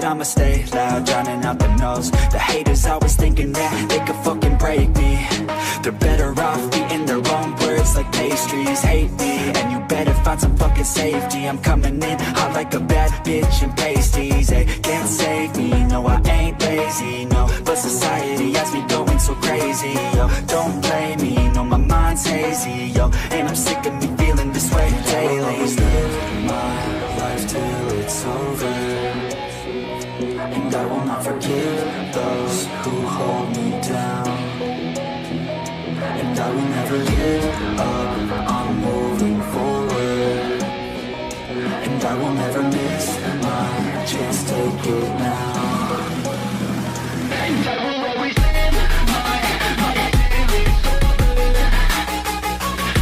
I'ma stay loud, drowning out the noise. The haters always thinking that they could fucking break me. They're better off eating their own words like pastries. Hate me, and you better find some fucking safety. I'm coming in hot like a bad bitch and pasties. They can't save me, no I ain't lazy, no. But society has me going so crazy, yo. Don't blame me, no my mind's hazy, yo. And I'm sick of me feeling this way daily. I'll always live my life till it's over, and I will not forgive those who hold me down. And I will never give up, I'm moving forward. And I will never miss my chance, take it now. And I will always live my life till it's over.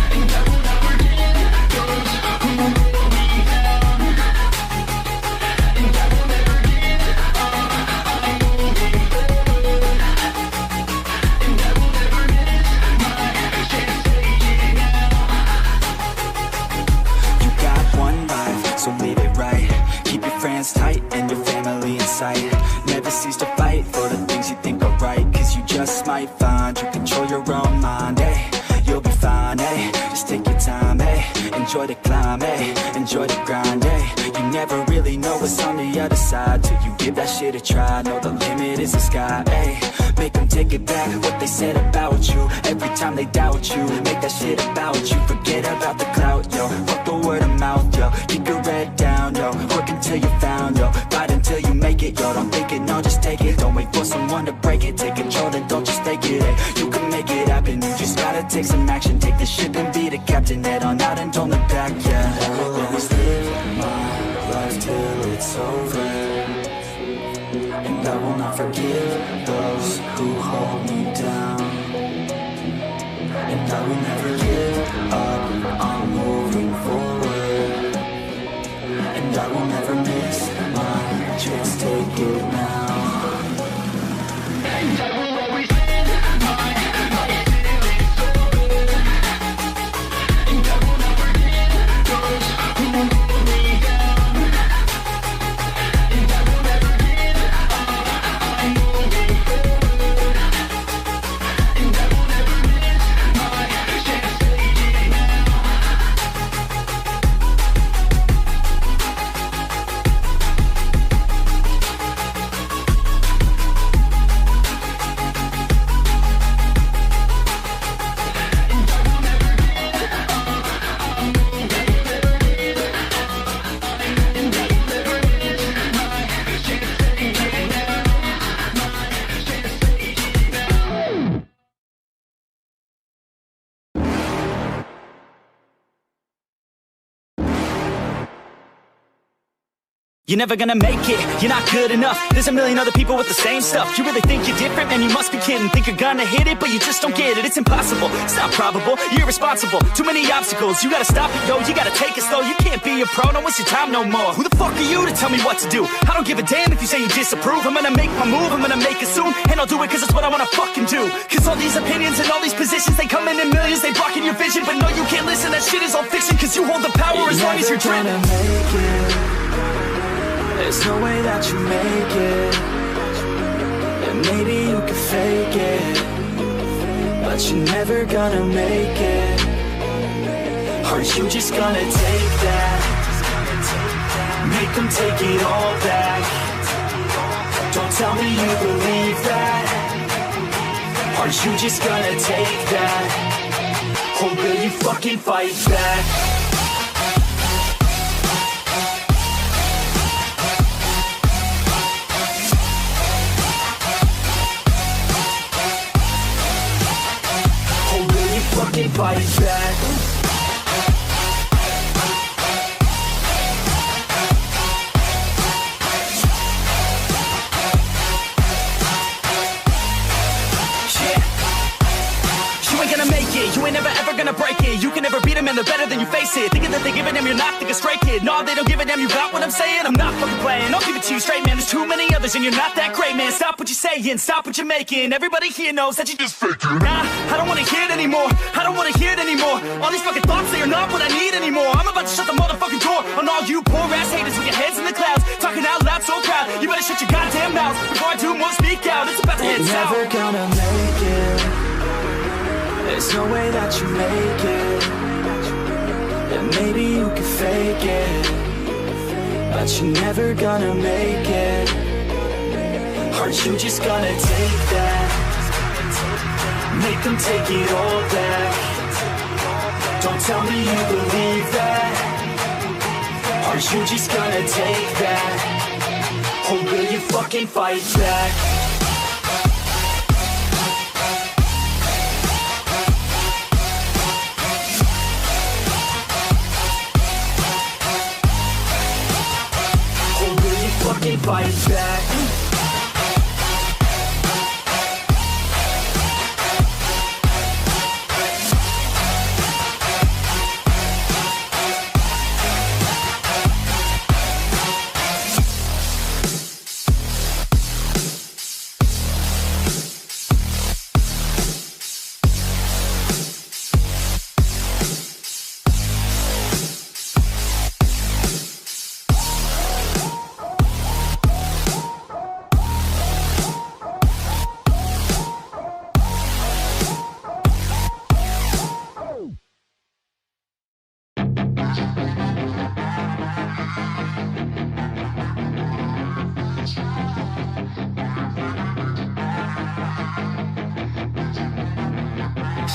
And I will never give those who hold me down. And I will never give up, I'm moving forward. And I will never miss my chance, take it now. You got one life, so live it right. Keep your friends tight and your family in sight. Never cease to fight for the things you think are right, cause you just might find you control your own mind, eh? You'll be fine, eh? Just take your time, eh? Enjoy the climb, eh? Enjoy the grind, eh? You never really know what's on the other side till you give that shit a try. Know the limit is the sky, eh? Make them take it back, what they said about you. Every time they doubt you, make that shit about you. Forget about the clout, yo. Fuck the word of mouth, yo. Keep your head down, yo. Work until you found, yo. Fight until you make it, yo. Don't think it, no, just take it. Don't wait for someone to break it. Take control, then don't just take it, eh? You can make it happen, you just gotta take some action. Take the ship and be the captain. Head on out and don't look back, yeah. I will always live my life till it's over, and I will not forgive those who hold me down. And I will never give up, I'm moving forward. And I will never miss my chance, take it now. And I will always live my life till it's over. And I will never give those who hold me down. And I will never give up, I'm moving forward. And I will never miss my chance, take it now. You're never gonna make it, you're not good enough. There's a million other people with the same stuff. You really think you're different? Man, you must be kidding. Think you're gonna hit it, but you just don't get it. It's impossible, it's not probable, you're irresponsible. Too many obstacles, you gotta stop it, yo. You gotta take it slow, you can't be a pro. Don't waste your time no more. Who the fuck are you to tell me what to do? I don't give a damn if you say you disapprove. I'm gonna make my move, I'm gonna make it soon. And I'll do it cause it's what I wanna fucking do. Cause all these opinions and all these positions, they come in millions, they blocking your vision. But no, you can't listen, that shit is all fiction. Cause you hold the power as long as you're dreaming. There's no way that you make it, and maybe you can fake it, but you're never gonna make it. Aren't you just gonna take that? Make them take it all back. Don't tell me you believe that. Aren't you just gonna take that? Or will you fucking fight back? Fucking fight back. You ain't gonna make it, you ain't never ever gonna break it. You can never beat them and they're better than you face it. Thinking that they give a damn, you're not, think a straight kid. No, they don't give a damn, you got what I'm saying? I'm not fucking playing, I'll give it to you straight, man. There's too many other others and you're not that great, man. Stop what you're saying, stop what you're making. Everybody here knows that you just faking. Nah, I don't wanna hear it anymore, I don't wanna hear it anymore. All these fucking thoughts, they are not what I need anymore. I'm about to shut the motherfucking door on all you poor ass haters with your heads in the clouds, talking out loud so proud. You better shut your goddamn mouth before I do more, speak out. It's about to head south. You're never gonna make it. There's no way that you make it. And maybe you can fake it, but you're never gonna make it. Aren't you just gonna take that? Make them take it all back. Don't tell me you believe that. Aren't you just gonna take that? Or will you fucking fight back? Or will you fucking fight back?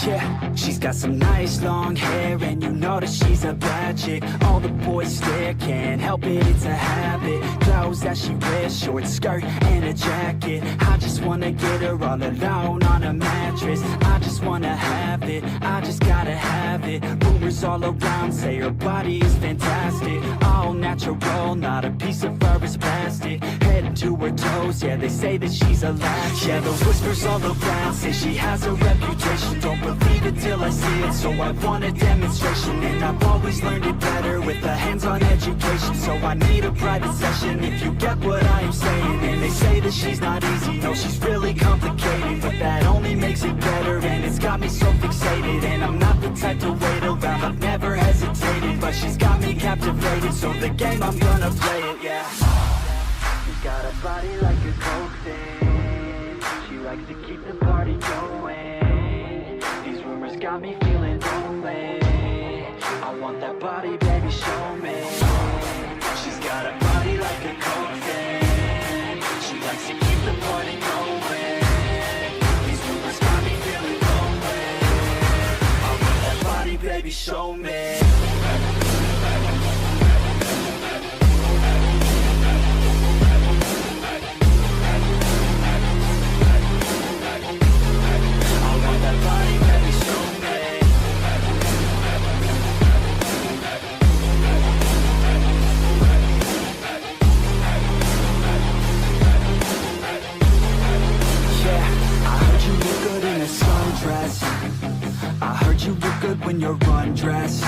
Yeah, she's got some nice long hair, and you know that she's a bad chick. All the boys stare, can't help it, it's a habit. Clothes that she wears, short skirt and a jacket. I just wanna get her all alone on a mattress. I just wanna have it, I just gotta have it. Rumors all around say her body is fantastic. All natural, not a piece of fur is plastic. Head to her toes, yeah, they say that she's a latch. Yeah, the whispers all around say she has a reputation. Don't believe it till I see it, so I want a demonstration. And I've always learned it better with a hands-on education. So I need a private session if you get what I am saying. And they say that she's not easy, no, she's really complicated, but that only makes it better, and it's got me so fixated. And I'm not the type to wait around, I've never hesitated, but she's got me captivated, so the game, I'm gonna play it, yeah. She's got a body like a coke thing, she likes to keep the party going. These rumors got me feeling lonely, I want that body, baby, show me. She's got a body like a coke thing, she likes to keep the party going. These rumors got me feeling lonely, I want that body, baby, show me. I heard you look good when you're undressed.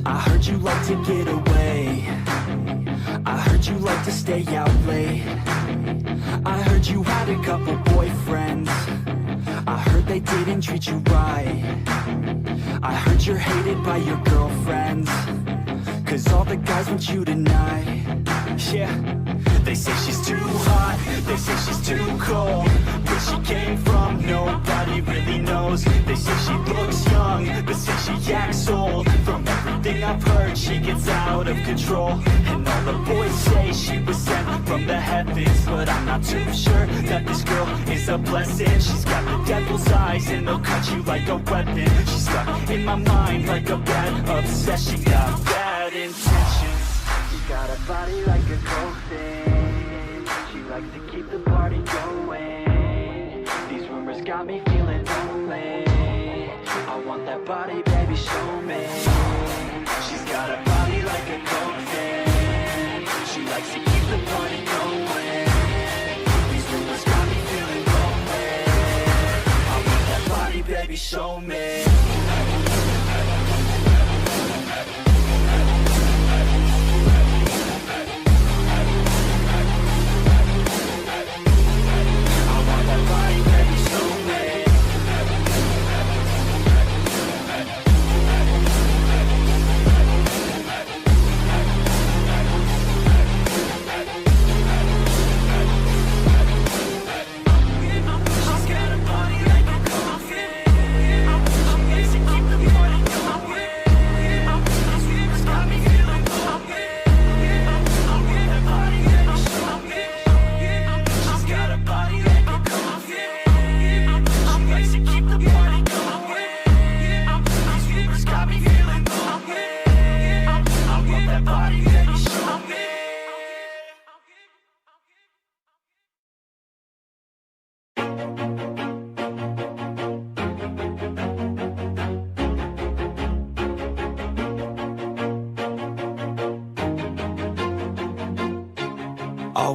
I heard you like to get away. I heard you like to stay out late. I heard you had a couple boyfriends. I heard they didn't treat you right. I heard you're hated by your girlfriends, 'cause all the guys want you tonight. Yeah, they say she's too hot, they say she's too cold. Where she came from, nobody really knows. They say she looks young, but say she acts old. From everything I've heard, she gets out of control. And all the boys say she was sent from the heavens, but I'm not too sure that this girl is a blessing. She's got the devil's eyes and they'll cut you like a weapon. She's stuck in my mind like a bad obsession. Got bad intentions. She got a body like a coke thing, she likes to keep the party going. These rumors got me feeling lonely, I want that body, baby, show me. She's got a body like a coke thing, she likes to keep the party going. These rumors got me feeling lonely, I want that body, baby, show me.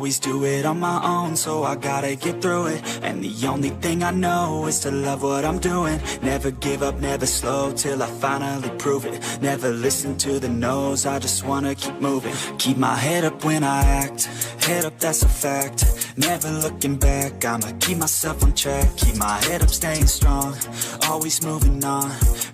always do it on my own, so I gotta get through it. And the only thing I know is to love what I'm doing. Never give up, never slow, till I finally prove it. Never listen to the no's, I just wanna keep moving. Keep my head up when I act, head up, that's a fact. Never looking back, I'ma keep myself on track. Keep my head up, staying strong, always moving on.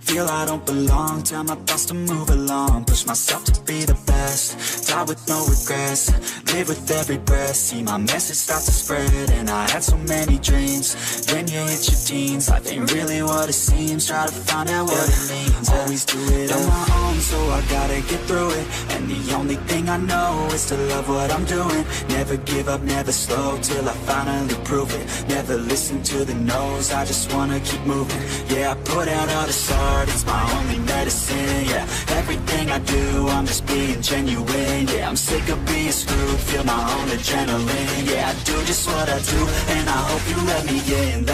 Feel I don't belong, tell my thoughts to move along. Push myself to be the best, die with no regrets. Live with every breath, see my message start to spread. And I had so many dreams, then you hit your teens. Life ain't really what it seems, try to find out what it means. Always do it on my own, so I gotta get through it. And the only thing I know is to love what I'm doing. Never give up, never slow, till I finally prove it. Never listen to the no's, I just wanna keep moving. Yeah, I put out all this art, it's my only medicine. Yeah, everything I do, I'm just being genuine. Yeah, I'm sick of being screwed, feel my own adrenaline. Yeah, I do just what I do, and I hope you let me in,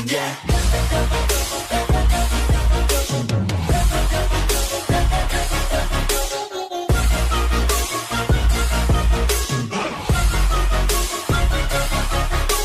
yeah.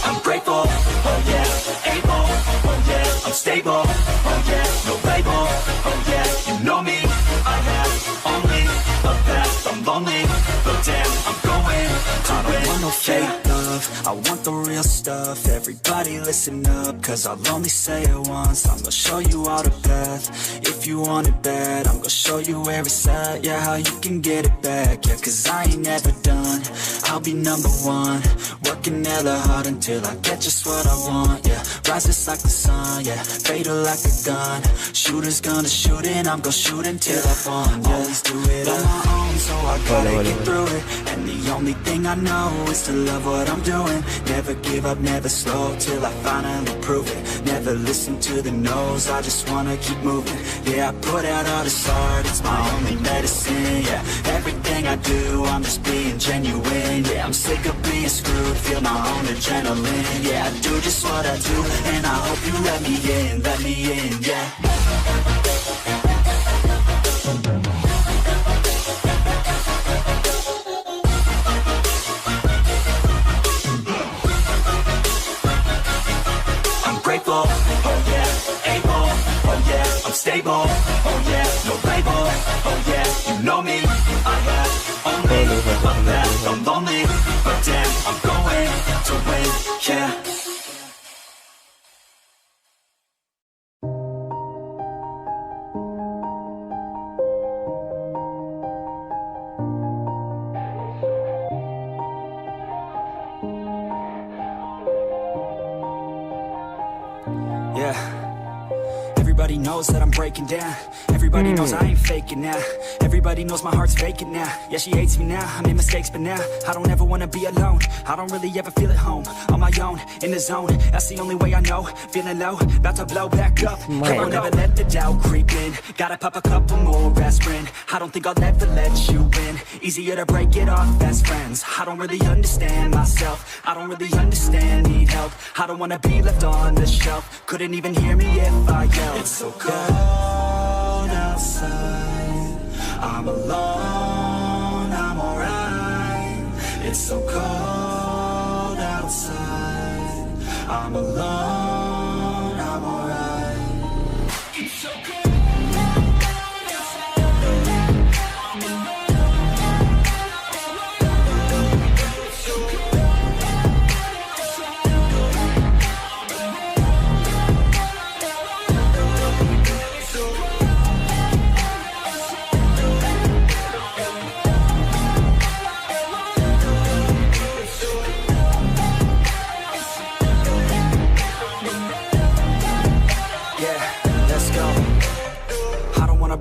I'm grateful, oh yeah, able, oh yeah, I'm stable, oh yeah, no label, oh yeah, you know me, I have only a path, I'm lonely, but damn, I'm going to win. I don't want no fake love, I want the real stuff. Everybody listen up, cause I'll only say it once. I'm gonna show you all the path, if you want it bad. I'm gonna show you where it's at, yeah, how you can get it back. Yeah, cause I ain't never done, I'll be number one. Working hella hard until I get just what I want, yeah. Rise just like the sun, yeah, fatal like a gun. Shooters gonna shoot and I'm gonna shoot until I won, yeah. Always do it on my own, so I gotta get through it. And the only thing I know is to love what I'm doing. Never give up, never slow, till I finally prove it. Never listen to the no's, I just wanna keep moving. Yeah, I put out all this art, it's my only medicine. Yeah, everything I do, I'm just being genuine. Yeah, I'm sick of being screwed, feel my own adrenaline. Yeah, I do just what I do, and I hope you let me in, yeah. Grateful, oh yeah, able, oh yeah, I'm stable, oh yeah, no label, oh yeah, you know me, I have only a path, I'm lonely, but damn, I'm going to win, yeah. Everybody knows that I'm breaking down. Everybody knows I ain't faking now. Everybody knows my heart's vacant now. Yeah, she hates me now, I made mistakes but now I don't ever wanna be alone. I don't really ever feel at home. On my own, in the zone, that's the only way I know. Feeling low, about to blow back up. Come on, never let the doubt creep in. Gotta pop a couple more aspirin. I don't think I'll ever let you in. Easier to break it off best friends. I don't really understand myself, I don't really understand, need help. I don't wanna be left on the shelf. Couldn't even hear me if I yelled. It's so cold outside, I'm alone, I'm alright. It's so cold outside, I'm alone, I'm alright. It's so cold outside, I'm alone, it's so cold outside,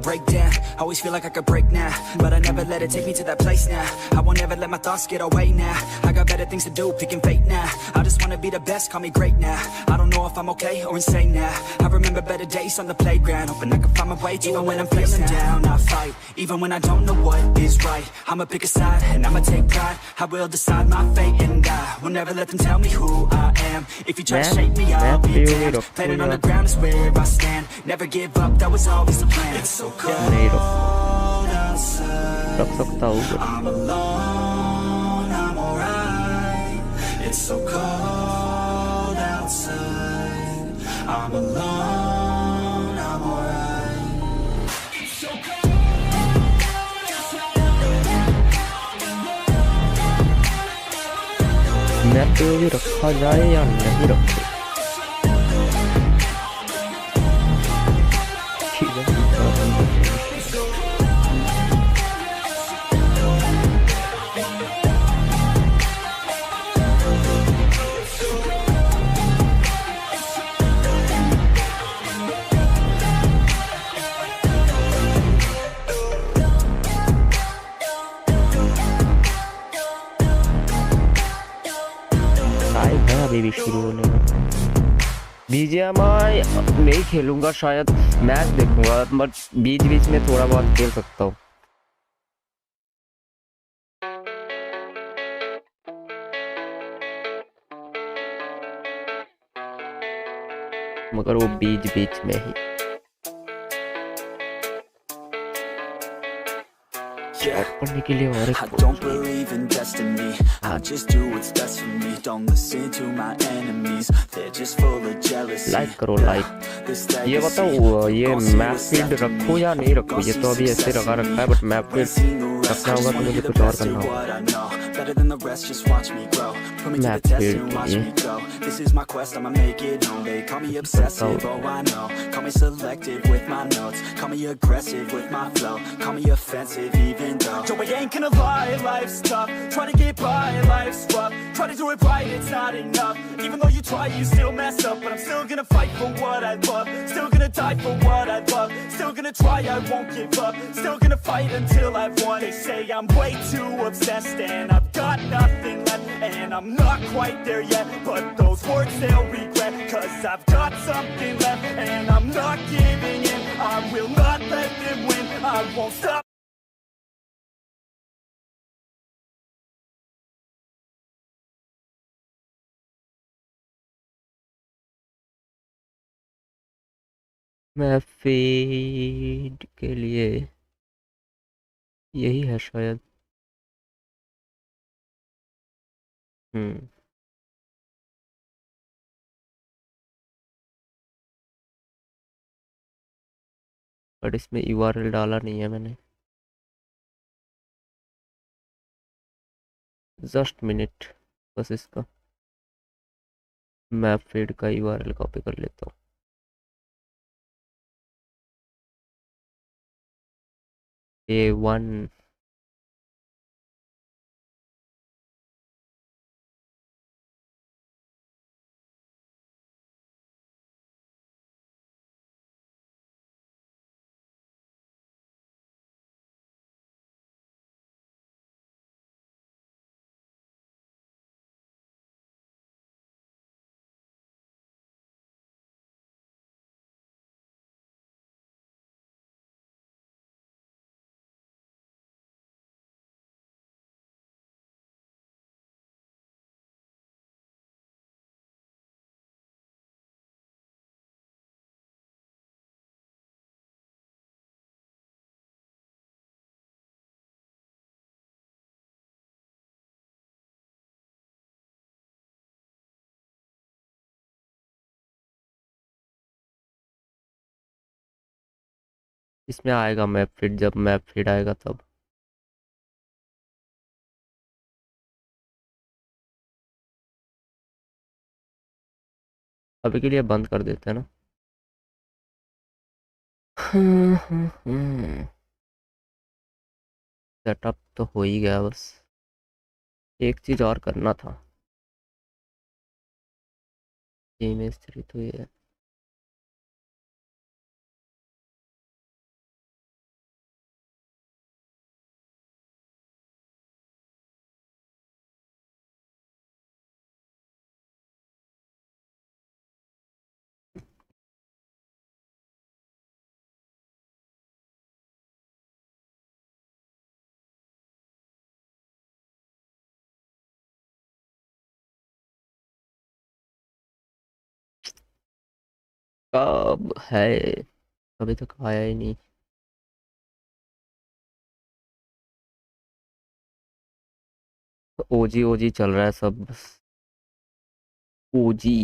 break down, always feel like I could break now, but I never let it take me to that place now. I won't ever let my thoughts get away now. I got better things to do, picking fate now. I just wanna be the best, call me great now. I don't know if I'm okay or insane now. I remember better days on the playground, hoping I can find my way. Even when I'm feeling down, I fight. Even when I don't know what is right, I'ma pick a side and I'ma take pride. I will decide my fate and I will never let them tell me who I am. If you try to shake me, I'll be damned. Planet on the ground is where I stand. Never give up, that was always the plan. It's so cold outside, I'm alone, I'm alright. It's so cold outside, I'm alone, I'm alright. It's so map पे भी रखा जाए या नहीं रखे? ठीक है, अभी भी शुरू होने में। BGMI नहीं खेलूंगा, शायद मैच देखूंगा, बट बीच बीच में थोड़ा बहुत खेल सकता हूँ। मगर वो बीच बीच में ही। पढ़ने के लिए और I don't believe in destiny, I just do what's best for me. Don't listen to my enemies, they're just full of jealousy. Like करो लाइक। ये बताओ, ये मैप फीड रखूं या नहीं रखूं? ये तो अभी ऐसे रखा रखा है, बट मैप फीड रखना होगा तो मुझे कुछ और करना होगा। Map feed This is my quest, I'ma make it known. They call me obsessive, oh I know. Call me selective with my notes, call me aggressive with my flow, call me offensive even though Joe, I ain't gonna lie, life's tough. Try to get by, life's rough. Try to do it right, it's not enough. Even though you try, you still mess up. But I'm still gonna fight for what I love. Still gonna die for what I love. Still gonna try, I won't give up. Still gonna fight until I've won. They say I'm way too obsessed and I've got nothing left. And I'm not quite there yet, but those words they'll regret. Cause I've got something left and I'm not giving in. I will not let them win, I won't stop. Map feed के लिए यही है शायद। But इसमें URL डाला नहीं है मैंने। जस्ट मिनट, बस इसका मैप फीड का URL कॉपी कर लेता हूँ। A1 इसमें आएगा मैप फीड, जब मैप फीड आएगा तब। अभी के लिए बंद कर देते हैं ना। सेटअप तो हो ही गया, बस एक चीज और करना था। इमेज 3 तो ये है। कब है? अभी तक आया ही नहीं। ओजी ओजी चल रहा है सब बस। ओजी।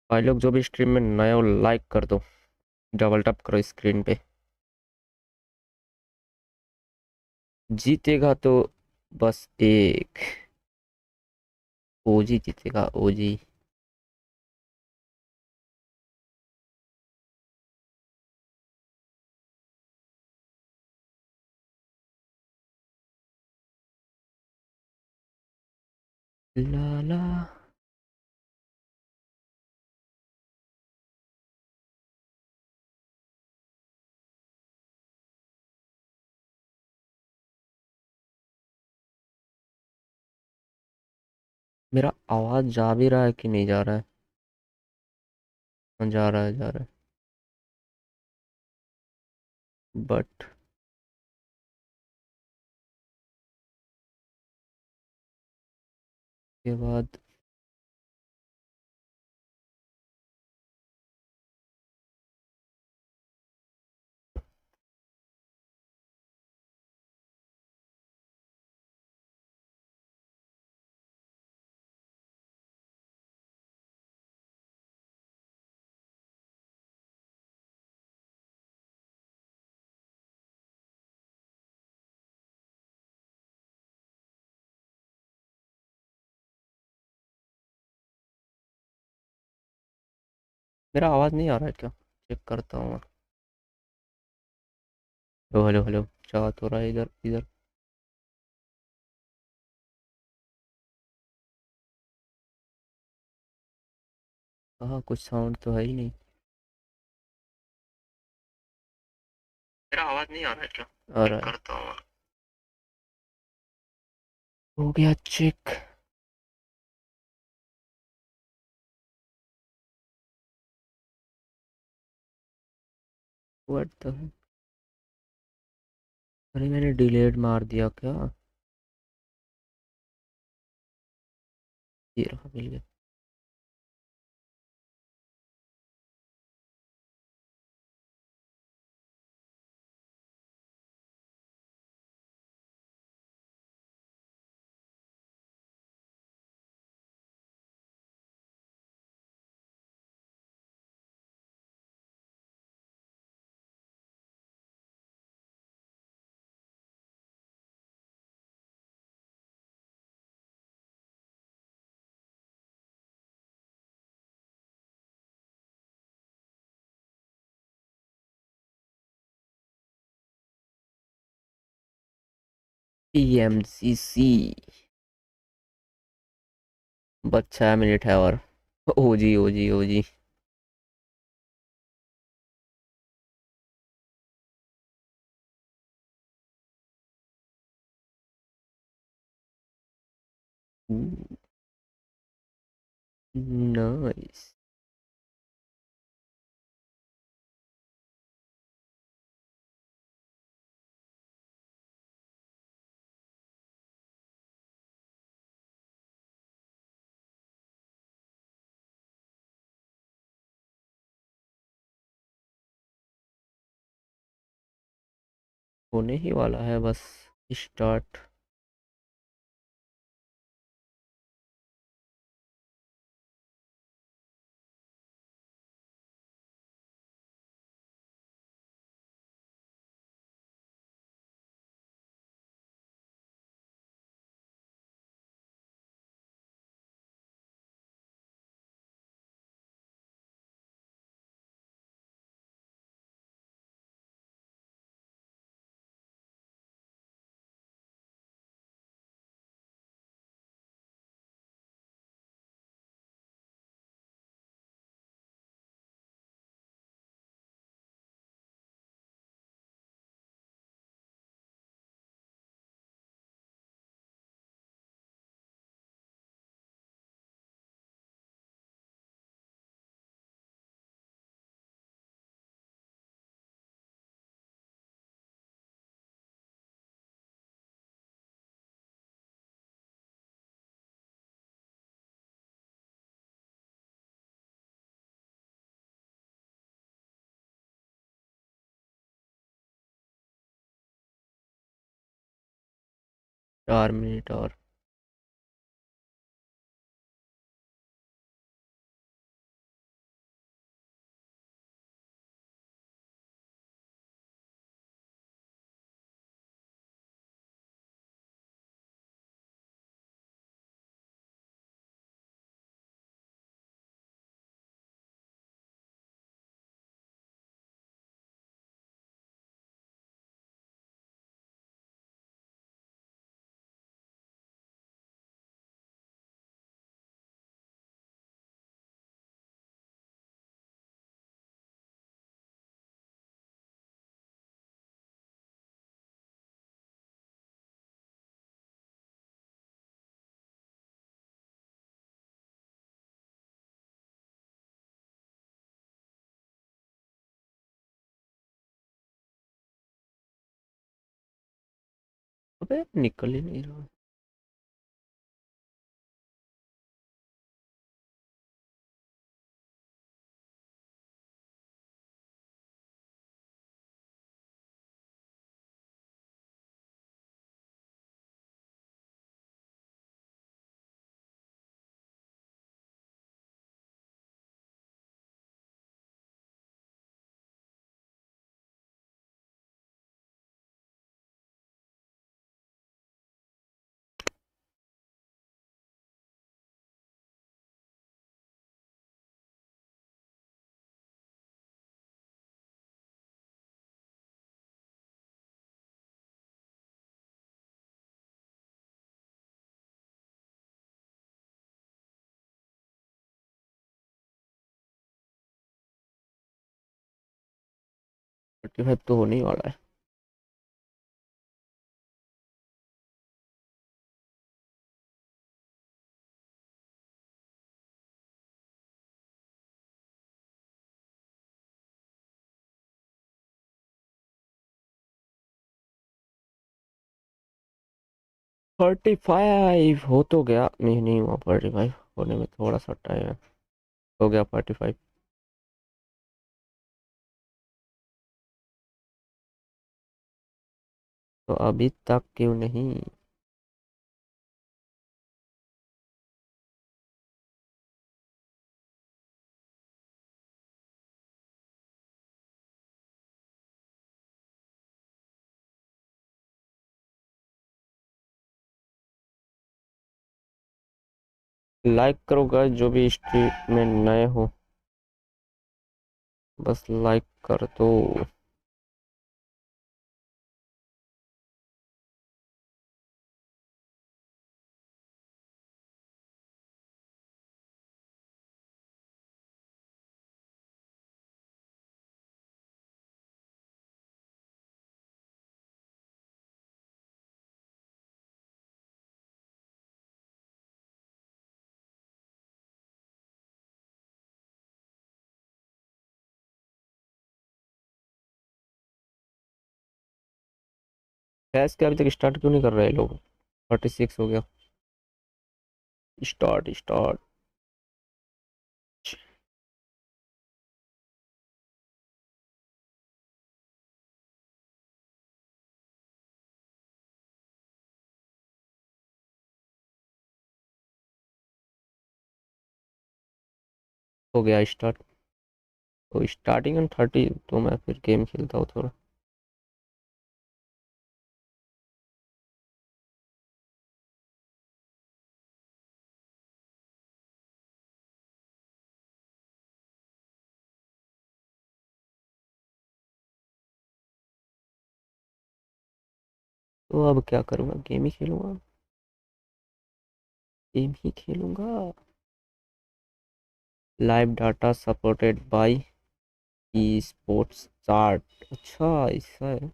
भाई लोग जो भी स्ट्रीम में नए हो लाइक कर दो, डबल टैप करो स्क्रीन पे। जीतेगा तो बस एक, ओजी जीतेगा ओजी। ला ला। मेरा आवाज जा भी रहा है कि नहीं जा रहा है? हाँ, जा रहा है जा रहा है। बट के बाद मेरा आवाज नहीं आ रहा है क्या? चेक करता हूँ। हेलो हेलो हेलो, क्या हो रहा है इधर इधर? हाँ, कुछ साउंड तो है ही नहीं। मेरा आवाज नहीं आ रहा है क्या? आ रहा है, करता हूँ। हो गया चेक। व्हाट द, अरे मैंने डिलीट मार दिया क्या? ये रहा, मिल गया। PMCC। बस 6 मिनट है और ओजी ओजी ओजी। नाइस। होने ही वाला है बस स्टार्ट। 4 मिनट और। अबे निकल ही नहीं रहा। थर्टी फाइव तो होने ही वाला है। फोर्टी फाइव हो तो गया, नहीं नहीं हुआ 45 होने में थोड़ा सा टाइम है। हो गया 45। तो अभी तक क्यों नहीं? लाइक करो गाइस, जो भी स्ट्रीम में नए हो बस लाइक कर दो। फैस के अभी तक स्टार्ट क्यों नहीं कर रहे लोग? 46 हो गया। Start start. हो गया स्टार्ट। तो स्टार्टिंग ऑन 30, तो मैं फिर गेम खेलता हूँ थोड़ा। तो अब क्या करूँगा? गेम ही खेलूंगा। गेम ही खेलूंगा। Live data supported by e sports chart. अच्छा ऐसा है।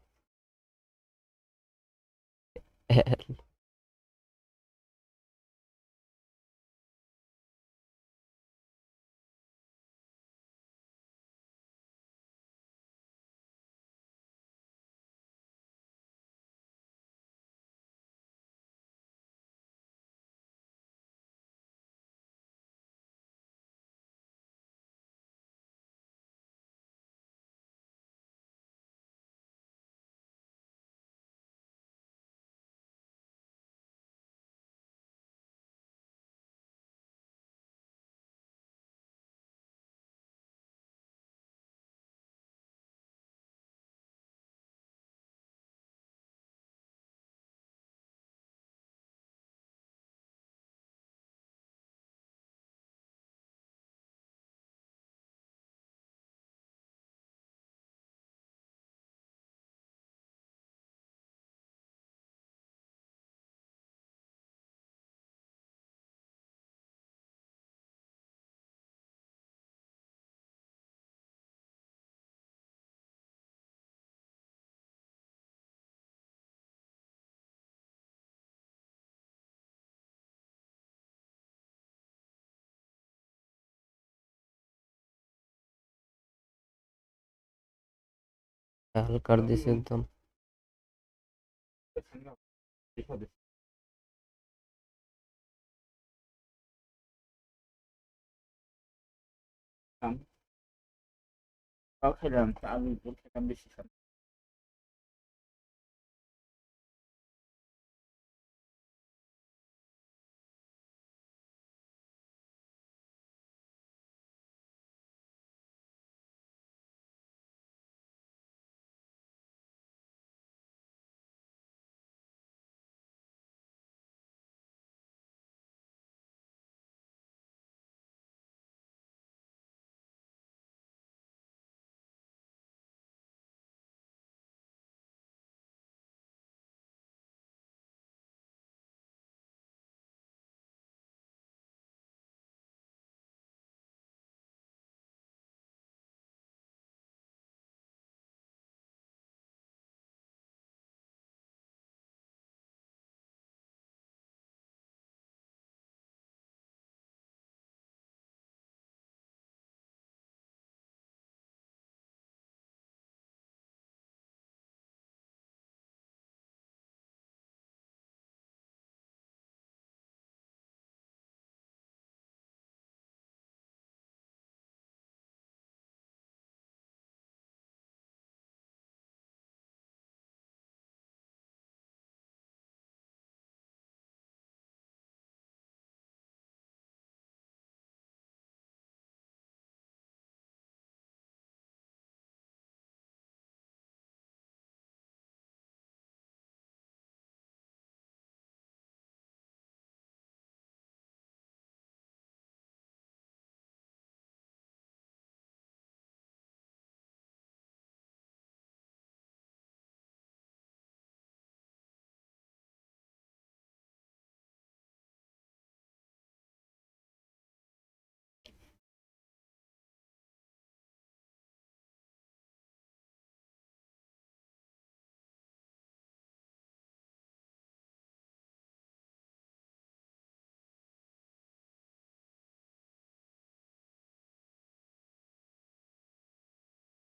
हल कर दिस एकदम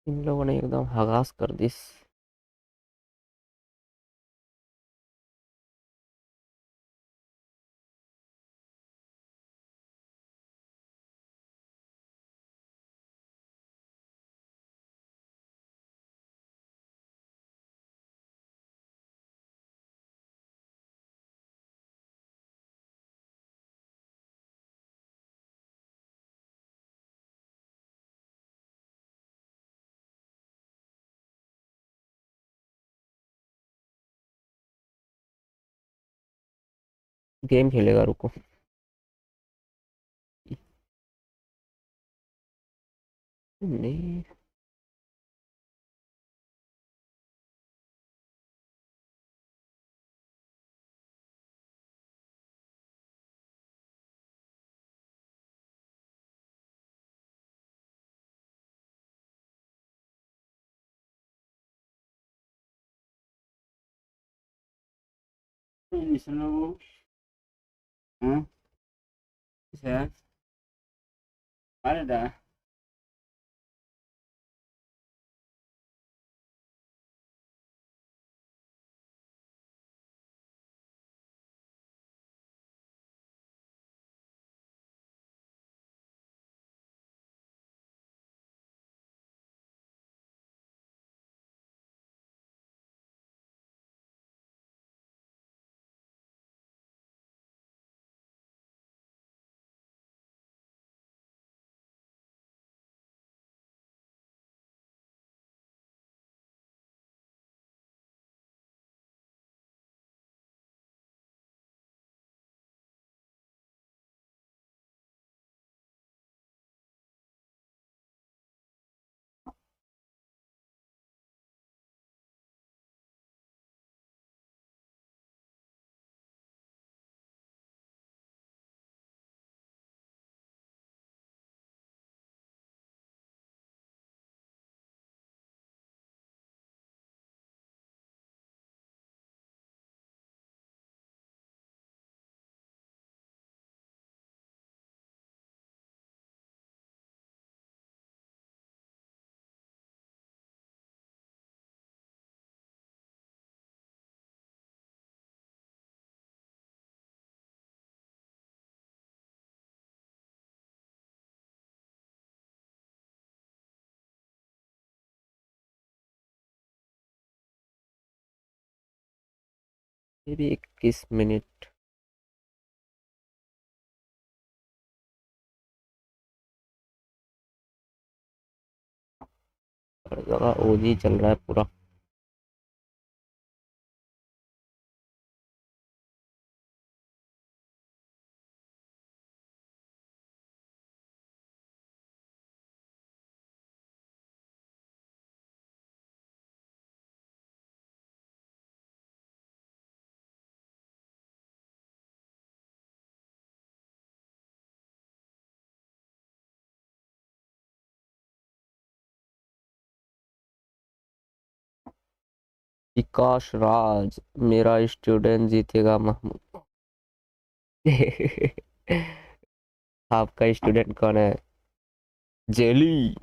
इन लोगों ने एकदम हगास कर दिस गेम खेलेगा रुको नहीं ये भी 21 मिनट। हर जगह ओजी चल रहा है पूरा। विकास राज, मेरा स्टूडेंट जीतेगा महमूद। आपका स्टूडेंट कौन है? जेली।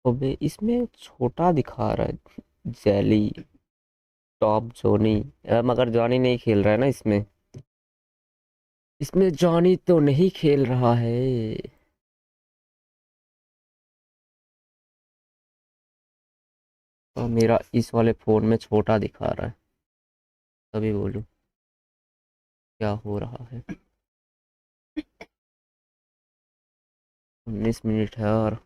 अबे इसमें छोटा दिखा रहा है जेली। Top Johnny. मगर जॉनी नहीं खेल रहा है ना इसमें। इसमें जॉनी तो नहीं खेल रहा है। तो मेरा इस वाले फोन में छोटा दिखा रहा है, तभी बोलूं क्या हो रहा है। 19 मिनट है और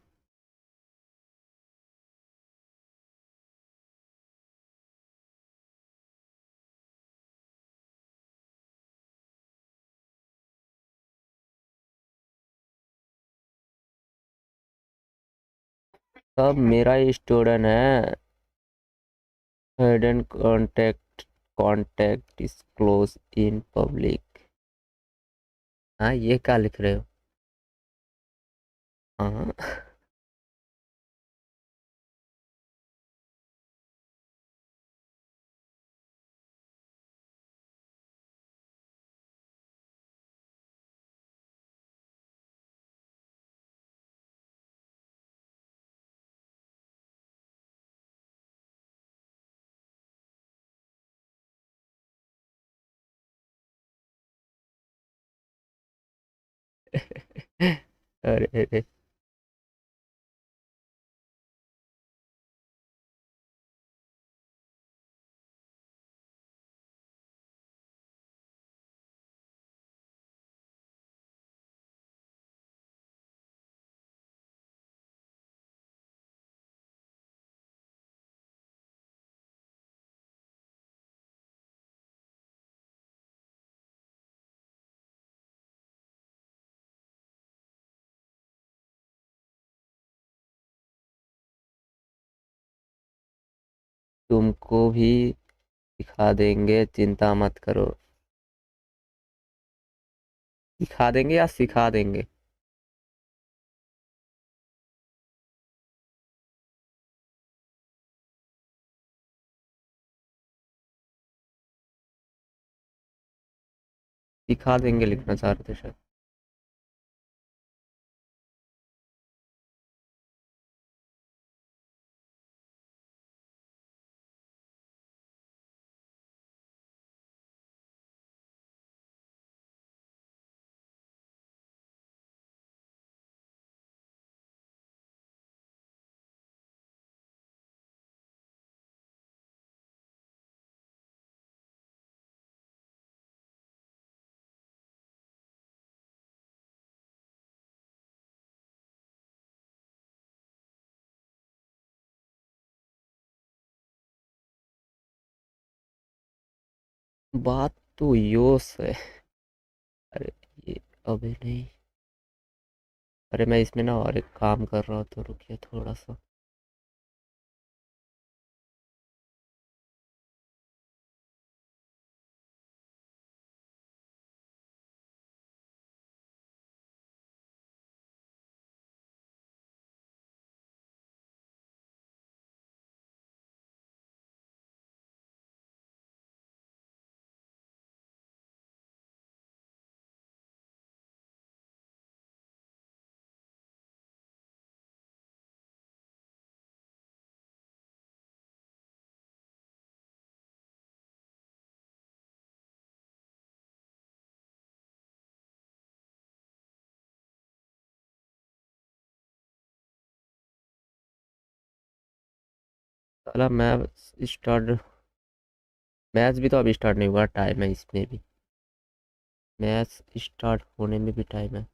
सब मेरा ही स्टूडेंट है। Hidden contact is close in public. हाँ, ये क्या लिख रहे हो? हाँ। अरे अरे। तुमको भी दिखा देंगे, चिंता मत करो। दिखा देंगे या सिखा देंगे? दिखा देंगे लिखना चाह रहे थे शायद। बात तो योस है। अरे ये अभी नहीं। अरे मैं इसमें ना और एक काम कर रहा हूँ, तो रुकिए थोड़ा सा। साला मैच स्टार्ट, मैच भी तो अभी स्टार्ट नहीं हुआ, टाइम है इसमें भी, मैच स्टार्ट होने में भी टाइम है।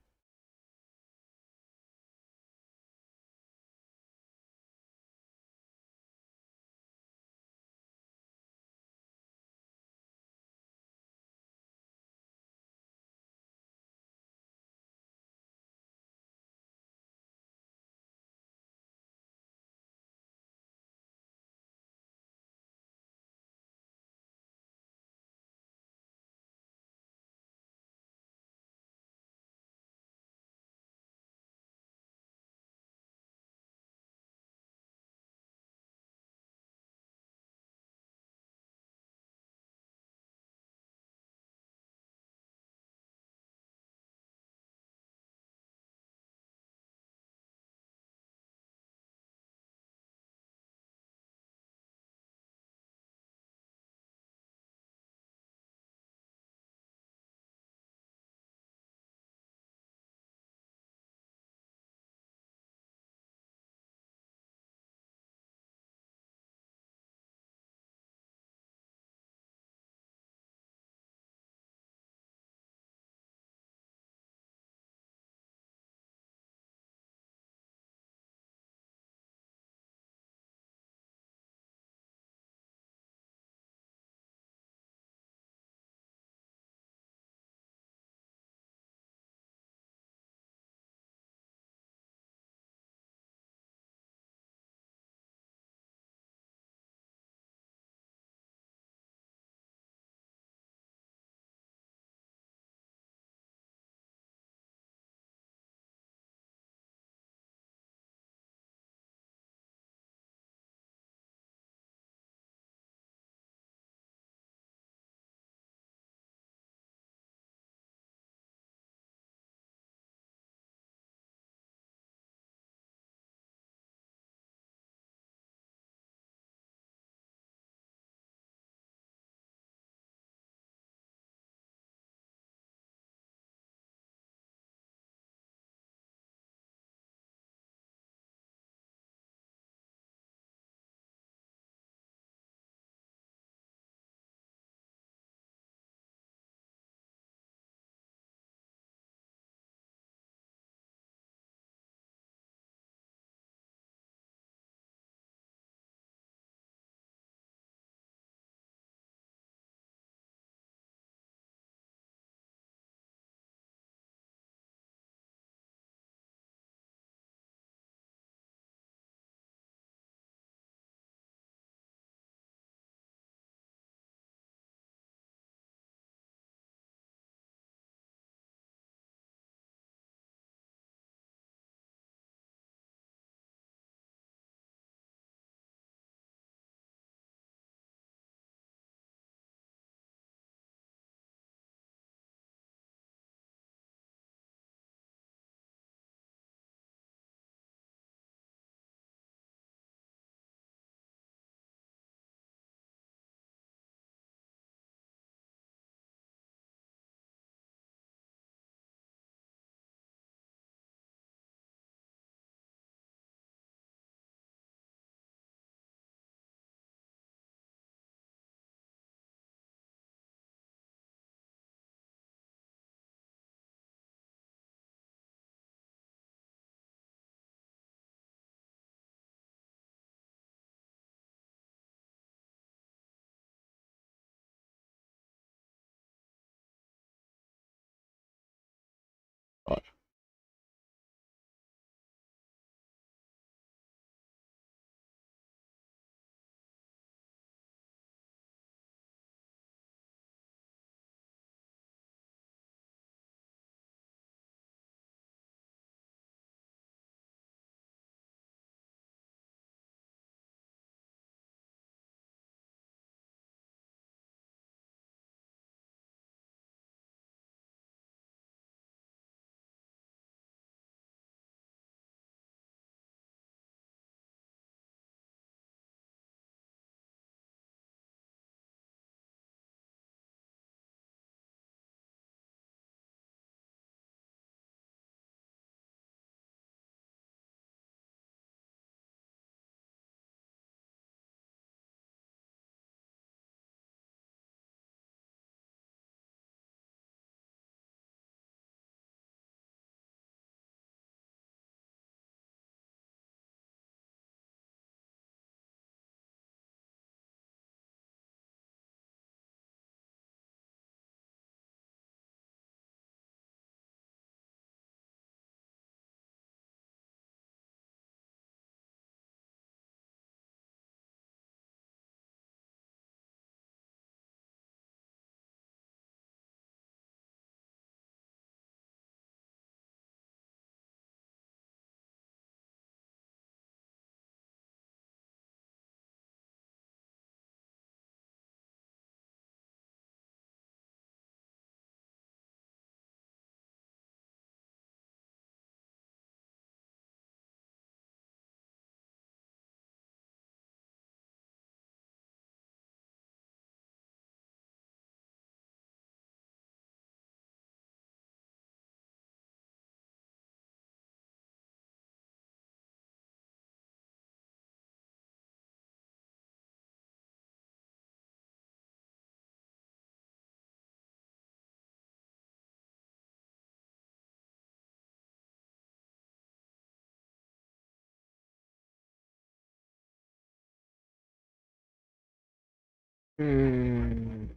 हम्म,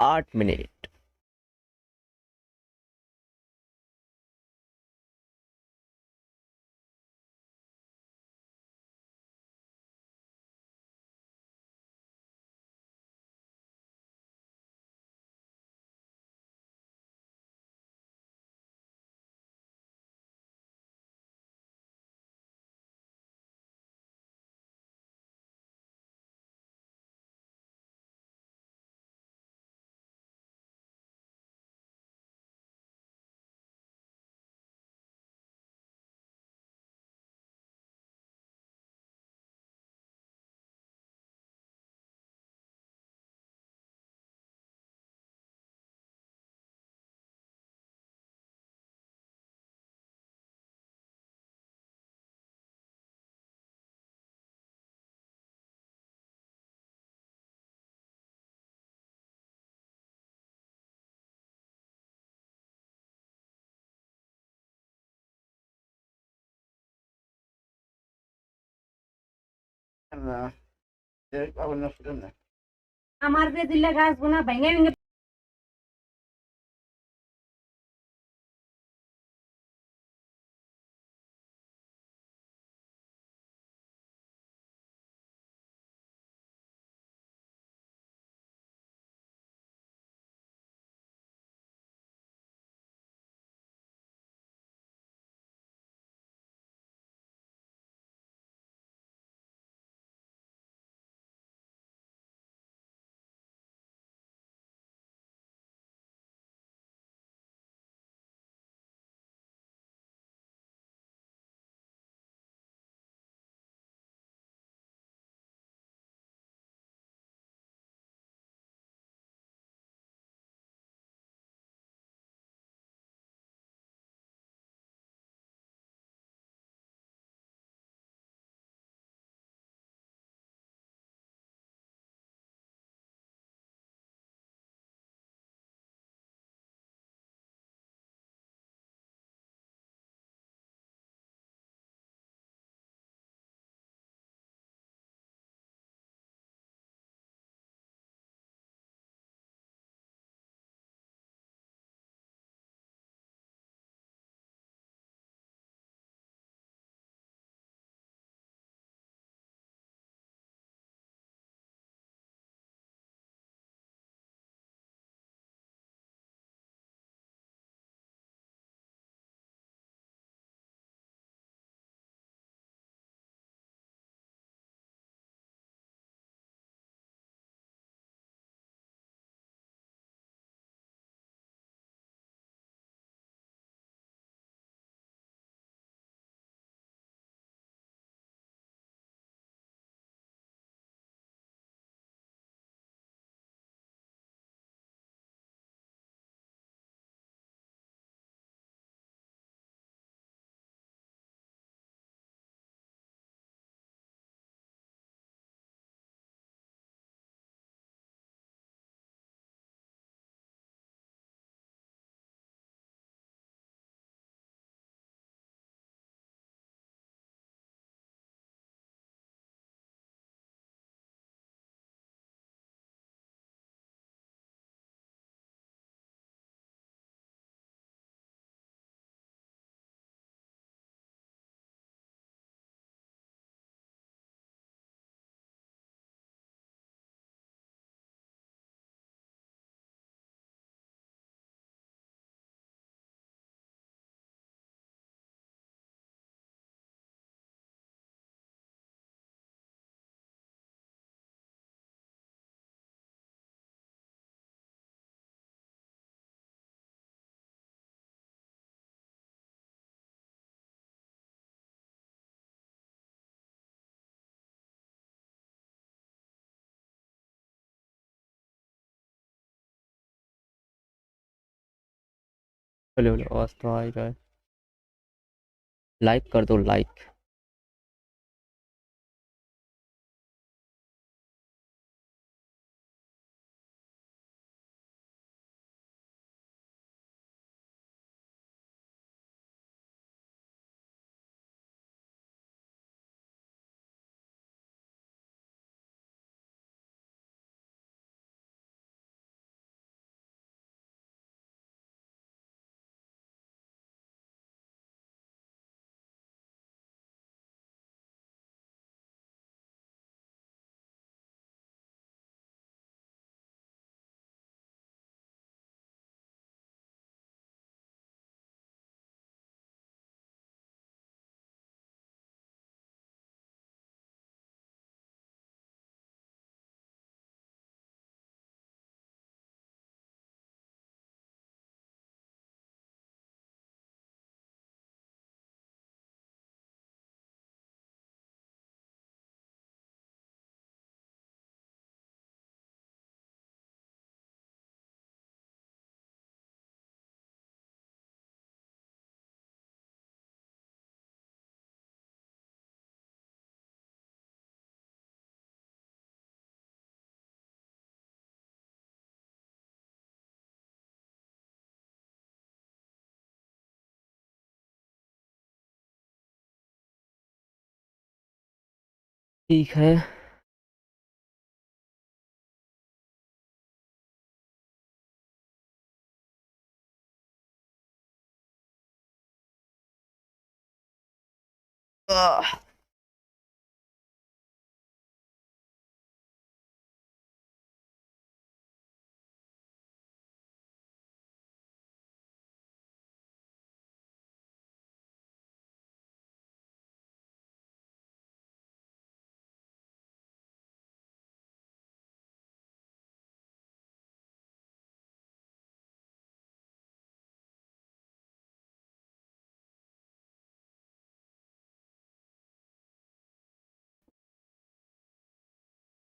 8 मिनट। আমার যে দিলে গাছগুলা ভেঙে ভেঙে हेलो हेलो, आवाज तो आ ही रहा है। लाइक कर दो, लाइक। ठीक है।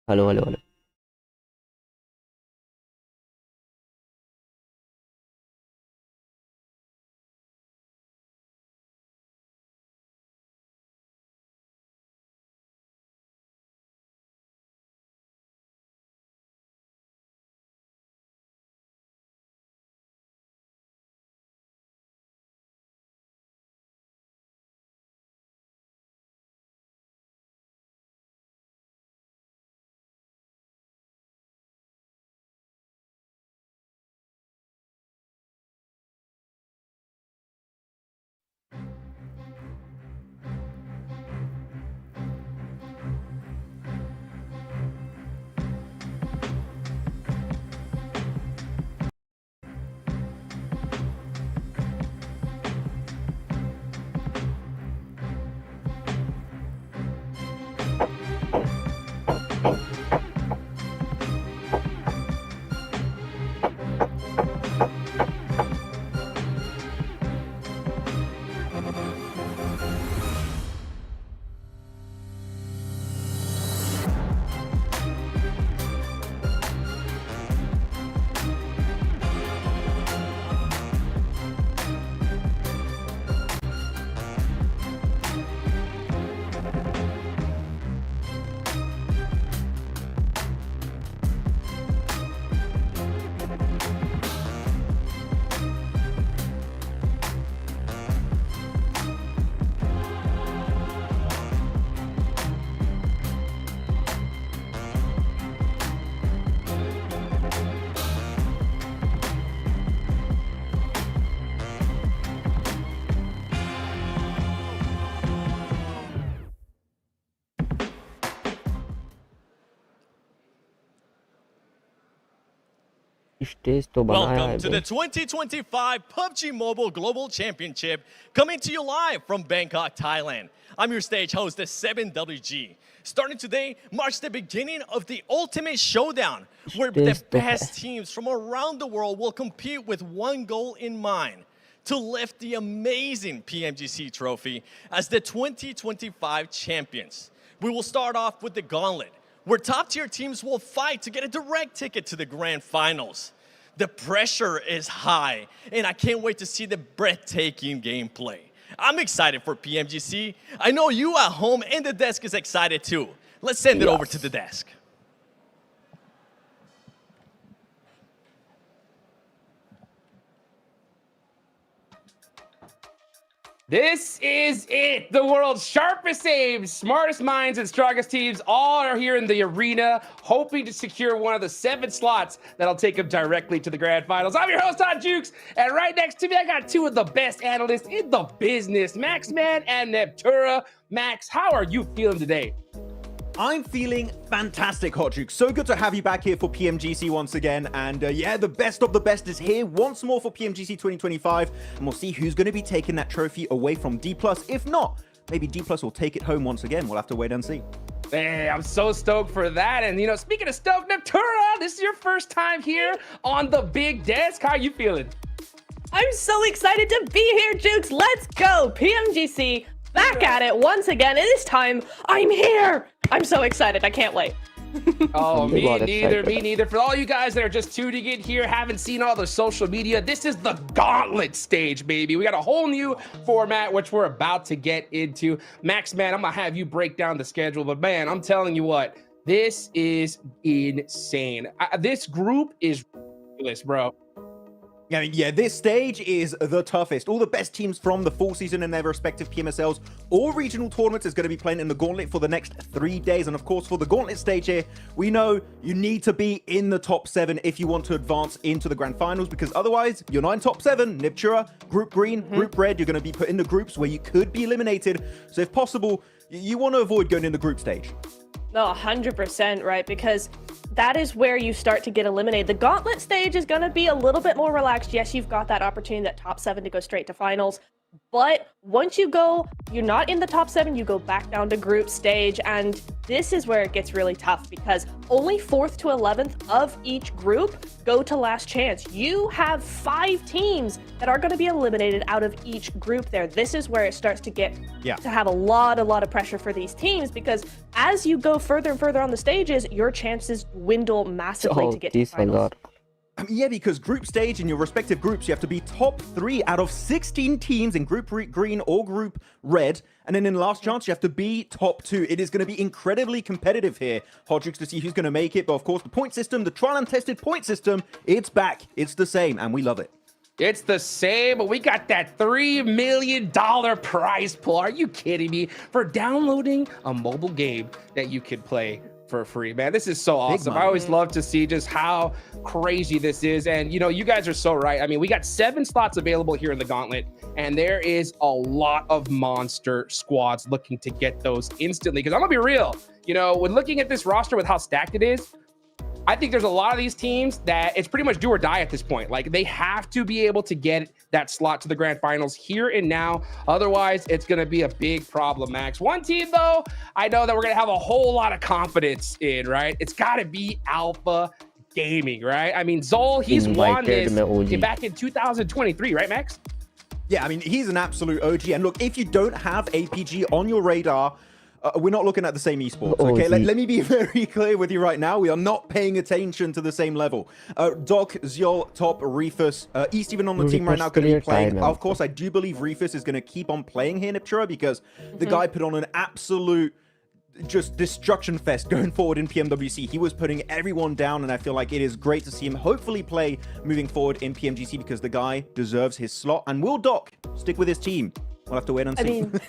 Hello hello hello. स्टेज तो बनाया है Welcome to the 2025 PUBG Mobile Global Championship, coming to you live from Bangkok, Thailand. I'm your stage host, the 7WG. Starting today marks the beginning of the ultimate showdown, where the best teams from around the world will compete with one goal in mind: to lift the amazing PMGC trophy as the 2025 champions. We will start off with the Gauntlet, where top-tier teams will fight to get a direct ticket to the grand finals. The pressure is high, and I can't wait to see the breathtaking gameplay. I'm excited for PMGC. I know you at home and the desk is excited too. Let's send it over to the desk. This is it. The world's sharpest aims, smartest minds, and strongest teams all are here in the arena, hoping to secure one of the 7 slots that'll take them directly to the grand finals. I'm your host, Todd Jukes, and right next to me, I got 2 of the best analysts in the business, Maxman and Neptura. Max, how are you feeling today? I'm feeling fantastic, Hot Juke. So good to have you back here for PMGC once again. And yeah, the best of the best is here once more for PMGC 2025. And we'll see who's going to be taking that trophy away from D+. If not, maybe D+ will take it home once again. We'll have to wait and see. Hey, I'm so stoked for that. And, you know, speaking of stoked, Neptura, this is your first time here on the big desk. How are you feeling? I'm so excited to be here, Jukes. Let's go. PMGC, back at it once again. And this time, I'm here. I'm so excited. I can't wait. Oh, me neither. For all you guys that are just tuning in here, haven't seen all the social media, this is the Gauntlet stage, baby. We got a whole new format, which we're about to get into. Max, man, I'm going to have you break down the schedule. But, man, I'm telling you what, this is insane. This group is ridiculous, bro. I mean, yeah, this stage is the toughest. All the best teams from the full season in their respective PMSLs or regional tournaments is going to be playing in the Gauntlet for the next 3 days. And of course, for the Gauntlet stage here, we know you need to be in the top 7 if you want to advance into the grand finals, because otherwise you're not in top 7. Niptura, Group Green, Group Red, you're going to be put in the groups where you could be eliminated. So if possible, you want to avoid going in the group stage. No, 100%, right? Because that is where you start to get eliminated. The Gauntlet stage is going to be a little bit more relaxed. Yes, you've got that opportunity, that top 7 to go straight to finals. But once you go, you're not in the top 7, you go back down to group stage. And this is where it gets really tough, because only 4th to 11th of each group go to last chance. You have 5 teams that are going to be eliminated out of each group there. This is where it starts to get to have a lot of pressure for these teams, because as you go further and further on the stages, your chances dwindle massively to get to finals. Yeah, because group stage in your respective groups, you have to be top 3 out of 16 teams in Group Green or Group Red. And then in last chance, you have to be top 2. It is going to be incredibly competitive here, Hodrix, to see who's going to make it. But of course, the point system, the trial and tested point system, it's back. It's the same, and we love it. It's the same, but we got that $3 million prize pool. Are you kidding me? For downloading a mobile game that you can play for free, man. This is so awesome. I always love to see just how crazy this is. And you know, you guys are so right. I mean, we got 7 slots available here in the Gauntlet, and there is a lot of monster squads looking to get those instantly. Because I'm gonna be real, you know, when looking at this roster with how stacked it is, I think there's a lot of these teams that it's pretty much do or die at this point. Like, they have to be able to get that slot to the grand finals here and now. Otherwise, it's going to be a big problem, Max. One team, though, I know that we're going to have a whole lot of confidence in, right? It's got to be Alpha Gaming, right? I mean, Zol, he's won this back in 2023, right, Max? Yeah, I mean, he's an absolute OG. And look, if you don't have APG on your radar, we're not looking at the same esports, okay? Let me be very clear with you right now. We are not paying attention to the same level. Doc, Ziol, Top, Reefus, East even on the team right now going to be playing. Of course, I do believe Reefus is going to keep on playing here, Niptura, because the guy put on an absolute just destruction fest going forward in PMWC. He was putting everyone down, and I feel like it is great to see him hopefully play moving forward in PMGC, because the guy deserves his slot. And will Doc stick with his team? We'll have to wait and see. I mean,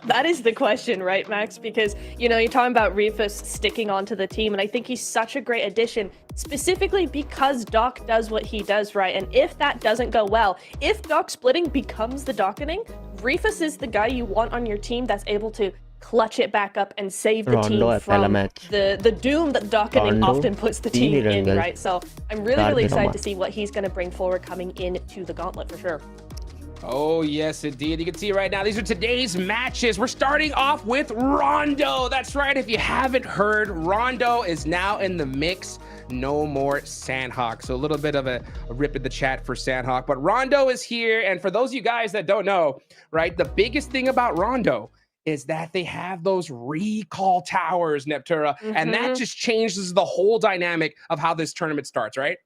that is the question, right, Max? Because, you know, you're talking about Reefus sticking onto the team, and I think he's such a great addition, specifically because Doc does what he does, right? And if that doesn't go well, if Doc splitting becomes the docketing, Reefus is the guy you want on your team that's able to clutch it back up and save the team from the doom that docketing often puts the team in, right? So I'm really excited to see what he's going to bring forward coming into the Gauntlet for sure. Oh, yes, indeed. You can see right now, these are today's matches. We're starting off with Rondo. That's right. If you haven't heard, Rondo is now in the mix. No more Sandhawk. So a little bit of a rip in the chat for Sandhawk. But Rondo is here. And for those of you guys that don't know, right, the biggest thing about Rondo is that they have those recall towers, Neptura. And that just changes the whole dynamic of how this tournament starts, right?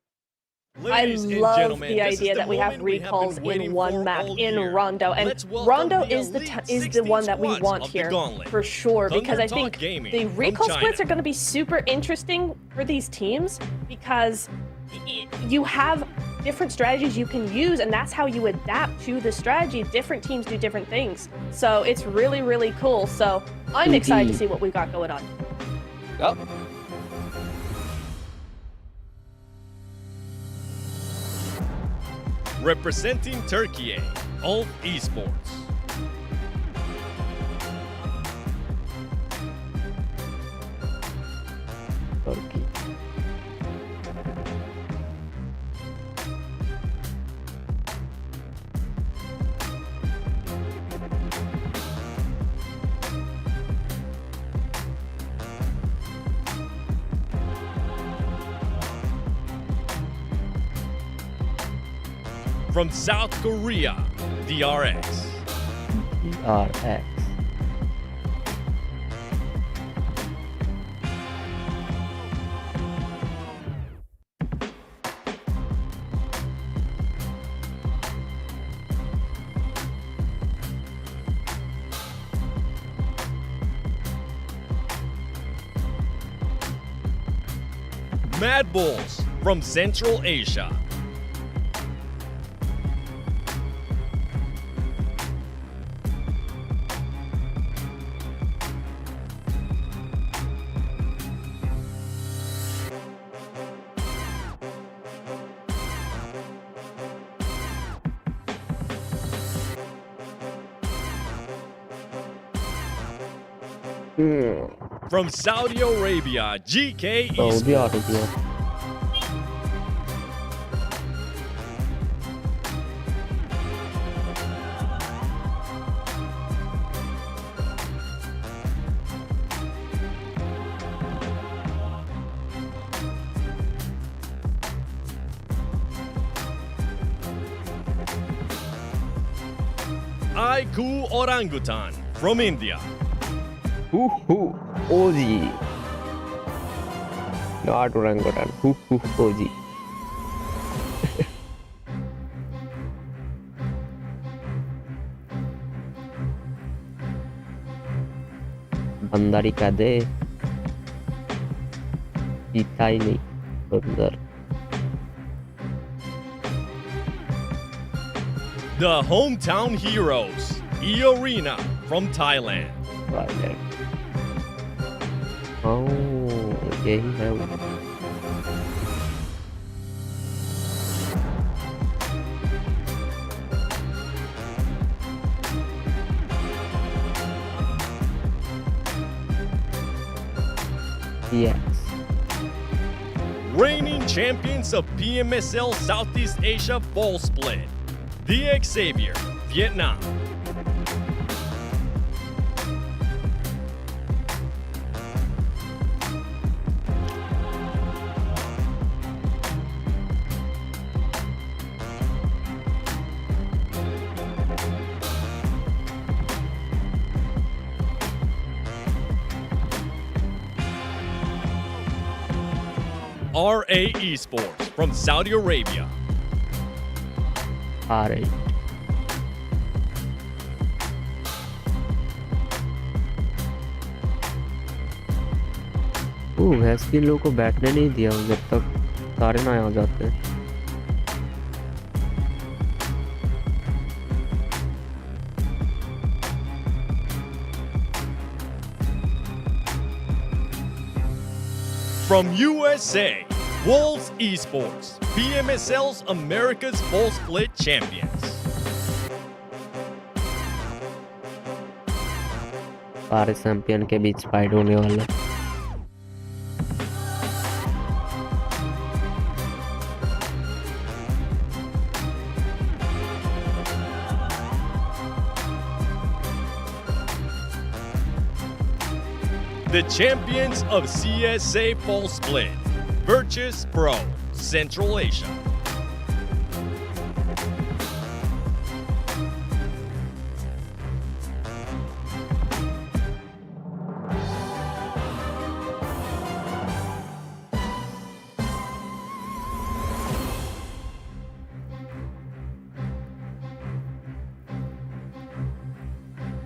Ladies I love the idea that we have recalls in one map in Rondo, and Rondo is the one that we want here for sure, because I think the recall splits are going to be super interesting for these teams, because you have different strategies you can use, and that's how you adapt to the strategy. Different teams do different things, so it's really cool. So I'm excited to see what we've got going on. Yep. Representing Turkey, Alt Esports. Turkey. From South Korea, DRX. DRX. Mad Bulls from Central Asia. From Saudi Arabia, GK Saudi Esports. Arabia Aiku Orangutan from India. OG not orangutan OG बंदर ही कह दे पीता ही नहीं बंदर The hometown heroes, E-Arena from Thailand. ओह यही है वो yes Reigning champions of PMSL Southeast Asia Ball Split, the Xavier, Vietnam. RA Esports from Saudi Arabia. आ रही भैंस के लोगों को बैठने नहीं दिया जब तक सारे ना आ जाते From USA, Wolves Esports, PMSL's America's Ball Split champions. सारे चैंपियन के बीच फाइट होने वाला The champions of CSA Ball Split, Virtus Pro, Central Asia.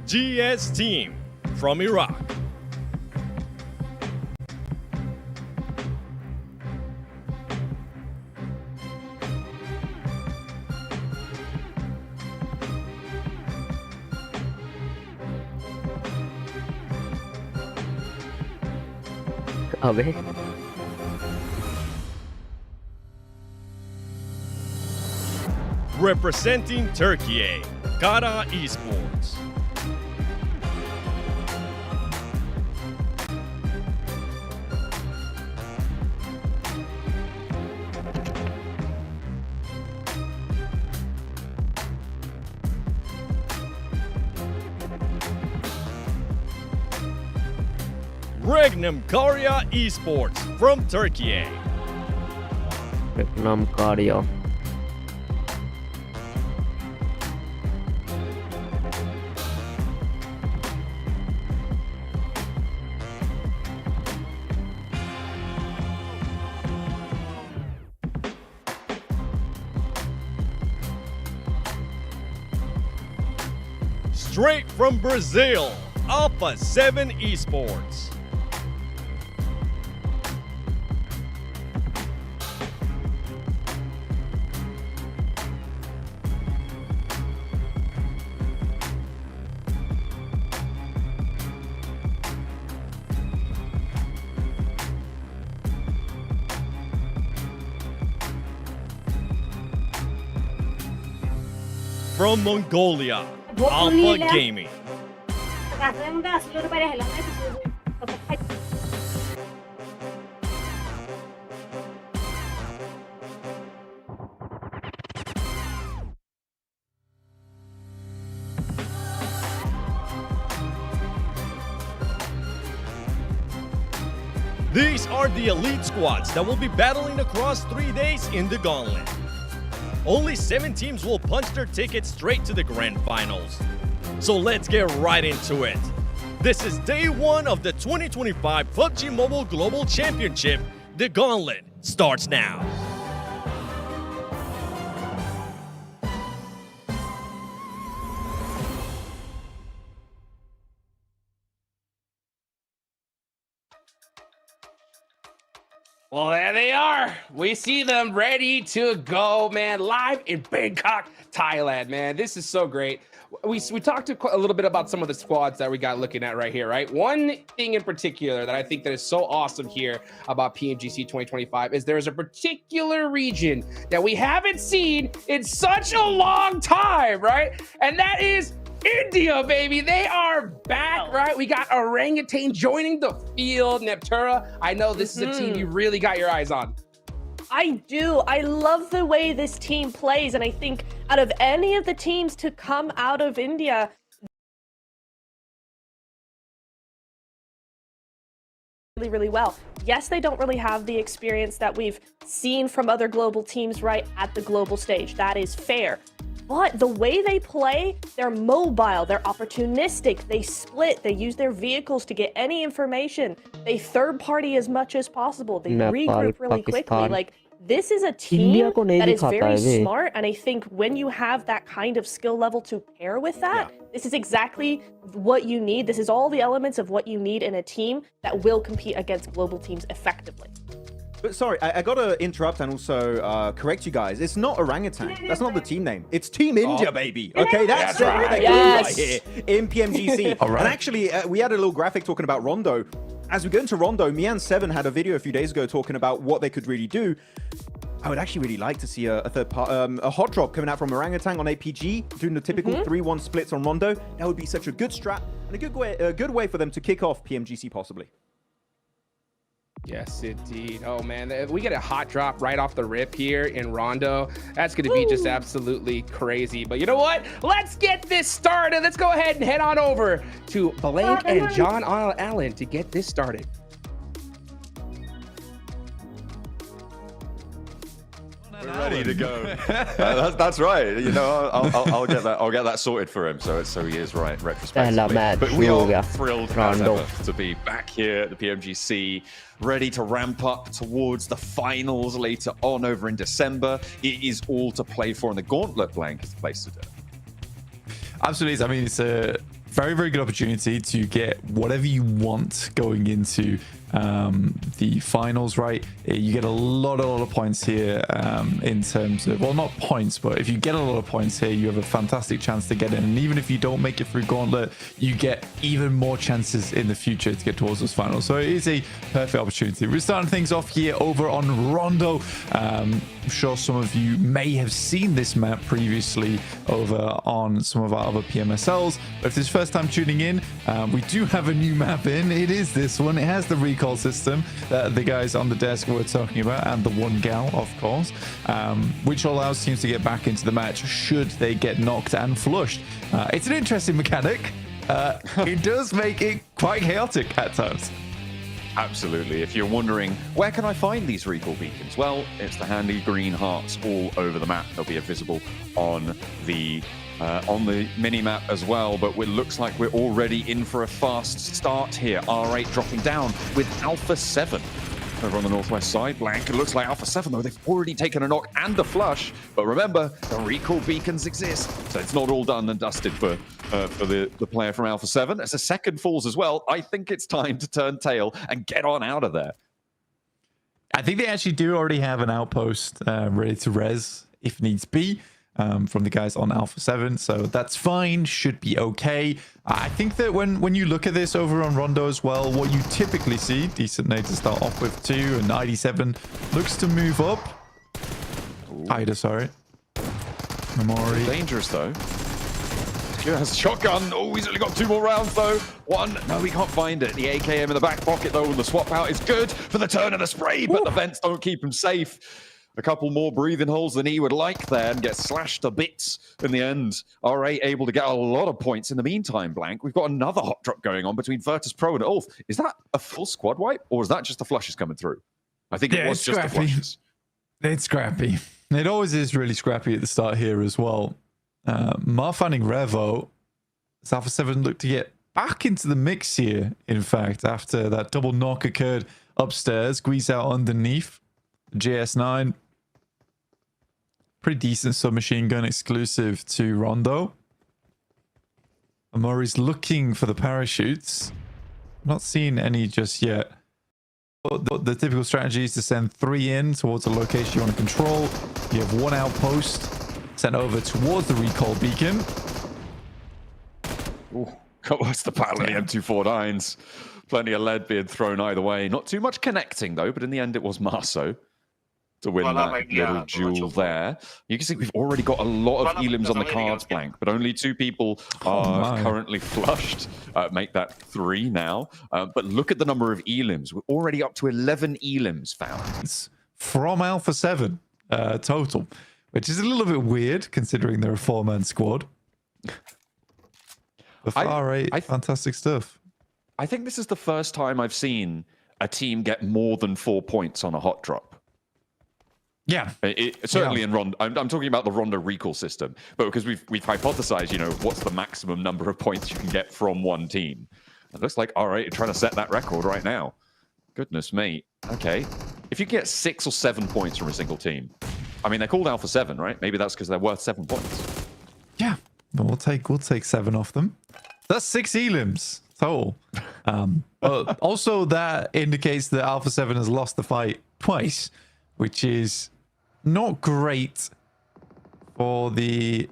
GS Team from Iraq. अबे Representing Turkey, Kara Esports. Regnum Karya Esports from Turkey. नाम कार्य Straight from Brazil, Alpha 7 Esports. From Mongolia, Alpha Gaming. Kasih mga seluruh pada helang itu tetap. These are the elite squads that will be battling across 3 days in the Gauntlet. Only 7 teams will punch their ticket straight to the grand finals. So let's get right into it. This is day 1 of the 2025 PUBG Mobile Global Championship. The Gauntlet starts now. Well, there they are. We see them ready to go, man. Live in Bangkok, Thailand, man. This is so great. We talked a little bit about some of the squads that we got looking at right here, right? One thing in particular that I think that is so awesome here about PMGC 2025 is there's a particular region that we haven't seen in such a long time, right? And that is India, baby. They are back, right? We got Orangutan joining the field. Neptura, I know this is a team you really got your eyes on. I do. I love the way this team plays, and I think out of any of the teams to come out of India, really well. Yes, they don't really have the experience that we've seen from other global teams right at the global stage. That is fair. But the way they play, they're mobile, they're opportunistic, they split, they use their vehicles to get any information, they third party as much as possible, they regroup really quickly. Like, this is a team that is very smart, and I think when you have that kind of skill level to pair with that, this is exactly what you need. This is all the elements of what you need in a team that will compete against global teams effectively. But sorry, I gotta interrupt and also correct you guys. It's not Orangutan. That's not the team name. It's Team India, baby. Okay, that's right. Right here in PMGC. All right. And actually, we had a little graphic talking about Rondo. As we go into Rondo, Mian7 had a video a few days ago talking about what they could really do. I would actually really like to see a third part, a hot drop coming out from Orangutan on APG, doing the typical 3-1 splits on Rondo. That would be such a good strat and a good way for them to kick off PMGC possibly. Yes, indeed. Oh, man. If we get a hot drop right off the rip here in Rondo, that's going to be just absolutely crazy. But you know what? Let's get this started. Let's go ahead and head on over to Blake and John Allen to get this started. We're ready to go. That's right. You know, I'll get that. I'll get that sorted for him. So he is right retrospectively. But we are thrilled as ever to be back here at the PMGC, ready to ramp up towards the finals later on over in December. It is all to play for, and the Gauntlet blank is the place to do it. Absolutely. I mean, it's a very, very good opportunity to get whatever you want going into the finals, right? You get a lot of points here in terms of, well, not points, but if you get a lot of points here, you have a fantastic chance to get in. And even if you don't make it through Gauntlet, you get even more chances in the future to get towards those finals. So it is a perfect opportunity. We're starting things off here over on Rondo. I'm sure some of you may have seen this map previously over on some of our other PMSLs, but if this is first time tuning in, we do have a new map in. It is this one. It has the recall system that the guys on the desk were talking about, and the one gal, of course, which allows teams to get back into the match should they get knocked and flushed. It's an interesting mechanic. It does make it quite chaotic at times. Absolutely. If you're wondering, where can I find these recall beacons? Well, it's the handy green hearts all over the map. They'll be visible on the mini-map as well, but it looks like we're already in for a fast start here. R8 dropping down with Alpha 7 over on the northwest side. Blank, it looks like Alpha 7, though, they've already taken a knock and a flush. But remember, the recall beacons exist, so it's not all done and dusted for the player from Alpha 7. As a second falls as well, I think it's time to turn tail and get on out of there. I think they actually do already have an outpost ready to res if needs be. From the guys on Alpha 7, so that's fine, should be okay. I think that when you look at this over on Rondo as well, what you typically see, decent nade to start off with too, and 97 looks to move up. Ida, sorry. Memori. Dangerous though. has a shotgun. Oh, he's only got 2 more rounds, though. 1. No, we can't find it. The AKM in the back pocket, though, and the swap out is good for the turn of the spray, but the vents don't keep him safe. A couple more breathing holes than he would like there and gets slashed to bits in the end. RA able to get a lot of points in the meantime, Blank. We've got another hot drop going on between Virtus Pro and Ulf. Is that a full squad wipe, or is that just the flushes coming through? I think it was just the flushes. It's scrappy. It always is really scrappy at the start here as well. Finding Revo. As Alpha 7 look to get back into the mix here, in fact, after that double knock occurred upstairs. Squeeze out underneath. GS9. Pretty decent submachine gun exclusive to Rondo. Murray's looking for the parachutes. Not seeing any just yet. The typical strategy is to send 3 in towards a location you want to control. You have 1 outpost sent over towards the recall beacon. Ooh, what's the battle of the M249s? Plenty of lead being thrown either way. Not too much connecting, though, but in the end, it was Marceau to win that little duel there. You can see we've already got a lot of elims on the cards, Blank, but only 2 people are currently flushed. Make that 3 now. But look at the number of elims. We're already up to 11 elims found. It's from Alpha 7 total, which is a little bit weird considering they're a 4-man squad. The far right, fantastic stuff. I think this is the first time I've seen a team get more than 4 points on a hot drop. Yeah, certainly in Rondo. I'm talking about the Rondo recall system, but because we've hypothesized, you know, what's the maximum number of points you can get from one team. It looks like all right, you're trying to set that record right now. Goodness me. Okay, if you get 6 or 7 points from a single team, I mean they're called Alpha 7, right? Maybe that's because they're worth 7 points. Yeah, we'll take 7 off them. That's 6 elims total. But also that indicates that Alpha 7 has lost the fight twice, which is not great for the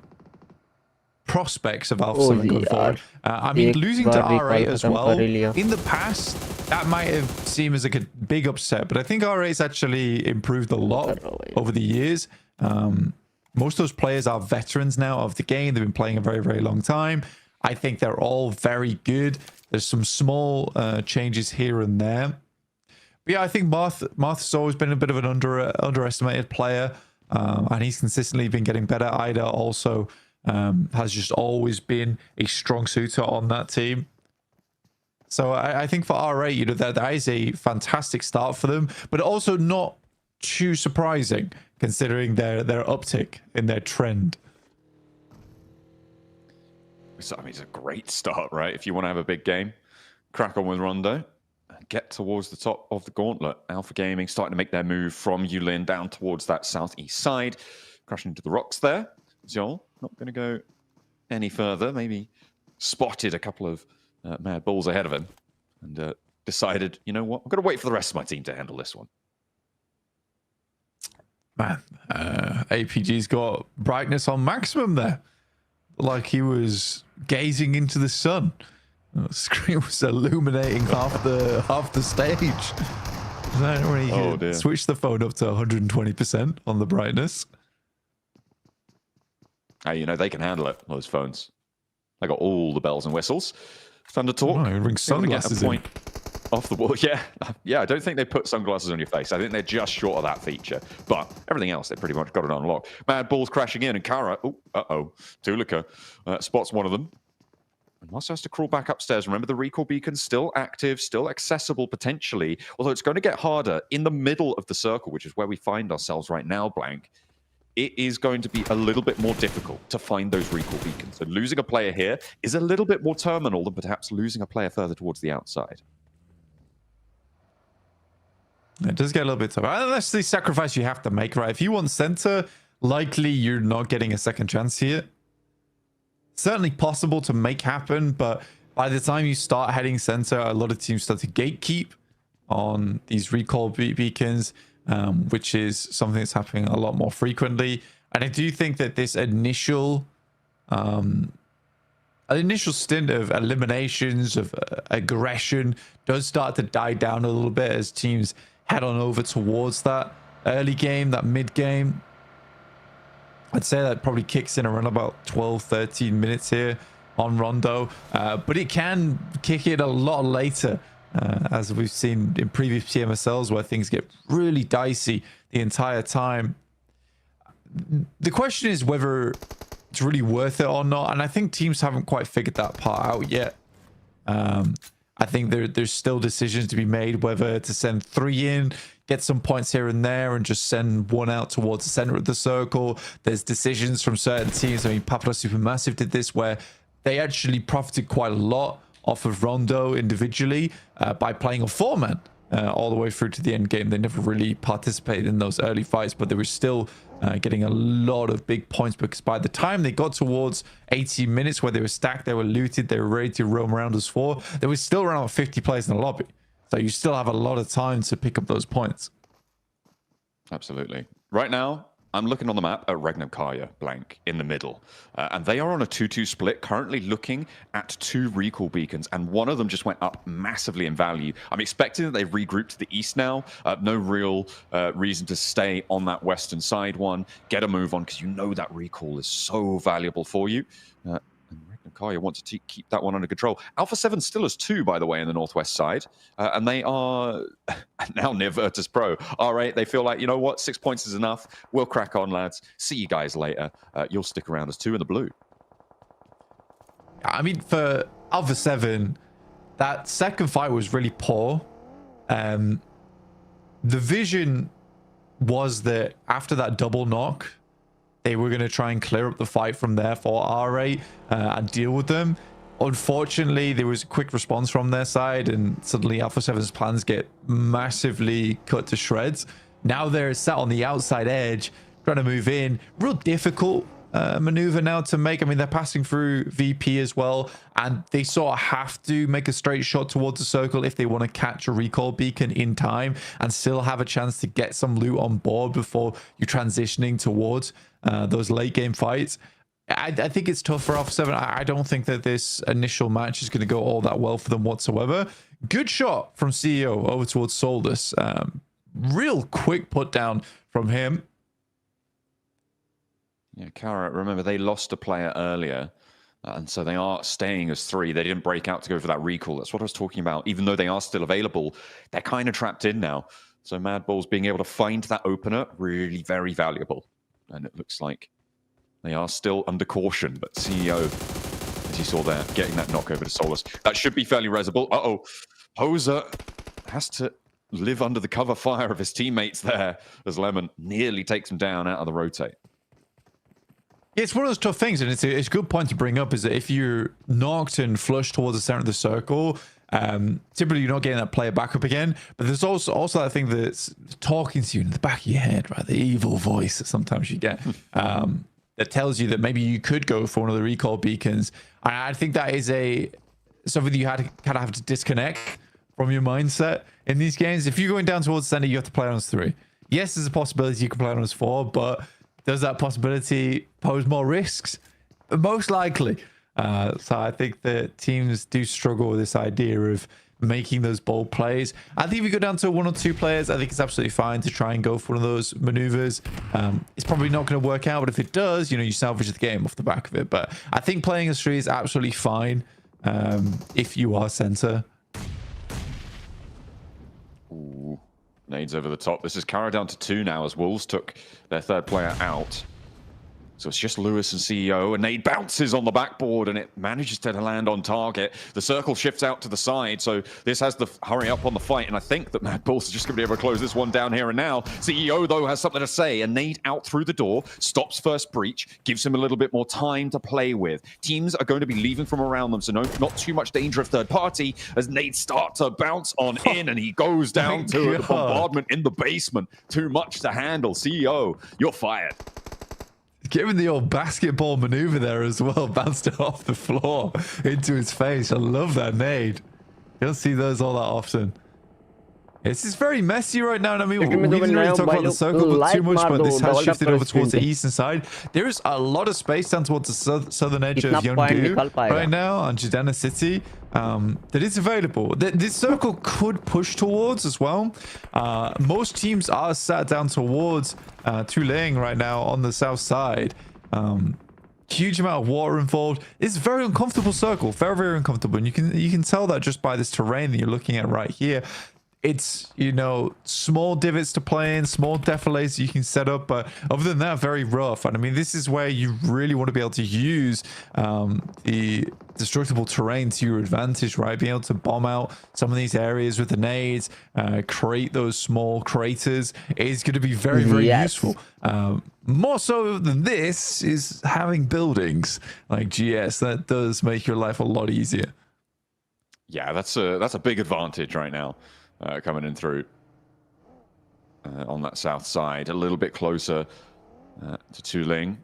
prospects of Alpha 7 going forward. I mean, losing to R8 as well, in the past, that might have seemed as like a big upset, but I think R8's actually improved a lot over the years. Most of those players are veterans now of the game. They've been playing a very, very long time. I think they're all very good. There's some small changes here and there. But yeah, I think Marth's always been a bit of an underestimated player, and he's consistently been getting better. Ida also has just always been a strong suitor on that team. So I think for R8, you know, that is a fantastic start for them, but also not too surprising considering their uptick in their trend. So, I mean, it's a great start, right? If you want to have a big game, crack on with Rondo. Get towards the top of the gauntlet. Alpha Gaming starting to make their move from Yulin down towards that southeast side. Crashing into the rocks there. Zol not going to go any further. Maybe spotted a couple of mad balls ahead of him and decided, you know what, I'm going to wait for the rest of my team to handle this one. Man, APG's got brightness on maximum there. Like he was gazing into the sun. The screen was illuminating half the stage. I don't really switch the phone up to 120% on the brightness. Hey, you know, they can handle it, those phones. They got all the bells and whistles. Thunder Talk. Oh, ring sunglasses a point off the wall. Yeah, I don't think they put sunglasses on your face. I think they're just short of that feature. But everything else, they pretty much got it on lock. Mad Balls crashing in, and Kara, Tulika spots one of them. And Marcel has to crawl back upstairs. Remember, the recall beacon's still active, still accessible potentially, although it's going to get harder in the middle of the circle, which is where we find ourselves right now, Blank. It is going to be a little bit more difficult to find those recall beacons. So losing a player here is a little bit more terminal than perhaps losing a player further towards the outside. It does get a little bit tough. That's the sacrifice you have to make, right? If you want center, likely you're not getting a second chance here. Certainly possible to make happen, but by the time you start heading center, a lot of teams start to gatekeep on these recall beacons, which is something that's happening a lot more frequently. And I do think that this initial stint of eliminations, of aggression, does start to die down a little bit as teams head on over towards that early game, that mid game. I'd say that probably kicks in around about 12, 13 minutes here. on Rondo, but it can kick in a lot later, as we've seen in previous PMSLs where things get really dicey the entire time. The question is whether it's really worth it or not, and I think teams haven't quite figured that part out yet. I think there's still decisions to be made whether to send 3 in, get some points here and there, and just send 1 out towards the center of the circle. There's decisions from certain teams. I mean, Papua Supermassive did this where they actually profited quite a lot off of Rondo individually by playing a 4-man all the way through to the end game. They never really participated in those early fights, but they were still getting a lot of big points, because by the time they got towards 80 minutes where they were stacked, they were looted, they were ready to roam around as 4, there was still around 50 players in the lobby. So you still have a lot of time to pick up those points. Absolutely. Right now, I'm looking on the map at Regnum-Karya blank in the middle. And they are on a 2-2 split, currently looking at 2 recall beacons, and one of them just went up massively in value. I'm expecting that they've regrouped to the east now. No real reason to stay on that western side one. Get a move on, because you know that recall is so valuable for you. Kaya wants to keep that one under control. Alpha 7 still has 2, by the way, in the northwest side. And they are now near Virtus Pro. R8, they feel like, you know what, 6 points is enough. We'll crack on, lads. See you guys later. You'll stick around as 2 in the blue. I mean, for Alpha 7, that second fight was really poor. The vision was that after that double knock, they were going to try and clear up the fight from there for R8 and deal with them. Unfortunately, there was a quick response from their side, and suddenly Alpha 7's plans get massively cut to shreds. Now they're sat on the outside edge, trying to move in. Real difficult maneuver now to make. I mean, they're passing through VP as well, and they sort of have to make a straight shot towards the circle if they want to catch a recall beacon in time and still have a chance to get some loot on board before you're transitioning towards those late game fights. I think it's tough for Alpha 7. I don't think that this initial match is going to go all that well for them whatsoever. Good shot from CEO over towards Solus. Real quick put down from him. Yeah, Kara, remember, they lost a player earlier, and so they are staying as 3. They didn't break out to go for that recall. That's what I was talking about. Even though they are still available, they're kind of trapped in now. So Mad Balls being able to find that opener, really very valuable. And it looks like they are still under caution, but CEO, as you saw there, getting that knock over to Solus. That should be fairly resable. Uh-oh. Poser has to live under the cover fire of his teammates there, as Lemon nearly takes him down out of the rotate. It's one of those tough things, and it's a good point to bring up, is that if you're knocked and flushed towards the center of the circle, typically you're not getting that player back up again. But there's also that thing that's talking to you in the back of your head, right? The evil voice that sometimes you get that tells you that maybe you could go for one of the recall beacons. And I think that is something that you had to kind of have to disconnect from your mindset in these games. If you're going down towards the center, you have to play on as 3. Yes, there's a possibility you can play on as 4, but does that possibility pose more risks? Most likely. So I think that teams do struggle with this idea of making those bold plays. I think if you go down to 1 or 2 players, I think it's absolutely fine to try and go for one of those maneuvers. It's probably not going to work out, but if it does, you know, you salvage the game off the back of it. But I think playing as 3 is absolutely fine if you are center. Ooh. Nades over the top. This is Kara down to 2 now as Wolves took their 3rd player out. So it's just Lewis and CEO, and Nade bounces on the backboard, and it manages to land on target. The circle shifts out to the side, so this has the hurry up on the fight, and I think that Mad Balls is just going to be able to close this one down here and now. CEO, though, has something to say, and Nade out through the door, stops first breach, gives him a little bit more time to play with. Teams are going to be leaving from around them, so not too much danger of third party, as Nade starts to bounce on in, and he goes down to the bombardment in the basement. Too much to handle. CEO, you're fired. Given the old basketball maneuver there as well, bounced it off the floor into his face. I love that nade. You don't see those all that often. This is very messy right now. And I mean, we didn't really talk about the circle but too much, but this has shifted over towards the eastern side. There is a lot of space down towards the southern edge of Yeongu right now on Jidana City that is available. This circle could push towards as well. Most teams are sat down towards Tulang right now on the south side. Huge amount of water involved. It's a very uncomfortable circle, very, very uncomfortable. And you can tell that just by this terrain that you're looking at right here. It's, you know, small divots to play in, small defiles you can set up, but other than that, very rough. And I mean, this is where you really want to be able to use the destructible terrain to your advantage, right? Being able to bomb out some of these areas with the nades, create those small craters is going to be very, very useful. More so than this is having buildings like GS. That does make your life a lot easier. Yeah, that's a big advantage right now. Coming in through on that south side, a little bit closer to Tuling.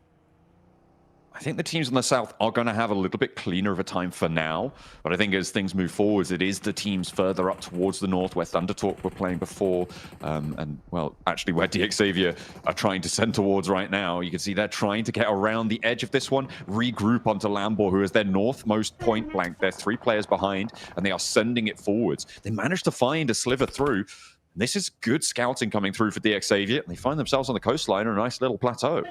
I think the teams on the south are going to have a little bit cleaner of a time for now, but I think as things move forwards, it is the teams further up towards the north where Thundertalk were playing before, and well, actually where DXavier are trying to send towards right now. You can see they're trying to get around the edge of this one, regroup onto Lambor, who is their northmost point blank. They're 3 players behind, and they are sending it forwards. They managed to find a sliver through. This is good scouting coming through for DXavier, and they find themselves on the coastline on a nice little plateau.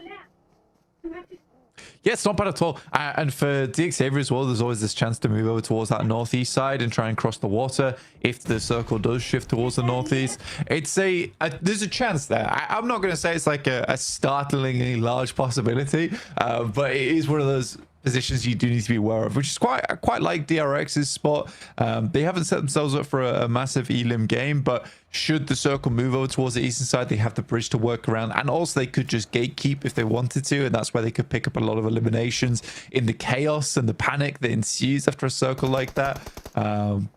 Yeah, it's not bad at all. And for DXavier as well, there's always this chance to move over towards that northeast side and try and cross the water if the circle does shift towards the northeast. It's there's a chance there. I'm not going to say it's like a startlingly large possibility, but it is one of those positions you do need to be aware of, which is quite like DRX's spot. They haven't set themselves up for a massive elim game, but should the circle move over towards the eastern side, they have the bridge to work around, and also they could just gatekeep if they wanted to, and that's where they could pick up a lot of eliminations in the chaos and the panic that ensues after a circle like that.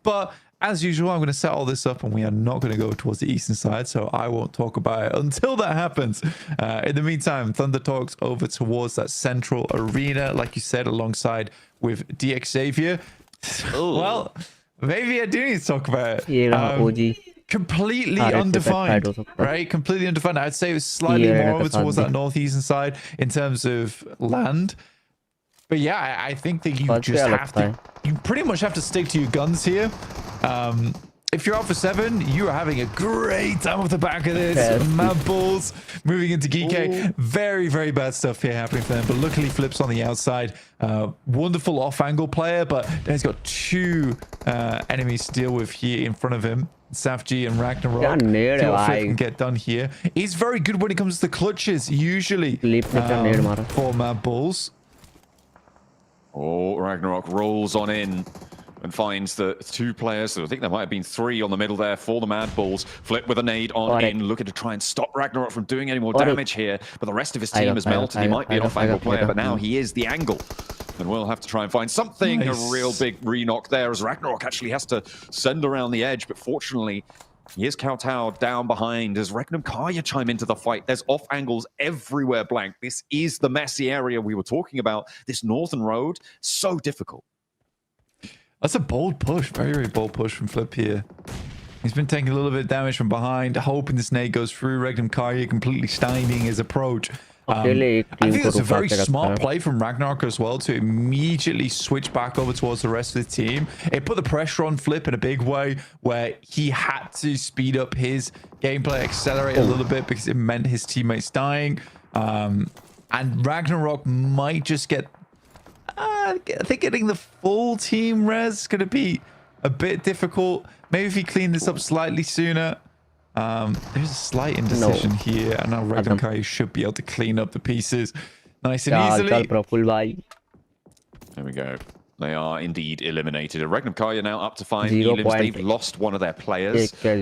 But as usual, I'm going to set all this up, and we are not going to go towards the eastern side, so I won't talk about it until that happens. In the meantime, Thunder talks over towards that central arena, like you said, alongside with DXavier. Well, maybe I do need to talk about it. Completely undefined, right? Completely undefined. I'd say it was slightly more over towards that northeastern side in terms of land. But yeah, I think that you just have to, you pretty much have to stick to your guns here. If you're out for 7, you are having a great time off the back of this. Mad Bulls moving into GK. Very, very bad stuff here happening for them. But luckily, Flip's on the outside. Wonderful off-angle player, but then he's got 2 enemies to deal with here in front of him. Safji and Ragnarok. See what Flip can get done here. He's very good when it comes to the clutches, usually, for Mad Bulls. Oh, Ragnarok rolls on in and finds the 2 players. So I think there might have been 3 on the middle there for the Mad Bulls. Flip with a nade on in, looking to try and stop Ragnarok from doing any more damage here. But the rest of his team has melted. He might be an off-angle player, but now he is the angle. And we'll have to try and find something. A real big re-knock there as Ragnarok actually has to send around the edge. But fortunately, here's Kowtow down behind as Regnum Kaya chime into the fight. There's off angles everywhere, Blank. This is the messy area we were talking about. This northern road, so difficult. That's a bold push. Very, very bold push from Flip here. He's been taking a little bit of damage from behind, hoping the snake goes through. Regnum Kaya completely stymieing his approach. I think that's a very smart play from Ragnarok as well to immediately switch back over towards the rest of the team. It put the pressure on Flip in a big way where he had to speed up his gameplay, accelerate a little bit because it meant his teammates dying. And Ragnarok might just get... I think getting the full team res is going to be a bit difficult. Maybe if he cleaned this up slightly sooner. There's a slight indecision here, and now Regnum Kaya should be able to clean up the pieces nice and easily. There we go. They are indeed eliminated. Regnum Kaya now up to 5 elims. They've lost one of their players. There's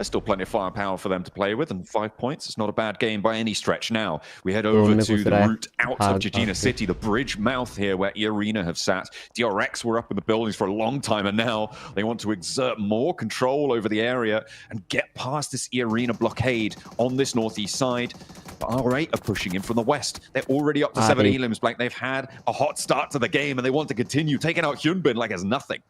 still plenty of firepower for them to play with, and 5 points. It's not a bad game by any stretch. Now, we head over to the route out of Jejina City, the bridge mouth here where Arena have sat. DRX were up in the buildings for a long time, and now they want to exert more control over the area and get past this Arena blockade on this northeast side. But R8 are pushing in from the west. They're already up to 7 elims, Blank. They've had a hot start to the game, and they want to continue, taking out Hyunbin like it's nothing.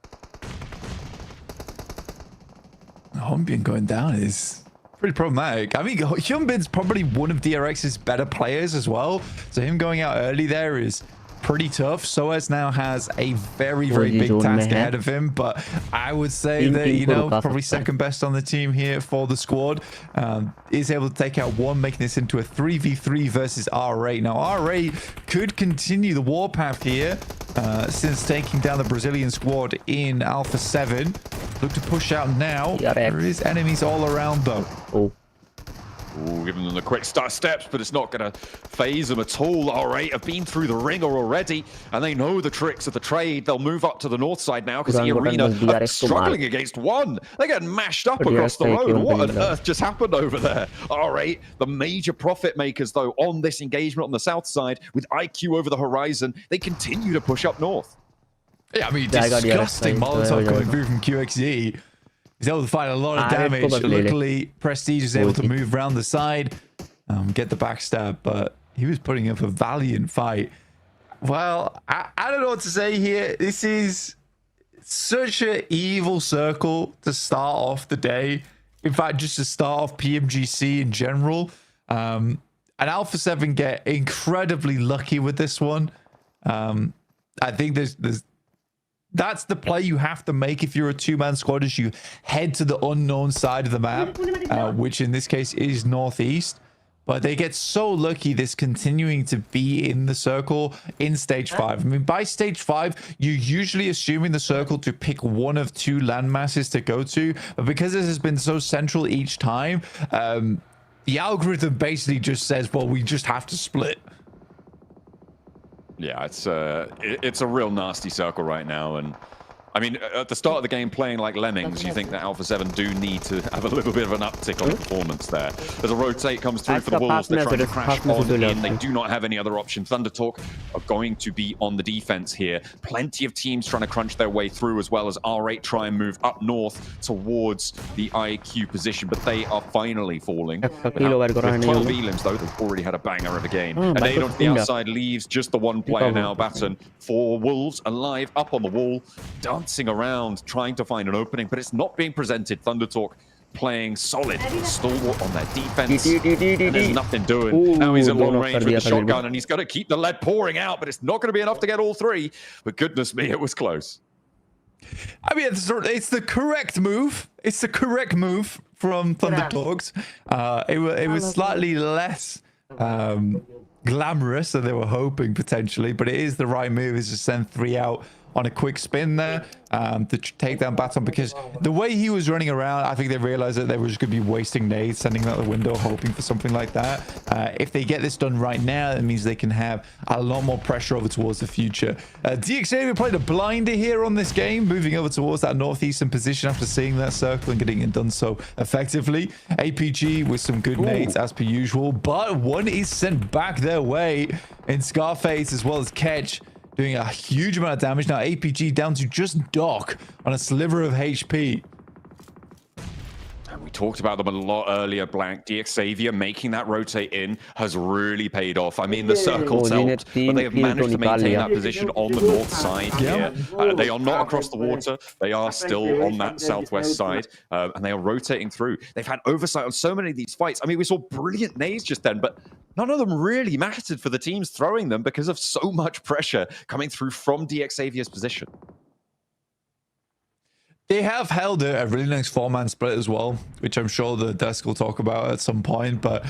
Hyunbin going down is pretty problematic. I mean, Hyunbin's probably one of DRX's better players as well. So him going out early there is pretty tough. Soaz now has a very, very big task ahead of him, but I would say that, you know, probably second best on the team here for the squad. Is able to take out one, making this into a 3v3 versus R8. Now, R8 could continue the warpath here since taking down the Brazilian squad in Alpha 7. Look to push out now. There is enemies all around, though. Ooh, giving them the quick start steps, but it's not going to phase them at all. R8 have been through the ringer already, and they know the tricks of the trade. They'll move up to the north side now because the arena are struggling against one. They're getting mashed up across the road. What on earth just happened over there? R8, the major profit makers, though, on this engagement on the south side with IQ over the horizon. They continue to push up north. Yeah, I mean, disgusting Molotov coming through from QXE. He's able to find a lot of damage. Luckily, Prestige is able to move around the side, get the backstab, but he was putting up a valiant fight. Well, I don't know what to say here. This is such an evil circle to start off the day. In fact, just to start off PMGC in general. And Alpha 7 get incredibly lucky with this one. I think that's the play you have to make if you're a two-man squad, is you head to the unknown side of the map, which in this case is northeast. But they get so lucky this continuing to be in the circle in stage 5. I mean, by stage 5, you're usually assuming the circle to pick one of two land masses to go to. But because this has been so central each time, the algorithm basically just says, well, we just have to split. Yeah, it's a real nasty circle right now, and I mean, at the start of the game, playing like lemmings, you think that Alpha 7 do need to have a little bit of an uptick on performance there. As a rotate comes through for the Wolves, they're trying to crash on in. They do not have any other option. Thundertalk are going to be on the defense here. Plenty of teams trying to crunch their way through, as well as R8 try and move up north towards the IQ position, but they are finally falling. With 12 elims, though, they've already had a banger of a game. And Aid onto the outside leaves just the one player now, Baton, for Wolves, alive, up on the wall, dancing around, trying to find an opening, but it's not being presented. Thundertalk playing solid, stalwart on their defense, and there's nothing doing. Now he's at long range with the shotgun, and he's got to keep the lead pouring out, but it's not going to be enough to get all three. But goodness me, it was close. I mean, it's the correct move. It's the correct move from Thundertalks. It was slightly less glamorous than they were hoping potentially, but it is the right move, is to send 3 out on a quick spin there to take down Baton, because the way he was running around, I think they realized that they were just going to be wasting nades, sending out the window, hoping for something like that. If they get this done right now, it means they can have a lot more pressure over towards the future. DXA played a blinder here on this game, moving over towards that northeastern position after seeing that circle and getting it done so effectively. APG with some good nades as per usual, but one is sent back their way in Scarface as well as Ketch, doing a huge amount of damage. Now APG down to just Doc on a sliver of HP. And we talked about them a lot earlier, Blank. DXavier making that rotate in has really paid off. I mean, the circle's helped, but they have managed to maintain that position on the north side here. They are not across the water. They are still on that southwest side, and they are rotating through. They've had oversight on so many of these fights. I mean, we saw brilliant nades just then, but none of them really mattered for the teams throwing them because of so much pressure coming through from DXavier's position. They have held a really nice 4-man split as well, which I'm sure the desk will talk about at some point, but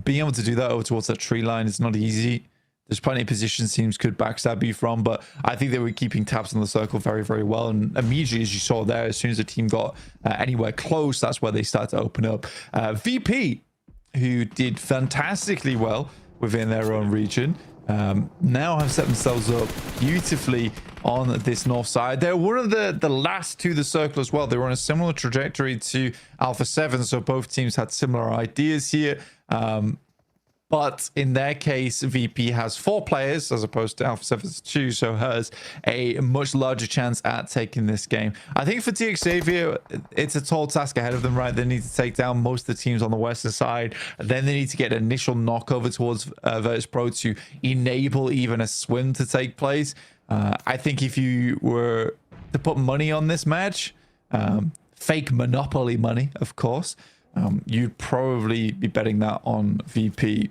being able to do that over towards that tree line is not easy. There's plenty of positions teams could backstab you from, but I think they were keeping tabs on the circle very, very well. And immediately, as you saw there, as soon as the team got anywhere close, that's where they started to open up. VP, who did fantastically well within their own region, now have set themselves up beautifully on this north side. They're one of the last to the circle as well. They were on a similar trajectory to Alpha 7, so both teams had similar ideas here. But in their case, VP has 4 players as opposed to Alpha 7's 2, so has a much larger chance at taking this game. I think for DXavier, it's a tall task ahead of them, right? They need to take down most of the teams on the western side. Then they need to get an initial knock over towards Virtus Pro to enable even a swim to take place. I think if you were to put money on this match, fake Monopoly money, of course, you'd probably be betting that on VP.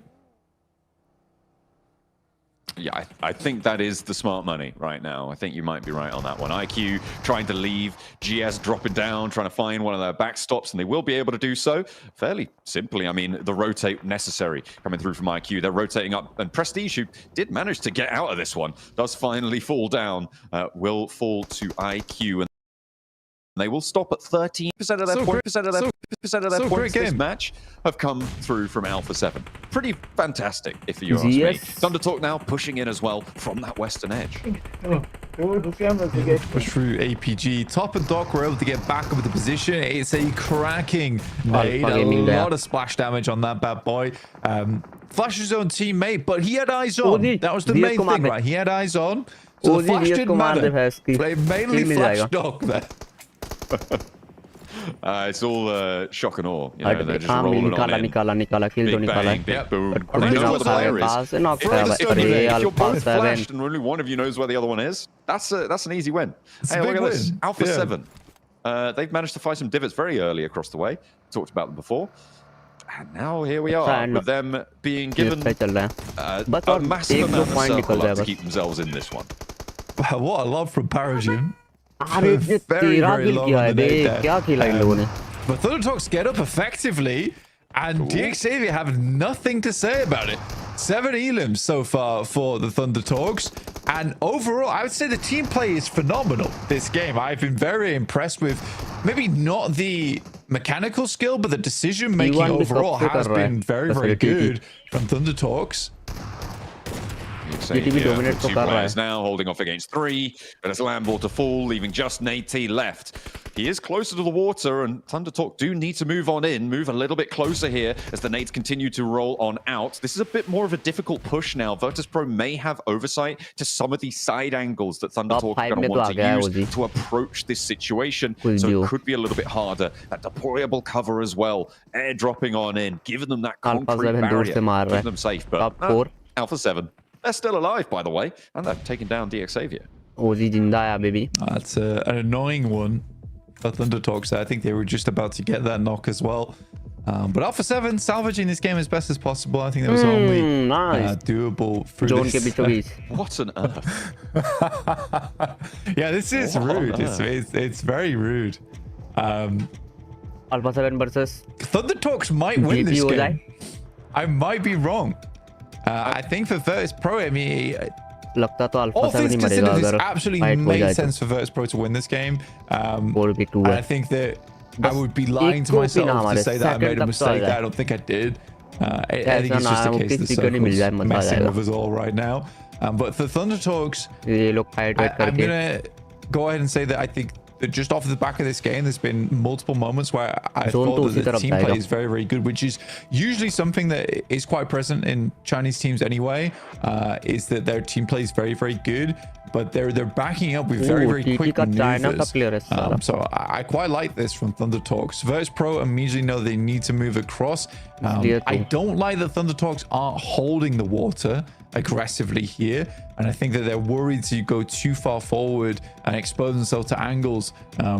Yeah, I think that is the smart money right now. I think you might be right on that one. IQ trying to leave, GS dropping down, trying to find one of their backstops, and they will be able to do so fairly simply. I mean, the rotate necessary coming through from IQ. They're rotating up, and Prestige, who did manage to get out of this one, does finally fall down, will fall to IQ. And they will stop at 13% of their points. Points this match have come through from Alpha 7. Pretty fantastic, if you ask me. Thunder Talk now pushing in as well from that western edge. Push through APG. Top and Doc were able to get back up into position. It's a cracking nade. A lot of splash damage on that bad boy. Flashed his own teammate, but he had eyes on. That was the main thing, right? He had eyes on. So the flash didn't matter. They mainly flashed Doc there. It's all shock and awe. You know, they're just rolling on in. Big bang, big boom. They know where the player is. If you're both flashed and only one of you knows where the other one is, that's an easy win. Hey, look at this. Alpha 7. They've managed to find some divots very early across the way. Talked about them before. And now here we are with them being given a massive amount of circle up to keep themselves in this one. What a love from Parajim. अरे ये 13 किल किया है बे क्या खेला इन लोगों ने But Thunder Talks get up effectively and DXavier have nothing to say about it. 7 elims so far for the Thunder Talks, and overall I would say the team play is phenomenal this game. I've been very impressed with maybe not the mechanical skill, but the decision making overall has been very good from Thunder Talks. Two players now holding off against 3, but it's Lamball to fall, leaving just Nate left. He is closer to the water, and Thunder Talk do need to move on in, move a little bit closer here as the Nates continue to roll on out. This is a bit more of a difficult push now. Virtus.pro may have oversight to some of these side angles that Thunder Talk are going to want to use to approach this situation, so it could be a little bit harder. That deployable cover as well, airdropping on in, giving them that concrete barrier, keeping them safe. But Alpha 7. They're still alive, by the way, and they've taken down DXavier. baby. That's an annoying one for Thunder Talks. I think they were just about to get that knock as well. But Alpha 7 salvaging this game as best as possible. I think that was only doable through this. What on earth? Yeah, this is rude. It's very rude. Alpha 7 versus Thunder Talks might win this game. I might be wrong. I think for Virtus.pro, I mean, all things considered, this absolutely made sense for Virtus.pro to win this game. And I think that I would be lying to myself to say that I made a mistake. I don't think I did. I think it's just a case the circle's messing with us all right now. But for Thunder Talks, I'm going to go ahead and say that I think that just off the back of this game, there's been multiple moments where I thought that the team play is very good, which is usually something that is quite present in Chinese teams anyway, is that their team play is very good, but they're backing up with very quick maneuvers. So I quite like this from Thunder Talks. Virtus.pro immediately know they need to move across. I don't like that Thunder Talks aren't holding the water aggressively here, and I think that they're worried to go too far forward and expose themselves to angles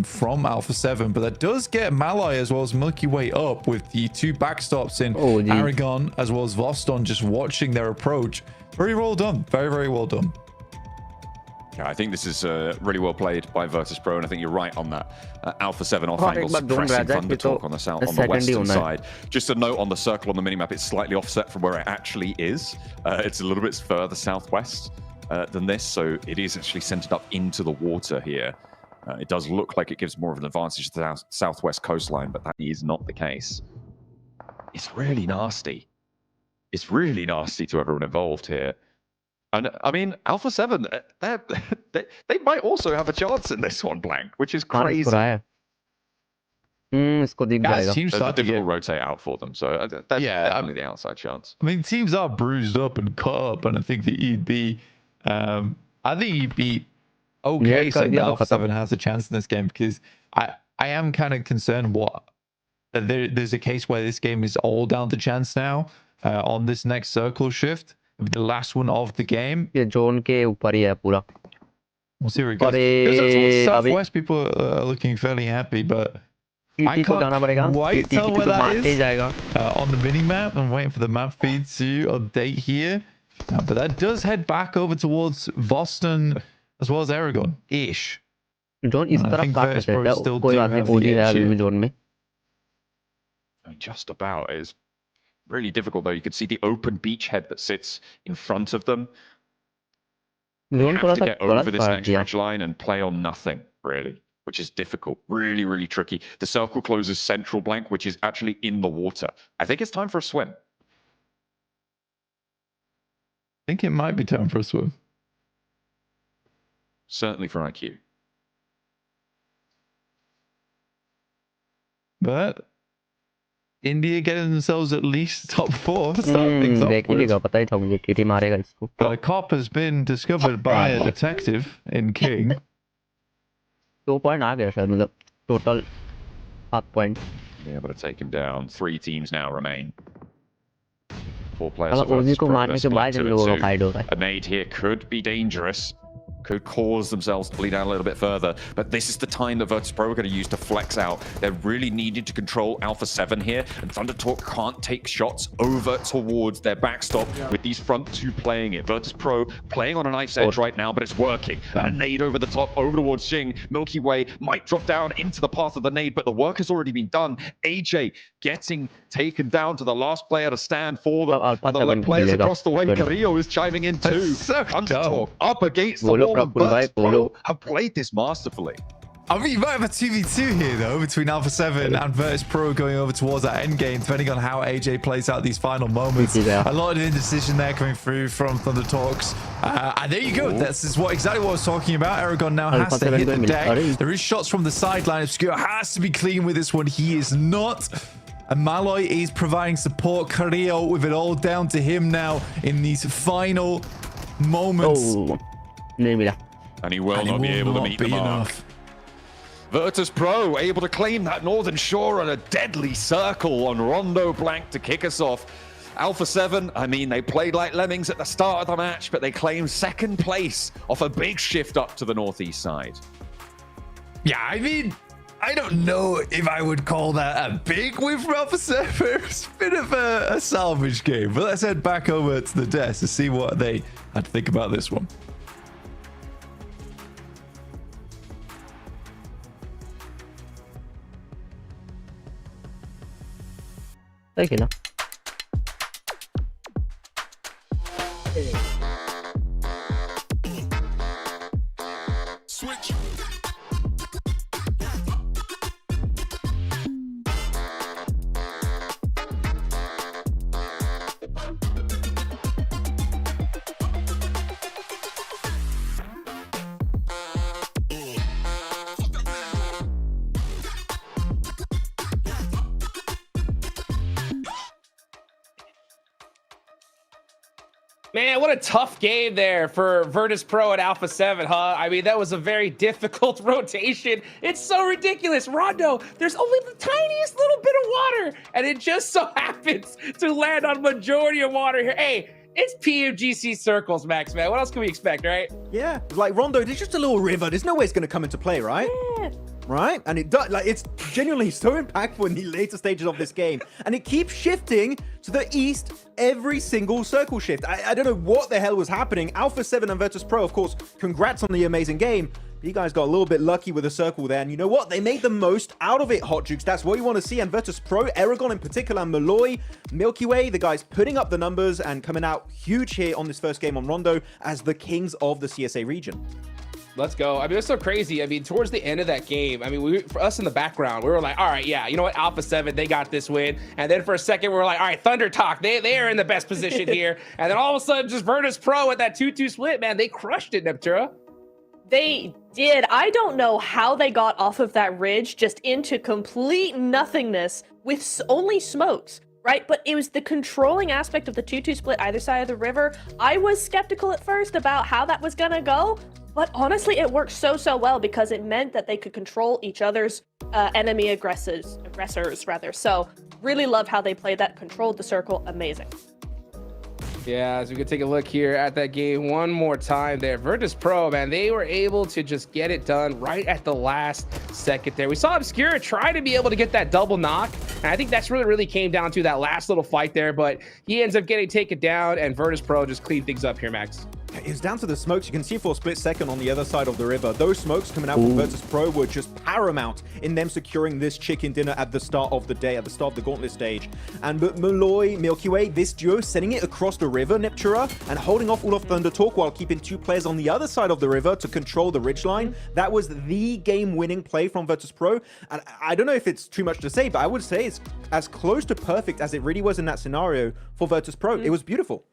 from Alpha 7. But that does get Malai as well as Milky Way up with the 2 backstops in Aragon as well as Voston just watching their approach. Very well done. Very well done. Yeah, I think this is really well played by Virtus.pro, and I think you're right on that. Alpha 7 off angles suppressing Thunder Talk on the western side. Just a note on the circle on the minimap, it's slightly offset from where it actually is. It's a little bit further southwest than this, so it is actually centered up into the water here. It does look like it gives more of an advantage to the southwest coastline, but that is not the case. It's really nasty. It's really nasty to everyone involved here. And I mean, Alpha 7, they might also have a chance in this one, Blank, which is crazy. Teams start to rotate out for them, so that's definitely the outside chance. I mean, teams are bruised up and cut up, and I think that you'd be, I think you'd be okay saying that Alpha 7 has a chance in this game, because I am kind of concerned there's a case where this game is all down to chance now on this next circle shift. The last one of the game. We'll see where it goes. Southwest people are looking fairly happy, but I can't quite tell where that is on the mini map. I'm waiting for the map feed to update here. But that does head back over towards Boston as well as Aragon-ish. Zone इस I तरफ think काट Virtus सकते Pro हैं still कोई do बात नहीं have the OD है edge अभी भी here. जोन में I mean, just about is really difficult, though. You can see the open beachhead that sits in front of them. They zone have थोड़ा to सा get over गलत this काट next दिया ridge line and play on nothing, really, which is difficult. Really, really tricky. The circle closes central blank, which is actually in the water. I think it's time for a swim. I think it might be time for a swim. Certainly for IQ. But India getting themselves at least top 4 to start things off देखने with. का पता ही था मुझे TT मारेगा इसको A cop has been discovered by a detective in King. 2 point आ गया शायद मतलब total 7 point Be able to take him down. 3 teams now remain. 4 players अगर of ओजी Virtus को Pro. मारने They're के बाद split इन 2 लोगों का and 2. फाइट हो रहा है A nade here could be dangerous. Could cause themselves to bleed out a little bit further. But this is the time that Virtus Pro are going to use to flex out. They're really needing to control Alpha 7 here. And Thunder Talk can't take shots over towards their backstop with these front 2 playing it. Virtus Pro playing on a nice edge right now, but it's working. A nade over the top, over towards Xing. Milky Way might drop down into the path of the nade, but the work has already been done. AJ getting taken down to the last player to stand for them. And the left players across the way, Carrillo is chiming in too. So Thunder dumb. Talk up against the wall. Virtus Pro have played this masterfully. I mean, you might have a 2v2 here, though, between Alpha 7 and Virtus Pro going over towards that end game, depending on how AJ plays out these final moments. A lot of indecision there coming through from Thunder Talks. And there you go. This is exactly what I was talking about. Aragon now has to hit the deck. There is shots from the sideline. Obscure has to be clean with this one. He is not. And Malloy is providing support. Carrillo with it all down to him now in these final moments. Oh, नहीं मिला And he will not be able to meet the mark. Virtus Pro able to claim that Northern Shore on a deadly circle on Rondo Blank to kick us off. Alpha 7, I mean, they played like lemmings at the start of the match, but they claimed second place off a big shift up to the northeast side. Yeah, I mean, I don't know if I would call that a big win for Alpha 7. It's a bit of a salvage game. But let's head back over to the desk to see what they had to think about this one. सही खेला Man, what a tough game there for Virtus Pro at Alpha 7, huh? I mean, that was a very difficult rotation. It's so ridiculous. Rondo, there's only the tiniest little bit of water, and it just so happens to land on majority of water here. Hey, it's PUBG circles, Max, man. What else can we expect, right? Yeah, like Rondo, there's just a little river. There's no way it's going to come into play, right? Yeah. Right? And it does, like, it's genuinely so impactful in the later stages of this game. And it keeps shifting to the east every single circle shift. I don't know what the hell was happening. Alpha 7 and Virtus Pro, of course, congrats on the amazing game. But you guys got a little bit lucky with the circle there. And you know what? They made the most out of it, Hot Jukes. That's what you want to see. And Virtus Pro, Aragon in particular, Malloy, Milky Way, the guys putting up the numbers and coming out huge here on this first game on Rondo as the kings of the CSA region. Let's go. I mean, it's so crazy. I mean, towards the end of that game, I mean, for us in the background, we were like, all right, yeah, you know what? Alpha 7, they got this win. And then for a second, we were like, all right, Thunder Talk, they are in the best position here. And then all of a sudden, just Virtus Pro with that 2-2 split, man, they crushed it, Neptura. They did. I don't know how they got off of that ridge just into complete nothingness with only smokes, right? But it was the controlling aspect of the 2-2 split either side of the river. I was skeptical at first about how that was gonna go, but honestly, it worked so well because it meant that they could control each other's enemy aggressors rather. So really loved how they played that, controlled the circle, amazing. Yeah, as we can take a look here at that game one more time there. Virtus Pro, man, they were able to just get it done right at the last second there. We saw Obscura try to be able to get that double knock, and I think that's really came down to that last little fight there, but he ends up getting taken down, and Virtus Pro just cleaned things up here, Max. It was down to the smokes. You can see for a split second on the other side of the river. Those smokes coming out from Virtus Pro were just paramount in them securing this chicken dinner at the start of the day, at the start of the Gauntlet stage. And Malloy, Milky Way, this duo sending it across the river, Niptura, and holding off all of Thunder Talk while keeping 2 players on the other side of the river to control the ridgeline. That was the game-winning play from Virtus Pro. And I don't know if it's too much to say, but I would say it's as close to perfect as it really was in that scenario for Virtus Pro. It was beautiful.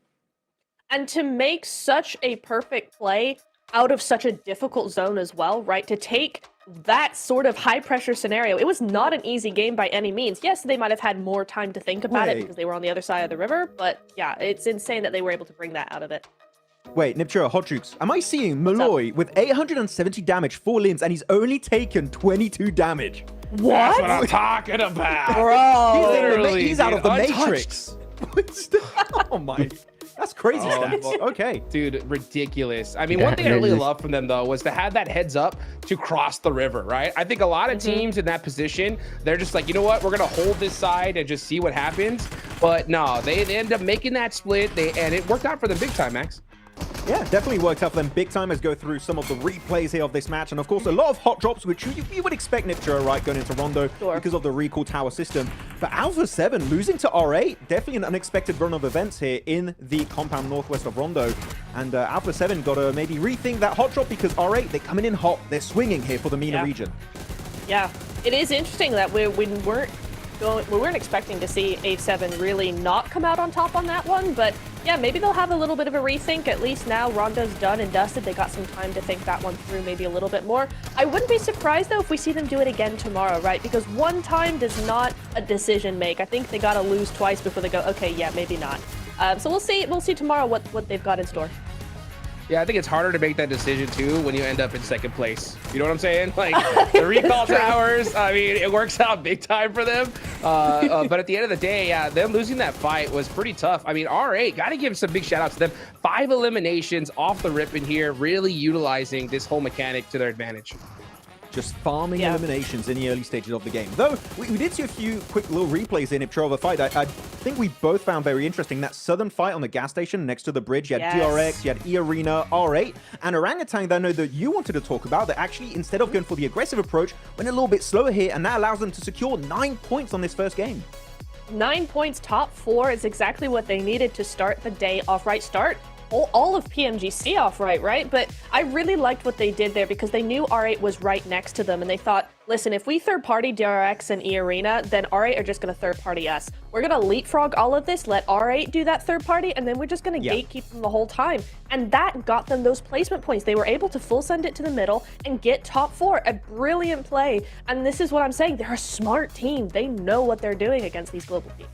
And to make such a perfect play out of such a difficult zone as well, right? To take that sort of high pressure scenario, it was not an easy game by any means. Yes, they might have had more time to think about it because they were on the other side of the river, but yeah, it's insane that they were able to bring that out of it. Wait, Niptura, Hot Jukes, am I seeing Malloy with 870 damage, 4 limbs, and he's only taken 22 damage? What? That's what I'm talking about. Bro. He's out of the Matrix. Oh my... That's crazy stats. Okay. Dude, ridiculous. I mean, one thing I really love from them, though, was to have that heads up to cross the river, right? I think a lot of teams in that position, they're just like, you know what? We're going to hold this side and just see what happens. But no, they end up making that split, and it worked out for them big time, Max. Yeah, definitely worked out for them big time. As go through some of the replays here of this match. And of course, a lot of hot drops, which you would expect Niptura, right, going into Rondo because of the recall tower system. For Alpha 7, losing to R8, definitely an unexpected run of events here in the compound northwest of Rondo. And Alpha 7 got to maybe rethink that hot drop because R8, they're coming in hot. They're swinging here for the MENA region. Yeah, it is interesting that we weren't expecting to see A7 really not come out on top on that one, but yeah, maybe they'll have a little bit of a rethink. At least now Rondo's done and dusted. They got some time to think that one through maybe a little bit more. I wouldn't be surprised, though, if we see them do it again tomorrow, right? Because one time does not a decision make. I think they got to lose twice before they go, okay, yeah, maybe not. So we'll see tomorrow what they've got in store. Yeah, I think it's harder to make that decision, too, when you end up in second place. You know what I'm saying? Like, the recall towers, I mean, it works out big time for them. But at the end of the day, yeah, them losing that fight was pretty tough. I mean, R8, got to give some big shout-outs to them. 5 eliminations off the rip in here, really utilizing this whole mechanic to their advantage. Just farming eliminations in the early stages of the game. Though, we did see a few quick little replays in Niptura of a fight I think we both found very interesting. That southern fight on the gas station next to the bridge. You had DRX, you had E-Arena, R8, and Orangutan that I know that you wanted to talk about that actually, instead of going for the aggressive approach, went a little bit slower here, and that allows them to secure 9 points on this first game. 9 points, top 4 is exactly what they needed to start the day off right. Start all of PMGC off right? But I really liked what they did there because they knew R8 was right next to them, and they thought, listen, if we third-party DRX and E-Arena, then R8 are just going to third-party us. We're going to leapfrog all of this, let R8 do that third-party, and then we're just going to gatekeep them the whole time. And that got them those placement points. They were able to full send it to the middle and get top 4. A brilliant play. And this is what I'm saying. They're a smart team. They know what they're doing against these global teams.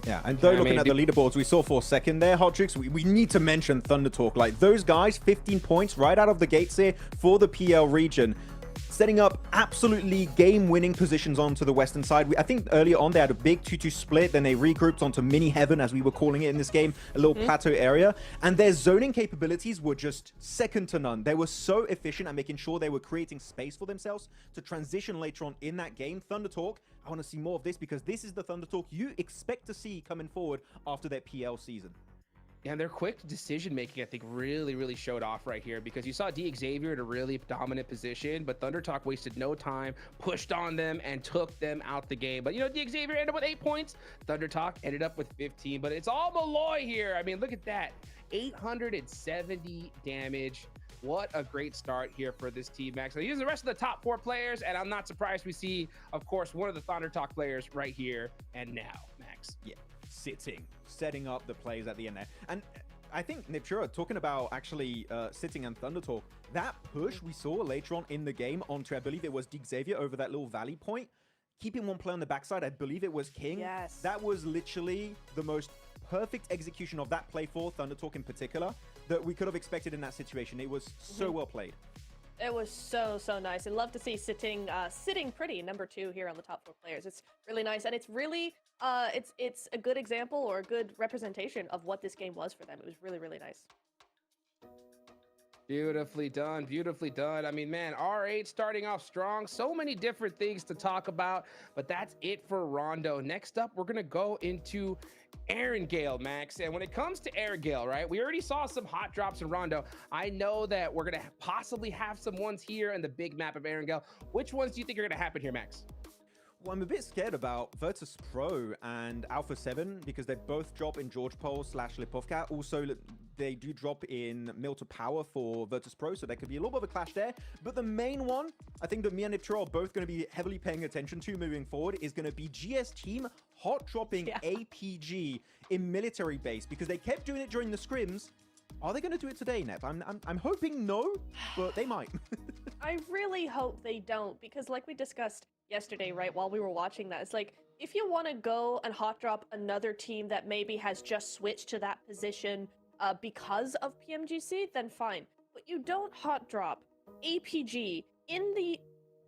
Yeah, and though looking at the leaderboards we saw for a second there, Hot Tricks, we need to mention Thunder Talk. Like, those guys, 15 points right out of the gates here for the PL region, setting up absolutely game-winning positions onto the western side. I think earlier on they had a big 2-2 split, then they regrouped onto mini heaven, as we were calling it in this game, a little plateau area, and their zoning capabilities were just second to none. They were so efficient at making sure they were creating space for themselves to transition later on in that game. Thunder Talk, I want to see more of this because this is the Thunder Talk you expect to see coming forward after their PL season. And their quick decision-making, I think, really showed off right here because you saw D Xavier in a really dominant position, but Thunder Talk wasted no time, pushed on them, and took them out the game. But, you know, D Xavier ended up with 8 points. Thunder Talk ended up with 15, but it's all Malloy here. I mean, look at that. 870 damage. What a great start here for this team, Max. Now, use the rest of the top 4 players, and I'm not surprised we see, of course, one of the Thunder Talk players right here and now, Max. Yeah. Setting up the plays at the end there. And I think, Niptura, talking about actually sitting and Thunder Talk, that push we saw later on in the game onto, I believe it was D Xavier over that little valley point, keeping one player on the backside, I believe it was King. Yes. That was literally the most perfect execution of that play for Thunder Talk in particular that we could have expected in that situation. It was so well played. It was so nice, and love to see sitting pretty #2 here on the top 4 players. It's really nice, and it's really it's a good example or a good representation of what this game was for them. It was really nice. Beautifully done, beautifully done. I mean, man, R8 starting off strong. So many different things to talk about, but that's it for Rondo. Next up, we're gonna go into Erangel, Max. And when it comes to Erangel, right, we already saw some hot drops in Rondo. I know that we're gonna possibly have some ones here in the big map of Erangel. Which ones do you think are gonna happen here, Max? Well, I'm a bit scared about Virtus Pro and Alpha 7 because they both drop in George Pole / Lipovka. Also, they do drop in Milta Power for Virtus Pro, so there could be a little bit of a clash there. But the main one, I think that me and Niptro are both going to be heavily paying attention to moving forward, is going to be GS Team hot dropping APG in military base because they kept doing it during the scrims. Are they going to do it today, Nep? I'm hoping no, but they might. I really hope they don't, because like we discussed yesterday, right, while we were watching that, it's like, if you want to go and hot drop another team that maybe has just switched to that position because of PMGC, then fine. But you don't hot drop APG in the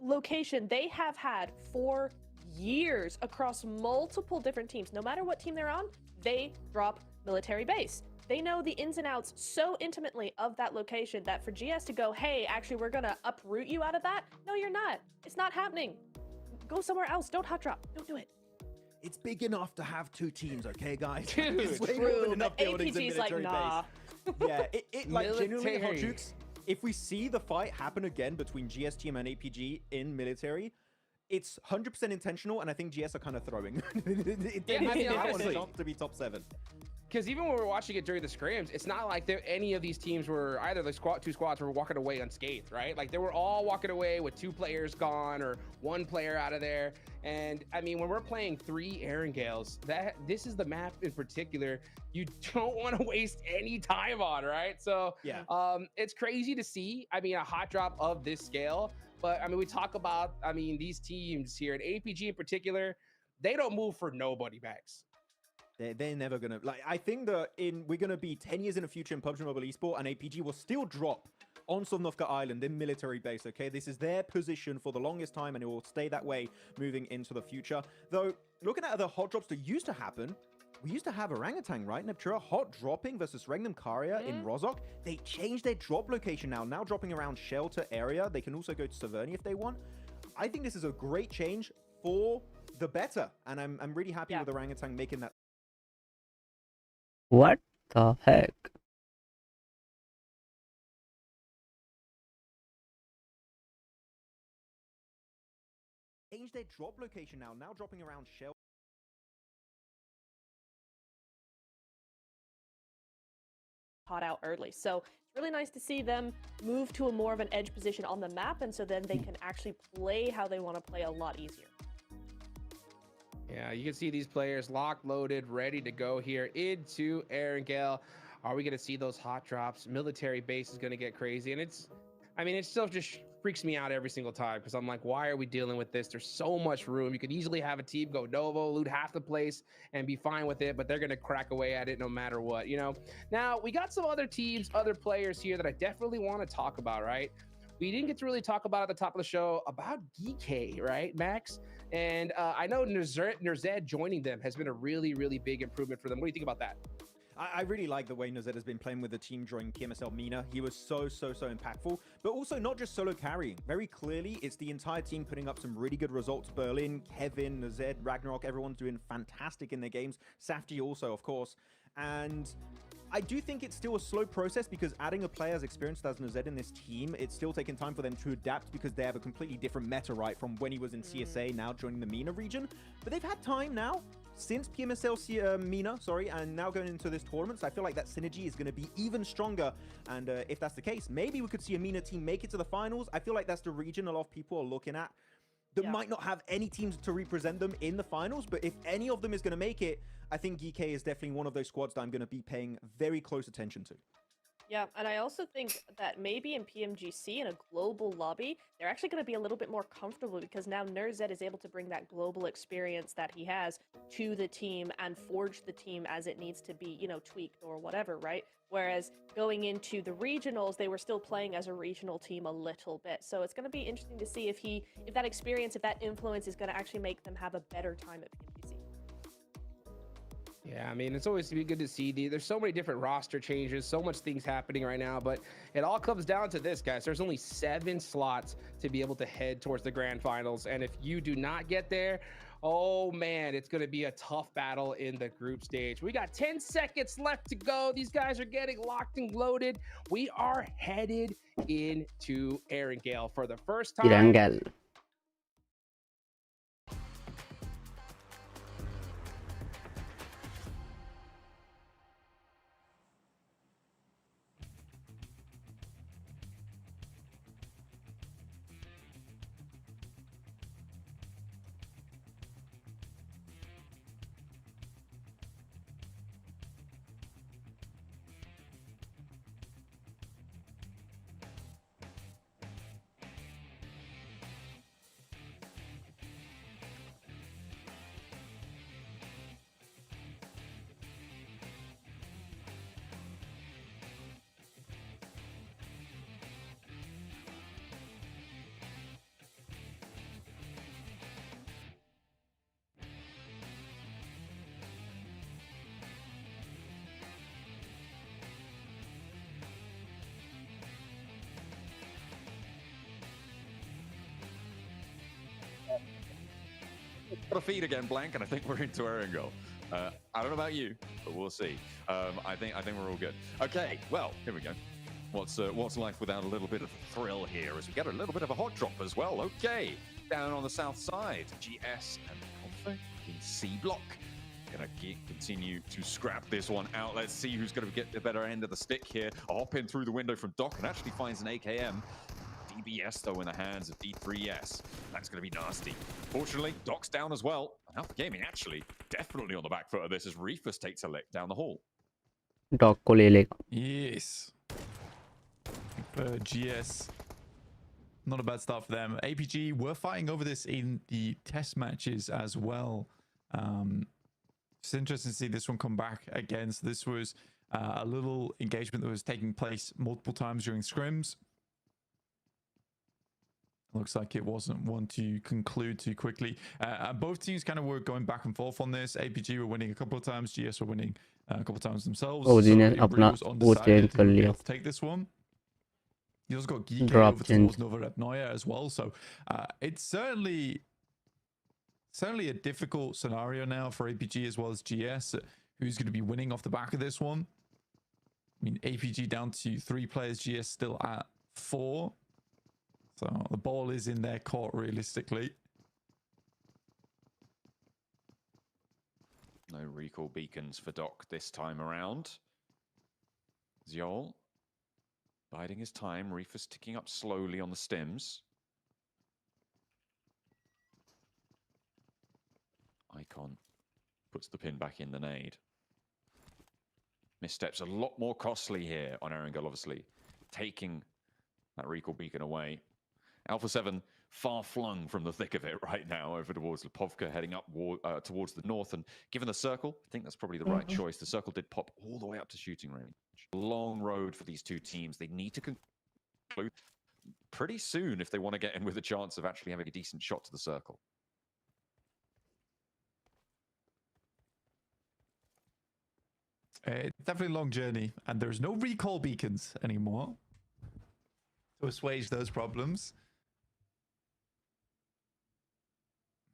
location they have had for years across multiple different teams. No matter what team they're on, they drop military base. They know the ins and outs so intimately of that location that for GS to go, hey, actually, we're going to uproot you out of that. No, you're not. It's not happening. Go somewhere else. Don't hot drop. Don't do it. It's big enough to have 2 teams, okay, guys? Dude, it's way true, more than enough but buildings APG's and like, military nah. base. Yeah, it like genuinely, Hot Military. Jukes, if we see the fight happen again between GS Team and APG in military, it's 100% intentional, and I think GS are kind of throwing. Yeah, I mean, honestly. To be top 7. Because even when we were watching it during the scrims, it's not like any of these teams were either the two squads were walking away unscathed, right? Like they were all walking away with 2 players gone or 1 player out of there. And I mean, when we're playing 3 Erangels, this is the map in particular you don't want to waste any time on, right? So yeah, it's crazy to see. I mean, a hot drop of this scale. But I mean, we talk about, I mean, these teams here, and APG in particular, they don't move for nobody, Max. They're never gonna, like, I think that we're gonna be 10 years in the future in PUBG Mobile Esport, and APG will still drop on Sovnovka Island in military base, okay? This is their position for the longest time, and it will stay that way moving into the future. Though, looking at the hot drops that used to happen, we used to have Orangutan, right? Neptura hot dropping versus Regnum Karya in Rozhok. They changed their drop location now dropping around shelter area. They can also go to Severny if they want. I think this is a great change for the better, and I'm really happy with Orangutan making that. What the heck? Change their drop location now dropping around shelter. Hot out early. So it's really nice to see them move to a more of an edge position on the map, and so then they can actually play how they want to play a lot easier. Yeah, you can see these players locked, loaded, ready to go here into Erangel. Are we going to see those hot drops? Military base is going to get crazy. And it's, I mean, it still just freaks me out every single time because I'm like, why are we dealing with this? There's so much room. You could easily have a team go Novo, loot half the place and be fine with it, but they're going to crack away at it no matter what, you know? Now, we got some other teams, other players here that I definitely want to talk about, right? We didn't get to really talk about at the top of the show about GK, right, Max? And I know Nerzed joining them has been a really, really big improvement for them. What do you think about that? I really like the way Nerzed has been playing with the team during PMSL Mina. He was so impactful, but also not just solo carrying. Very clearly, it's the entire team putting up some really good results. Berlin, Kevin, Nerzed, Ragnarok, everyone's doing fantastic in their games. Safety also, of course. And I do think it's still a slow process because adding a player as experienced as Nerzed in this team, it's still taking time for them to adapt because they have a completely different meta, right, from when he was in CSA, now joining the MENA region. But they've had time now since PMSL MENA, and now going into this tournament. So I feel like that synergy is going to be even stronger. And if that's the case, maybe we could see a MENA team make it to the finals. I feel like that's the region a lot of people are looking at. That might not have any teams to represent them in the finals, but if any of them is going to make it, I think GK is definitely one of those squads that I'm going to be paying very close attention to. Yeah, and I also think that maybe in PMGC, in a global lobby, they're actually going to be a little bit more comfortable because now Nurzed is able to bring that global experience that he has to the team and forge the team as it needs to be, you know, tweaked or whatever, right? Whereas going into the regionals, they were still playing as a regional team a little bit. So it's going to be interesting to see if that experience, if that influence is going to actually make them have a better time at PMGC. Yeah, I mean, it's always good to see. There's so many different roster changes, so much things happening right now, but it all comes down to this, guys. There's only 7 slots to be able to head towards the grand finals, and if you do not get there, oh man, it's going to be a tough battle in the group stage. We got 10 seconds left to go. These guys are getting locked and loaded. We are headed into Erangel for the first time. Erangel. Got a feed again, Blank, and I think we're into Erangel. I don't know about you, but we'll see. I think we're all good. Okay, well, here we go. What's life without a little bit of thrill here as we get a little bit of a hot drop as well. Okay, down on the south side, GS and Alpha in C block. Gonna continue to scrap this one out. Let's see who's gonna get the better end of the stick here. A hop in through the window from Doc and actually finds an AKM. DBS though in the hands of D3S. That's going to be nasty. Fortunately, Doc's down as well. And Alpha Gaming actually definitely on the back foot of this as Reefus takes a lick down the hall. Doc को ले लेगा. Yes. For GS, not a bad start for them. APG were fighting over this in the test matches as well. It's interesting to see this one come back again. So this was a little engagement that was taking place multiple times during scrims. Looks like it wasn't one to conclude too quickly. Both teams kind of were going back and forth on this. APG were winning a couple of times. GS were winning a couple of times themselves. Oh, So ने it अपना really was undecided who would be able to take this one. You also got Geek over towards Nova Repnoya as well. So it's certainly a difficult scenario now for APG as well as GS. Who's going to be winning off the back of this one? I mean, APG down to 3 players. GS still at 4. So the ball is in their court realistically. No recall beacons for Doc this time around. Zjol biding his time. Reefus ticking up slowly on the stims. Icon puts the pin back in the nade. Missteps a lot more costly here on Erangel, obviously. Taking that recall beacon away. Alpha 7 far flung from the thick of it right now over towards Lipovka, heading up towards the north. And given the circle, I think that's probably the right choice. The circle did pop all the way up to shooting range. Long road for these two teams. They need to conclude pretty soon if they want to get in with a chance of actually having a decent shot to the circle. Definitely a long journey, and there's no recall beacons anymore to assuage those problems.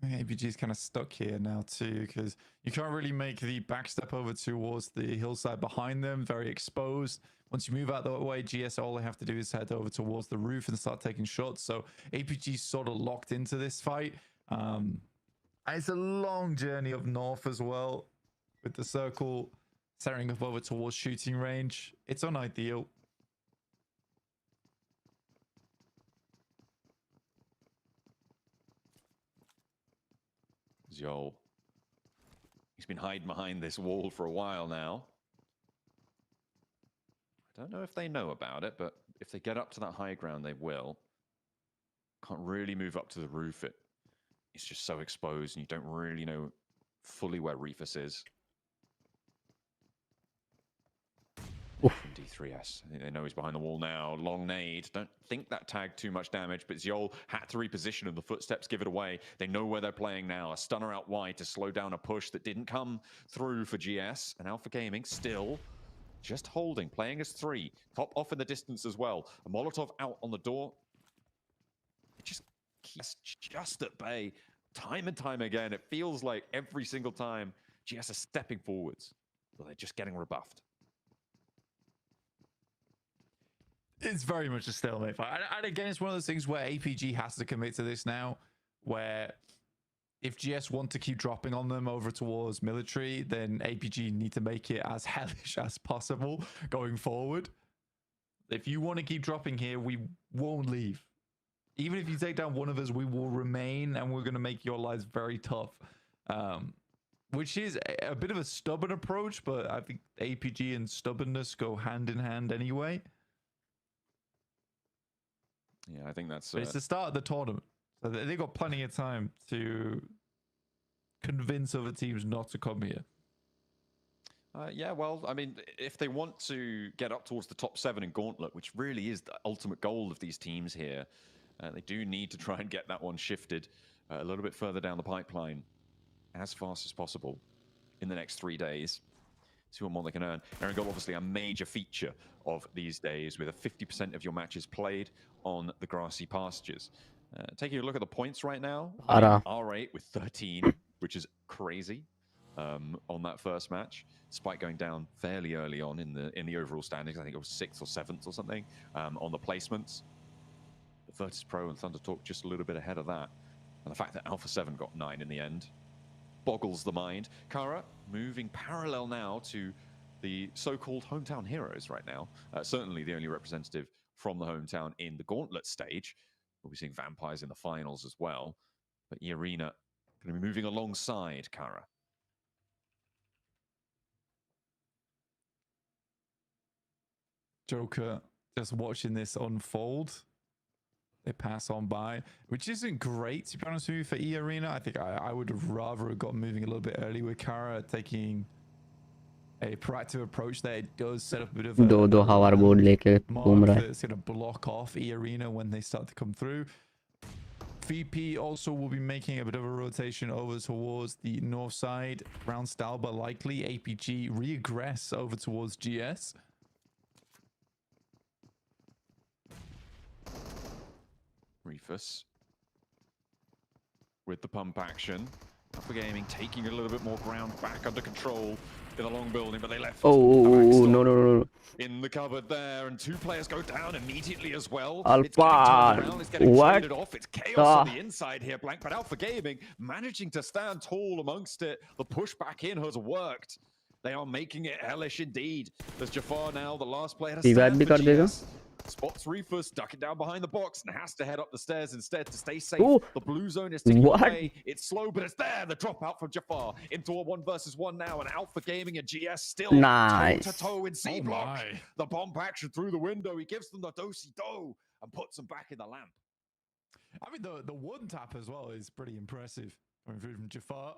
APG is kind of stuck here now too, because you can't really make the backstep over towards the hillside behind them, very exposed. Once you move out that way, GS, all they have to do is head over towards the roof and start taking shots. So APG sort of locked into this fight. It's a long journey up north as well, with the circle setting up over towards shooting range. It's unideal. Zjol. He's been hiding behind this wall for a while now. I don't know if they know about it, but if they get up to that high ground, they will. Can't really move up to the roof. It's just so exposed, and you don't really know fully where Reefus is. From D3S. I think they know he's behind the wall now. Long nade. Don't think that tagged too much damage, but Zjol had to reposition and the footsteps give it away. They know where they're playing now. A stunner out wide to slow down a push that didn't come through for GS. And Alpha Gaming still just holding, playing as 3. Top off in the distance as well. A Molotov out on the door. It just keeps just at bay. Time and time again. It feels like every single time GS are stepping forwards, but they're just getting rebuffed. It's very much a stalemate fight. And again, it's one of those things where APG has to commit to this now, where if GS want to keep dropping on them over towards military, then APG need to make it as hellish as possible going forward. If you want to keep dropping here, we won't leave. Even if you take down one of us, we will remain, and we're going to make your lives very tough. Which is a bit of a stubborn approach, but I think APG and stubbornness go hand in hand anyway. Yeah, I think that's... But it's the start of the tournament. So they've got plenty of time to convince other teams not to come here. Yeah, well, I mean, if they want to get up towards the top 7 in Gauntlet, which really is the ultimate goal of these teams here, they do need to try and get that one shifted a little bit further down the pipeline as fast as possible in the next 3 days. See what more they can earn. Aaron Gold, obviously a major feature of these days, with a 50% of your matches played on the grassy pastures. Taking a look at the points right now, R8 with 13, which is crazy on that first match, despite going down fairly early on in the overall standings. I think it was 6th or 7th or something on the placements. The Virtus Pro and Thunder Talk just a little bit ahead of that. And the fact that Alpha 7 got 9 in the end boggles the mind. Kara moving parallel now to the so-called hometown heroes right now. Certainly the only representative from the hometown in the Gauntlet stage. We'll be seeing Vampires in the finals as well. But Irina going to be moving alongside Kara. Joker just watching this unfold. They pass on by, which isn't great, to be honest with you, for E-Arena. I think I would have rather have got moving a little bit early with Kara, taking a proactive approach there. It does set up a bit of a mark that's going to block off E-Arena when they start to come through. VP also will be making a bit of a rotation over towards the north side. Round Stalba likely. APG regress over towards GS. Reefus with the pump action. Alpha Gaming taking a little bit more ground back under control in the long building, but they left. No. In the cupboard there, and 2 players go down immediately as well. Alpha, it's getting turned around, it's getting what? traded off. It's chaos on the inside here, Blank, but Alpha Gaming managing to stand tall amongst it. The push back in has worked. They are making it hellish indeed. There's Jafar now, the last player to stand for GS. Spots Reefus, ducking down behind the box, and has to head up the stairs instead to stay safe. Ooh. The blue zone is ticking away. It's slow, but it's there. The dropout from Jafar into a 1 versus 1 now, and Alpha Gaming and GS still toe-to-toe in C block. The bomb action through the window. He gives them the do-si-do and puts them back in the lamp. I mean, the one tap as well is pretty impressive coming through from Jafar.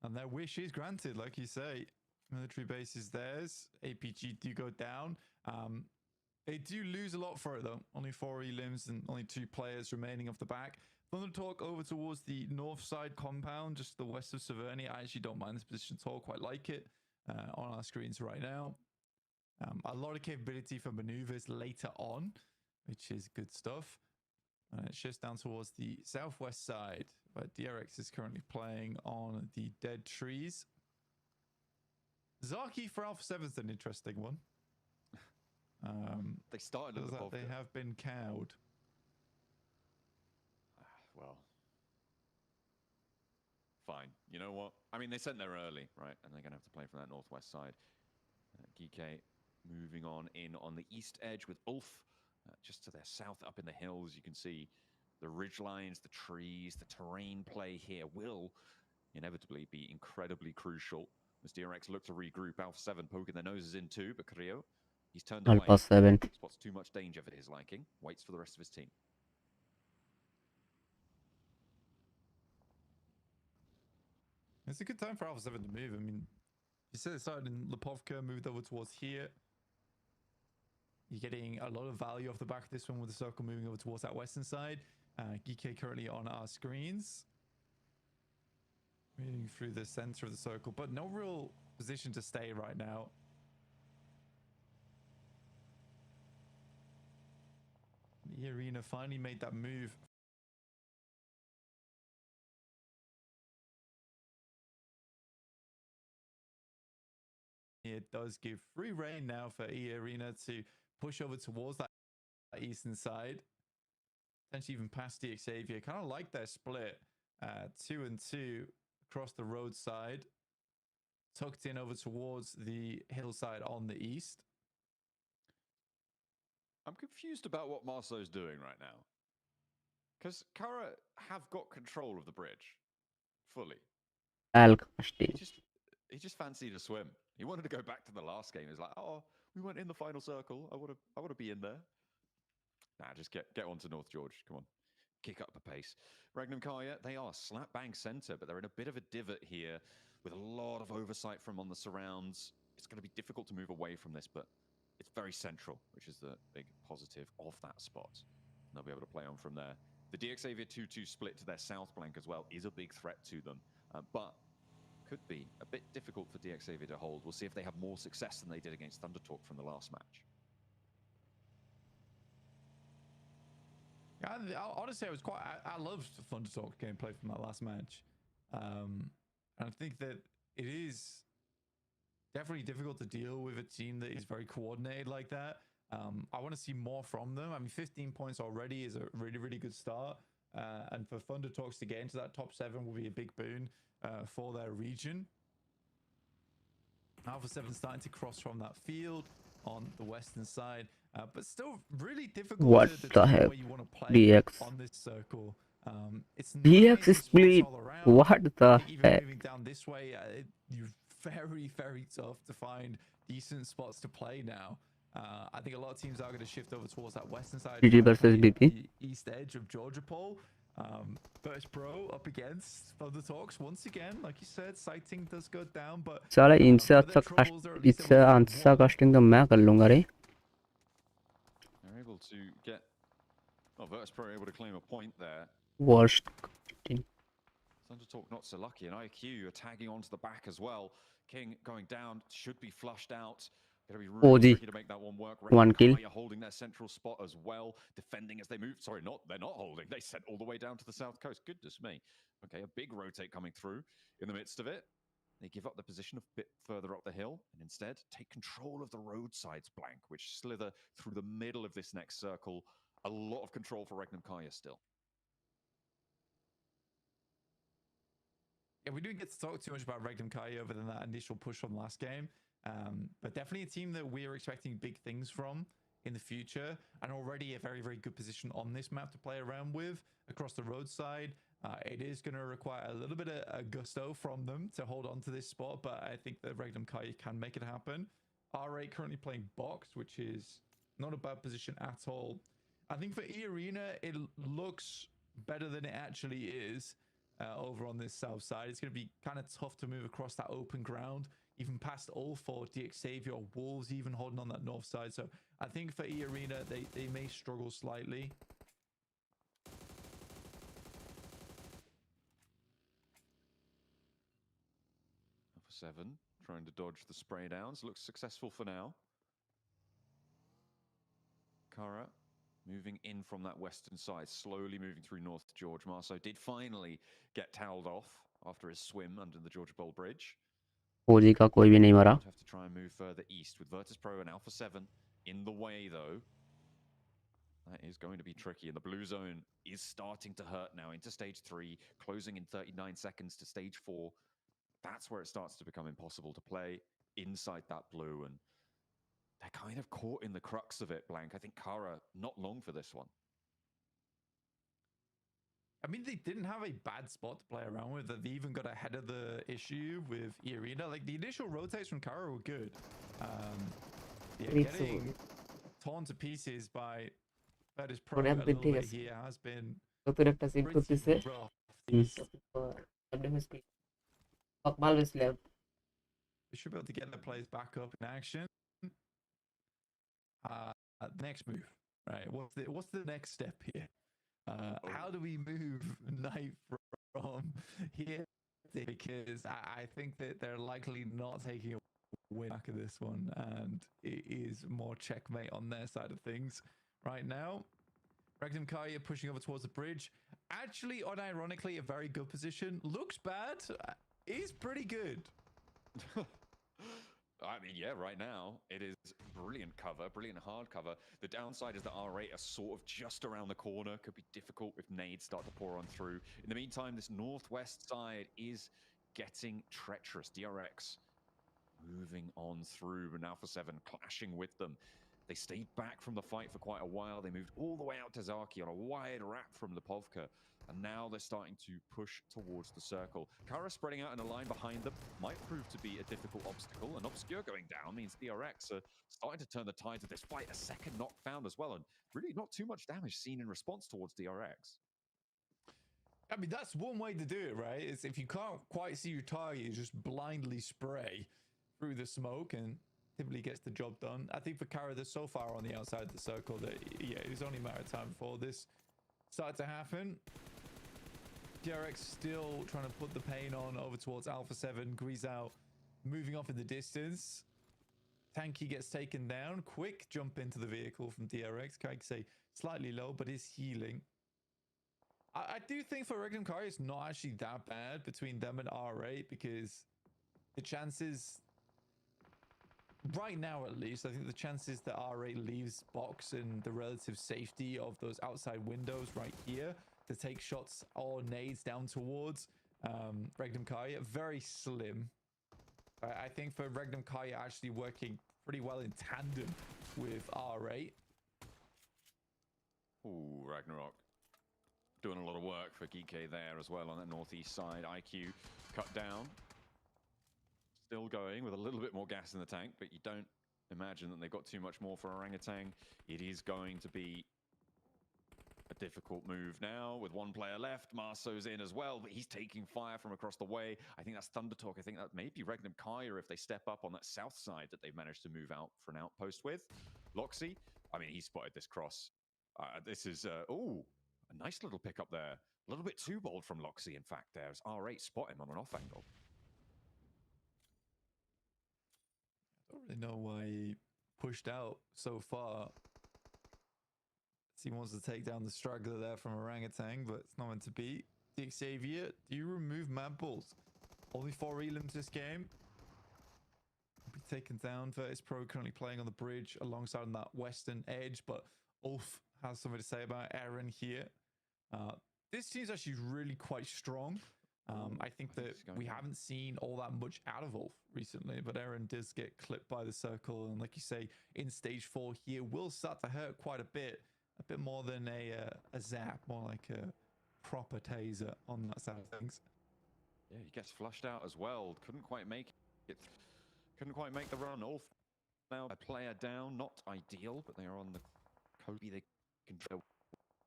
And their wish is granted, like you say. Military base is theirs. APG do go down. They do lose a lot for it though. Only 4 elims and only 2 players remaining off the back. Thunder Talk over towards the north side compound, just the west of Severny. I actually don't mind this position at all. Quite like it on our screens right now. A lot of capability for maneuvers later on, which is good stuff. It shifts down towards the southwest side, where DRX is currently playing on the dead trees. Zaki for Alpha 7's an interesting one. They started at the top. They have been cowed. Well, fine. You know what? I mean, they sent there early, right? And they're going to have to play from that northwest side. Geeke moving on in on the east edge with Ulf. Just to their south, up in the hills, you can see the ridge lines, the trees, the terrain play here will inevitably be incredibly crucial As DRX look to regroup, Alpha 7 poking their noses in too, but Creo, he's turned Alpha away. 7. Spots too much danger for his liking. Waits for the rest of his team. It's a good time for Alpha 7 to move. I mean, you said it started in Lipovka, moved over towards here. You're getting a lot of value off the back of this one with the circle moving over towards that western side. Geeky currently on our screens. Moving through the center of the circle, but no real position to stay right now. The arena finally made that move. It does give free reign now for E Arena to push over towards that eastern side. Potentially even past the Xavier. Kind of like their split. 2 and 2 across the roadside. Tucked in over towards the hillside on the east. I'm confused about what Marceau's doing right now. Because Kara have got control of the bridge. Fully. He just fancied a swim. He wanted to go back to the last game. He was like, oh, we went in the final circle. I want to be in there. Nah, just get on to North George. Come on. Kick up the pace. Regnum Kaya, they are slap bang center, but they're in a bit of a divot here with a lot of oversight from on the surrounds. It's going to be difficult to move away from this, but it's very central, which is the big positive of that spot. And they'll be able to play on from there. The DXavier 2-2 split to their south flank as well is a big threat to them, but could be a bit difficult for DXavier to hold. We'll see if they have more success than they did against Thundertalk from the last match. Honestly, I loved Thundertalk gameplay from that last match. And I think that it is definitely difficult to deal with a team that is very coordinated like that. I want to see more from them. I mean, 15 points already is a really, really good start. And for Thundertalks to get into that top 7 will be a big boon for their region. Alpha 7 starting to cross from that field on the western side, but still really difficult to determine where you want to play DX. on this circle. It's DX split. all around. What the Even heck? moving down this way, you're very, very tough to find decent spots to play now. I think a lot of teams are going to shift over towards that western side. GG versus BP. The east edge of Georgia Pole. Burst Pro up against Thundertalks once again. Like you said, sighting does go down, but साला इनसे अच्छा casting तो मैं कर लूंगा रे. They're able to get, well, Virtus Pro able to claim a point there. Worst. Thundertalk not so lucky, and IQ are tagging onto the back as well. King going down, should be flushed out. Going to be really tricky to make that one work. 1 kill. Holding their central spot as well, defending as they move. Sorry, they're not holding. They sent all the way down to the south coast. Goodness me. Okay, a big rotate coming through in the midst of it. They give up the position a bit further up the hill and instead take control of the roadsides blank, which slither through the middle of this next circle. A lot of control for Regnum Kaya still. Yeah, we didn't get to talk too much about Regnum Kaya other than that initial push from last game. But definitely a team that we're expecting big things from in the future, and already a very, very good position on this map to play around with across the roadside. It is going to require a little bit of gusto from them to hold on to this spot, but I think that Regnum Kaya can make it happen. R8 currently playing box, which is not a bad position at all. I think for E Arena, it looks better than it actually is. Over on this south side, it's going to be kind of tough to move across that open ground, even past all 4 DXavier or Wolves even holding on that north side. So I think for E Arena, they may struggle slightly. Alpha 7 trying to dodge the spray downs. Looks successful for now. Kara moving in from that western side, slowly moving through North George. Marceau did finally get toweled off after his swim under the Georgia Bowl Bridge. OG का कोई भी नहीं मरा. Have to try and move further east with Virtus Pro and Alpha 7 in the way, though. That is going to be tricky, and the blue zone is starting to hurt now into stage 3, closing in 39 seconds to stage 4. That's where it starts to become impossible to play inside that blue, and they're kind of caught in the crux of it, Blank. I think Kara not long for this one. I mean, they didn't have a bad spot to play around with. They even got ahead of the issue with Arena. Like, the initial rotates from Kara were good. Yeah, getting torn to pieces by Virtus Pro a little bit here has been pretty rough. They should be able to get their players back up in action. Next move, right? What's the next step here? How do we move Knight from here? Because I think that they're likely not taking a win back of this one, and it is more checkmate on their side of things right now. Regnum Kaya pushing over towards the bridge. Actually, unironically, a very good position. Looks bad. Is pretty good. I mean, yeah, right now it is brilliant cover, brilliant hard cover. The downside is that R8 are sort of just around the corner. Could be difficult if nades start to pour on through. In the meantime, this northwest side is getting treacherous. DRX moving on through, and Alpha 7 clashing with them. They stayed back from the fight for quite a while. They moved all the way out to Zaki on a wide wrap from Lipovka. And now they're starting to push towards the circle. Kara spreading out in a line behind them might prove to be a difficult obstacle. And Obscure going down means DRX are starting to turn the tides of this fight. A second knock found as well. And really not too much damage seen in response towards DRX. I mean, that's one way to do it, right? Is if you can't quite see your target, you just blindly spray through the smoke and typically gets the job done. I think for Kara, they're so far on the outside of the circle that, yeah, it was only a matter of time before this started to happen. DRX still trying to put the pain on over towards Alpha 7. Grease out, moving off in the distance. Tanky gets taken down. Quick jump into the vehicle from DRX. Can I say slightly low, but is healing. I do think for Regnum Kari, it's not actually that bad between them and R8, because the chances, right now at least, I think the chances that R8 leaves box in the relative safety of those outside windows right here to take shots or nades down towards Regnum Kari, very slim. I think for Regnum Kari actually working pretty well in tandem with R8. Ooh, Ragnarok doing a lot of work for Geeke there as well on that northeast side. IQ cut down. Still going with a little bit more gas in the tank, but you don't imagine that they've got too much more for Orangutan. It is going to be a difficult move now with one player left. Marso's in as well, but he's taking fire from across the way. I think that's Thunder Talk. I think that may be Regnum Kaya if they step up on that south side that they've managed to move out for an outpost with. Loxy, I mean, he spotted this cross. This is, oh, a nice little pick up there. A little bit too bold from Loxy, in fact, there as R8 spot him on an off angle. I don't really know why he pushed out so far. He wants to take down the straggler there from Orangutan, but it's not meant to be. The Xavier, do you remove Mad Bulls? Only 4 elims this game. Will be taken down. Virtus Pro currently playing on the bridge alongside on that western edge, but Ulf has something to say about Aaron here. This team's actually really quite strong. I think that we haven't seen all that much out of Ulf recently, but Aaron does get clipped by the circle, and like you say, in stage 4 here will start to hurt quite a bit more than a zap, more like a proper taser on that side of things. Yeah, he gets flushed out as well. Couldn't quite make it. Couldn't quite make the run. Ulf now a player down, not ideal, but they are on the Kobe. They can go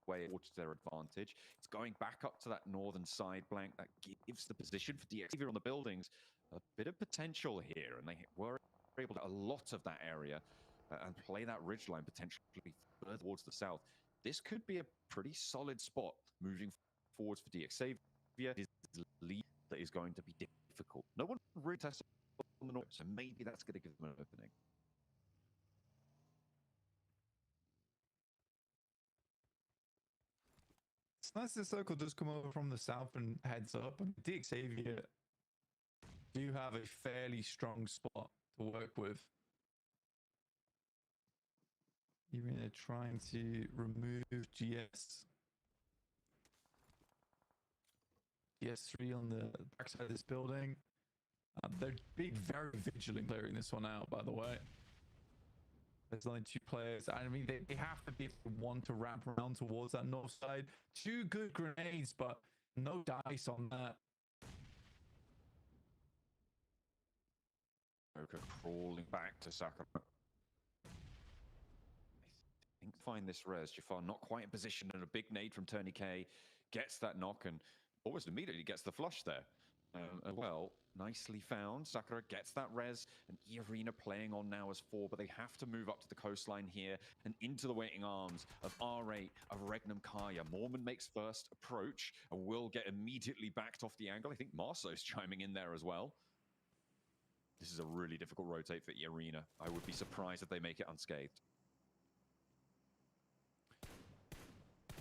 way towards their advantage. It's going back up to that northern side blank. That gives the position for DX on the buildings a bit of potential here, and they were able to a lot of that area and play that ridgeline potentially further towards the south. This could be a pretty solid spot moving forwards for DX Xavier. It is a lead that is going to be difficult. No one really tested on the north, so maybe that's going to give them an opening. It's nice the circle does come over from the south and heads up. And DX Xavier do have a fairly strong spot to work with. You're trying to remove GS3 on the backside of this building. They're being very vigilant clearing this one out, by the way. There's only 2 players. I mean, they have to be if they want to wrap around towards that north side. 2 good grenades, but no dice on that. Joker crawling back to Sakura. I think find this res. Jafar not quite in position, and a big nade from Tony K gets that knock and almost immediately gets the flush there. Well, nicely found. Sakura gets that res, and E-Arena playing on now as 4, but they have to move up to the coastline here and into the waiting arms of R8, of Regnum Kaya. Mormon makes first approach and will get immediately backed off the angle. I think Marso's chiming in there as well. This is a really difficult rotate for E-Arena. I would be surprised if they make it unscathed.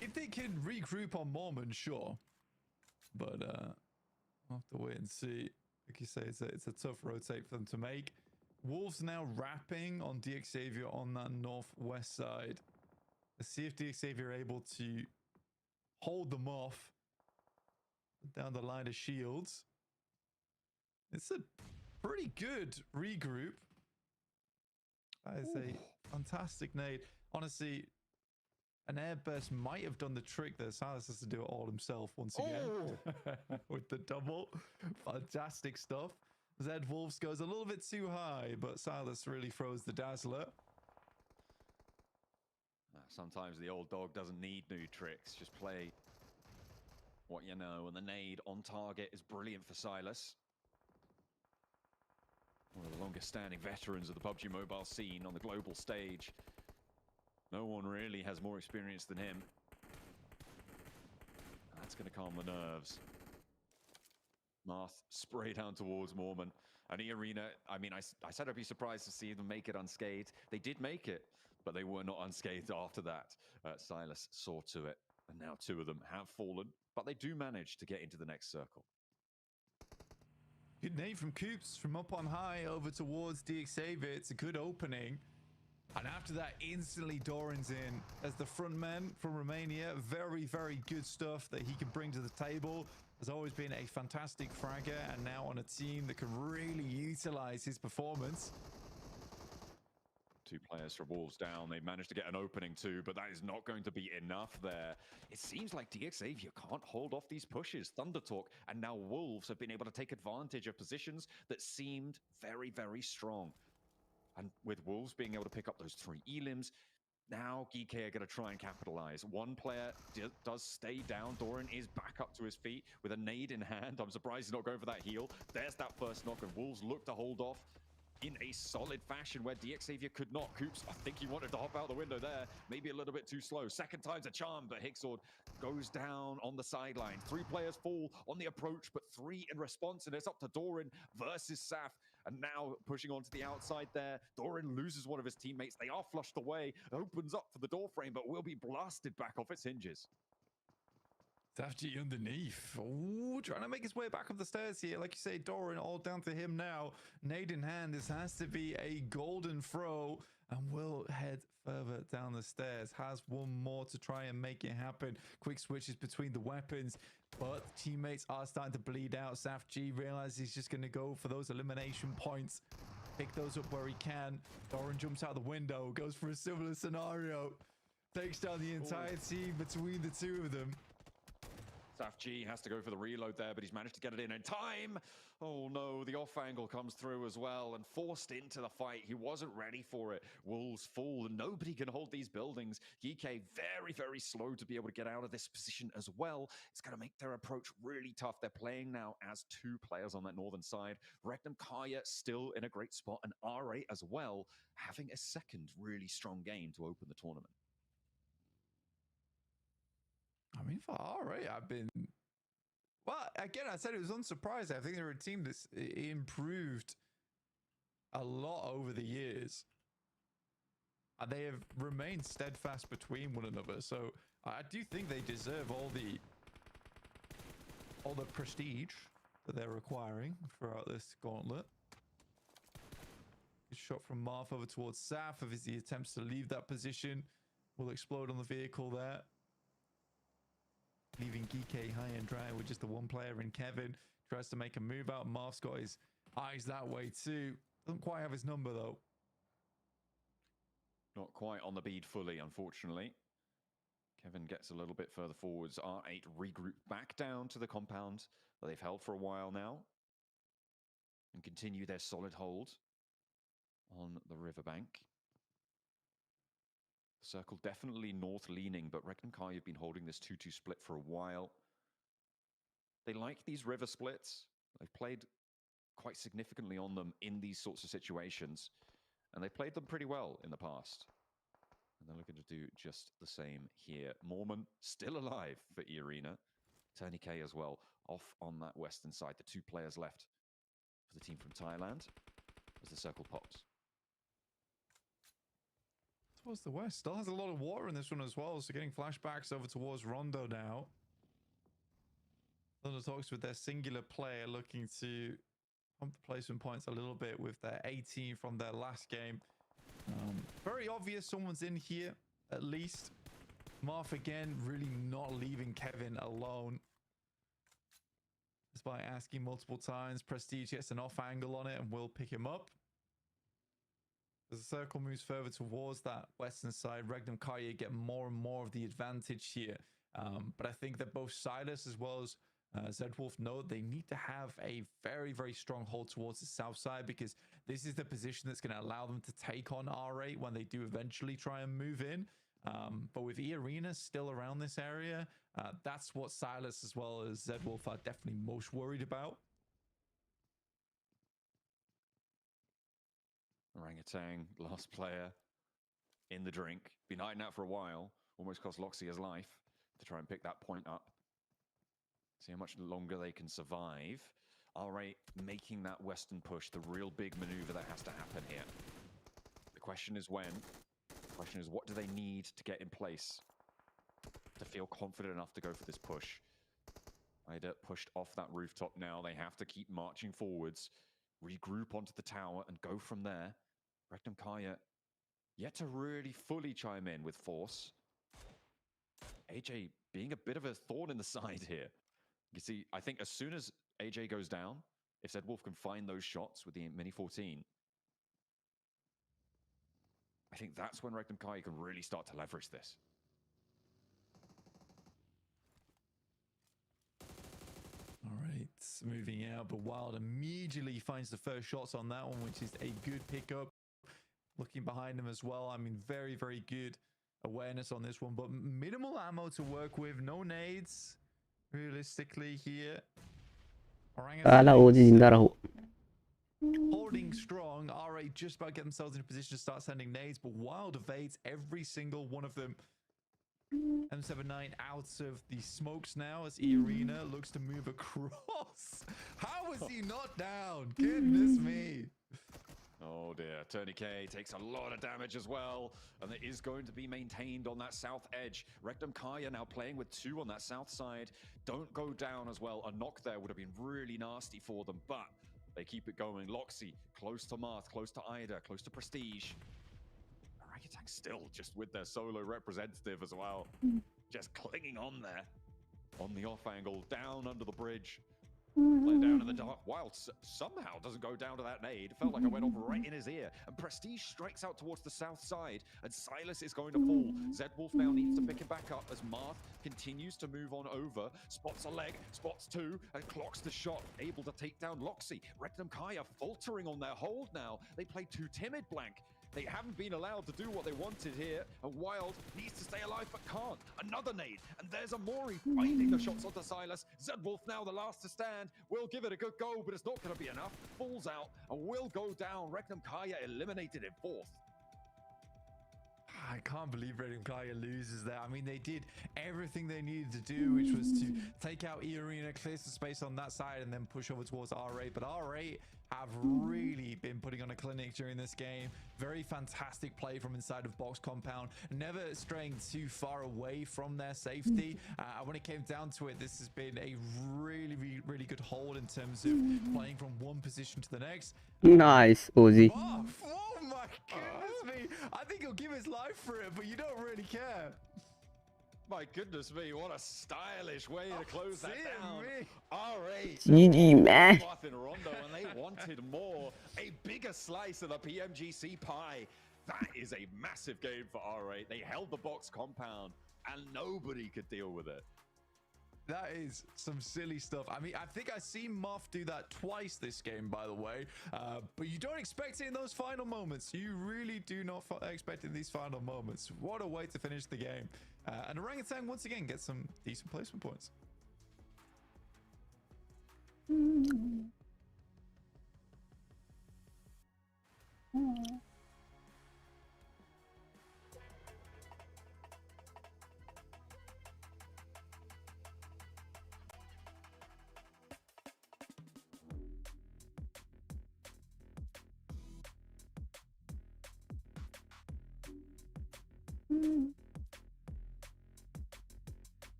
If they can regroup on Mormon, sure. But we'll have to wait and see. Like you say, it's a tough rotate for them to make. Wolves now wrapping on DXavier on that northwest side. Let's see if DXavier are able to hold them off down the line of shields. It's a pretty good regroup. That is a fantastic nade. Honestly, an airburst might have done the trick there. Silas has to do it all himself once again. With the double. Fantastic stuff. Zed Wolves goes a little bit too high, but Silas really throws the dazzler. Sometimes the old dog doesn't need new tricks. Just play what you know. And the nade on target is brilliant for Silas. One of the longest standing veterans of the PUBG Mobile scene on the global stage. No one really has more experience than him. That's going to calm the nerves. Marth spray down towards Mormon. And E-Arena, I mean, I said I'd be surprised to see them make it unscathed. They did make it, but they were not unscathed after that. Silas saw to it, and now 2 of them have fallen, but they do manage to get into the next circle. Good nade from Coops from up on high over towards DXavier. It's a good opening. And after that, instantly Doran's in as the front man from Romania. Very, very good stuff that he can bring to the table. Has always been a fantastic fragger, and now on a team that can really utilize his performance. 2 players for Wolves down. They managed to get an opening too, but that is not going to be enough there. It seems like DXavier can't hold off these pushes. Thunder Talk and now Wolves have been able to take advantage of positions that seemed very, very strong. And with Wolves being able to pick up those 3 elims, now GK are going to try and capitalize. 1 player does stay down. Doran is back up to his feet with a nade in hand. I'm surprised he's not going for that heal. There's that first knock, and Wolves look to hold off in a solid fashion where DXavier could not. Coops, I think he wanted to hop out the window there. Maybe a little bit too slow. Second time's a charm, but Hicksword goes down on the sideline. 3 players fall on the approach, but 3 in response, and it's up to Doran versus Saf. And now pushing onto the outside there. Doran loses one of his teammates. They are flushed away. Opens up for the door frame, but will be blasted back off its hinges. Safji underneath. Ooh, trying to make his way back up the stairs here. Like you say, Doran, all down to him now. Nade in hand. This has to be a golden throw. And will head further down the stairs. Has 1 more to try and make it happen. Quick switches between the weapons. But teammates are starting to bleed out. Safji realizes he's just going to go for those elimination points. Pick those up where he can. Doran jumps out the window. Goes for a similar scenario. Takes down the entire team between the 2 of them. Saf G has to go for the reload there, but he's managed to get it in time. Oh no, the off angle comes through as well and forced into the fight. He wasn't ready for it. Wolves fall and nobody can hold these buildings. GK very, very slow to be able to get out of this position as well. It's going to make their approach really tough. They're playing now as 2 players on that northern side. Regnum Kaya still in a great spot, and R8 as well, having a second really strong game to open the tournament. I mean, for R8, I've been... Well, again, I said it was unsurprising. I think they were a team that's improved a lot over the years. And they have remained steadfast between one another. So I do think they deserve all the prestige that they're requiring throughout this gauntlet. Good shot from Marth over towards Saf as he attempts to leave that position. Will explode on the vehicle there. Leaving GK high and dry with just the 1 player in Kevin. Tries to make a move out. Marth's got his eyes that way too. Doesn't quite have his number though. Not quite on the bead fully, unfortunately. Kevin gets a little bit further forwards. R8 regroup back down to the compound that they've held for a while now and continue their solid hold on the riverbank. Circle definitely north leaning, but Regnum Kai have been holding this 2-2 split for a while. They like these river splits. They've played quite significantly on them in these sorts of situations, and they played them pretty well in the past. And they're looking to do just the same here. Mormon still alive for E-Arena. Tony K as well, off on that western side. The 2 players left for the team from Thailand as the circle pops. Towards the west. Still has a lot of water in this one as well, so getting flashbacks over towards Rondo now. Thunder talks with their singular player looking to pump the placement points a little bit with their 18 from their last game. Very obvious someone's in here, at least. Marth again, really not leaving Kevin alone. Despite asking multiple times, Prestige gets an off angle on it and will pick him up. As the circle moves further towards that western side, Regnum Kaya get more and more of the advantage here. But I think that both Silas as well as Zedwolf know they need to have a very, very strong hold towards the south side, because this is the position that's going to allow them to take on R8 when they do eventually try and move in. But with E-Arena still around this area, that's what Silas as well as Zedwolf are definitely most worried about. Orangutan, last player in the drink. Been hiding out for a while. Almost cost Loxy his life to try and pick that point up. See how much longer they can survive. R8 making that western push, the real big maneuver that has to happen here. The question is when. The question is, what do they need to get in place to feel confident enough to go for this push? Ida pushed off that rooftop now. They have to keep marching forwards, regroup onto the tower and go from there. Regnum Kaya yet to really fully chime in with force. AJ being a bit of a thorn in the side here. You see, I think as soon as AJ goes down, if Zedwolf can find those shots with the Mini 14, I think that's when Regnum Kai can really start to leverage this. All right, moving out, but Wild immediately finds the first shots on that one, which is a good pickup. Looking behind him as well, I mean, very, very good awareness on this one, but minimal ammo to work with, no nades. Realistically here, holding strong. R8 just about get themselves in a position to start sending nades, but Wild evades every single one of them. M79 out of the smokes now as E-Arena looks to move across. How is he not down? Goodness me. Oh dear, Tony K takes a lot of damage as well, and it is going to be maintained on that south edge. Regnum Kaya now playing with 2 on that south side. Don't go down as well. A knock there would have been really nasty for them, but they keep it going. Loxy, close to Marth, close to Ida, close to Prestige. Orangutan still just with their solo representative as well. Just clinging on there. On the off angle, down under the bridge. Playing down in the dark. Wild somehow doesn't go down to that nade. Felt like it went off right in his ear. And Prestige strikes out towards the south side. And Silas is going to fall. Zedwolf now needs to pick him back up as Marth continues to move on over. Spots a leg, spots 2, and clocks the shot. Able to take down Loxy. Regnum Kaya faltering on their hold now. They play too timid, Blank. They haven't been allowed to do what they wanted here, and Wild needs to stay alive but can't. Another nade, and there's Amori finding the shots onto Silas. Zedwolf now the last to stand. Will give it a good go, but it's not going to be enough. Falls out and will go down. Regnum Kaya eliminated in 4th. I can't believe Regnum Kaya loses there. I mean, they did everything they needed to do, which was to take out E-Arena, clear some space on that side, and then push over towards R8. But R8 have really been putting on a clinic during this game. Very fantastic play from inside of box compound, never straying too far away from their safety. When it came down to it, this has been a really, really, really good hold in terms of playing from one position to the next. Nice, Ozzy. Oh my goodness me. I think he'll give his life for it, but you don't really care. My goodness me, what a stylish way to close that down. R8. GG, man. In Rondo, and they wanted more. A bigger slice of the PMGC pie. That is a massive game for R8. They held the box compound and nobody could deal with it. That is some silly stuff. I mean, I think I've seen Moth do that twice this game, by the way. But you don't expect it in those final moments. You really do not expect it in these final moments. What a way to finish the game. And Orangutan, once again, gets some decent placement points.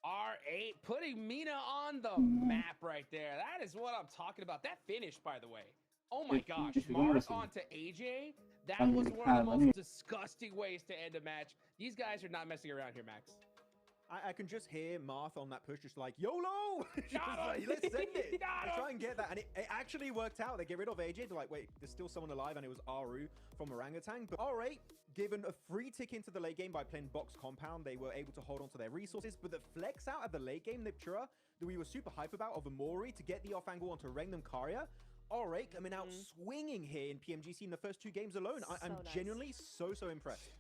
R8 putting Mina on the map right there. That is what I'm talking about. That finish, by the way. Oh my gosh, Mars onto AJ. That was one of the most disgusting ways to end a match. These guys are not messing around here, Max. I can just hear Marth on that push just like, YOLO! Just like, let's send it. Let's try and get that. And it actually worked out. They get rid of AJ. They're like, wait, there's still someone alive. And it was Aru from Orangutan. But R8, given a free tick into the late game by playing box compound, they were able to hold on to their resources. But the flex out at the late game, Niptura, that we were super hype about of Amori to get the off angle onto Rengnam Karya. R8 coming out swinging here in PMGC in the first 2 games alone. I'm nice. Genuinely so impressed.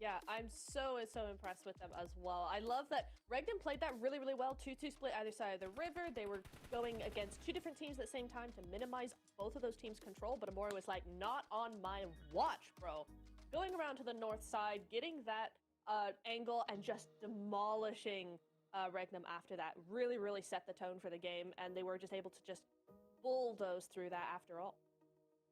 Yeah, I'm so impressed with them as well. I love that Rengnam played that really well. 2-2 split either side of the river. They were going against 2 different teams at the same time to minimize both of those teams' control, but Amori was like, not on my watch, bro. Going around to the north side, getting that angle and just demolishing Rengnam after that really set the tone for the game, and they were just able to just bulldoze through that after all.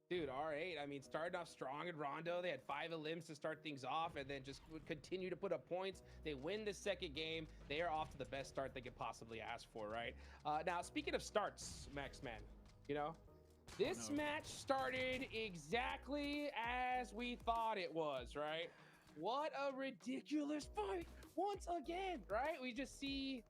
Dude, R8, I mean, starting off strong in Rondo. They had 5 elims to start things off and then just would continue to put up points. They win the second game. They are off to the best start they could possibly ask for, right? Now, speaking of starts, Max Man, you know, this match started exactly as we thought it was, right? What a ridiculous fight once again, right? We just see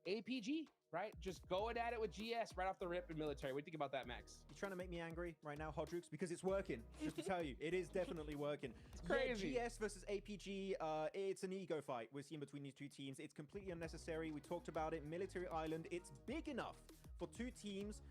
APG, right? Just going at it with GS right off the rip in military. What do you think about that, Max? You're trying to make me angry right now, Hodrux, because it's working. Just to tell you, it is definitely working. It's crazy. Yeah, GS versus APG, it's an ego fight we're seeing between these 2 teams. It's completely unnecessary. We talked about it. Military Island, it's big enough for 2 teams.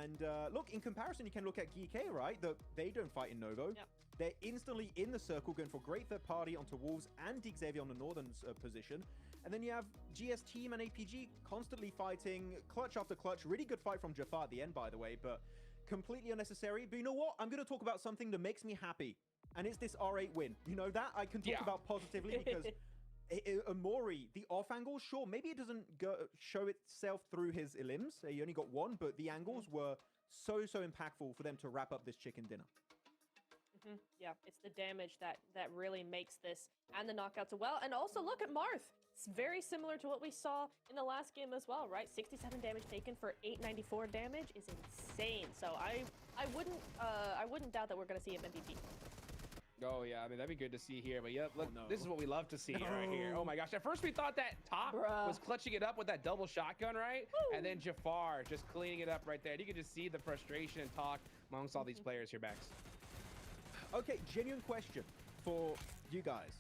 And look, in comparison, you can look at GK, right? They don't fight in Novo. Yep. They're instantly in the circle, going for great third party onto Wolves and Dig Xavier on the northern position. And then you have GS team and APG constantly fighting, clutch after clutch. Really good fight from Jafar at the end, by the way, but completely unnecessary. But you know what? I'm going to talk about something that makes me happy, and it's this R8 win. You know that? I can talk about positively because Amori, the off angle, sure, maybe it doesn't show itself through his elims. He only got 1, but the angles were so impactful for them to wrap up this chicken dinner. Yeah, it's the damage that really makes this, and the knockouts as well. And also look at Marth. It's very similar to what we saw in the last game as well, right? 67 damage taken for 894 damage is insane. So I wouldn't doubt that we're going to see him MVP. Oh yeah, I mean that'd be good to see here. But yep, look, this is what we love to see right here. Oh my gosh! At first we thought that Top was clutching it up with that double shotgun, right? Woo. And then Jafar just cleaning it up right there. And you can just see the frustration and talk amongst all these players here, Max. Okay, genuine question for you guys.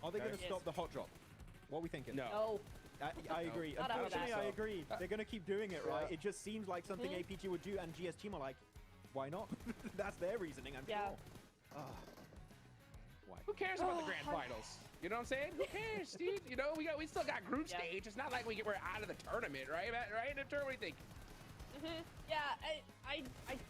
Are they going to stop the hot drop? What are we thinking? No. I agree. Not Unfortunately, I agree. They're going to keep doing it, right? It just seems like something APG would do, and GS team are like, why not? That's their reasoning, I'm sure. Why? Who cares about the grand finals? You know what I'm saying? Who cares, dude? You know, we still got group stage. It's not like we're out of the tournament, right? Right? What do you think? Yeah, I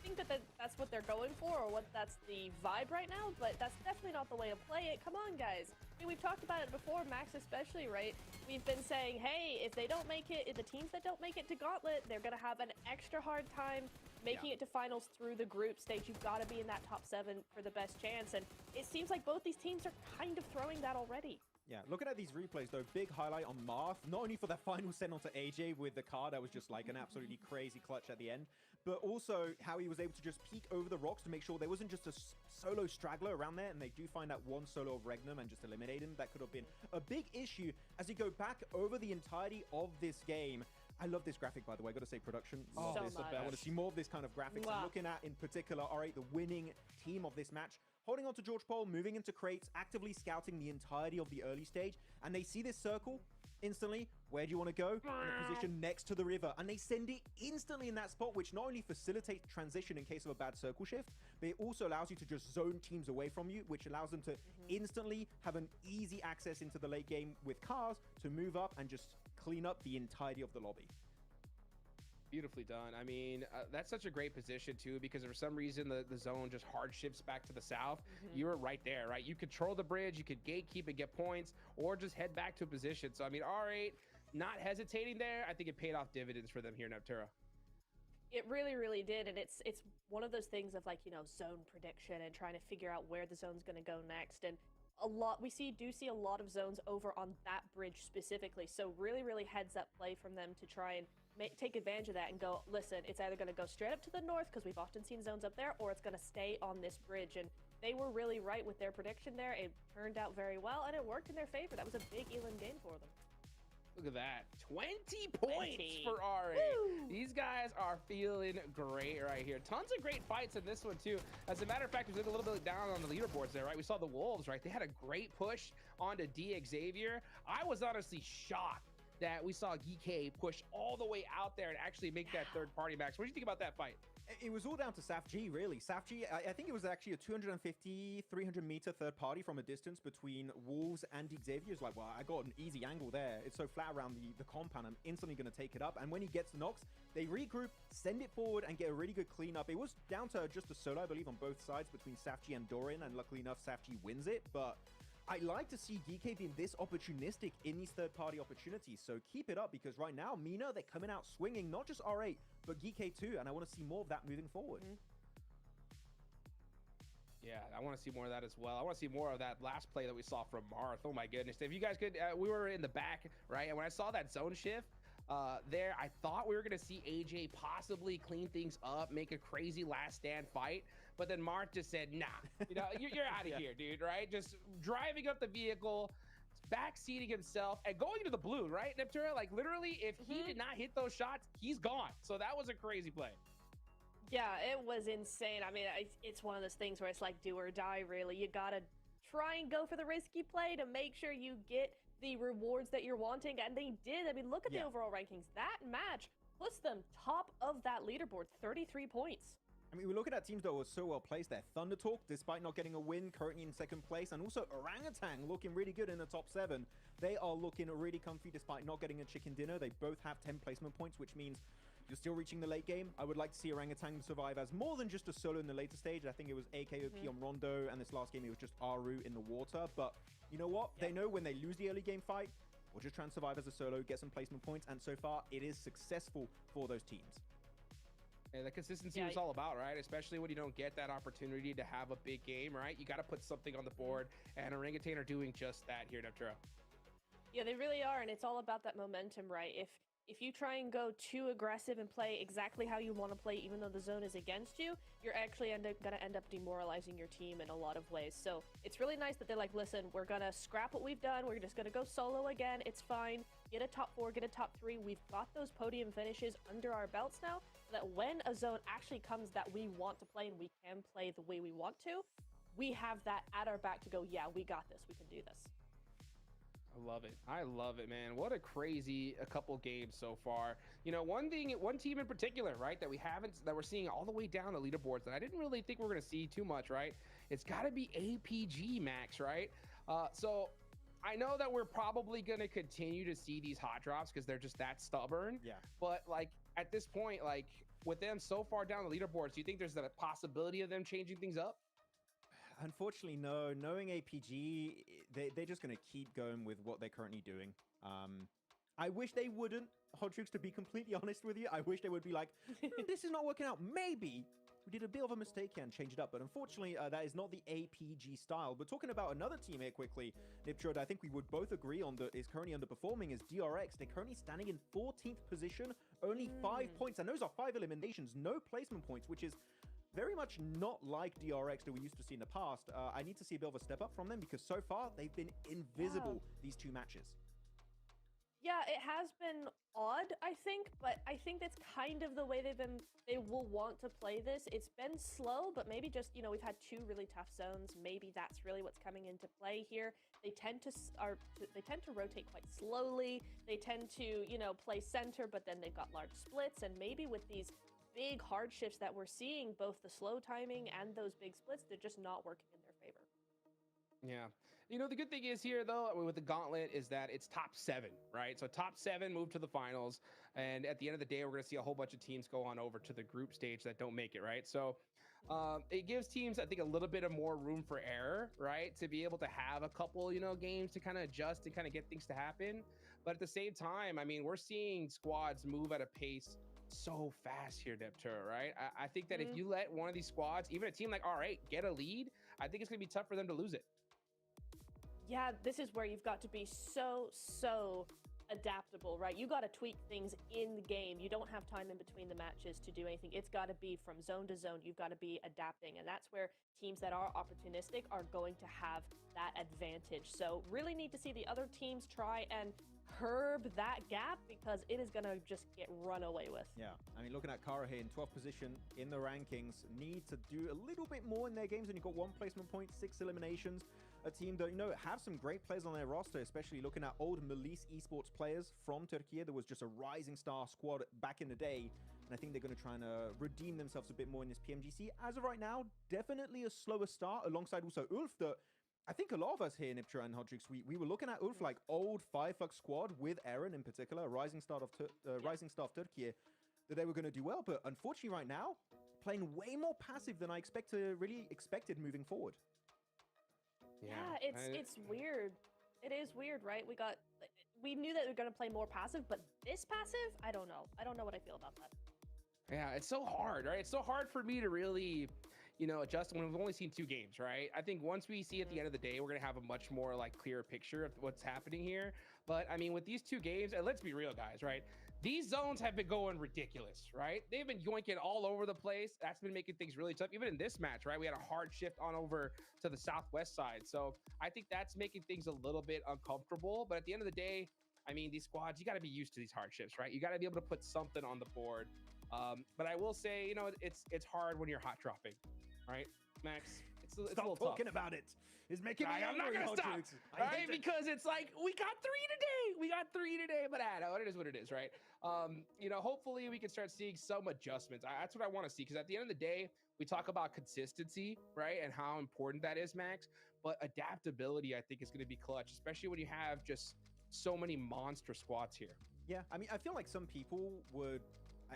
think that's what they're going for, or what that's the vibe right now, but that's definitely not the way to play it. Come on, guys. I mean, we've talked about it before, Max especially, right? We've been saying, hey, if they don't make it, if the teams that don't make it to Gauntlet, they're going to have an extra hard time making it to finals through the group stage. You've got to be in that top 7 for the best chance, and it seems like both these teams are kind of throwing that already. Yeah, looking at these replays, though, big highlight on Marth, not only for the final send onto AJ with the card that was just like an absolutely crazy clutch at the end, but also how he was able to just peek over the rocks to make sure there wasn't just a solo straggler around there, and they do find that one solo of Regnum and just eliminate him. That could have been a big issue as you go back over the entirety of this game. I love this graphic, by the way. I got to say, production. So Love this. much. I want to see more of this kind of graphics. Wow. I'm looking at, in particular, R8, the winning team of this match, holding on to George Pole, moving into crates, actively scouting the entirety of the early stage, and they see this circle instantly. Where do you want to go? In a position next to the river, and they send it instantly in that spot, which not only facilitates transition in case of a bad circle shift, but it also allows you to just zone teams away from you, which allows them to instantly have an easy access into the late game with cars to move up and just clean up the entirety of the lobby. Beautifully done. I mean, that's such a great position too, because for some reason the zone just hard shifts back to the south. You were right there, right? You control the bridge, you could gatekeep and get points, or just head back to a position. So I mean, R8 not hesitating there. I think it paid off dividends for them here in Neptura. It really, really did, and it's one of those things of like, you know, zone prediction and trying to figure out where the zone's going to go next. And we do see a lot of zones over on that bridge specifically. So really, really heads up play from them to try and take advantage of that and go, listen, it's either going to go straight up to the north, because we've often seen zones up there, or it's going to stay on this bridge. And they were really right with their prediction there. It turned out very well, and it worked in their favor. That was a big elim game for them. Look at that. 20 points for R8. Woo! These guys are feeling great right here. Tons of great fights in this one, too. As a matter of fact, we look a little bit down on the leaderboards there, right? We saw the Wolves, right? They had a great push onto D Xavier. I was honestly shocked that we saw Geek push all the way out there and actually make that third party max. What do you think about that fight? It was all down to Saf G, really. Saf G, I think it was actually a 250, 300 meter third party from a distance between Wolves and Xavier. It's like, well, I got an easy angle there. It's so flat around the compound, I'm instantly going to take it up. And when he gets the knocks, they regroup, send it forward, and get a really good cleanup. It was down to just a solo, I believe, on both sides between Saf G and Dorian, and luckily enough, Saf G wins it. But I like to see DK being this opportunistic in these third-party opportunities, so keep it up, because right now, Mina, they're coming out swinging, not just R8, but GK too, and I want to see more of that moving forward. Yeah, I want to see more of that as well. I want to see more of that last play that we saw from Marth. Oh my goodness. If you guys could, we were in the back, right? And when I saw that zone shift there, I thought we were going to see AJ possibly clean things up, make a crazy last stand fight. But then Marth just said, nah, you know, you're out of here, dude, right? Just driving up the vehicle, backseating himself and going to the blue, right, Neptura? Like literally, if he did not hit those shots, he's gone. So that was a crazy play. Yeah, it was insane. I mean, it's one of those things where it's like do or die, really. You gotta try and go for the risky play to make sure you get the rewards that you're wanting, and they did. I mean, look at the overall rankings. That match puts them top of that leaderboard, 33 points. I mean, we look at that teams that were so well placed there. Thunder Talk, despite not getting a win, currently in second place, and also Orangutan looking really good in the top 7. They are looking really comfy despite not getting a chicken dinner. They both have 10 placement points, which means you're still reaching the late game. I would like to see Orangutan survive as more than just a solo in the later stage. I think it was AKOP on Rondo, and this last game it was just Aru in the water. But you know what? They know when they lose the early game fight, we'll just try and survive as a solo, get some placement points, and so far it is successful for those teams. And the consistency was all about, right? Especially when you don't get that opportunity to have a big game, right? You got to put something on the board, and Orangutan are doing just that here in Neptura. Yeah, they really are, and it's all about that momentum, right? If you try and go too aggressive and play exactly how you want to play, even though the zone is against you, you're actually going to end up demoralizing your team in a lot of ways. So it's really nice that they're like, listen, we're going to scrap what we've done. We're just going to go solo again. It's fine. Get a top 4, get a top 3. We've got those podium finishes under our belts now, so that when a zone actually comes that we want to play and we can play the way we want to, we have that at our back to go, yeah, we got this. We can do this. I love it. I love it, man. What a crazy couple games so far. You know, one team in particular, right, that we're seeing all the way down the leaderboards that I didn't really think we're going to see too much, right? It's got to be APG Max, right? So I know that we're probably going to continue to see these hot drops because they're just that stubborn. Yeah. But like at this point, like with them so far down the leaderboards, do you think there's a possibility of them changing things up? Unfortunately, no. Knowing APG, they're just going to keep going with what they're currently doing. I wish they wouldn't, Hodrix, to be completely honest with you. I wish they would be like, this is not working out. Maybe we did a bit of a mistake here and change it up. But unfortunately, that is not the APG style. But talking about another team here quickly, Niptrod, I think we would both agree on that is currently underperforming is DRX. They're currently standing in 14th position Only 5 points, and those are 5 eliminations, no placement points, which is very much not like DRX that we used to see in the past. I need to see a bit of a step up from them because so far they've been invisible these 2 matches. Yeah, it has been odd, I think, but I think that's kind of the way they will want to play this. It's been slow, but maybe just, you know, we've had 2 really tough zones. Maybe that's really what's coming into play here. They tend to rotate quite slowly. They tend to, you know, play center, but then they've got large splits, and maybe with these big hard shifts that we're seeing, both the slow timing and those big splits, they're just not working in their favor. Yeah. You know, the good thing is here, though, with the Gauntlet is that it's top 7, right? So top 7 move to the finals. And at the end of the day, we're going to see a whole bunch of teams go on over to the group stage that don't make it, right? So it gives teams, I think, a little bit of more room for error, right? To be able to have a couple, you know, games to kind of adjust and kind of get things to happen. But at the same time, I mean, we're seeing squads move at a pace so fast here, Neptura, right? I think that if you let one of these squads, even a team like R8, get a lead, I think it's going to be tough for them to lose it. Yeah, this is where you've got to be so adaptable, right? You got to tweak things in the game. You don't have time in between the matches to do anything. It's got to be from zone to zone. You've got to be adapting, and that's where teams that are opportunistic are going to have that advantage. So really need to see the other teams try and curb that gap because it is going to just get run away with. Yeah, I mean, looking at Kara here in 12th position in the rankings, need to do a little bit more in their games, and you've got 1 placement point, 6 eliminations. A team that, you know, have some great players on their roster, especially looking at old Melis esports players from Turkey. There was just a rising star squad back in the day, and I think they're going to try and redeem themselves a bit more in this PMGC. As of right now, definitely a slower start, alongside also Ulf, that I think a lot of us here in Iptra and Hodrix, we were looking at Ulf like old 5-fuck squad with Eren in particular, a rising star of Turkey, that they were going to do well. But unfortunately right now, playing way more passive than I expected moving forward. Yeah, it's weird. It is weird, right? We knew that we were going to play more passive, but this passive, I don't know. I don't know what I feel about that. Yeah, it's so hard, right? It's so hard for me to really, you know, adjust when we've only seen 2 games, right? I think once we see at the end of the day, we're going to have a much more like clearer picture of what's happening here. But I mean, with these 2 games, and let's be real, guys, right? These zones have been going ridiculous, right? They've been yoinking all over the place. That's been making things really tough. Even in this match, right? We had a hard shift on over to the southwest side. So I think that's making things a little bit uncomfortable. But at the end of the day, I mean, these squads, you got to be used to these hardships, right? You got to be able to put something on the board. But I will say, you know, it's hard when you're hot dropping, right, Max? It's a little talking tough. about it. It's making me I'm not angry, gonna stop, right? Because it's like we got 3 today, but I know it is what it is, right? You know, hopefully we can start seeing some adjustments. That's what I want to see, because at the end of the day, we talk about consistency, right, and how important that is, Max. But adaptability, I think, is going to be clutch, especially when you have just so many monster squads here. Yeah, I mean, I feel like some people would...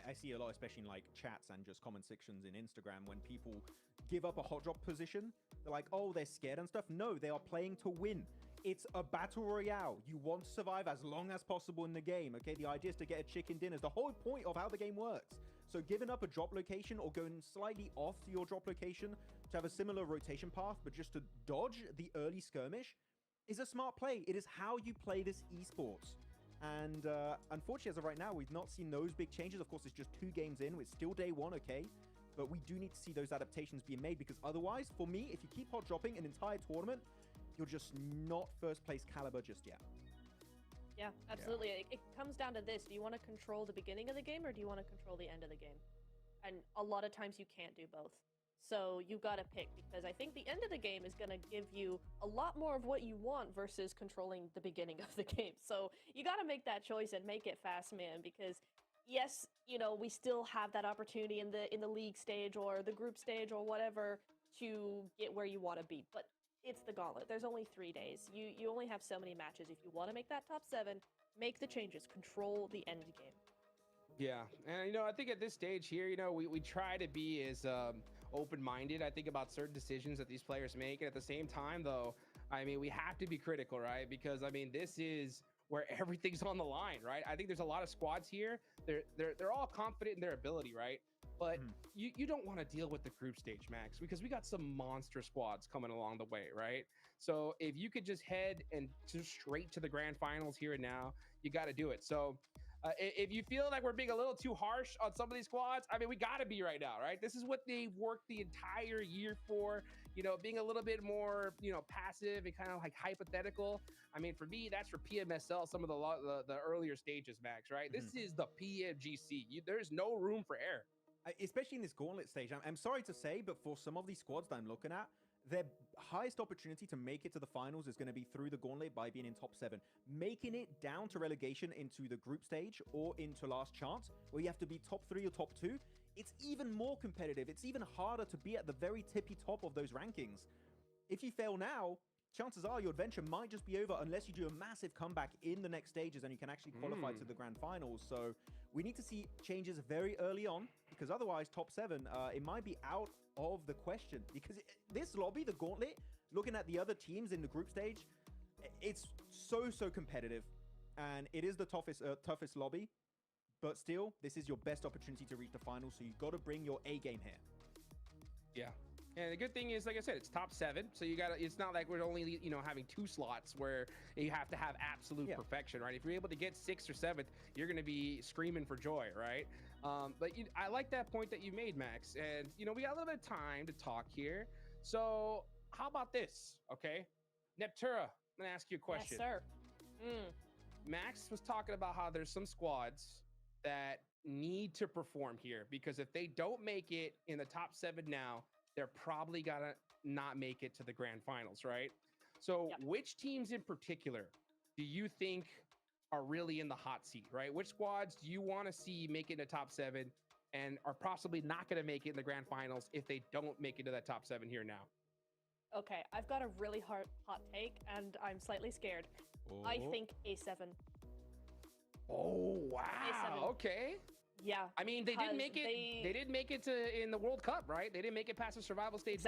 I see a lot, especially in like chats and just comment sections in Instagram, when people give up a hot drop position. They're like, oh, they're scared and stuff. No, they are playing to win. It's a battle royale. You want to survive as long as possible in the game, okay? The idea is to get a chicken dinner. It's the whole point of how the game works. So giving up a drop location or going slightly off to your drop location to have a similar rotation path, but just to dodge the early skirmish, is a smart play. It is how you play this esports. And unfortunately, as of right now, we've not seen those big changes. Of course, it's just 2 games in. It's still day 1, okay? But we do need to see those adaptations being made, because otherwise, for me, if you keep hot dropping an entire tournament, you're just not first place caliber just yet. Yeah, absolutely. Yeah. It comes down to this. Do you want to control the beginning of the game, or do you want to control the end of the game? And a lot of times you can't do both. So you've got to pick, because I think the end of the game is going to give you a lot more of what you want versus controlling the beginning of the game. So you got to make that choice and make it fast, man, because yes, you know, we still have that opportunity in the league stage or the group stage or whatever to get where you want to be. But it's the Gauntlet. There's only 3 days. You only have so many matches. If you want to make that top 7, make the changes. Control the end game. Yeah, and you know, I think at this stage here, you know, we try to be as open-minded, I think, about certain decisions that these players make. And at the same time, though, I mean, we have to be critical, right? Because I mean, this is where everything's on the line, right? I think there's a lot of squads here. They're all confident in their ability, right? But you don't want to deal with the group stage, Max, because we got some monster squads coming along the way, right? So if you could just head and just straight to the grand finals here and now, you got to do it. So If you feel like we're being a little too harsh on some of these squads, I mean, we got to be right now, right? This is what they worked the entire year for, you know, being a little bit more, you know, passive and kind of like hypothetical. I mean, for me, that's for PMSL, some of the earlier stages, Max, right? This is the PMGC. There's no room for error. Especially in this Gauntlet stage. I'm sorry to say, but for some of these squads that I'm looking at, their highest opportunity to make it to the finals is going to be through the Gauntlet by being in top 7. Making it down to relegation into the group stage or into last chance, where you have to be top 3 or top 2, it's even more competitive. It's even harder to be at the very tippy top of those rankings. If you fail now, chances are your adventure might just be over unless you do a massive comeback in the next stages and you can actually qualify to the grand finals. So we need to see changes very early on, because otherwise top 7, it might be out of the question. Because this lobby, the Gauntlet, looking at the other teams in the group stage, it's so competitive, and it is the toughest lobby. But still, this is your best opportunity to reach the finals, so you've got to bring your A game here. Yeah. And the good thing is, like I said, it's top 7. So you got to, it's not like we're only, you know, having 2 slots where you have to have absolute perfection, right? If you're able to get 6th or 7th, you're going to be screaming for joy, right? But I like that point that you made, Max. And, you know, we got a little bit of time to talk here. So how about this? Okay. Neptura, I'm going to ask you a question. Yes, sir. Max was talking about how there's some squads that need to perform here, because if they don't make it in the top 7 now, they're probably gonna not make it to the grand finals, right? So which teams in particular do you think are really in the hot seat, right? Which squads do you want to see make it in the top 7 and are possibly not going to make it in the grand finals if they don't make it to that top 7 here now? Okay, I've got a really hot take, and I'm slightly scared. I think A7. Oh, wow. A7. Okay. Yeah. I mean, they didn't make it. They didn't make it to in the World Cup, right? They didn't make it past the survival stage.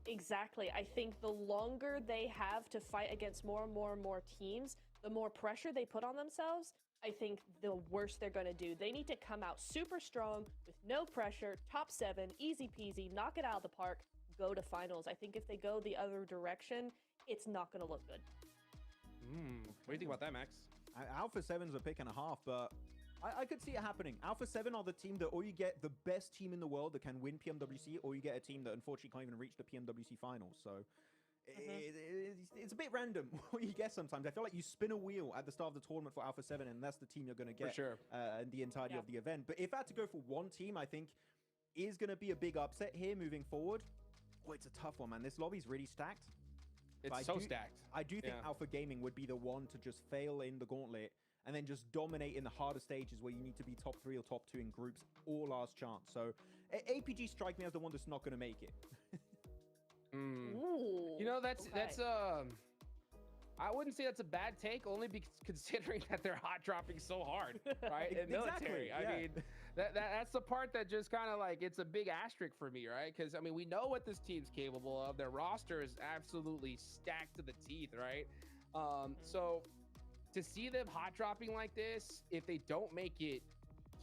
Exactly. I think the longer they have to fight against more and more teams, the more pressure they put on themselves, I think the worse they're going to do. They need to come out super strong with no pressure, top 7, easy peasy, knock it out of the park, go to finals. I think if they go the other direction, it's not going to look good. What do you think about that, Max? Alpha 7's a pick and a half, but I could see it happening. Alpha 7 are the team that, or you get the best team in the world that can win PMWC, or you get a team that unfortunately can't even reach the PMWC finals. So it's a bit random what you get sometimes. I feel like you spin a wheel at the start of the tournament for Alpha 7, and that's the team you're going to get in the entirety of the event. But if I had to go for one team, I think is going to be a big upset here moving forward. Oh, it's a tough one, man. This lobby's really stacked. It's so stacked. I do think Alpha Gaming would be the one to just fail in the Gauntlet and then just dominate in the harder stages where you need to be top 3 or top 2 in groups or last chance. So APG strike me as the one that's not going to make it. Ooh, you know, that's I wouldn't say that's a bad take, only because considering that they're hot dropping so hard, right? In military. I mean, that's the part that just kind of like, it's a big asterisk for me, right? Because I mean, we know what this team's capable of. Their roster is absolutely stacked to the teeth, right? So to see them hot dropping like this, if they don't make it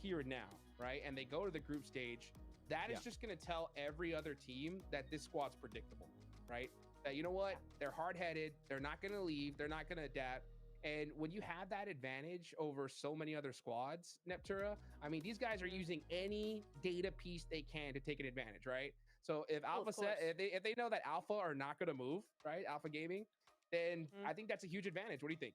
here and now, right, and they go to the group stage, that is just going to tell every other team that this squad's predictable, right? That, you know what, they're hard-headed, they're not going to leave, they're not going to adapt. And when you have that advantage over so many other squads, Neptura, I mean, these guys are using any data piece they can to take an advantage, right? So if if they know that Alpha are not going to move, right, Alpha Gaming, then I think that's a huge advantage. What do you think?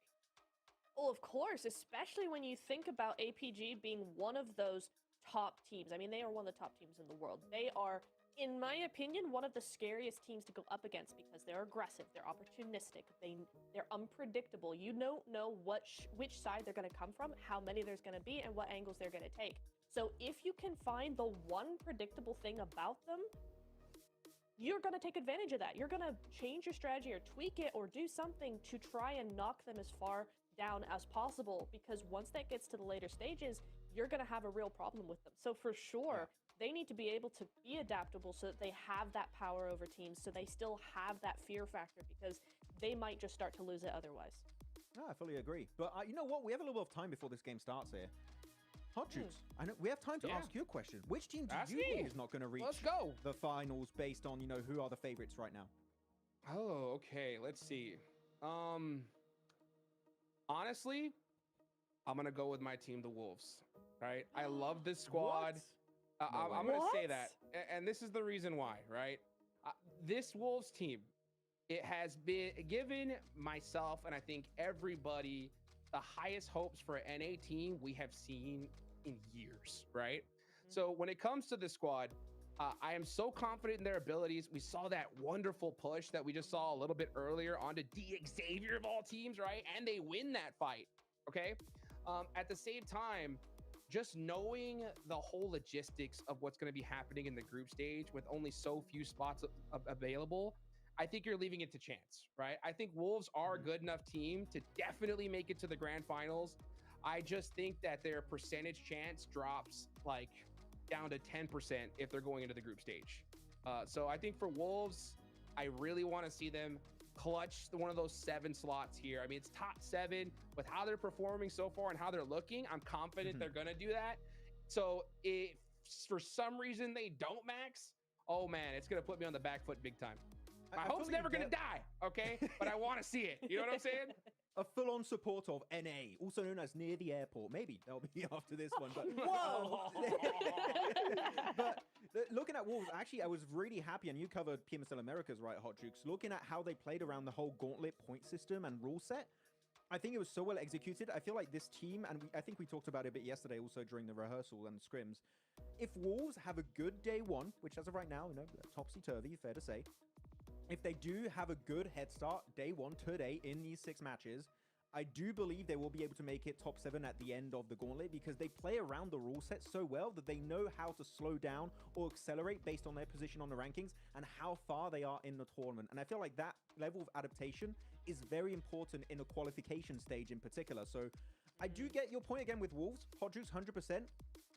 Oh, of course, especially when you think about APG being one of those top teams. I mean, they are one of the top teams in the world. They are, in my opinion, one of the scariest teams to go up against because they're aggressive, they're opportunistic, they're unpredictable. You don't know which side they're going to come from, how many there's going to be, and what angles they're going to take. So if you can find the one predictable thing about them, you're going to take advantage of that. You're going to change your strategy or tweak it or do something to try and knock them as far down as possible, because once that gets to the later stages, you're going to have a real problem with them. So for sure, they need to be able to be adaptable so that they have that power over teams, so they still have that fear factor, because they might just start to lose it otherwise. No, I fully agree. But you know what? We have a little bit of time before this game starts here. Hot Jukes, I know we have time to ask you a question. Which team do you think is not going to reach the finals based on, you know, who are the favorites right now? Oh, okay. Let's see. Honestly, I'm gonna go with my team, the Wolves. Right? I love this squad. What? I'm gonna say that, and this is the reason why. Right? This Wolves team, it has been given myself and I think everybody the highest hopes for an NA team we have seen in years. Right? So when it comes to the squad, I am so confident in their abilities. We saw that wonderful push that we just saw a little bit earlier onto D Xavier of all teams, right? And they win that fight. Okay. At the same time, just knowing the whole logistics of what's going to be happening in the group stage with only so few spots available, I think you're leaving it to chance, right? I think Wolves are a good enough team to definitely make it to the grand finals. I just think that their percentage chance drops like down to 10% if they're going into the group stage. So I think for Wolves, I really want to see them clutch one of those 7 slots here. I mean, it's top 7 with how they're performing so far and how they're looking. I'm confident they're going to do that. So if for some reason they don't max, oh man, it's going to put me on the back foot big time. My hope's never going to die, okay? But I want to see it. You know what I'm saying? A full-on support of NA, also known as near the airport. Maybe that'll be after this one. But but looking at Wolves, actually, I was really happy, and you covered PMSL Americas, right, Hot Jukes? Looking at how they played around the whole Gauntlet point system and rule set, I think it was so well executed. I feel like this team, and I think we talked about it a bit yesterday also during the rehearsal and the scrims, if Wolves have a good day one, which as of right now, you know, topsy-turvy, fair to say, if they do have a good head start day one today in these 6 matches, I do believe they will be able to make it top 7 at the end of the Gauntlet because they play around the rule set so well that they know how to slow down or accelerate based on their position on the rankings and how far they are in the tournament. And I feel like that level of adaptation is very important in the qualification stage in particular. So I do get your point again with Wolves, Hot Jukes 100%,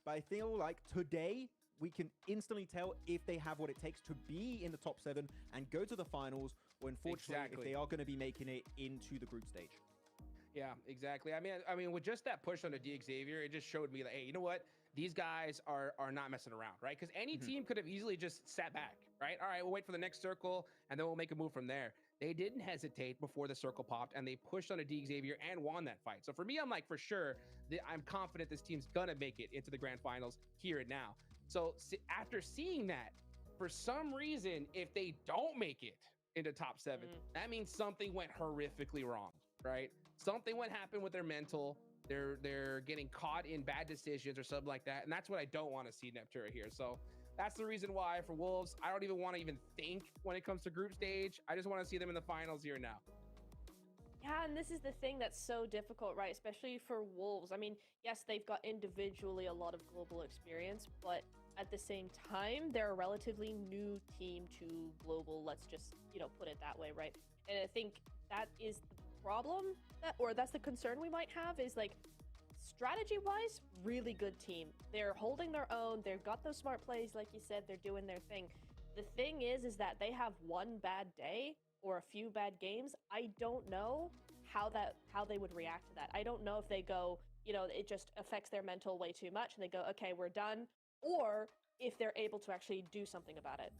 but I feel like today we can instantly tell if they have what it takes to be in the top 7 and go to the finals, or unfortunately, if they are going to be making it into the group stage. Yeah, exactly. I mean, with just that push on the D Xavier, it just showed me that, hey, you know what? These guys are not messing around, right? Because any team could have easily just sat back, right? All right, we'll wait for the next circle, and then we'll make a move from there. They didn't hesitate before the circle popped, and they pushed on a D Xavier and won that fight. So for me, I'm like, for sure, I'm confident this team's gonna make it into the grand finals here and now. So after seeing that, for some reason, if they don't make it into top 7, that means something went horrifically wrong, right? Something went happen with their mental. They're getting caught in bad decisions or something like that. And that's what I don't want to see Neptura here. So that's the reason why for Wolves, I don't even want to even think when it comes to group stage. I just want to see them in the finals here now. Yeah, and this is the thing that's so difficult, right? Especially for Wolves. I mean, yes, they've got individually a lot of global experience, but at the same time, they're a relatively new team to global, let's just, put it that way, right? And I think that is the problem, or that's the concern we might have, is like, strategy-wise, really good team. They're holding their own, they've got those smart plays, like you said, they're doing their thing. The thing is that they have one bad day, or a few bad games. I don't know how they would react to that. I don't know if they go, it just affects their mental way too much and they go, okay, we're done, or if they're able to actually do something about it.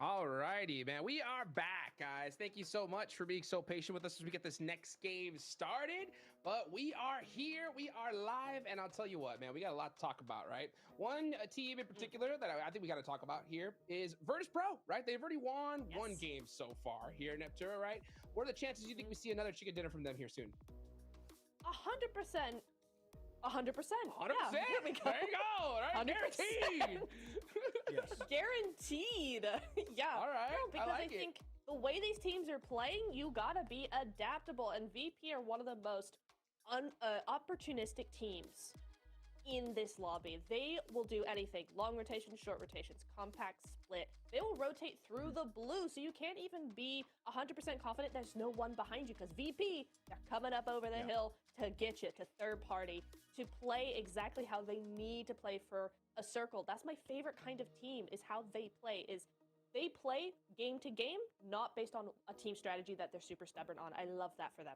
Alrighty, man. We are back, guys. Thank you so much for being so patient with us as we get this next game started. But we are here, we are live, and I'll tell you what, man, we got a lot to talk about, right? One team in particular that I think we got to talk about here is Virtus Pro, right? They've already won one game so far here in Neptune, right? What are the chances you think we see another chicken dinner from them here soon? 100%. 100%. 100%. Yeah, there we go. There you go. Right? 100%. Guaranteed. Yes. Guaranteed. Yeah. All right. No, because I like think the way these teams are playing, you gotta be adaptable. And VP are one of the most opportunistic teams in this lobby. They will do anything. Long rotations, short rotations, compact split. They will rotate through the blue, so you can't even be 100% confident there's no one behind you, because VP, they're coming up over the hill to get you, to third party, to play exactly how they need to play for a circle. That's my favorite kind of team, is how they play, is they play game to game, not based on a team strategy that they're super stubborn on. I love that for them.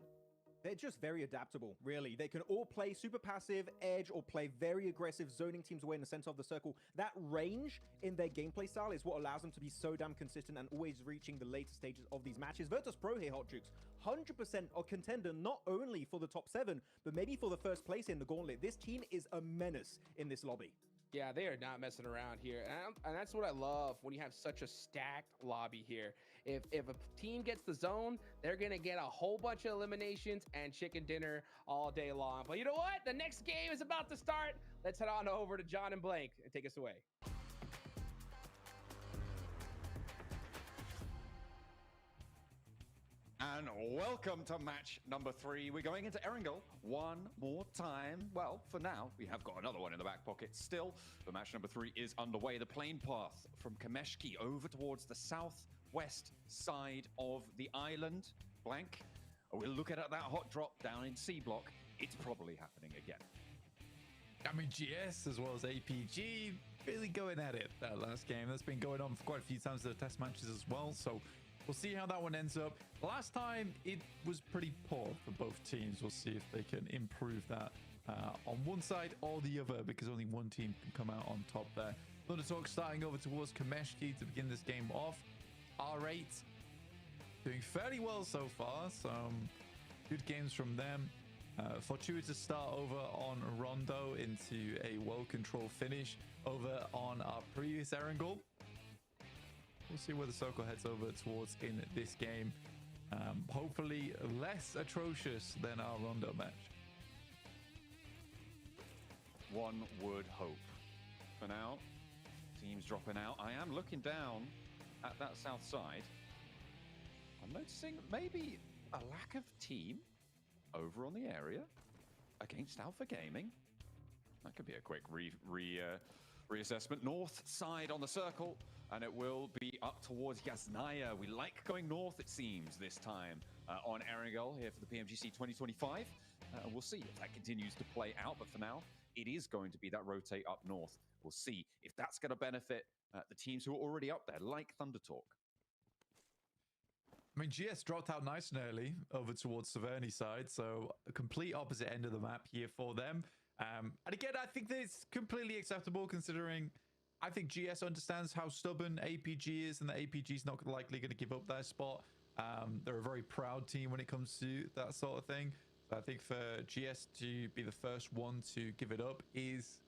They're just very adaptable, really. They can all play super passive, edge, or play very aggressive, zoning teams away in the center of the circle. That range in their gameplay style is what allows them to be so damn consistent and always reaching the later stages of these matches. Virtus Pro here, Hot Jukes, 100% a contender, not only for the top 7, but maybe for the first place in the Gauntlet. This team is a menace in this lobby. Yeah, they are not messing around here. And that's what I love when you have such a stacked lobby here. If a team gets the zone, they're going to get a whole bunch of eliminations and chicken dinner all day long. But you know what? The next game is about to start. Let's head on over to John and Blake and take us away. And welcome to match number 3. We're going into Erangel one more time. Well, for now, we have got another one in the back pocket still. But match number 3 is underway. The plane path from Kameshki over towards the southwest side of the island. Blank. We're looking at that hot drop down in C block. It's probably happening again. I mean, GS as well as APG really going at it that last game. That's been going on for quite a few times in the test matches as well. So we'll see how that one ends up. Last time, it was pretty poor for both teams. We'll see if they can improve that on one side or the other, because only one team can come out on top there. Thundertalk starting over towards Kameshki to begin this game off. R8 doing fairly well so far. Some good games from them. Fortuitous start over on Rondo into a well-controlled finish over on our previous Erangel. We'll see where the circle heads over towards in this game. Hopefully less atrocious than our Rondo match. One would hope. For now, teams dropping out. I am looking down at that south side. I'm noticing maybe a lack of team over on the area against Alpha Gaming. That could be a quick reassessment. North side on the circle, and it will be up towards Yasnaya. We like going north, it seems, this time on Erangel here for the PMGC 2025. We'll see if that continues to play out, but for now, it is going to be that rotate up north. We'll see if that's going to benefit the teams who are already up there, like Thundertalk. I mean, GS dropped out nice and early over towards Severny side, so a complete opposite end of the map here for them. And again, I think that's completely acceptable, considering I think GS understands how stubborn APG is, and that APG is not likely going to give up their spot. They're a very proud team when it comes to that sort of thing. So I think for GS to be the first one to give it up is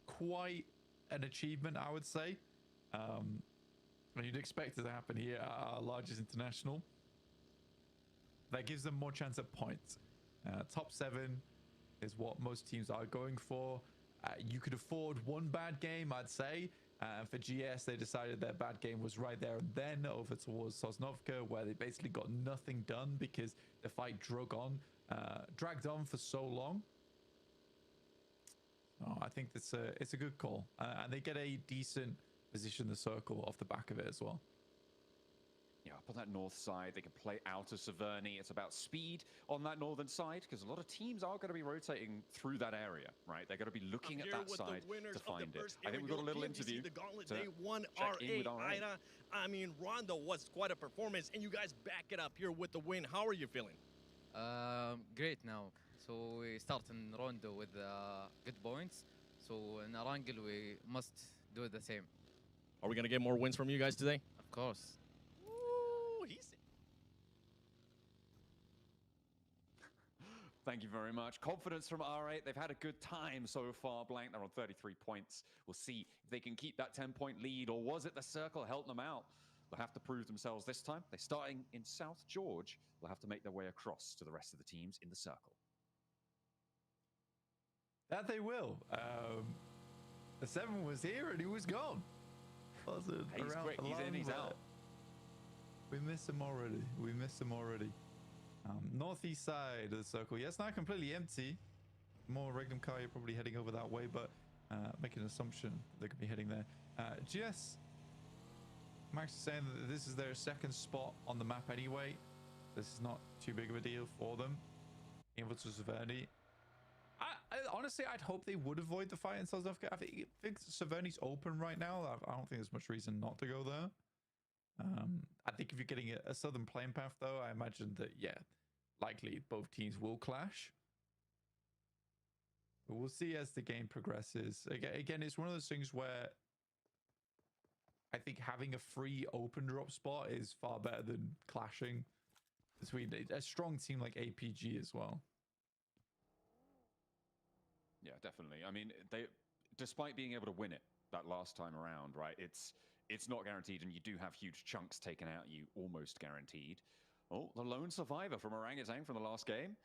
quite an achievement, I would say. And you'd expect it to happen here at our largest international. That gives them more chance at points. Top 7 is what most teams are going for. You could afford one bad game, I'd say. For GS, they decided their bad game was right there and then over towards Sosnovka, where they basically got nothing done because the fight dragged on for so long. So I think it's a good call. And they get a decent position in the circle off the back of it as well. Yeah, up on that north side, they can play out of Severny. It's about speed on that northern side, because a lot of teams are going to be rotating through that area, right? They're going to be looking at that side to find it. I think we've got a little interview. The Gauntlet, they won RA. I mean, Rondo was quite a performance, and you guys back it up here with the win. How are you feeling? Great now. So we start in Rondo with good points. So in Erangel, we must do the same. Are we going to get more wins from you guys today? Of course. Ooh, he's Thank you very much. Confidence from R8. They've had a good time so far, Blank. They're on 33 points. We'll see if they can keep that 10-point lead, or was it the circle helping them out? They'll have to prove themselves this time. They're starting in South George. They'll have to make their way across to the rest of the teams in the circle. That they will. The 7 was here and he was gone. He's quick. He's in, he's out. We missed him already. We missed him already. Northeast side of the circle. Yes, not completely empty. More Regnum Kaya probably heading over that way, but making an assumption they could be heading there. GS, Max is saying that this is their second spot on the map anyway. This is not too big of a deal for them. Invo to Severny. Honestly, I'd hope they would avoid the fight in South Africa. I think Severny's open right now. I don't think there's much reason not to go there. I think if you're getting a southern playing path, though, I imagine that, yeah, likely both teams will clash. But we'll see as the game progresses. Again, it's one of those things where I think having a free open drop spot is far better than clashing between a strong team like APG as well. Yeah, definitely. I mean, despite being able to win it that last time around, right? It's not guaranteed, and you do have huge chunks taken out you, almost guaranteed. Oh, the lone survivor from Orangutan from the last game.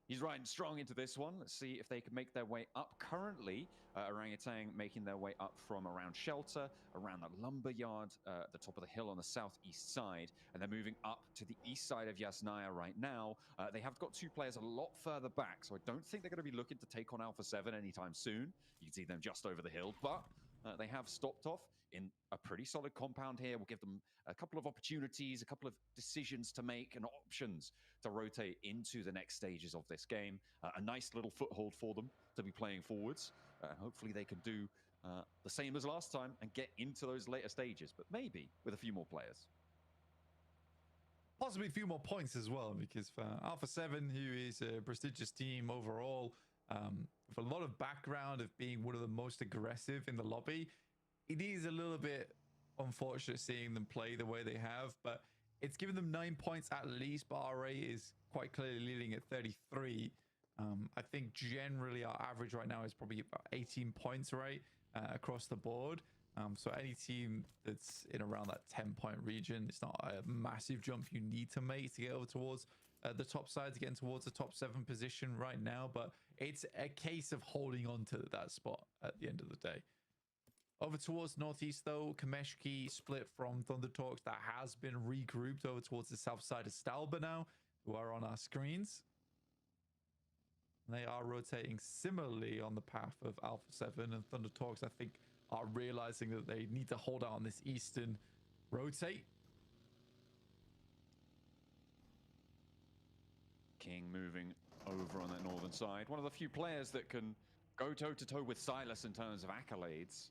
He's riding strong into this one. Let's see if they can make their way up. Currently, Orangutan making their way up from around Shelter, around the lumber yard at the top of the hill on the southeast side, and they're moving up to the east side of Yasnaya right now. They have got 2 players a lot further back, so I don't think they're going to be looking to take on Alpha 7 anytime soon. You can see them just over the hill, but they have stopped off in a pretty solid compound here. We'll give them a couple of opportunities, a couple of decisions to make, and options to rotate into the next stages of this game. A nice little foothold for them to be playing forwards. Hopefully they can do the same as last time and get into those later stages, but maybe with a few more players. Possibly a few more points as well, because for Alpha 7, who is a prestigious team overall, with a lot of background of being one of the most aggressive in the lobby, it is a little bit unfortunate seeing them play the way they have, but it's given them 9 points at least. But RA is quite clearly leading at 33. I think generally our average right now is probably about 18 points, right, across the board. So any team that's in around that 10-point region, it's not a massive jump you need to make to get over towards the top side, to get towards the top 7 position right now. But it's a case of holding on to that spot at the end of the day. Over towards northeast, though, Kameshki split from Thunder Talks. That has been regrouped over towards the south side of Stalba now, who are on our screens. They are rotating similarly on the path of Alpha 7, and Thunder Talks, I think, are realizing that they need to hold out on this eastern rotate. King moving over on that northern side. One of the few players that can go toe-to-toe with Silas in terms of accolades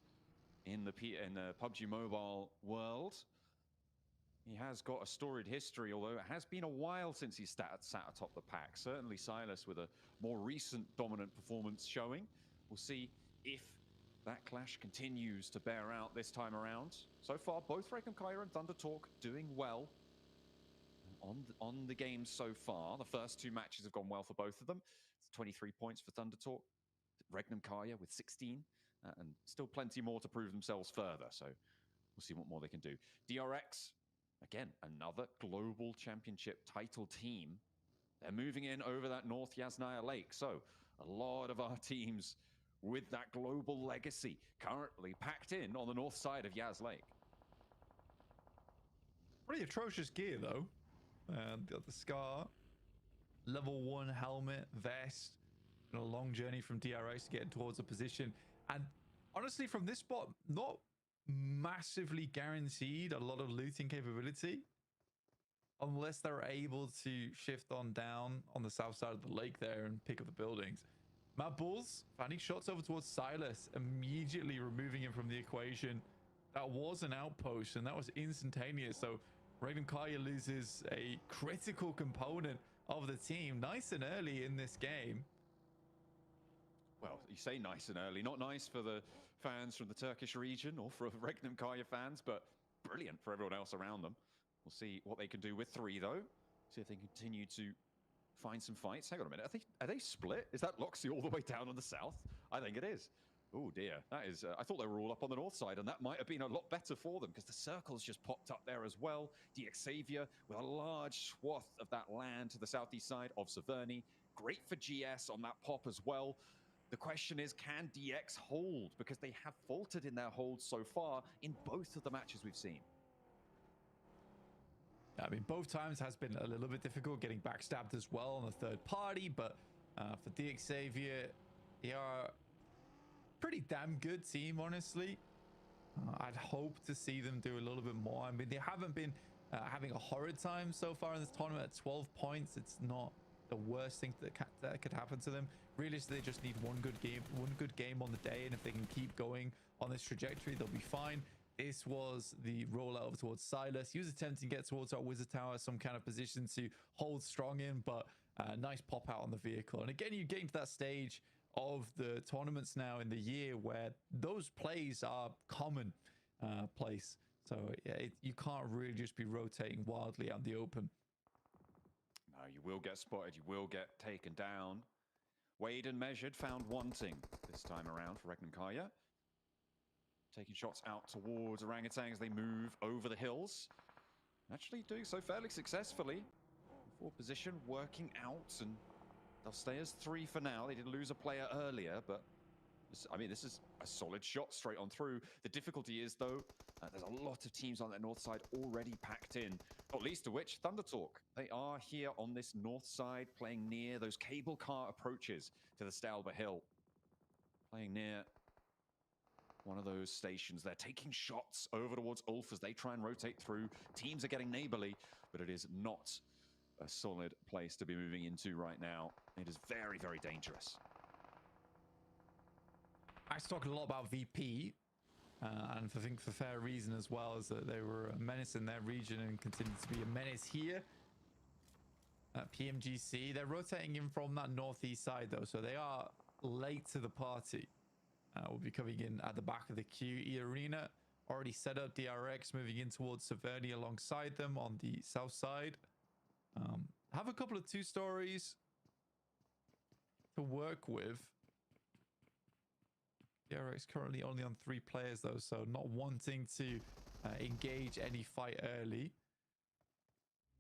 in the PUBG Mobile world. He has got a storied history, although it has been a while since he sat atop the pack. Certainly Silas with a more recent dominant performance showing. We'll see if that clash continues to bear out this time around. So far, both Regnum Kaya and Thunder Talk doing well on the game so far. The first 2 matches have gone well for both of them. It's 23 points for Thunder Talk. Regnum Kaya with 16. And still plenty more to prove themselves further. So we'll see what more they can do. DRX, again, another global championship title team. They're moving in over that North Yasnaya Lake. So a lot of our teams with that global legacy currently packed in on the north side of Yas Lake. Pretty atrocious gear, though. Got the Scar, level 1 helmet, vest, and a long journey from DRX to get towards a position. And honestly, from this spot, not massively guaranteed a lot of looting capability, unless they're able to shift on down on the south side of the lake there and pick up the buildings. Mad Bulls finding shots over towards Silas, immediately removing him from the equation. That was an outpost, and that was instantaneous. So Regnum Kaya loses a critical component of the team nice and early in this game. Well, you say nice and early. Not nice for the fans from the Turkish region or for Regnum Kaya fans, but brilliant for everyone else around them. We'll see what they can do with 3, though. See if they continue to find some fights. Hang on a minute. Are they split? Is that Loxy all the way down on the south? I think it is. Oh, dear. That is... I thought they were all up on the north side, and that might have been a lot better for them, because the circle's just popped up there as well. DXavier with a large swath of that land to the southeast side of Severny. Great for GS on that pop as well. The question is, can DX hold? Because they have faltered in their hold so far in both of the matches we've seen. I mean, both times has been a little bit difficult, getting backstabbed as well on the third party, but for DXavier, they are a pretty damn good team, honestly. I'd hope to see them do a little bit more. I mean, they haven't been having a horrid time so far in this tournament at 12 points. It's not the worst thing that could happen to them. Realistically, they just need one good game on the day, and if they can keep going on this trajectory, they'll be fine. This was the rollout over towards Silas. He was attempting to get towards our wizard tower, some kind of position to hold strong in, but nice pop out on the vehicle. And again, you get into that stage of the tournaments now in the year where those plays are common place. So yeah, you can't really just be rotating wildly out in the open. No, you will get spotted. You will get taken down. Weighed and measured, found wanting this time around for Regnum Kaya. Taking shots out towards Orangutan as they move over the hills. Actually doing so fairly successfully. Forward position working out, and they'll stay as 3 for now. They did lose a player earlier, but this is a solid shot straight on through. The difficulty is, though, there's a lot of teams on that north side already packed in. Not least of which, Thunder Talk. They are here on this north side, playing near those cable car approaches to the Stalber Hill. Playing near one of those stations. They're taking shots over towards Ulf as they try and rotate through. Teams are getting neighborly, but it is not a solid place to be moving into right now. It is very, very dangerous. I talked a lot about VP, and I think for fair reason as well, as that they were a menace in their region and continue to be a menace here at PMGC. They're rotating in from that northeast side, though, so they are late to the party. Will be coming in at the back of the queue. E Arena already set up. DRX moving in towards Severny alongside them on the south side. Have a couple of 2 stories to work with. DRX currently only on 3 players, though, so not wanting to engage any fight early.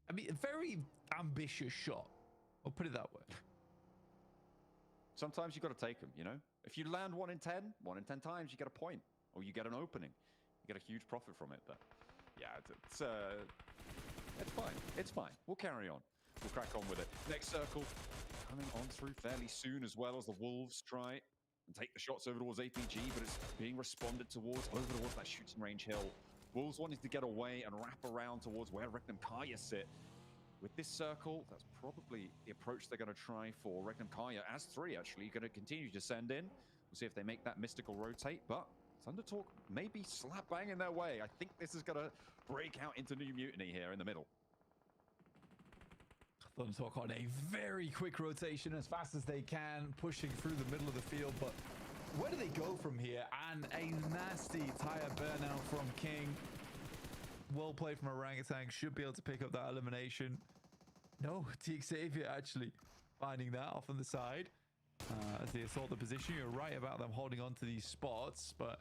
I mean, a very ambitious shot. I'll put it that way. Sometimes you got to take them, you know? If you land 1 in 10 times, you get a point, or you get an opening. You get a huge profit from it, but yeah, it's fine. It's fine. We'll carry on. We'll crack on with it. Next circle coming on through fairly soon, as well as the Wolves try and take the shots over towards APG, but it's being responded towards over towards that shooting range hill. Wolves wanting to get away and wrap around towards where Regnum Kaya sit. With this circle, that's probably the approach they're going to try for Regnum Kaya as 3, actually. Going to continue to send in. We'll see if they make that mystical rotate, but Thunder Talk may be slap bang in their way. I think this is going to break out into New Mutiny here in the middle. Thunder Talk on a very quick rotation as fast as they can, pushing through the middle of the field, but where do they go from here? And a nasty tire burnout from King. Well played from Orangutan. Should be able to pick up that elimination. No, DXavier actually finding that off on the side. As they assault the position. You're right about them holding on to these spots, but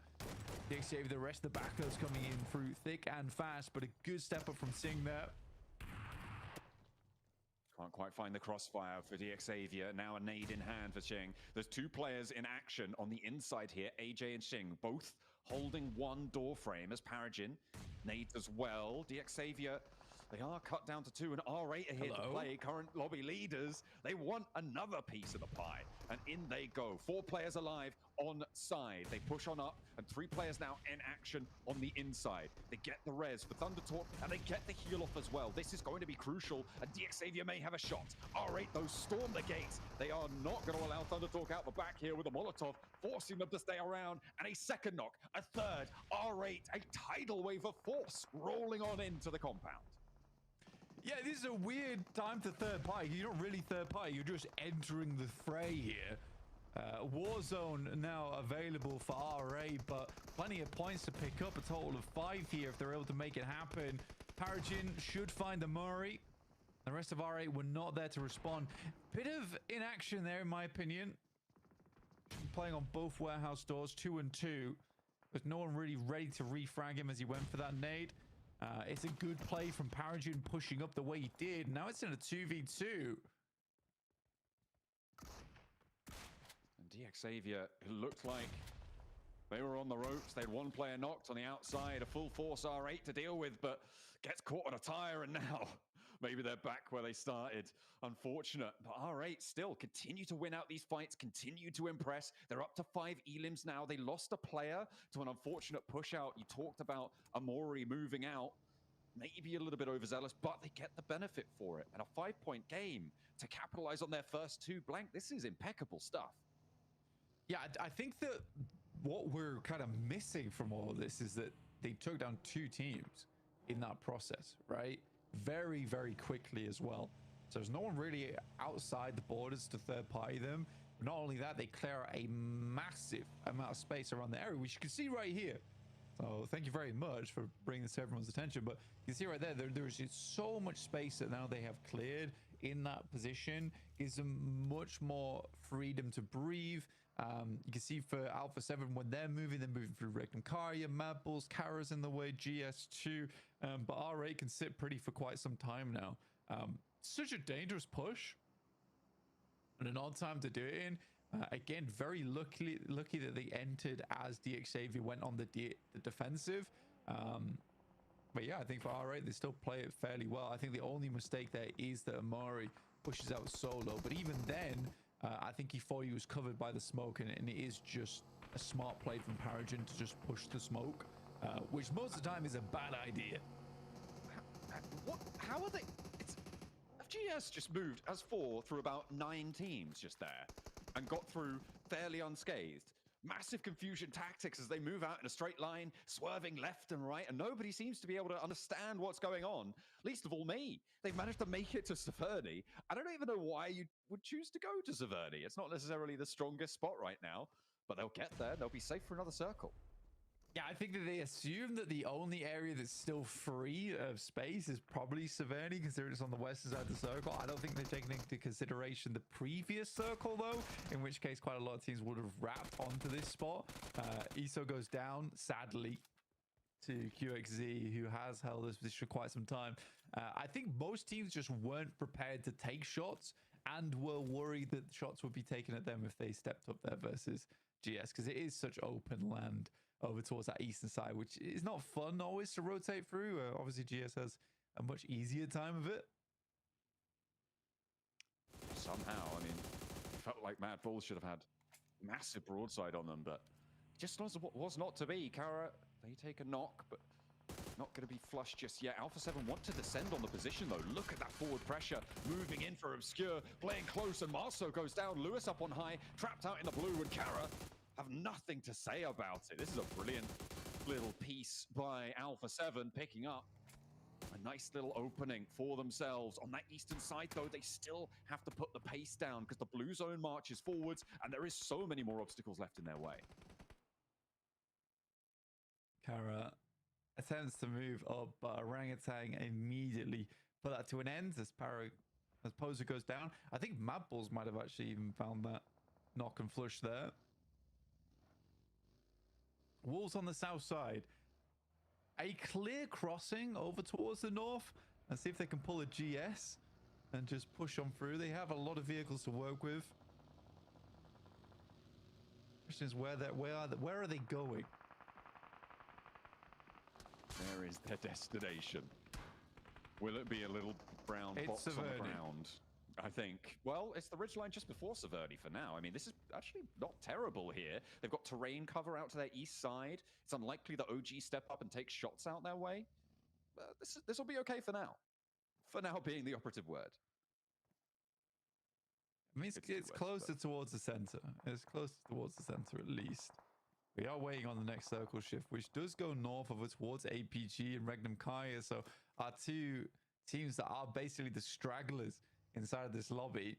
DXavier, the rest of the backers coming in through thick and fast, but a good step up from Sing there. Can't quite find the crossfire for DXavier. Now a nade in hand for Xing. There's 2 players in action on the inside here. AJ and Xing, both holding 1 door frame as Paragin. Nades as well. DXavier, they are cut down to 2, and R8 are here to play. Current lobby leaders. They want another piece of the pie. And in they go. 4 players alive on side. They push on up, and 3 players now in action on the inside. They get the res for Thunder Talk, and they get the heal off as well. This is going to be crucial, and DXavier may have a shot. R8, though, storm the gates. They are not going to allow Thunder Talk out the back here with a Molotov, forcing them to stay around, and a second knock, a third. R8, a tidal wave of force rolling on into the compound. Yeah, this is a weird time to third party. You're not really third party. You're just entering the fray here. Warzone now available for RA, but plenty of points to pick up. A total of 5 here if they're able to make it happen. Paragin should find the Murray. The rest of RA were not there to respond. Bit of inaction there, in my opinion. Playing on both warehouse doors, 2 and 2. There's no one really ready to refrag him as he went for that nade. It's a good play from Paragin pushing up the way he did. Now it's in a 2v2. And DXavier, who looked like they were on the ropes. They had one player knocked on the outside, a full force R8 to deal with, but gets caught on a tire, and now maybe they're back where they started. Unfortunate, but R8 still continue to win out these fights, continue to impress. They're up to 5 elims now. They lost a player to an unfortunate push out. You talked about Amori moving out. Maybe a little bit overzealous, but they get the benefit for it. And a 5-point game to capitalize on their first 2 blank. This is impeccable stuff. Yeah, I think that what we're kind of missing from all of this is that they took down 2 teams in that process, right? Very, very quickly as well. So there's no one really outside the borders to third party them. But not only that, they clear a massive amount of space around the area, which you can see right here. So thank you very much for bringing this to everyone's attention. But you can see right there's so much space that now they have cleared in that position. Gives them much more freedom to breathe. You can see for Alpha 7, when they're moving through Regnum Karya, Mad Bulls, Kara's in the way, GS2. But R8 can sit pretty for quite some time now. Such a dangerous push. And an odd time to do it in. Again, very lucky that they entered as DXavier went on the defensive. But yeah, I think for R8, they still play it fairly well. I think the only mistake there is that Amari pushes out solo. But even then, I think he thought he was covered by the smoke, and it is just a smart play from Paragin to just push the smoke, which most of the time is a bad idea. How are they? FGS just moved as 4 through about 9 teams just there and got through fairly unscathed. Massive confusion tactics as they move out in a straight line, swerving left and right, and nobody seems to be able to understand what's going on, least of all me. They've managed to make it to Severny. I don't even know why you would choose to go to Severny. It's not necessarily the strongest spot right now, but they'll get there. They'll be safe for another circle. Yeah, I think that they assume that the only area that's still free of space is probably Severny, because they're just on the western side of the circle. I don't think they're taking into consideration the previous circle, though, in which case quite a lot of teams would have wrapped onto this spot. ESO goes down, sadly, to QXZ, who has held this position for quite some time. I think most teams just weren't prepared to take shots and were worried that shots would be taken at them if they stepped up there versus GS, because it is such open land over towards that eastern side, which is not fun always to rotate through. Obviously, GS has a much easier time of it. Somehow, I mean, it felt like Mad Bulls should have had massive broadside on them, but it just was not to be. Kara, they take a knock, but not going to be flushed just yet. Alpha 7 want to descend on the position, though. Look at that forward pressure. Moving in for Obscure, playing close, and Marceau goes down. Lewis up on high, trapped out in the blue, and Kara have nothing to say about it. This is a brilliant little piece by Alpha 7, picking up a nice little opening for themselves. On that eastern side, though, they still have to put the pace down because the blue zone marches forwards, and there is so many more obstacles left in their way. Kara attempts to move up, but Orangutan immediately put that to an end as Poser goes down. I think Mad Bulls might have actually even found that knock and flush there. Wolves on the south side. A clear crossing over towards the north and see if they can pull a GS and just push on through. They have a lot of vehicles to work with. Question is where are they going? There is their destination. Will it be a little brown box on the ground? I think. Well, it's the ridgeline just before Severny for now. I mean, this is actually not terrible here. They've got terrain cover out to their east side. It's unlikely that OG step up and take shots out their way. This will be okay for now. For now being the operative word. I mean, it's closer towards the center. It's closer towards the center at least. We are waiting on the next circle shift, which does go north of us towards APG and Regnum Karya. So our 2 teams that are basically the stragglers inside of this lobby.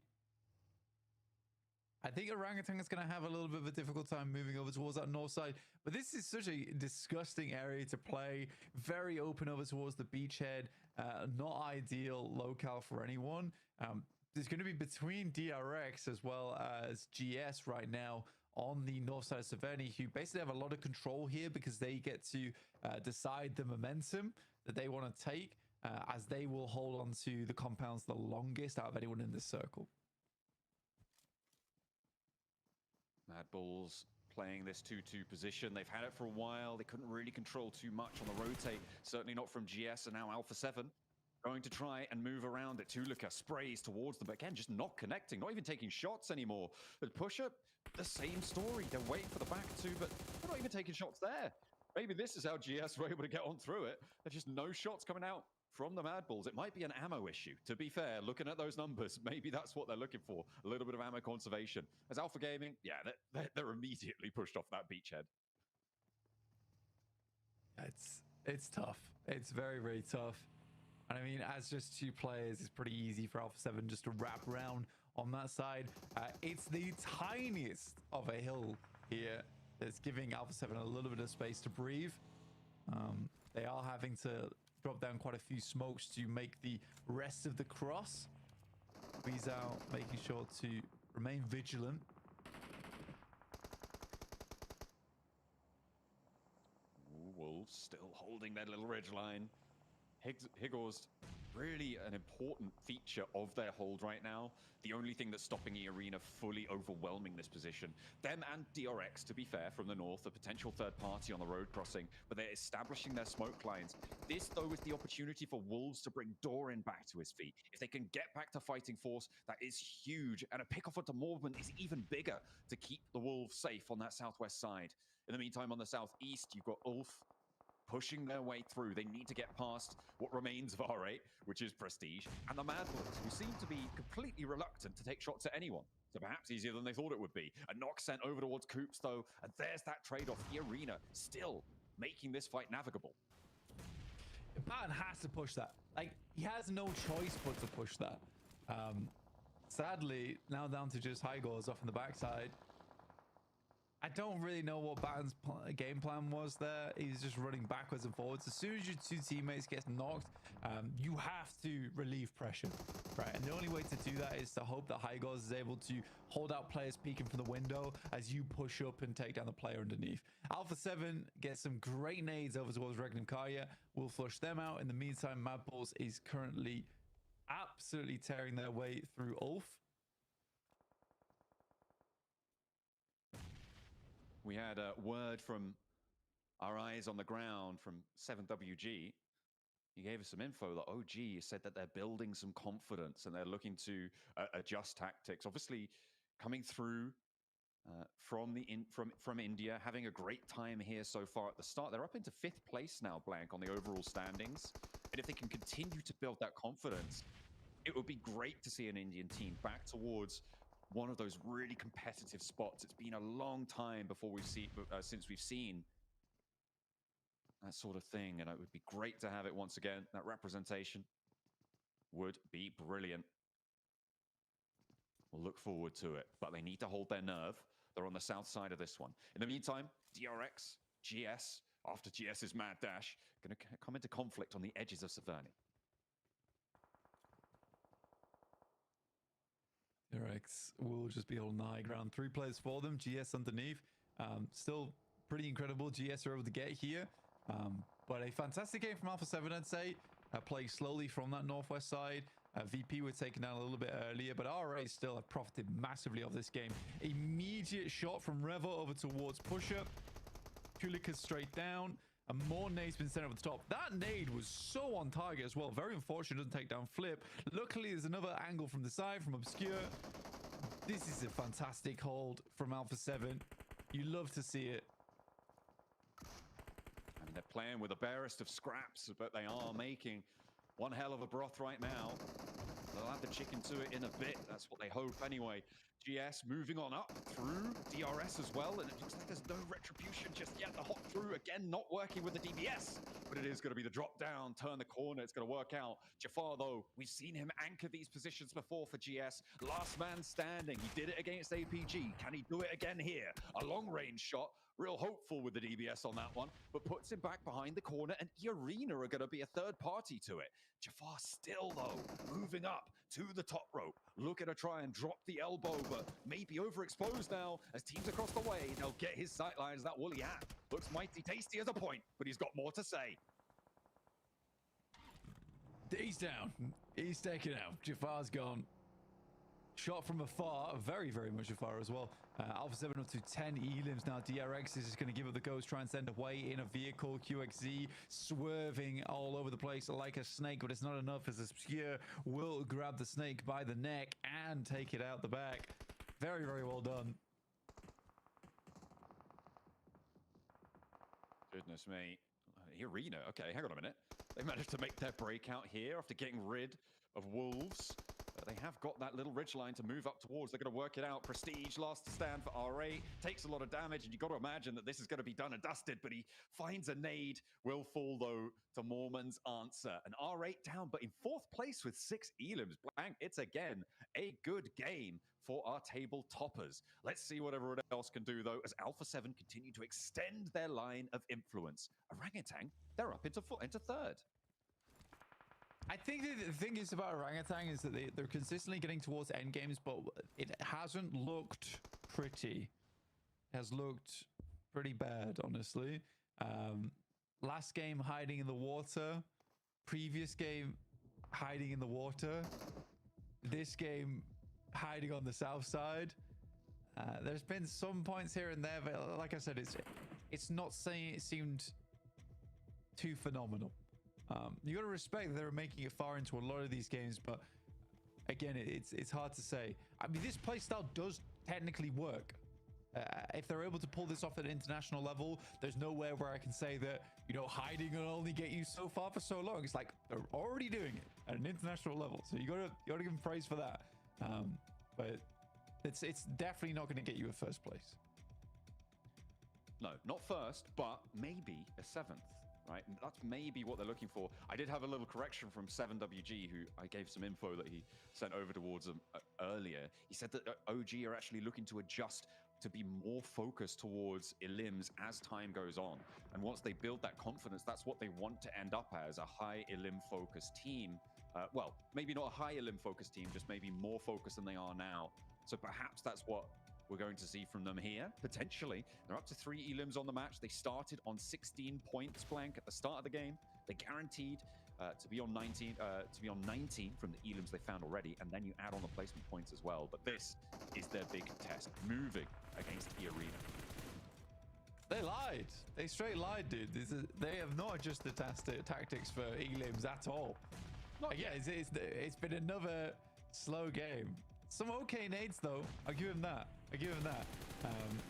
I think Orangutan is going to have a little bit of a difficult time moving over towards that north side. But this is such a disgusting area to play. Very open over towards the beachhead. Not ideal locale for anyone. There's going to be between DRX as well as GS right now on the north side of Severny, who basically have a lot of control here because they get to decide the momentum that they want to take, as they will hold on to the compounds the longest out of anyone in this circle. Mad Bulls playing this 2-2 position. They've had it for a while. They couldn't really control too much on the rotate. Certainly not from GS and now Alpha 7. Going to try and move around it. Tulika sprays towards them, but again, just not connecting, not even taking shots anymore. But Push-Up, the same story. They're waiting for the back two, but they're not even taking shots there. Maybe this is how GS were able to get on through it. There's just no shots coming out from the Mad Bulls. It might be an ammo issue. To be fair, looking at those numbers, maybe that's what they're looking for. A little bit of ammo conservation. As Alpha Gaming, yeah, they're immediately pushed off that beachhead. It's tough. It's very, very tough. And I mean, as just two players, it's pretty easy for Alpha 7 just to wrap around on that side. It's the tiniest of a hill here that's giving Alpha 7 a little bit of space to breathe. They are having to drop down quite a few smokes to make the rest of the cross. Squeeze out, making sure to remain vigilant. Wolves still holding their little ridge line. Higors, really an important feature of their hold right now. The only thing that's stopping the arena fully overwhelming this position. Them and DRX, to be fair, from the north, a potential third party on the road crossing, but they're establishing their smoke lines. This, though, is the opportunity for Wolves to bring Doran back to his feet. If they can get back to fighting force, that is huge. And a pick-off onto Morban is even bigger to keep the Wolves safe on that southwest side. In the meantime, on the southeast, you've got Ulf pushing their way through. They need to get past what remains of R8, which is Prestige, and the Mad Bulls, who seem to be completely reluctant to take shots at anyone. So perhaps easier than they thought it would be. A knock sent over towards Coops, though, and there's that trade-off. The arena still making this fight navigable. Patton has to push that. Like, he has no choice but to push that. Sadly, now down to just Higors off in the backside. I don't really know what Batten's game plan was there. He's just running backwards and forwards. As soon as your two teammates get knocked, you have to relieve pressure, right? And the only way to do that is to hope that Higors is able to hold out players peeking from the window as you push up and take down the player underneath. Alpha 7 gets some great nades over towards Regnum Kaya. We'll flush them out. In the meantime, Mad Bulls is currently absolutely tearing their way through Ulf. We had a word from our eyes on the ground from 7WG. He gave us some info that OG said that they're building some confidence and they're looking to adjust tactics. Obviously, coming through from India, having a great time here so far at the start. They're up into 5th place now, Blank, on the overall standings. And if they can continue to build that confidence, it would be great to see an Indian team back towards one of those really competitive spots. It's been a long time before since we've seen that sort of thing, and it would be great to have it once again. That representation would be brilliant. We'll look forward to it, but they need to hold their nerve. They're on the south side of this one. In the meantime, DRX, GS, after GS's mad dash, going to come into conflict on the edges of Severny. DRX will just be holding the high ground. 3 players for them. GS underneath. Still pretty incredible. GS are able to get here. But a fantastic game from Alpha 7, I'd say. Playing slowly from that northwest side. VP were taken down a little bit earlier, but RA still have profited massively of this game. Immediate shot from Revo over towards Pusher. Kulika straight down. And more nades been sent over the top. That nade was so on target as well. Very unfortunate, doesn't take down Flip. Luckily, there's another angle from the side, from Obscure. This is a fantastic hold from Alpha 7. You love to see it. I mean, they're playing with the barest of scraps, but they are making one hell of a broth right now. They'll add the chicken to it in a bit. That's what they hope anyway. GS moving on up through DRS as well, and it looks like there's no retribution just yet. The hop through, again, not working with the DBS, but it is going to be the drop down, turn the corner. It's going to work out. Jafar, though, we've seen him anchor these positions before for GS. Last man standing. He did it against APG. Can he do it again here? A long-range shot. Real hopeful with the DBS on that one, but puts him back behind the corner, and Arena are going to be a third party to it. Jafar still, though, moving up to the top rope. Looking to try and drop the elbow, but maybe overexposed now as teams across the way. They'll get his sightlines. That woolly hat looks mighty tasty as a point, but he's got more to say. He's down. He's taken out. Jafar's gone. Shot from afar, very, very much afar as well. Alpha 7 up to 10 elims now. DRX is just going to give it the ghost, try and send away in a vehicle. QXZ swerving all over the place like a snake, but it's not enough as Obscure will grab the snake by the neck and take it out the back. Very, very well done. Goodness me. Arena, okay, hang on a minute. They managed to make their breakout here after getting rid of Wolves. They have got that little ridgeline to move up towards. They're going to work it out. Prestige, last to stand for R8. Takes a lot of damage, and you've got to imagine that this is going to be done and dusted, but he finds a nade. Will fall, though, to Mormon's answer. An R8 down, but in fourth place with 6 elims. Blank, it's again a good game for our table toppers. Let's see what everyone else can do, though, as Alpha 7 continue to extend their line of influence. Orangutan, they're up into third. I think the thing is about Orangutan is that they're consistently getting towards end games, but it hasn't looked pretty. It has looked pretty bad, honestly. Last game, hiding in the water. Previous game, hiding in the water. This game, hiding on the south side. There's been some points here and there, but like I said, it's not saying it seemed too phenomenal. You got to respect that they're making it far into a lot of these games, but again, it's hard to say. I mean, this playstyle does technically work. If they're able to pull this off at an international level, there's nowhere where I can say that, you know, hiding will only get you so far for so long. It's like they're already doing it at an international level, so you got to give them praise for that. But it's definitely not going to get you a first place. No, not first, but maybe a 7th. Right, that's maybe what they're looking for. I did have a little correction from 7WG, who I gave some info that he sent over towards them earlier. He said that OG are actually looking to adjust to be more focused towards elims as time goes on. And once they build that confidence, that's what they want to end up as, a high elim focused team. Well, maybe not a high elim focused team, just maybe more focused than they are now. So perhaps that's what we're going to see from them here, potentially. They're up to 3 elims on the match. They started on 16 points blank at the start of the game. They're guaranteed to be on 19 from the elims they found already, and then you add on the placement points as well. But this is their big test, moving against the Arena. They lied. They straight lied, dude. They have not adjusted tactics for elims at all. It's been another slow game. Some okay nades, though. I'll give him that.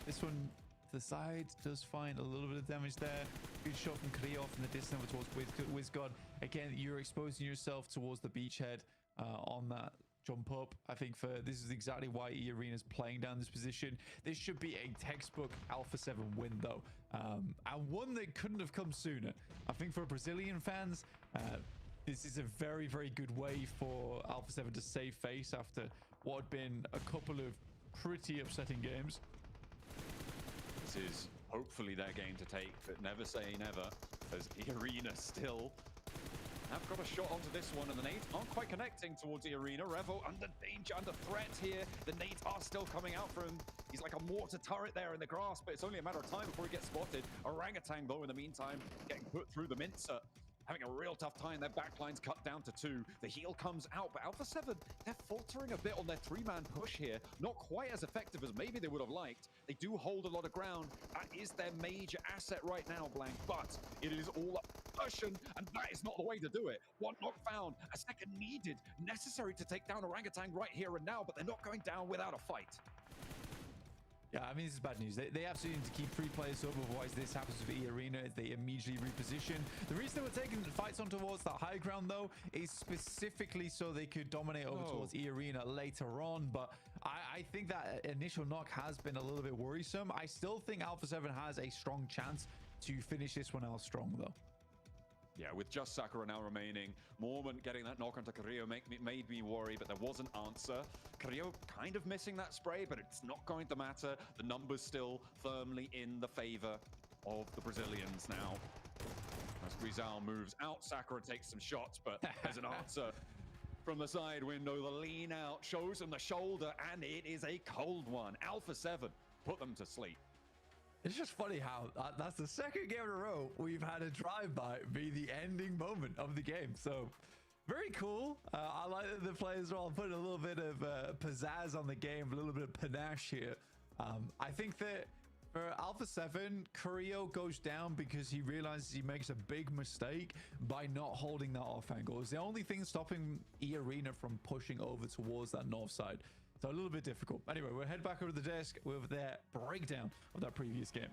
This one to the side does find a little bit of damage there. Good shot from Kriov in the distance towards WizGod. Again, you're exposing yourself towards the beachhead on that jump up. I think this is exactly why Arena's playing down this position. This should be a textbook Alpha 7 win, though. And one that couldn't have come sooner. I think for Brazilian fans, this is a very, very good way for Alpha 7 to save face after what had been a couple of pretty upsetting games. This is hopefully their game to take, but never say never, as Arena still have got a shot onto this one, and the nades aren't quite connecting towards the Arena. Revo under danger, under threat here. The nades are still coming out for him. He's like a mortar turret there in the grass, but it's only a matter of time before he gets spotted. Orangutan, though, in the meantime, getting put through the mincer. Having a real tough time. Their backline's cut down to 2. The heal comes out, but Alpha 7, they're faltering a bit on their 3-man push here. Not quite as effective as maybe they would have liked. They do hold a lot of ground. That is their major asset right now, Blank, but it is all up pushing, and that is not the way to do it. One knock found, a second needed, necessary to take down Orangutan right here and now, but they're not going down without a fight. Yeah, I mean, this is bad news. They absolutely need to keep 3 players up, otherwise this happens with E Arena. They immediately reposition. The reason they were taking fights on towards that high ground, though, is specifically so they could dominate over towards E Arena later on. But I think that initial knock has been a little bit worrisome. I still think Alpha 7 has a strong chance to finish this one out strong, though. Yeah, with just Sakura now remaining, Mormon getting that knock onto Carrillo made me worry, but there was an answer. Carrillo kind of missing that spray, but it's not going to matter. The numbers still firmly in the favor of the Brazilians now. As Rizal moves out, Sakura takes some shots, but there's an answer from the side window. The lean out shows him the shoulder, and it is a cold one. Alpha 7 put them to sleep. It's just funny how that's the second game in a row we've had a drive-by be the ending moment of the game. So very cool. I like that the players are all putting a little bit of pizzazz on the game, a little bit of panache here. I think that for Alpha 7, Carrillo goes down because he realizes he makes a big mistake by not holding that off angle. It's the only thing stopping E Arena from pushing over towards that north side. So a little bit difficult. Anyway, we'll head back over to the desk with their breakdown of that previous game.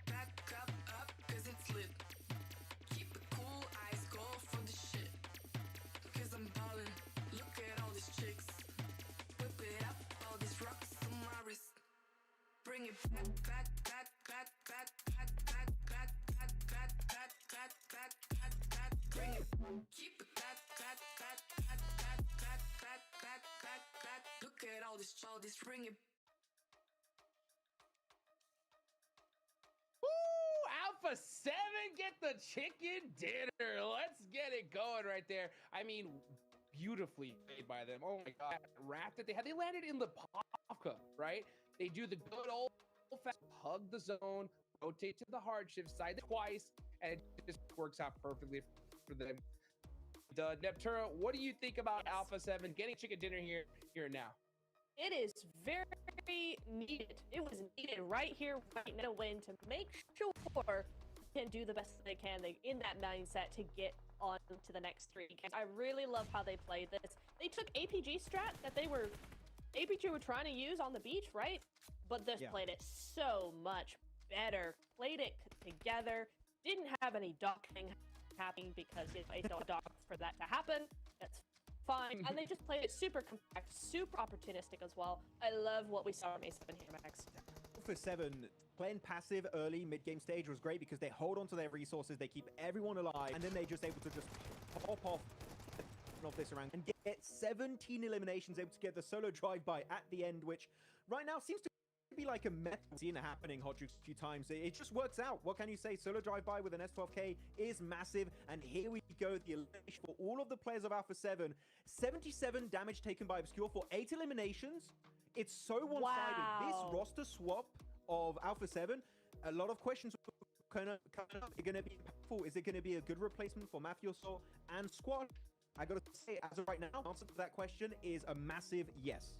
Back up, cause it's lit. Keep it cool, eyes go for the shit. Cause I'm ballin', look at all these chicks. Whip it up, all these rocks on my wrist. Bring it back. Bring it. Keep it back. Look at all this, bring it. Woo! Alpha 7 get the chicken dinner. Let's get it going right there. I mean, beautifully made by them. Oh my god, that wrap that they had. They landed in the Pavka, right? They do the good old fast hug the zone, rotate to the hardship side twice, and it just works out perfectly for them. Neptura, what do you think about Alpha 7 getting chicken dinner here and now? It is very needed. It was needed right here, right now, win to make sure they can do the best they can. They in that mindset to get on to the next 3 games. I really love how they played this. They took APG strat that APG were trying to use on the beach, right? But this played it so much better. Played it together. Didn't have any docking happening because it's no dock for that to happen. That's fine. And they just played it super compact, super opportunistic as well. I love what we saw from A7 here, Max. For 7, playing passive early mid-game stage was great because they hold on to their resources, they keep everyone alive, and then they're just able to just pop off this around and get 17 eliminations, able to get the solo drive-by at the end, which right now seems to be like a meta scene happening a few times. It just works out. What can you say? Solo drive-by with an S12K is massive, and here we go. The elimination for all of the players of Alpha 7. 77 damage taken by Obscure for 8 eliminations. It's so one-sided. Wow. This roster swap of Alpha 7, a lot of questions kind of coming up. Is it going to be impactful? Is it going to be a good replacement for Mafioso and Squad? I got to say, as of right now, the answer to that question is a massive yes.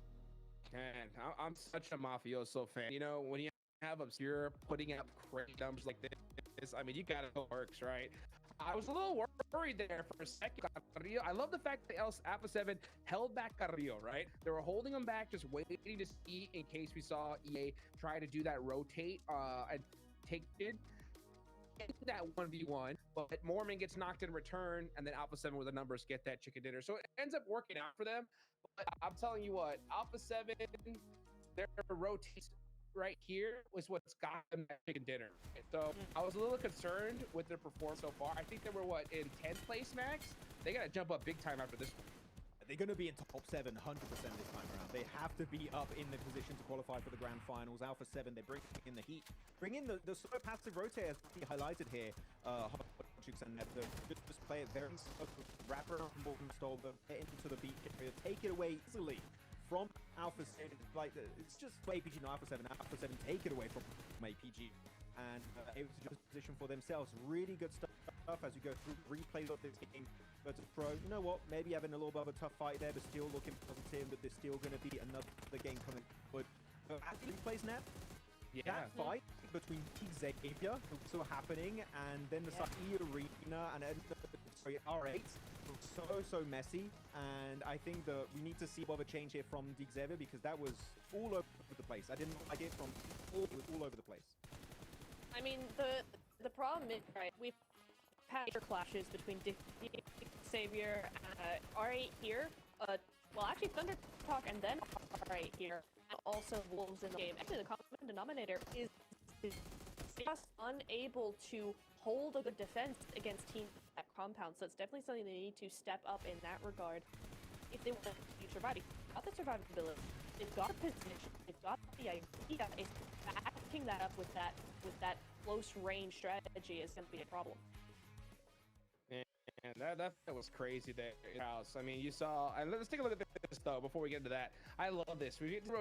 Man, I'm such a Mafioso fan. You know, when you have Obscure putting up crazy numbers like this, I mean, you gotta know it works, right? I was a little worried there for a second. Carrillo, I love the fact that Alpha 7 held back Carrillo, right? They were holding him back, just waiting to see in case we saw EA try to do that rotate and take it. That 1v1, but Mormon gets knocked in return, and then Alpha 7 with the numbers get that chicken dinner. So it ends up working out for them. But I'm telling you what, Alpha 7, their rotates right here was what's got them that chicken dinner. So I was a little concerned with their performance so far. I think they were, what, in 10th place, Max? They got to jump up big time after this one. They're going to be in top 7 100% this time around. They have to be up in the position to qualify for the grand finals. Alpha 7, they bring in the heat. Bring in the slow passive rotate, as he highlighted here. And just play it very slow, wrap around Morgan Stolber, get into the beat area, take it away easily from Alpha 7. Like, it's just APG, no Alpha 7. Alpha 7 take it away from APG. And able to just position for themselves. Really good stuff as we go through replays of this game. But Pro, you know what? Maybe having a little bit of a tough fight there, but still looking positive. But there's still going to be another game coming forward. But as replays now, that fight between Xavier, still happening, and then the E Arena and R8. so messy, and I think that we need to see more of a change here from the Xavier, because that was all over the place. I didn't like it from it was all over the place. I mean, the problem is, right, we've had clashes between Xavier and R8 here. Well, actually, Thunder Talk and then R8 here, and also Wolves in the game. Actually, the common denominator is just unable to hold a good defense against teams at compound. So it's definitely something they need to step up in that regard if they want to survive. They've got the survivability, they've got the position, they've got the idea. It's backing that up with that close range strategy is going to be a problem. And that was crazy there in the house. I mean, you saw, and let's take a look at this though before we get into that. I love this. We get the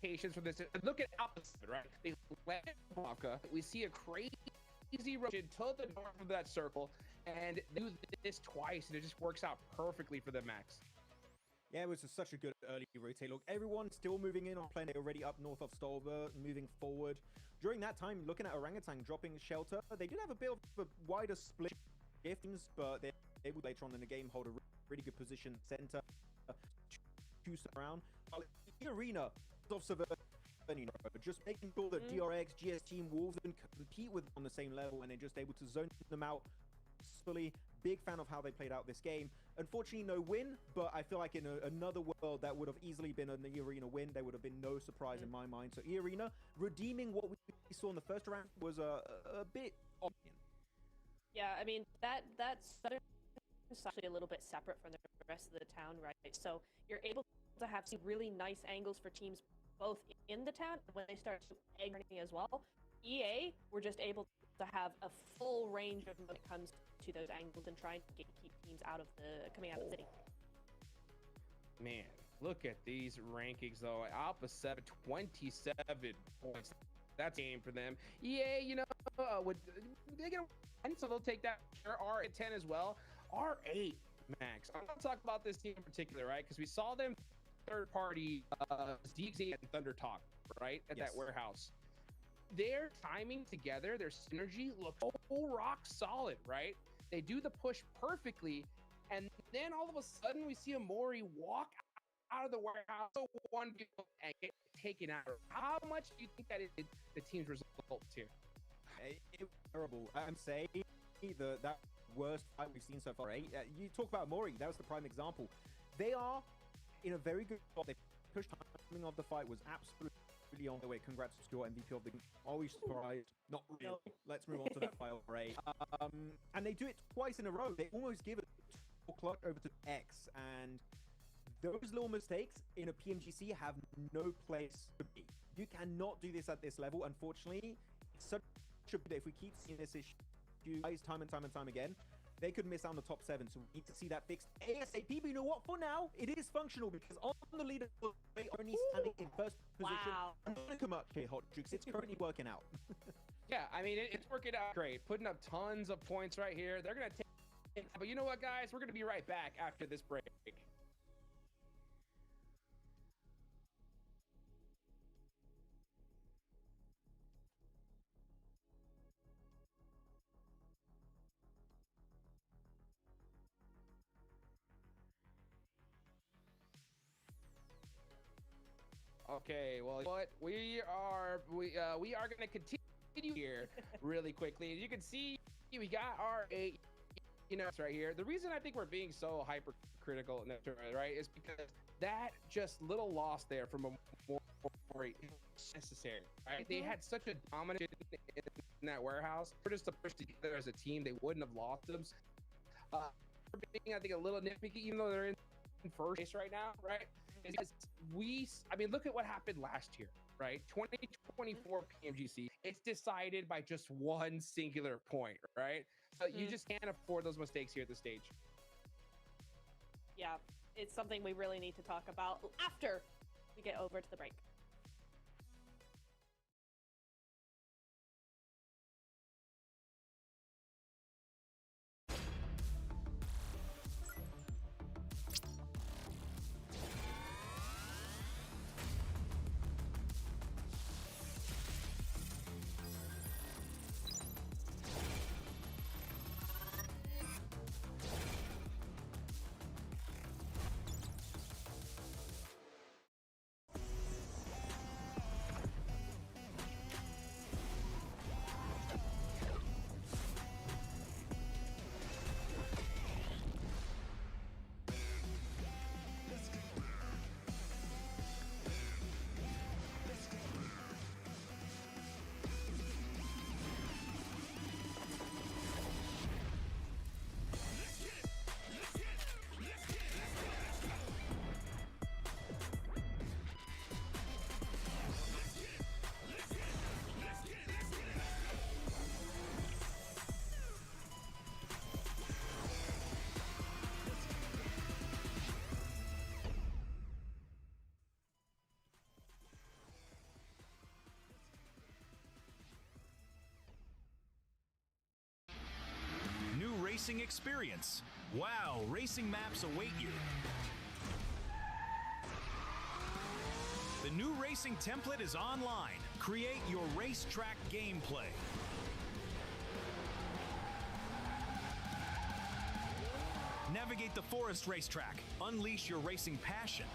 rotations for this. Look at opposite, right? They let Blanca. We see a crazy rotation to the north of that circle, and they do this twice, and it just works out perfectly for them, Max. Yeah, it was just such a good early rotate. Look, everyone's still moving in on plane. They're already up north of Stolber, moving forward. During that time, looking at Orangutan dropping shelter, they did have a bit of a wider split teams, but they're able later on in the game hold a really good position center to around. The arena of just making sure that DRX, GS Team, Wolves can compete with them on the same level, and they're just able to zone them out fully. Big fan of how they played out this game. Unfortunately, no win, but I feel like in another world that would have easily been an E-Arena win. There would have been no surprise in my mind. So E-Arena redeeming what we saw in the first round was a bit odd. Yeah, I mean, that's actually a little bit separate from the rest of the town, right? So you're able to have some really nice angles for teams both in the town and when they start to egg as well. EA were just able to have a full range of when it comes to those angles and trying to keep teams coming out of the city. Man, look at these rankings though. Alpha 7, 27 points. That's a game for them. EA, you know, they get a, so they'll take that. R at 10 as well. R8, Max. I'm gonna talk about this team in particular, right? Because we saw them third party DXA and Thunder Talk, right? At that warehouse. Their timing together, their synergy looks so rock solid, right? They do the push perfectly, and then all of a sudden we see Amori walk out of the warehouse, so one people and get taken out. How much do you think that is the team's results here? It was terrible. I'm saying that worst fight we've seen so far. You talk about Amori, that was the prime example. They are in a very good spot. They pushed timing of the fight was absolutely on the way. Congrats to your MVP of the game. Always surprised. Not really. Let's move on to that fight, right? And they do it twice in a row. They almost give it a clutch over to X, and those little mistakes in a PMGC have no place to be. You cannot do this at this level. Unfortunately, it's such a if we keep seeing this issue time and time again, they could miss out on the top 7. So we need to see that fixed ASAP. But you know what? For now, it is functional because on the leader, they only standing in first position. Wow. I'm not going to come up here, Hot Jukes. It's currently working out. Yeah, I mean, it's working out great. Putting up tons of points right here. They're going to take, but you know what, guys? We're going to be right back after this break. Okay, well, what we are going to continue here really quickly. You can see we got our 8, you know, it's right here. The reason I think we're being so hypercritical in that tournament, right, is because that just little loss there from a more necessary, right? They had such a dominant in that warehouse. For just to push together as a team, they wouldn't have lost them. Being, I think, a little nitpicky, even though they're in first place right now, right? Because I mean, look at what happened last year, right? 2024 PMGC, it's decided by just one singular point, right? So you just can't afford those mistakes here at this stage. Yeah, it's something we really need to talk about after we get over to the break. racing experience. Wow, racing maps await you. The new racing template is online. Create your racetrack gameplay. Navigate the forest racetrack. Unleash your racing passion.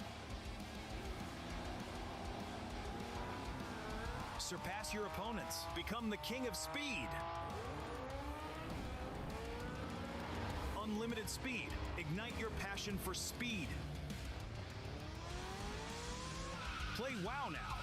Surpass your opponents. Become the king of speed. Unlimited speed. Ignite your passion for speed. Play WoW now.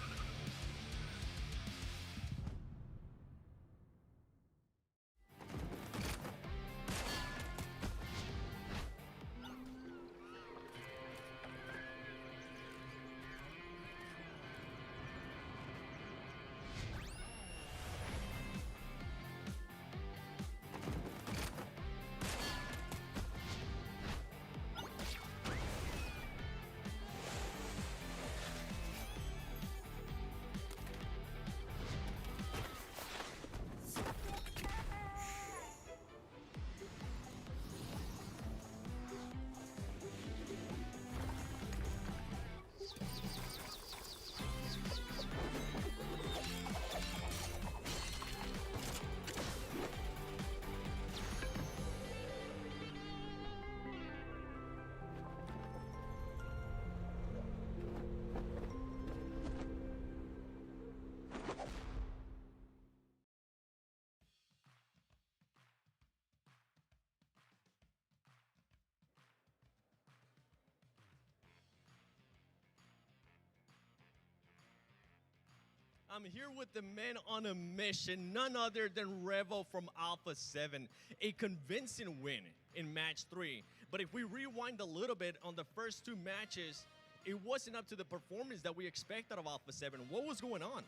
I'm here with the men on a mission, none other than Revo from Alpha 7. A convincing win in match 3. But if we rewind a little bit on the first 2 matches, it wasn't up to the performance that we expected of Alpha 7. What was going on?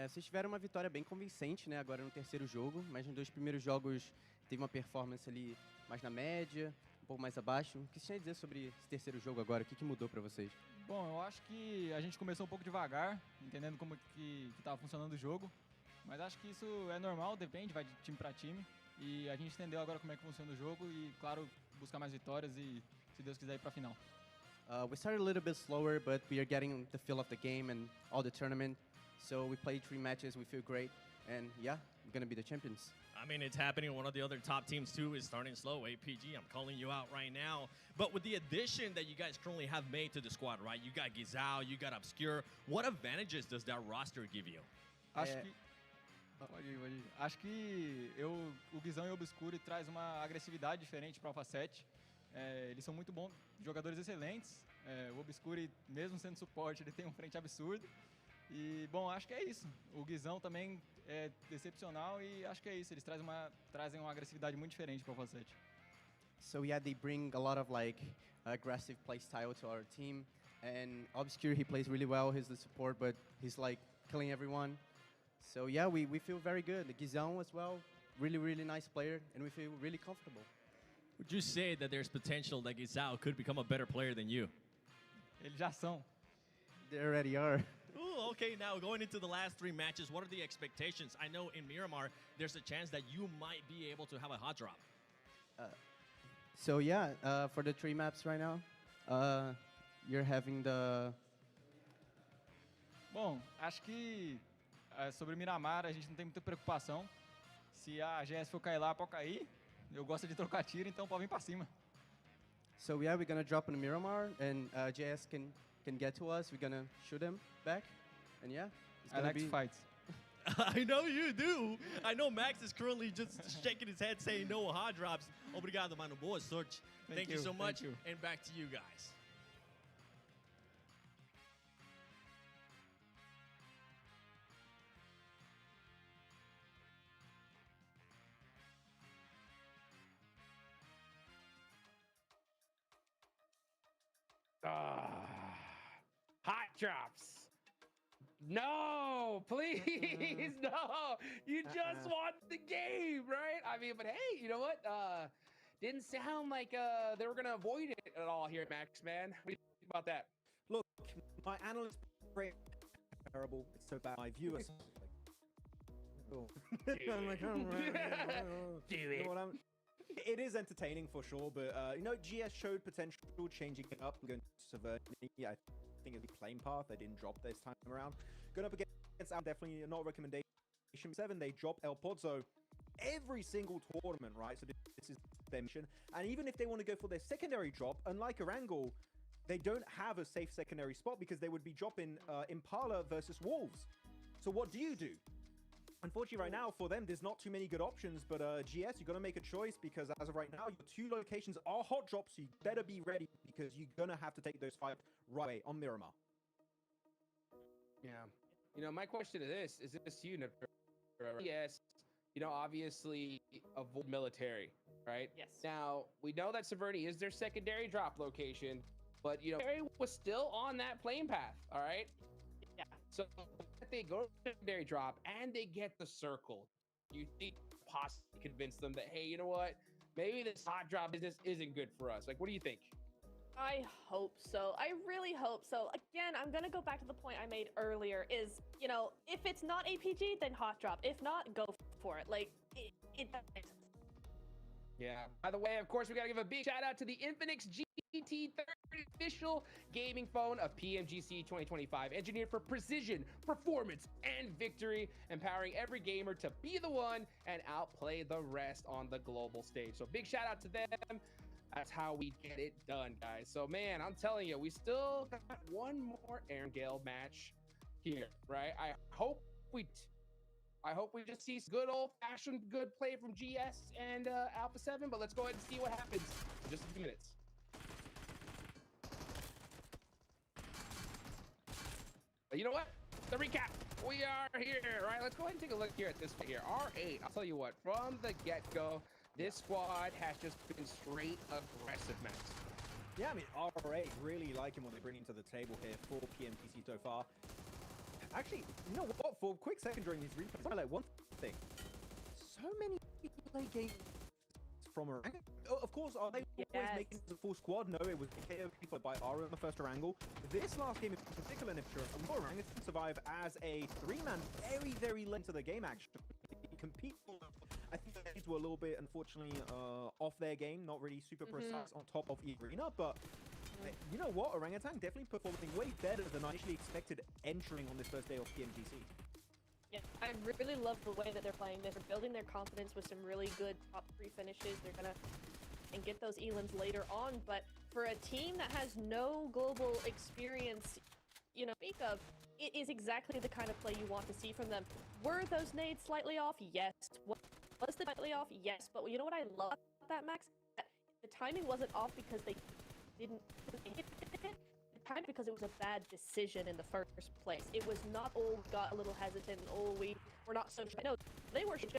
Vocês tiveram uma vitória bem convincente, né, agora no terceiro jogo, mas nos 2 primeiros jogos teve uma performance ali mais na média, um pouco mais abaixo. O que você tinha a dizer sobre esse terceiro jogo agora? O que mudou para vocês? Bom, eu acho que a gente começou um pouco devagar, entendendo como que estava funcionando o jogo, mas acho que isso é normal, depende, vai de time para time, e a gente entendeu agora como é que funciona o jogo e, claro, buscar mais vitórias e, se Deus quiser, ir para a final. We started a little bit slower, but we are getting the feel of the game and all the tournament. So we played 3 matches, we feel great, and yeah, we're gonna be the champions. I mean, it's happening. One of the other top teams, too, is starting slow. APG, I'm calling you out right now. But with the addition that you guys currently have made to the squad, right? You got Gizao, you got Obscure. What advantages does that roster give you? Acho que... Pode ir. Acho que o Guizão e o Obscure traz uma agressividade diferente para o Alpha 7. Eles são muito bons, jogadores excelentes. O Obscure, mesmo sendo suporte, ele tem um frente absurdo. E, bom, acho que é isso. O Guizão também é excepcional e acho que é isso. Eles trazem uma agressividade muito diferente para o Alpha 7. So yeah, they bring a lot of like aggressive play style to our team. And Obscure, he plays really well. He's the support, but he's like killing everyone. So yeah, we feel very good. The Gizão as well, really, really nice player, and we feel really comfortable. Would you say that there's potential that Gizao could become a better player than you? Eles já são. They already are. Ooh, okay, now going into the last 3 matches, what are the expectations? I know in Miramar, there's a chance that you might be able to have a hot drop. So yeah, for the 3 maps right now, you're having the... Bom, acho que sobre Miramar a gente não tem muita preocupação. Se a GS for cair lá, pode cair. Eu gosto de trocar tiro, então pode vir pra cima. So yeah, we're gonna drop in Miramar, and JS can get to us. We're gonna shoot him back, and yeah, it's I like to fight. I know you do. I know Max is currently just shaking his head saying no hard drops. Obrigado, mano. Boa sorte. Thank you so much. And back to you guys. Hot drops. No, please, no. You just want the game, right? I mean, but hey, you know what? Didn't sound like they were going to avoid it at all here, Max, man. What do you think about that? Look, my analyst is terrible. It's so bad. My viewers. Do it. It is entertaining for sure, but you know, GS showed potential changing it up and going to Severny. I think it'll be playing path. They didn't drop this time around. Going up against Al, definitely not a recommendation. 7, they drop El Pozo every single tournament, right? So this is their mission. And even if they want to go for their secondary drop, unlike Erangel, they don't have a safe secondary spot because they would be dropping Impala versus Wolves. So what do you do? Unfortunately, right now, for them, there's not too many good options, but GS, you got to make a choice because as of right now, your 2 locations are hot drops, so you better be ready because you're going to have to take those fights right away on Miramar. Yeah. You know, my question to this is this unit, yes, you know, obviously avoid military, right? Yes. Now, we know that Severny is their secondary drop location, but, you know, military was still on that plane path, all right? Yeah. So they go to the secondary drop and they get the circle. You think possibly convince them that, hey, you know what? Maybe this hot drop business isn't good for us. Like, what do you think? I hope so. I really hope so. Again, I'm gonna go back to the point I made earlier is, you know, if it's not APG, then hot drop. If not, go for it. Like, it makes sense. Yeah. By the way, of course, we gotta give a big shout out to the Infinix GT30 official gaming phone of PMGC 2025, engineered for precision, performance, and victory, empowering every gamer to be the one and outplay the rest on the global stage. So big shout out to them. That's how we get it done, guys. So man, I'm telling you, we still got one more Erangel match here, right? I hope we just see good old-fashioned good play from GS and Alpha 7, but let's go ahead and see what happens in just a few minutes. But you know what? The recap. We are here, right? Let's go ahead and take a look here at this fight here. R8, I'll tell you what, from the get-go, this squad has just been straight aggressive, Max. Yeah, I mean, R8 really liking what they're bringing to the table here for PMGC so far. Actually, you know what? For a quick second during these replays, I like one thing. So many play games from Erangel. Of course, are they always making the full squad? No, it was KO followed by Aru in the first Erangel. This last game in particular, Nipsha, Orangutan survive as a 3-man very, very late to the game, actually. Compete. I think these were a little bit, unfortunately, off their game, not really super precise on top of Arena, but you know what? Orangutan definitely performing way better than I initially expected entering on this first day of PMGC. Yeah, I really love the way that they're playing this. They're building their confidence with some really good top 3 finishes. They're gonna and get those elims later on, but for a team that has no global experience, you know, speak of, it is exactly the kind of play you want to see from them. Were those nades slightly off? Yes. Was the slightly off? Yes. But you know what I love about that, Max? That the timing wasn't off because they didn't hit it. The timing because it was a bad decision in the first place. It was not, oh, got a little hesitant, and oh, we're not so sure. No, they were just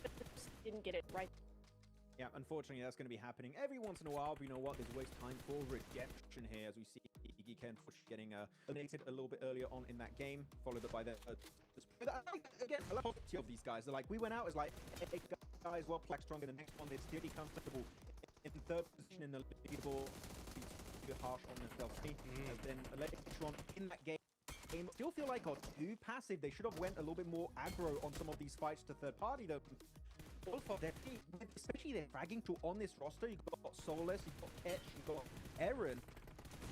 didn't get it right. Yeah, unfortunately, that's going to be happening every once in a while, but you know what? There's always time for redemption here, as we see Ken getting eliminated a little bit earlier on in that game, followed up by the... again, I love the of these guys. They're like, we went out as like, hey, guys, well, Black Strong in the next one. They're still comfortable in 3rd position in the leaderboard. Harsh on themselves. And then later on in that game, still feel like are too passive. They should have went a little bit more aggro on some of these fights to third party, though. Especially they're fragging to on this roster. You've got Soulless, you've got Ketch, you've got Aaron.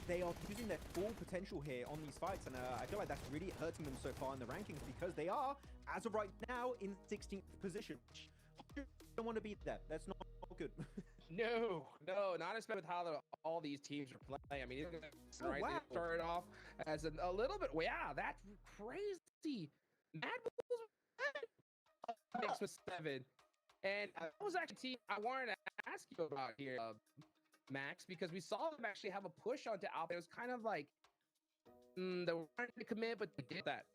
They are using their full potential here on these fights, and I feel like that's really hurting them so far in the rankings because they are, as of right now, in 16th position. You don't want to be there. That's not good. No, not especially with how all these teams are playing. I mean, right? Wow. They started off as a little bit. Well, yeah, that's crazy. Mad Bulls mixed with 7. And that was actually a team I wanted to ask you about here, Max, because we saw them actually have a push onto Alpha. It was kind of like they were trying to commit, but they did that.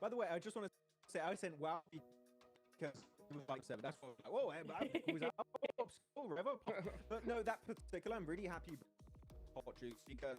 By the way, I just want to say I sent wow because it was like 7. That's what I was like, whoa, it was up, but no, that particular, I'm really happy Hot Jukes because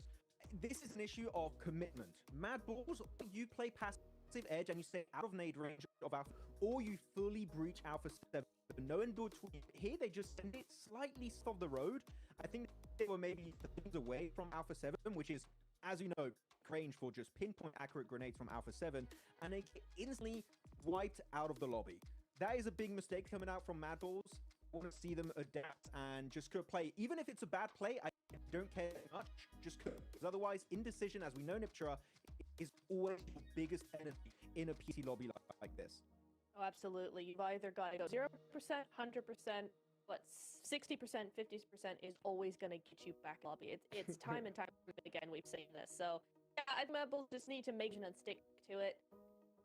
this is an issue of commitment. Mad Bulls, you play passive edge and you stay out of nade range of Alpha, or you fully breach Alpha 7. No in between. Here they just send it slightly off the road. I think they were maybe things away from Alpha 7, which is, as you know, range for just pinpoint accurate grenades from Alpha 7, and they get instantly wiped out of the lobby. That is a big mistake coming out from Mad Bulls. want to see them adapt and just go play. Even if it's a bad play, I don't care much. Just because otherwise, indecision, as we know, Niptera, is always the biggest penalty in a PC lobby like this. Oh, absolutely. You've either got to go 0%, 100%, but 60%, 50% is always going to get you back lobby. It's time and time again we've seen this. So, yeah, Mebbles just need to make it and stick to it,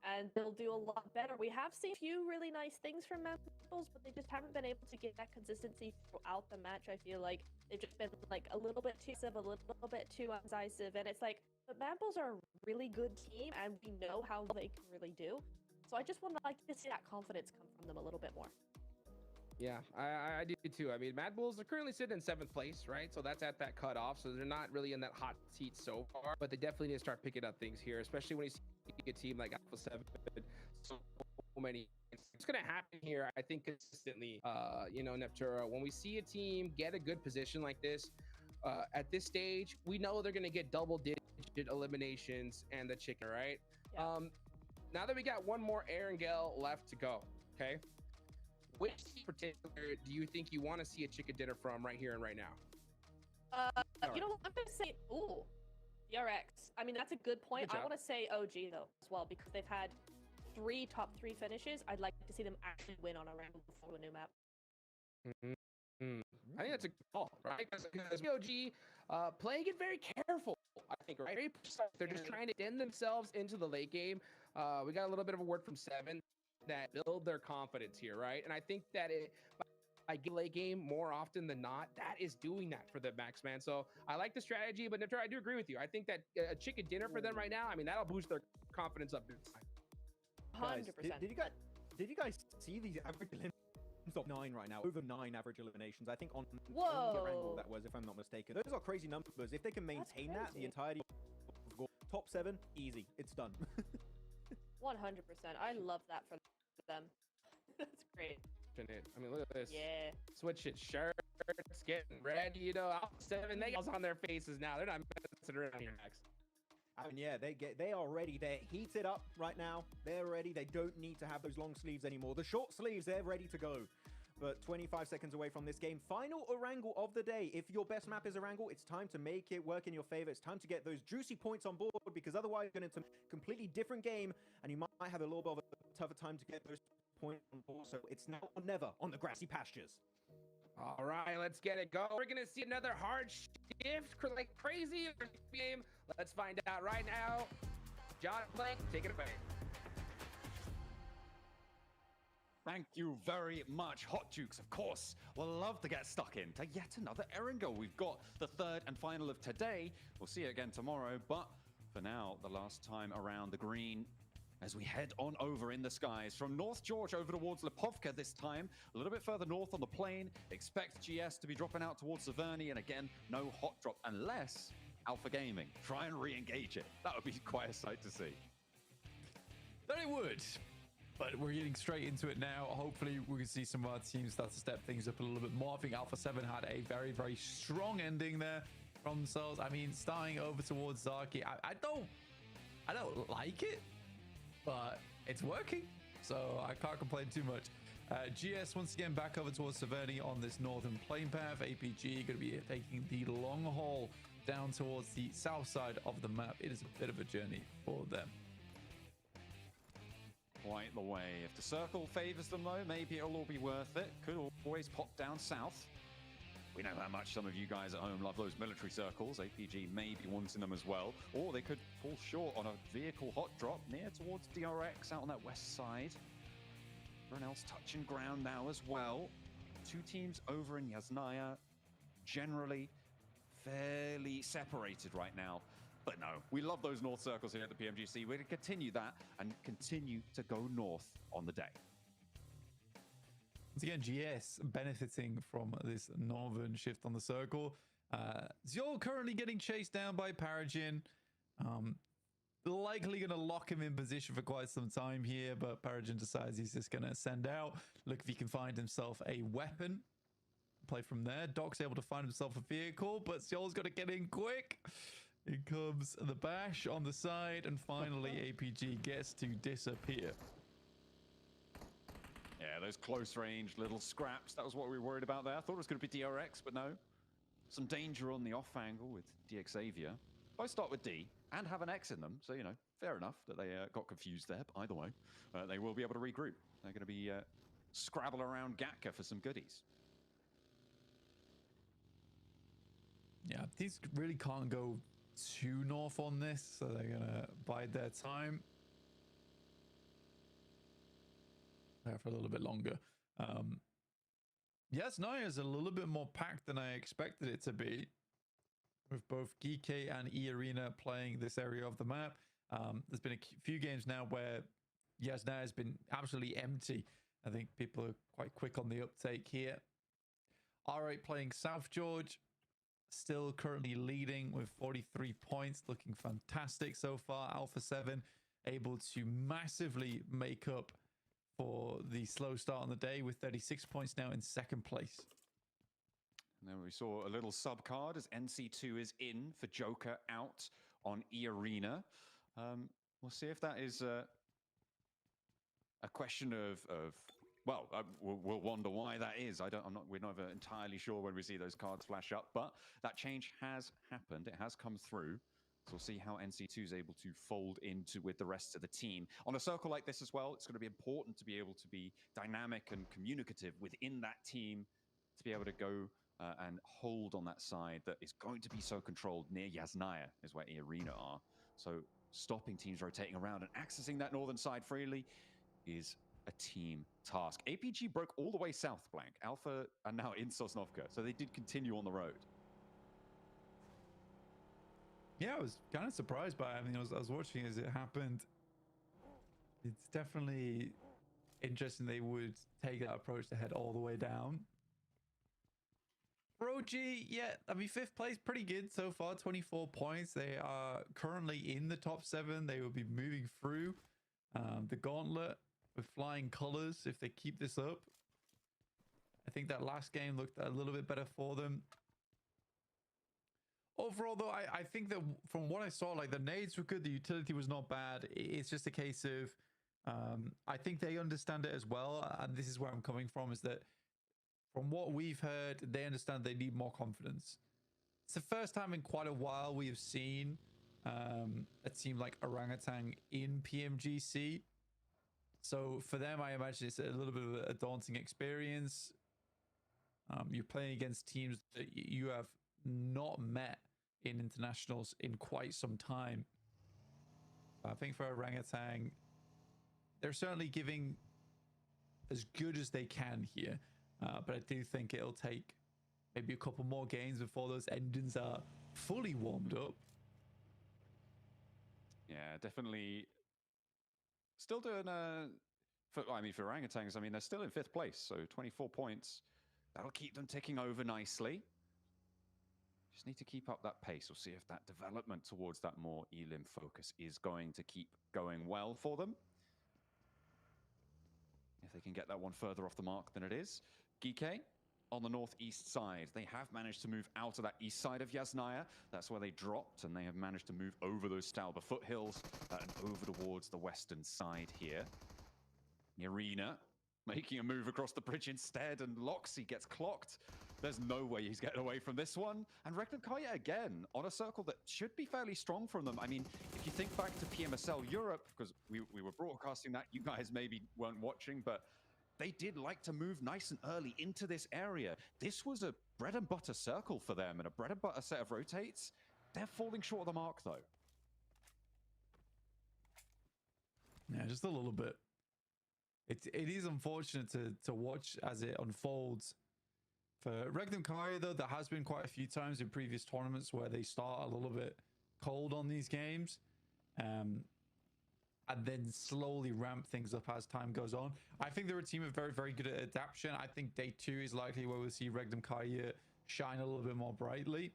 and they'll do a lot better. We have seen a few really nice things from Mebbles, but they just haven't been able to get that consistency throughout the match. I feel like they've just been like a little bit too aggressive, a little bit too undecisive, and it's like, but Mebbles are a really good team, and we know how they can really do. So I just would like to see that confidence come from them a little bit more. Yeah, I do too. I mean, Mad Bulls are currently sitting in 7th place, right? So that's at that cutoff. So they're not really in that hot seat so far, but they definitely need to start picking up things here, especially when you see a team like Alpha 7. So many. It's going to happen here, I think, consistently. You know, Neptura, when we see a team get a good position like this, at this stage, we know they're going to get double-digit eliminations and the chicken, right? Yeah. Now that we got one more Erangel left to go, okay? Which in particular do you think you want to see a chicken dinner from right here and right now? You know what? I'm going to say, ooh, DRX. I mean, that's a good point. I want to say OG, though, as well, because they've had 3 top 3 finishes. I'd like to see them actually win on a Ramble before a new map. I think that's a good call, right? Because OG playing it very careful, I think, right? Very precise. They're just trying to extend themselves into the late game. We got a little bit of a word from 7 that build their confidence here, right? And I think that by getting late game more often than not, that is doing that for the Max, man. So I like the strategy, but Nipter, I do agree with you. I think that a chicken dinner for them right now, I mean, that'll boost their confidence up big time. 100%. Did you guys see these average eliminations of 9 right now? Over 9 average eliminations. I think on Whoa, that was, if I'm not mistaken. Those are crazy numbers. If they can maintain that the entirety of top 7, easy. It's done. 100%. I love that for them. That's great. I mean, look at this. Yeah. Switch it shirts, getting ready, you know, Alpha 7, they got on their faces now. They're not messing around here, Max. And yeah, they are ready. They're heated up right now. They're ready. They don't need to have those long sleeves anymore. The short sleeves, they're ready to go. But 25 seconds away from this game. Final Orangle of the day. If your best map is Orangle, it's time to make it work in your favor. It's time to get those juicy points on board, because otherwise you're going into a completely different game and you might have a little bit of a tougher time to get those points on board. So it's now or never on the grassy pastures. All right, let's get it going. We're going to see another hard shift like crazy game. Let's find out right now. John Blank, take it away. Thank you very much, Hot Jukes. Of course, we'll love to get stuck into yet another Erangel. We've got the 3rd and final of today. We'll see you again tomorrow, but for now, the last time around the green as we head on over in the skies from North George over towards Lipovka this time, a little bit further north on the plain. Expect GS to be dropping out towards Severny, and again, no hot drop unless Alpha Gaming try and re-engage it. That would be quite a sight to see. That it would. But we're getting straight into it now. Hopefully, we can see some of our teams start to step things up a little bit more. I think Alpha 7 had a very, very strong ending there from themselves. I mean, starting over towards Zaki, I don't like it, but it's working. So I can't complain too much. GS once again back over towards Severny on this northern plane path. APG going to be taking the long haul down towards the south side of the map. It is a bit of a journey for them. Quite the way. If the circle favors them, though, maybe it'll all be worth it. Could always pop down south. We know how much some of you guys at home love those military circles. APG may be wanting them as well. Or they could fall short on a vehicle hot drop near towards DRX out on that west side. Everyone else touching ground now as well. 2 teams over in Yasnaya, generally fairly separated right now. But no, we love those north circles here at the PMGC. We're going to continue that and continue to go north on the day. Once again, GS benefiting from this northern shift on the circle. Ziol currently getting chased down by Paragin. Likely going to lock him in position for quite some time here, but Paragin decides he's just going to send out. Look if he can find himself a weapon. Play from there. Doc's able to find himself a vehicle, but Ziol's got to get in quick. Here comes the bash on the side, and finally APG gets to disappear. Yeah, those close range little scraps. That was what we were worried about there. I thought it was going to be DRX, but no. Some danger on the off angle with DX Xavier. Both start with D and have an X in them, so, you know, fair enough that they got confused there. But either way, they will be able to regroup. They're going to be scrabble around Gatka for some goodies. Yeah, these really can't go too north on this, so they're going to bide their time. There for a little bit longer. Yes, Naya is a little bit more packed than I expected it to be, with both GK and E-Arena playing this area of the map. There's been a few games now where Yasnaya has been absolutely empty. I think people are quite quick on the uptake here. R8 playing South George, still currently leading with 43 points, looking fantastic so far. Alpha 7 able to massively make up for the slow start on the day with 36 points now in second place. And then we saw a little sub card as NC2 is in for Joker out on E-Arena. We'll see if that is a question of well, we'll wonder why that is. We're never entirely sure when we see those cards flash up, but that change has happened. It has come through. So we'll see how NC2 is able to fold into with the rest of the team. On a circle like this as well, it's going to be important to be able to be dynamic and communicative within that team, to be able to go and hold on that side that is going to be so controlled. Near Yasnaya is where E-Arena are. So stopping teams rotating around and accessing that northern side freely is a team task. APG broke all the way south, Blank. Alpha are now in Sosnovka, so they did continue on the road. Yeah, I was kind of surprised by it. I mean, I was watching as it happened. It's definitely interesting they would take that approach to head all the way down. Roji, yeah, I mean, 5th place, pretty good so far, 24 points. They are currently in the top 7. They will be moving through the Gauntlet with flying colors if they keep this up. I think that last game looked a little bit better for them. Overall, though, I think that from what I saw, like, the nades were good, the utility was not bad. It's just a case of, I think they understand it as well, and this is where I'm coming from, is that from what we've heard, they understand they need more confidence. It's the first time in quite a while we have seen a team like Orangutan in PMGC. So for them, I imagine it's a little bit of a daunting experience. You're playing against teams that you have not met in internationals in quite some time. I think for Orangutan, they're certainly giving as good as they can here. But I do think it'll take maybe a couple more games before those engines are fully warmed up. Yeah, definitely. Still doing for orangutans, I mean, they're still in 5th place, so 24 points. That'll keep them ticking over nicely. Just need to keep up that pace. We'll see if that development towards that more elim focus is going to keep going well for them. If they can get that one further off the mark than it is. Gike on the northeast side. They have managed to move out of that east side of Yasnaya. That's where they dropped, and they have managed to move over those Stalba foothills and over towards the western side here. Irina making a move across the bridge instead, and Loxy gets clocked. There's no way he's getting away from this one. And Regnankaya again on a circle that should be fairly strong from them. I mean, if you think back to PMSL Europe, because we were broadcasting that, you guys maybe weren't watching, but they did like to move nice and early into this area. This was a bread and butter circle for them and a bread and butter set of rotates. They're falling short of the mark, though. Yeah, just a little bit. It is unfortunate to watch as it unfolds. For Regnum Kai, though, there has been quite a few times in previous tournaments where they start a little bit cold on these games. And then slowly ramp things up as time goes on. I think they're a team of very, very good at adaptation. I think day 2 is likely where we'll see Regnum Kai shine a little bit more brightly.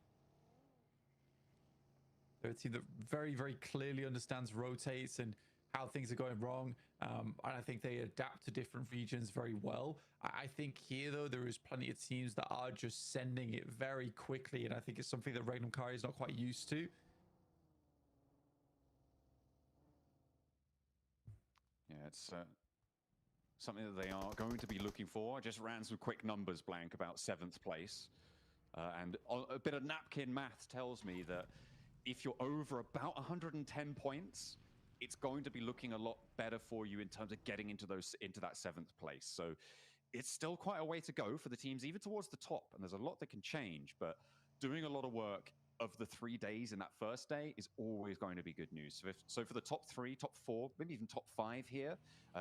They're a team that very, very clearly understands rotates and how things are going wrong. And I think they adapt to different regions very well. I think here, though, there is plenty of teams that are just sending it very quickly. And I think it's something that Regnum Kai is not quite used to. Yeah, it's something that they are going to be looking for. I just ran some quick numbers, Blank, about 7th place. And a bit of napkin math tells me that if you're over about 110 points, it's going to be looking a lot better for you in terms of getting into that 7th place. So it's still quite a way to go for the teams, even towards the top. And there's a lot that can change, but doing a lot of work of the 3 days in that first day is always going to be good news. So for the top 3, top 4, maybe even top 5 here,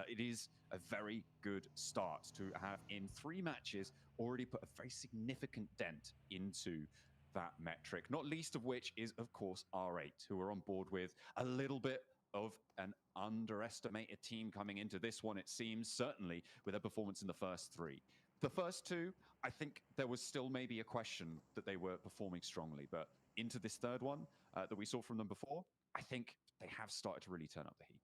it is a very good start to have in 3 matches already put a very significant dent into that metric, not least of which is, of course, R8, who are on board with a little bit of an underestimated team coming into this one, it seems, certainly with their performance in the first 3. The first 2, I think there was still maybe a question that they were performing strongly, but into this 3rd one that we saw from them before, I think they have started to really turn up the heat.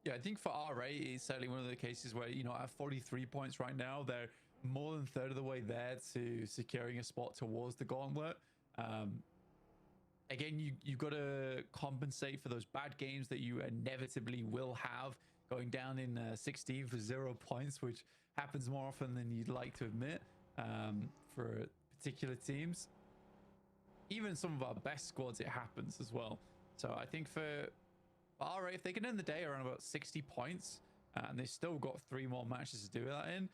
Yeah, I think for R8, it's certainly one of the cases where, you know, at 43 points right now, they're more than a third of the way there to securing a spot towards the Gauntlet. Again, you've got to compensate for those bad games that you inevitably will have, going down in 16 for 0 points, which happens more often than you'd like to admit for particular teams. Even some of our best squads, it happens as well. So I think for R8, if they can end the day around about 60 points, and they've still got 3 more matches to do that in,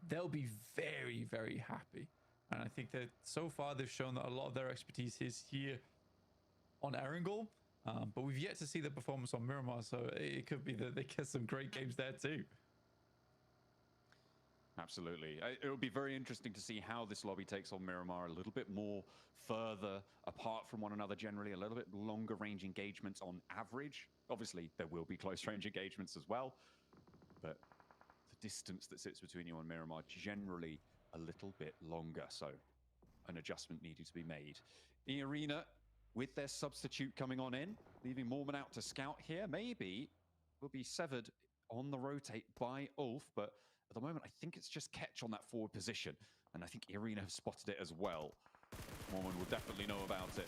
they'll be very, very happy. And I think that so far they've shown that a lot of their expertise is here on Erangel, but we've yet to see the performance on Miramar, so it could be that they get some great games there too. Absolutely. It'll be very interesting to see how this lobby takes on Miramar, a little bit more further apart from one another generally, a little bit longer range engagements on average. Obviously, there will be close range engagements as well, but the distance that sits between you and Miramar generally a little bit longer, so an adjustment needed to be made. The Arena, with their substitute coming on in, leaving Mormon out to scout here, maybe will be severed on the rotate by Ulf, but at the moment, I think it's just Ketch on that forward position, and I think Irina have spotted it as well. Mormon will definitely know about it,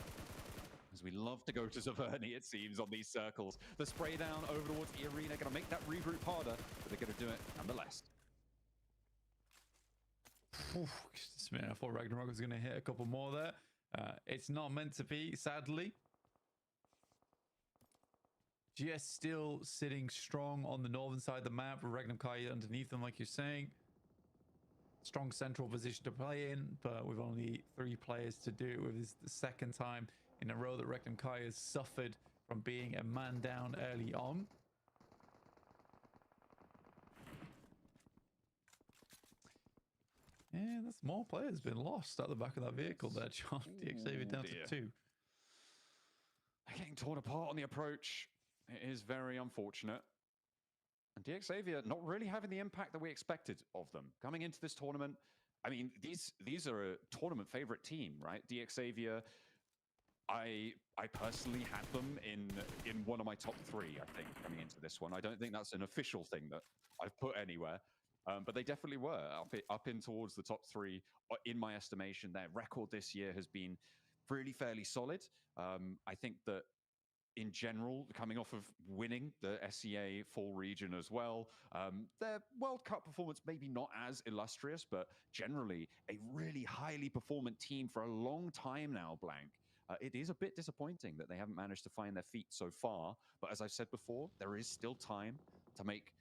as we love to go to Zaverni, it seems, on these circles. The spray down over towards Irina, going to make that regroup harder, but they're going to do it nonetheless. Man, I thought Ragnarok was going to hit a couple more there. It's not meant to be, sadly. GS still sitting strong on the northern side of the map, with Regnum Kai underneath them, like you're saying. Strong central position to play in, but with only 3 players to do it with. This is the 2nd time in a row that Regnum Kai has suffered from being a man down early on. Yeah, that's more players been lost at the back of that vehicle there, John. DXAV down to 2. They're getting torn apart on the approach. It is very unfortunate. And DXAV not really having the impact that we expected of them. Coming into this tournament, I mean, these are a tournament favorite team, right? DXAV, I personally had them in one of my top 3, I think, coming into this one. I don't think that's an official thing that I've put anywhere. But they definitely were up in towards the top 3, in my estimation. Their record this year has been really fairly solid. I think that in general, coming off of winning the SEA full region as well, their World Cup performance maybe not as illustrious, but generally a really highly performant team for a long time now, Blank. It is a bit disappointing that they haven't managed to find their feet so far, but as I've said before, there is still time to make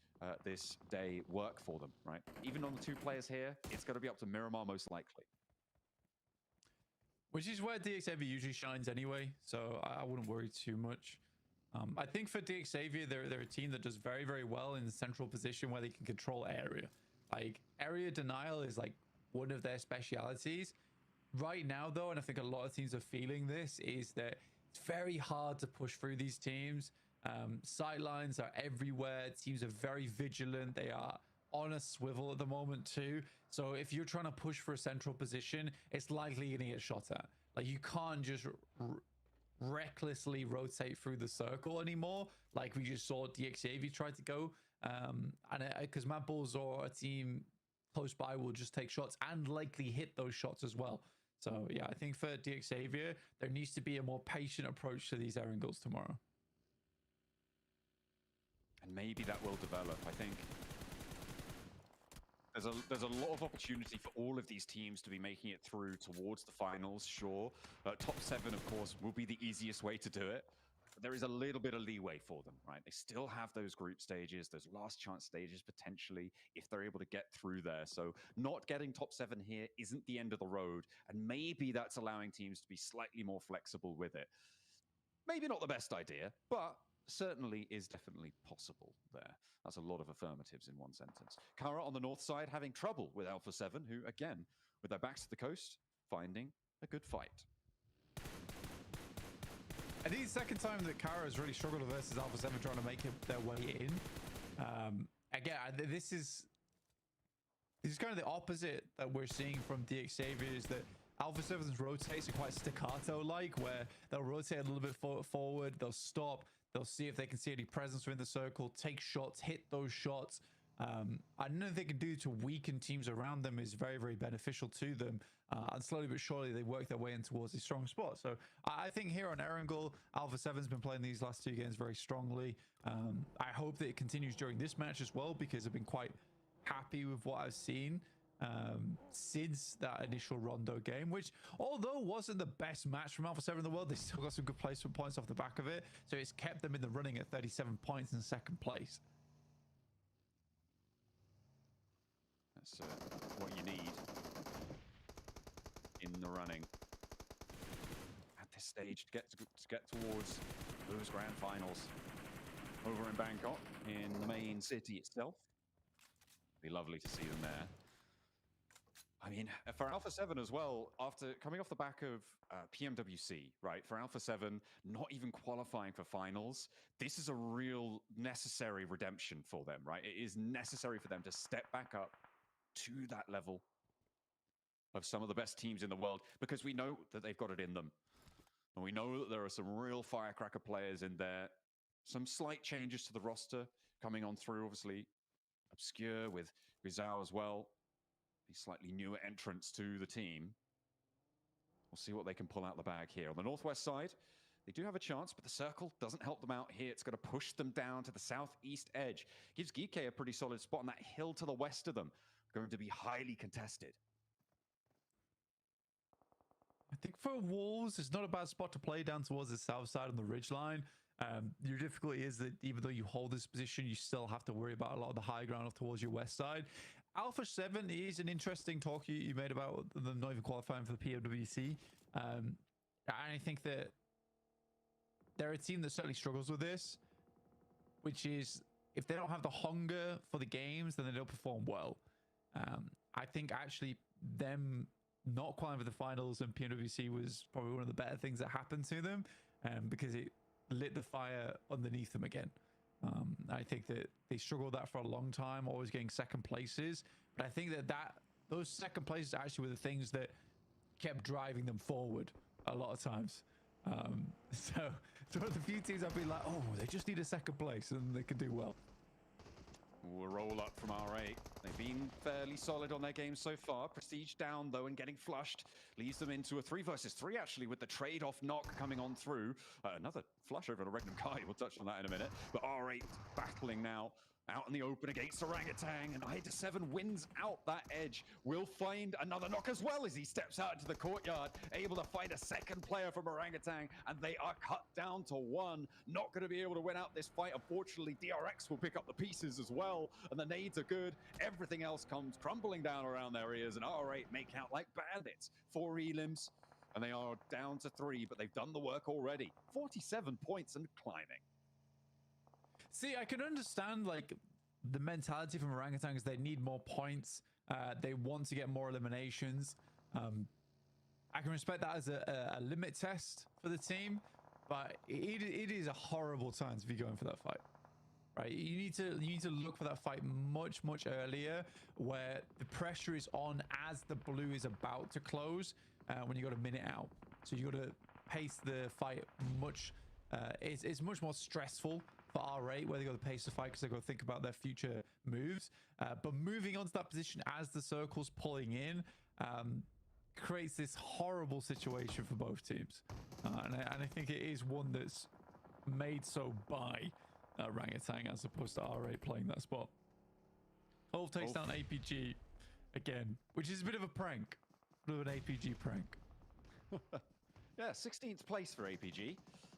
this day work for them, right? Even on the 2 players here, it's going to be up to Miramar most likely. Which is where DXAV usually shines anyway, so I wouldn't worry too much. I think for DXAV, they're a team that does very, very well in the central position where they can control area. Like, area denial is like one of their specialities. Right now, though, and I think a lot of teams are feeling this, is that it's very hard to push through these teams. Sightlines are everywhere. Teams are very vigilant. They are on a swivel at the moment too. So if you're trying to push for a central position, it's likely going to get shot at. Like, you can't just recklessly rotate through the circle anymore, like we just saw DXAV try to go. And because Mad Bulls or a team close by will just take shots and likely hit those shots as well. So yeah, I think for DXAV, there needs to be a more patient approach to these Erangels tomorrow. And maybe that will develop. I think there's a lot of opportunity for all of these teams to be making it through towards the finals, sure. Top 7, of course, will be the easiest way to do it. But there is a little bit of leeway for them, right? They still have those group stages, those last chance stages potentially, if they're able to get through there. So not getting top 7 here isn't the end of the road. And maybe that's allowing teams to be slightly more flexible with it. Maybe not the best idea, but certainly is definitely possible there. That's a lot of affirmatives in one sentence. Kara on the north side having trouble with Alpha 7, who, again, with their backs to the coast, finding a good fight. I think it's the second time that Kara has really struggled versus Alpha 7 trying to make their way in. Again, this is kind of the opposite that we're seeing from DX Saviors, that Alpha 7's rotates are quite staccato-like, where they'll rotate a little bit forward, they'll stop, they'll see if they can see any presence within the circle, take shots, hit those shots. And nothing they can do to weaken teams around them is very, very beneficial to them. And slowly but surely, they work their way in towards a strong spot. So I think here on Erangel, Alpha 7's been playing these last 2 games very strongly. I hope that it continues during this match as well, because I've been quite happy with what I've seen since that initial Rondo game, which although wasn't the best match from Alpha 7 in the world, they still got some good placement points off the back of it. So it's kept them in the running at 37 points in 2nd place. That's what you need in the running at this stage to get towards those grand finals over in Bangkok, in the main city itself. Be lovely to see them there. I mean, for Alpha 7 as well, after coming off the back of PMWC, right? For Alpha 7, not even qualifying for finals, this is a real necessary redemption for them, right? It is necessary for them to step back up to that level of some of the best teams in the world, because we know that they've got it in them. And we know that there are some real firecracker players in there. Some slight changes to the roster coming on through, obviously. Obscure with Rizal as well. These slightly newer entrants to the team. We'll see what they can pull out the bag here. On the northwest side, they do have a chance, but the circle doesn't help them out here. It's going to push them down to the southeast edge. Gives Geekay a pretty solid spot on that hill to the west of them. Going to be highly contested. I think for Wolves, it's not a bad spot to play down towards the south side on the ridgeline. Your difficulty is that even though you hold this position, you still have to worry about a lot of the high ground off towards your west side. Alpha 7 is an interesting talk you made about them not even qualifying for the PWC. I think that they're a team that certainly struggles with this, which is if they don't have the hunger for the games, then they don't perform well. I think actually them not qualifying for the finals and PWC was probably one of the better things that happened to them, because it lit the fire underneath them again. I think that they struggled with that for a long time, always getting 2nd places. But I think that those 2nd places actually were the things that kept driving them forward a lot of times. So it's one of the few teams I've been like, oh, they just need a 2nd place and they can do well. Ooh, a roll up from R8. They've been fairly solid on their game so far. Prestige down, though, and getting flushed leads them into a 3 versus 3, actually, with the trade-off knock coming on through. Another flush over to Regnum Kai. We'll touch on that in a minute. But R8 battling now out in the open against Orangutan, and I-7 wins out that edge. Will find another knock as well as he steps out into the courtyard, able to find a 2nd player from Orangutan, and they are cut down to 1. Not going to be able to win out this fight. Unfortunately, DRX will pick up the pieces as well, and the nades are good. Everything else comes crumbling down around their ears, and R8 make out like bandits. 4 elims, and they are down to 3, but they've done the work already. 47 points and climbing. See, I can understand like the mentality from orangutans. They need more points. They want to get more eliminations. I can respect that as a limit test for the team, but it is a horrible time to be going for that fight. Right, you need to look for that fight much earlier, where the pressure is on as the blue is about to close, when you got a minute out. So you got to pace the fight much. It's much more stressful for R8, where they got to pace the fight because they got to think about their future moves. But moving on to that position as the circle's pulling in creates this horrible situation for both teams, and I think it is one that's made so by Orangutan as opposed to R8 playing that spot. Ulf takes down APG again, which is a bit of a prank. Bit of an APG prank. Yeah, 16th place for APG.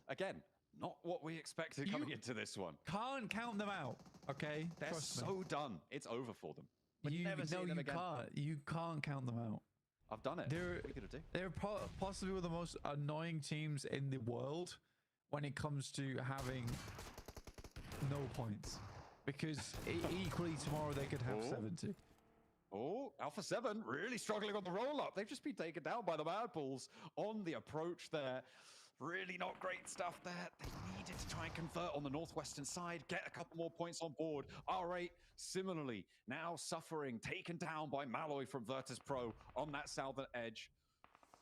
Again, not what we expected coming into this one. Can't count them out, okay? They're Trust me. so done. It's over for them. We're never seeing them again. Can't. You can't count them out. I've done it. They're, what are you going to do? They're possibly one of the most annoying teams in the world when it comes to having no points. Because equally tomorrow they could have 70. Oh, Alpha 7 really struggling on the roll-up. They've just been taken down by the Mad Bulls on the approach there. Really not great stuff there. They needed to try and convert on the northwestern side, get a couple more points on board. R8, similarly, now suffering, taken down by Malloy from Virtus Pro on that southern edge.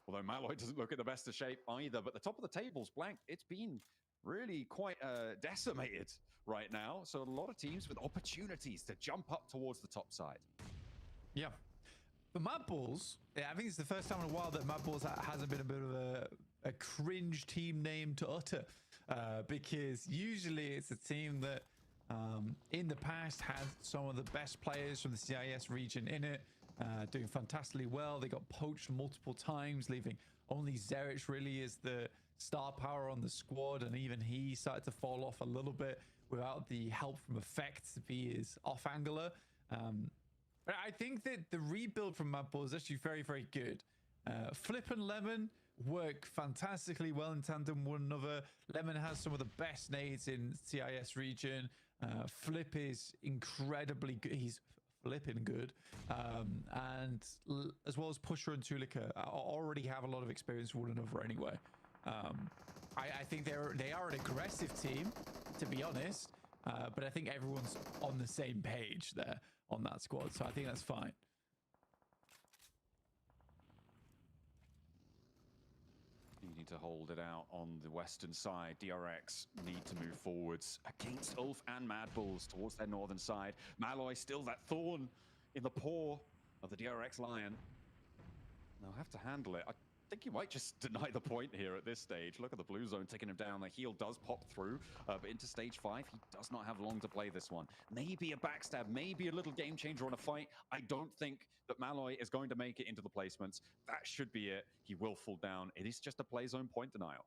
Although Malloy doesn't look at the best of shape either, but the top of the table's blank. It's been really quite decimated right now. So a lot of teams with opportunities to jump up towards the top side. Yeah. But Mad Bulls, I think it's the first time in a while that Mad Bulls hasn't been a bit of a cringe team name to utter. Because usually it's a team that in the past had some of the best players from the CIS region in it, doing fantastically well. They got poached multiple times, leaving only Zerich really is the star power on the squad, and even he started to fall off a little bit without the help from Effects via his off-angler. But I think that the rebuild from Mad Bull is actually very, very good. Flip and Lemon work fantastically well in tandem with one another. Lemon has some of the best nades in CIS region. Flip is incredibly good. He's flipping good. And as well as Pusher and Tulika already have a lot of experience with one another anyway. I think they are an aggressive team, to be honest. But I think everyone's on the same page there on that squad. So I think that's fine. You need to hold it out on the western side. DRX need to move forwards against Ulf and Mad Bulls towards their northern side. Malloy still that thorn in the paw of the DRX Lion. They'll have to handle it. I think you might just deny the point here at this stage. Look at the blue zone taking him down. The heal does pop through, but into stage 5, he does not have long to play this one. Maybe a backstab, maybe a little game changer on a fight. I don't think that Malloy is going to make it into the placements. That should be it. He will fall down. It is just a play zone point denial.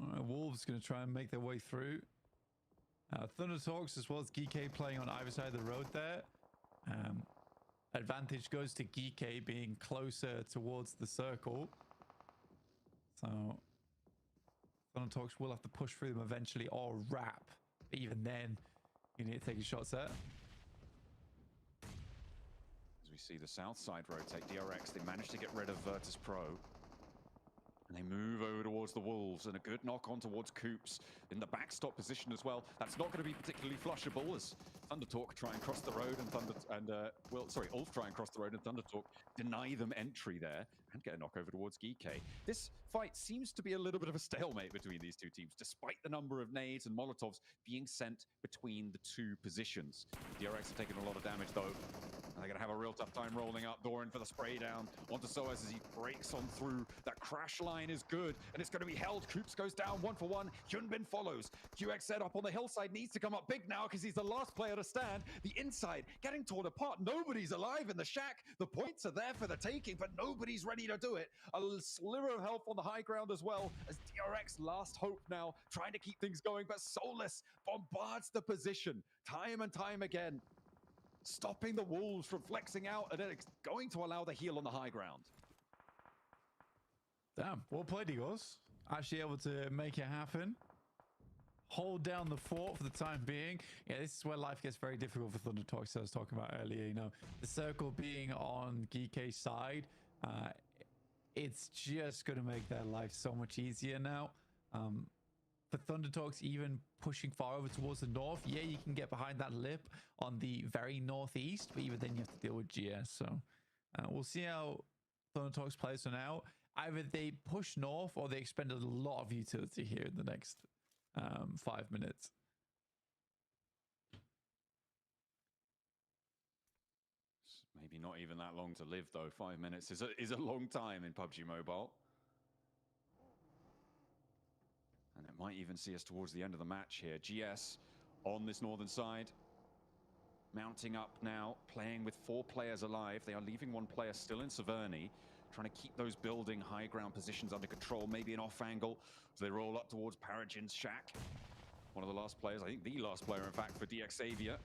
All right, Wolves going to try and make their way through. Thunder Talks as well as Geek playing on either side of the road there. Advantage goes to Geek being closer towards the circle. So Thunder Talks will have to push through them eventually or wrap. Even then, you need to take your shots there. As we see the south side rotate, DRX, they managed to get rid of Virtus Pro. And they move over towards the Wolves, and a good knock on towards Coops in the backstop position as well. That's not going to be particularly flushable as Thundertalk try and cross the road and Ulf try and cross the road and Thundertalk deny them entry there and get a knock over towards Geek. This fight seems to be a little bit of a stalemate between these two teams, despite the number of nades and Molotovs being sent between the two positions. DRX have taken a lot of damage though. And they're going to have a real tough time rolling up. Doran for the spray down onto Soaz as he breaks on through. That crash line is good, and it's going to be held. Coops goes down 1 for 1. Hyunbin follows. QX set up on the hillside needs to come up big now because he's the last player to stand. The inside getting torn apart. Nobody's alive in the shack. The points are there for the taking, but nobody's ready to do it. A sliver of health on the high ground as well as DRX last hope now, trying to keep things going, but Solus bombards the position time and time again, stopping the Wolves from flexing out, and it's going to allow the heal on the high ground. Damn, well played, Eagles. Actually able to make it happen. Hold down the fort for the time being. Yeah, this is where life gets very difficult for Thunder Talks, I was talking about earlier. You know, the circle being on Geek's side, it's just going to make their life so much easier now. For Thunder Talks, even pushing far over towards the north, yeah, you can get behind that lip on the very northeast, but even then you have to deal with GS. So we'll see how Thunder Talks plays for now. Either they push north or they expend a lot of utility here in the next 5 minutes. Maybe not even that long to live, though. 5 minutes is a long time in PUBG Mobile. And it might even see us towards the end of the match here. GS on this northern side. Mounting up now, playing with 4 players alive. They are leaving 1 player still in Severny, trying to keep those building high ground positions under control, maybe an off angle. So they roll up towards Paragin's shack. One of the last players, I think the last player, in fact, for DX Xavier.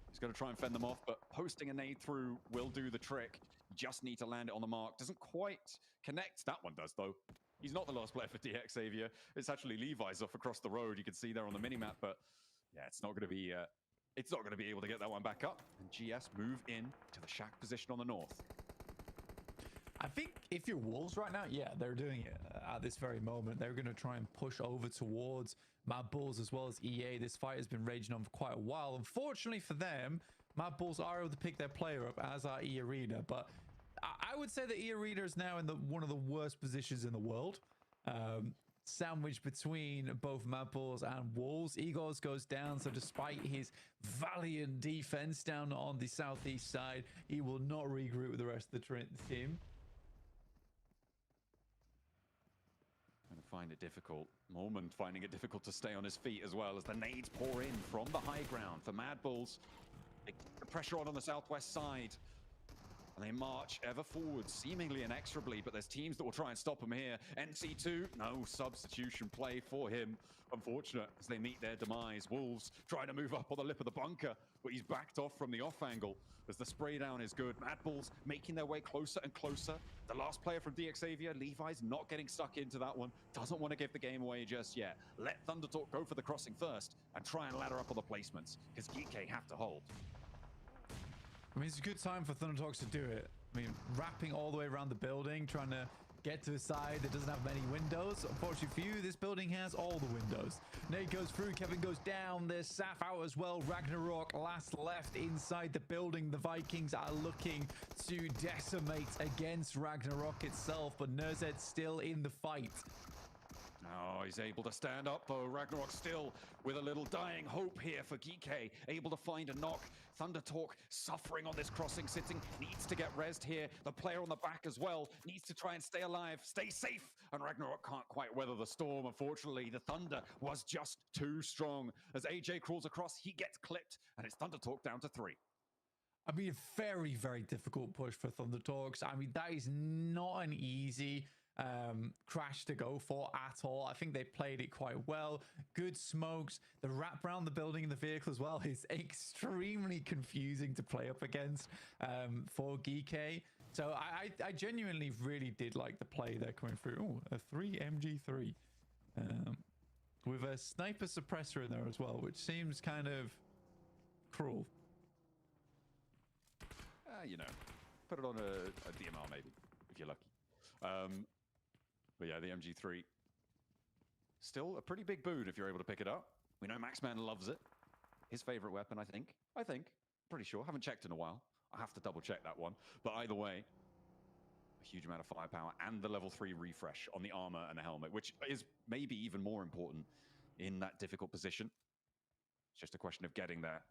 He's going to try and fend them off, but posting a nade through will do the trick. Just need to land it on the mark. Doesn't quite connect. That one does, though. He's not the last player for DX Xavier. It's actually Levi's off across the road. You can see there on the minimap, but yeah, it's not going to be... It's not going to be able to get that one back up. And GS move in to the shack position on the north. I think if you're Wolves right now, yeah, they're doing it at this very moment. They're going to try and push over towards Mad Bulls as well as EA. This fight has been raging on for quite a while. Unfortunately for them, Mad Bulls are able to pick their player up, as are E Arena. But I would say that E Arena is now in one of the worst positions in the world. Sandwiched between both Mad Bulls and Wolves. Egos goes down, so despite his valiant defense down on the southeast side, he will not regroup with the rest of the team. Going to find it difficult. Mormon finding it difficult to stay on his feet as well as the nades pour in from the high ground for Mad Bulls. They keep the pressure on the southwest side. And they march ever forward, seemingly inexorably, but there's teams that will try and stop him here. NC2, no substitution play for him. Unfortunate as they meet their demise. Wolves trying to move up on the lip of the bunker, but he's backed off from the off angle as the spray down is good. Mad Bulls making their way closer and closer. The last player from DX Xavier, Levi's not getting stuck into that one. Doesn't want to give the game away just yet. Let Thunder Talk go for the crossing first and try and ladder up on the placements because GK have to hold. I mean, it's a good time for Thunder Talks to do it. I mean, wrapping all the way around the building, trying to get to a side that doesn't have many windows. Unfortunately for you, this building has all the windows. Nate goes through, Kevin goes down. There's Saf out as well. Ragnarok last left inside the building. The Vikings are looking to decimate against Ragnarok itself, but Nerzed's still in the fight. Oh, he's able to stand up though. Ragnarok still with a little dying hope here for Geeke. Able to find a knock. Thunder Talk suffering on this crossing, sitting. Needs to get rezzed here. The player on the back as well needs to try and stay alive, stay safe. And Ragnarok can't quite weather the storm. Unfortunately, the Thunder was just too strong. As AJ crawls across, he gets clipped. And it's Thunder Talk down to 3. I mean, very, very difficult push for Thunder Talks. I mean, that is not an easy crash to go for at all. I think they played it quite well. Good smokes. The wrap around the building and the vehicle as well is extremely confusing to play up against for Geeke. So I genuinely really did like the play there coming through. Ooh, a 3 MG3 with a sniper suppressor in there as well, which seems kind of cruel. You know, put it on a DMR maybe, if you're lucky. But yeah, the MG3, still a pretty big boon if you're able to pick it up. We know Maxman loves it. His favorite weapon, I think. Pretty sure. Haven't checked in a while. I have to double check that one. But either way, a huge amount of firepower and the level 3 refresh on the armor and the helmet, which is maybe even more important in that difficult position. It's just a question of getting there.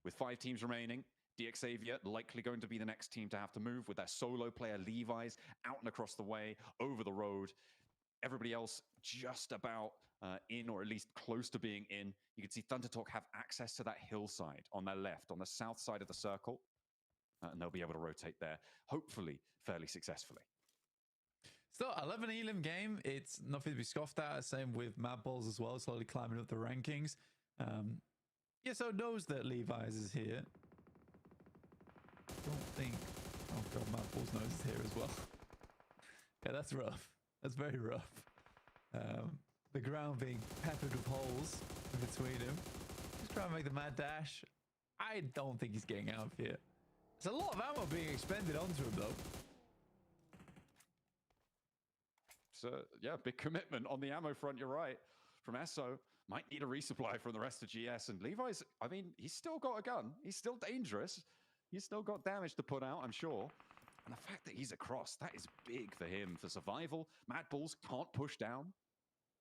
With 5 teams remaining, DX Xavier likely going to be the next team to have to move with their solo player Levi's out and across the way, over the road. Everybody else just about in, or at least close to being in. You can see Thunder Talk have access to that hillside on their left, on the south side of the circle. And they'll be able to rotate there, hopefully fairly successfully. So 11 elim game, it's nothing to be scoffed at. Same with Mad Balls as well, slowly climbing up the rankings. Yeah, so knows that Levi's is here. Don't think... Oh god, Mad Balls knows is here as well. Yeah, that's rough. That's very rough. The ground being peppered with holes in between him. Just trying to make the mad dash. I don't think he's getting out of here. There's a lot of ammo being expended onto him though. So yeah, big commitment on the ammo front, you're right. From Esso, might need a resupply from the rest of GS. And Levi's, I mean, he's still got a gun. He's still dangerous. He's still got damage to put out, I'm sure. And the fact that he's across, that is big for him. For survival, Mad Bulls can't push down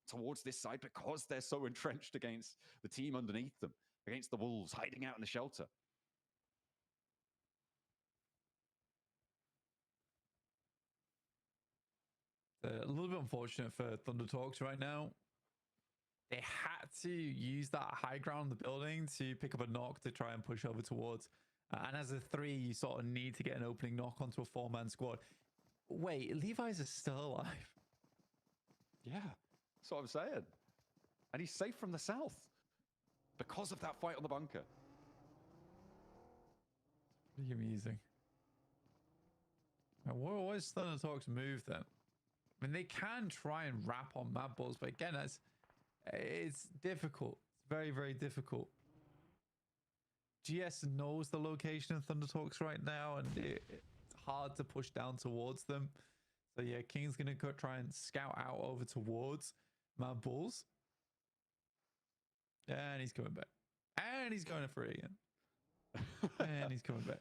towards this side because they're so entrenched against the team underneath them, against the Wolves hiding out in the shelter. A little bit unfortunate for Thunder Talks right now. They had to use that high ground in the building to pick up a knock to try and push over towards. And as a 3, you sort of need to get an opening knock onto a 4-man squad. Wait, Levi's is still alive. Yeah, that's what I'm saying. And he's safe from the south because of that fight on the bunker. Pretty amusing. Now, what is Thunder Talk's move then? I mean, they can try and wrap on Mad Balls, but again, it's difficult. It's very, very difficult. GS knows the location of Thunder Talks right now, and it's hard to push down towards them. So yeah, King's going to try and scout out over towards Mad Balls. And he's coming back. And he's going for it again. And he's coming back.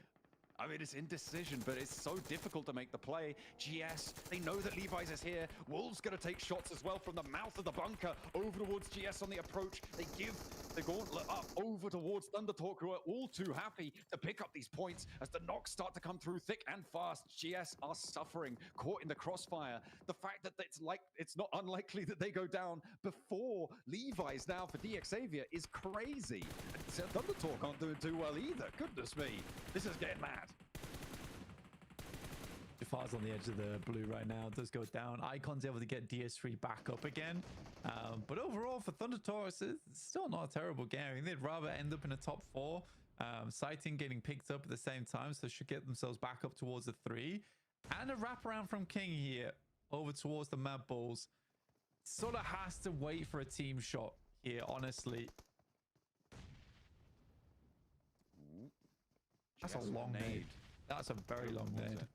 I mean, it's indecision, but it's so difficult to make the play. GS, they know that Levi's is here. Wolves going to take shots as well from the mouth of the bunker over towards GS on the approach. They give the Gauntlet up over towards Thunder Talk, who are all too happy to pick up these points as the knocks start to come through thick and fast. GS are suffering, caught in the crossfire. The fact that it's not unlikely that they go down before Levi's now for DX Xavier is crazy. And Thunder Talk aren't doing too well either. Goodness me, this is getting mad. Jafar's on the edge of the blue right now. It does go down. Icon's able to get DS3 back up again. But overall, for Thunder Talks, it's still not a terrible game. I mean, they'd rather end up in a top 4. Sighting getting picked up at the same time, so they should get themselves back up towards the 3. And a wraparound from King here over towards the Mad Balls. Sort of has to wait for a team shot here, honestly. That's a long nade. That's a very long nade.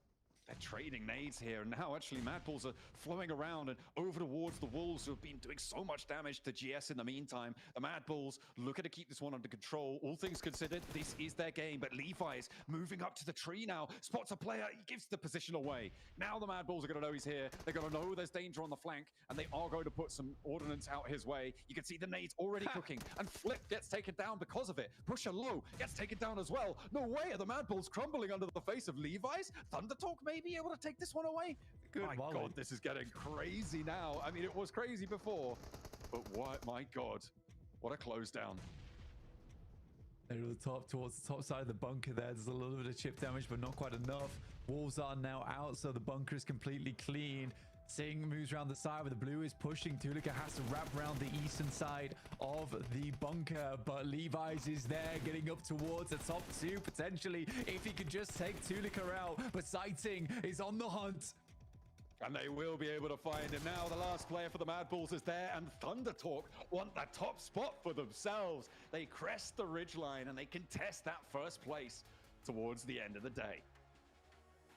They're trading nades here, and now actually Mad Balls are flowing around and over towards the Wolves, who have been doing so much damage to GS in the meantime. The Mad Balls looking to keep this one under control. All things considered, this is their game, but Levi's moving up to the tree now. Spots a player, he gives the position away. Now the Mad Balls are going to know he's here. They're going to know there's danger on the flank, and they are going to put some ordnance out his way. You can see the nades already cooking, and Flip gets taken down because of it. Pusher Low gets taken down as well. No way are the Mad Balls crumbling under the face of Levi's. Thunder Talk may be able to take this one away. Good my volley. God, this is getting crazy now. I mean, it was crazy before, but what? My God, what a close down. They're to the top, towards the top side of the bunker there. There's a little bit of chip damage, but not quite enough. Wolves are now out, so the bunker is completely clean. Singh moves around the side where the blue is pushing. Tulika has to wrap around the eastern side of the bunker, but Levi's is there, getting up towards the top 2 potentially, if he could just take Tulika out. But Sighting is on the hunt. And they will be able to find him now. The last player for the Mad Balls is there, and Thunder Talk want that top spot for themselves. They crest the ridgeline and they contest that first place towards the end of the day.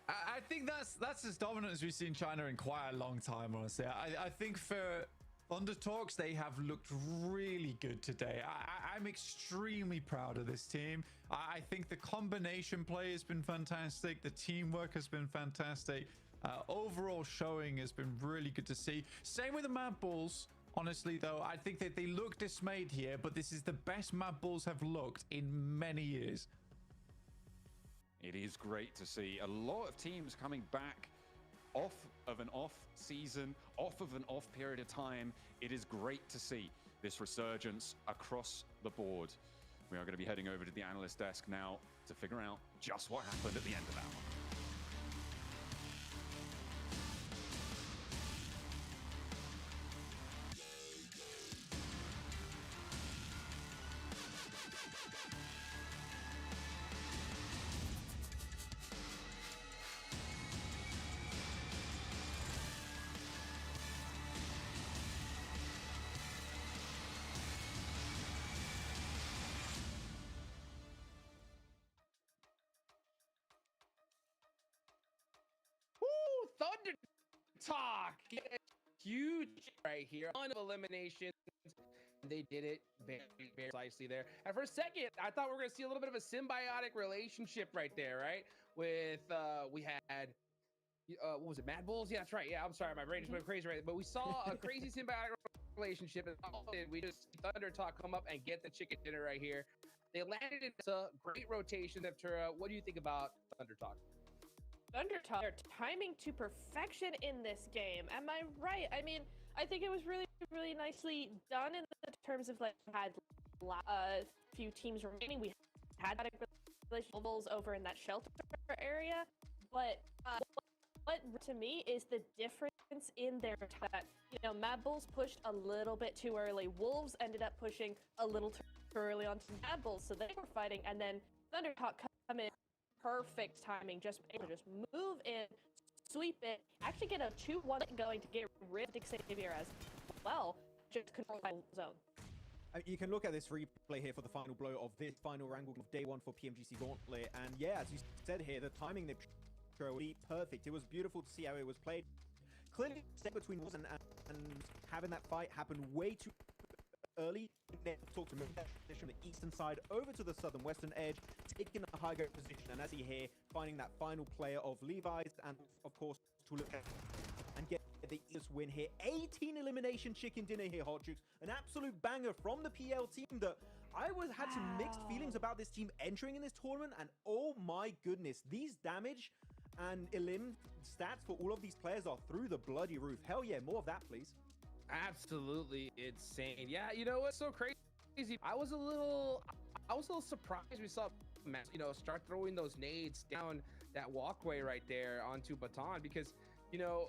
I think that's as dominant as we've seen China in quite a long time, honestly. I think for Thunder Talks, they have looked really good today. I'm extremely proud of this team. I think the combination play has been fantastic. The teamwork has been fantastic. Overall showing has been really good to see. Same with the Mad Balls. Honestly, though, I think that they look dismayed here, but this is the best Mad Balls have looked in many years. It is great to see a lot of teams coming back off of an off season, off of an off period of time. It is great to see this resurgence across the board. We are going to be heading over to the analyst desk now to figure out just what happened at the end of that one. Thunder Talk, huge right here on eliminations. They did it very, very precisely there. And for a second, I thought we were going to see a little bit of a symbiotic relationship right there, right? With we had what was it, Mad Bulls? Yeah, that's right. Yeah, I'm sorry, my brain just went crazy right there. But we saw a crazy symbiotic relationship, and we just see Thunder Talk come up and get the chicken dinner right here. They landed in a great rotation. Neptura, what do you think about Thunder Talk? Thunder Talk, they're timing to perfection in this game. Am I right? I mean, I think it was really really nicely done in the terms of like had a few teams remaining. We had that relationship over in that shelter area, but what to me is the difference in their attack. You know, Mad Bulls pushed a little bit too early. Wolves ended up pushing a little too early onto Mad Bulls, so they were fighting, and then Thunderhawk come in, perfect timing, just move in, sweep it, actually get a 2-1 going to get rid of Xavier as well, just control the zone. You can look at this replay here for the final blow of this final wrangle of day one for PMGC Gauntlet, and yeah, as you said here, the timing they was perfect. It was beautiful to see how it was played. Clearly, step between Wolves and having that fight happen way too early. They talk to move that position from the eastern side over to the southern western edge, taking a high ground position, and as you hear, finding that final player of Levi's, and of course to look at and get the easiest win here. 18 elimination chicken dinner here, Hot Jukes. An absolute banger from the PL team that I had some mixed feelings about this team entering in this tournament, and oh my goodness, these damage and elim stats for all of these players are through the bloody roof. Hell yeah, more of that, please. Absolutely insane. Yeah, you know what's so crazy? I was a little surprised we saw, you know, start throwing those nades down that walkway right there onto Baton, because, you know,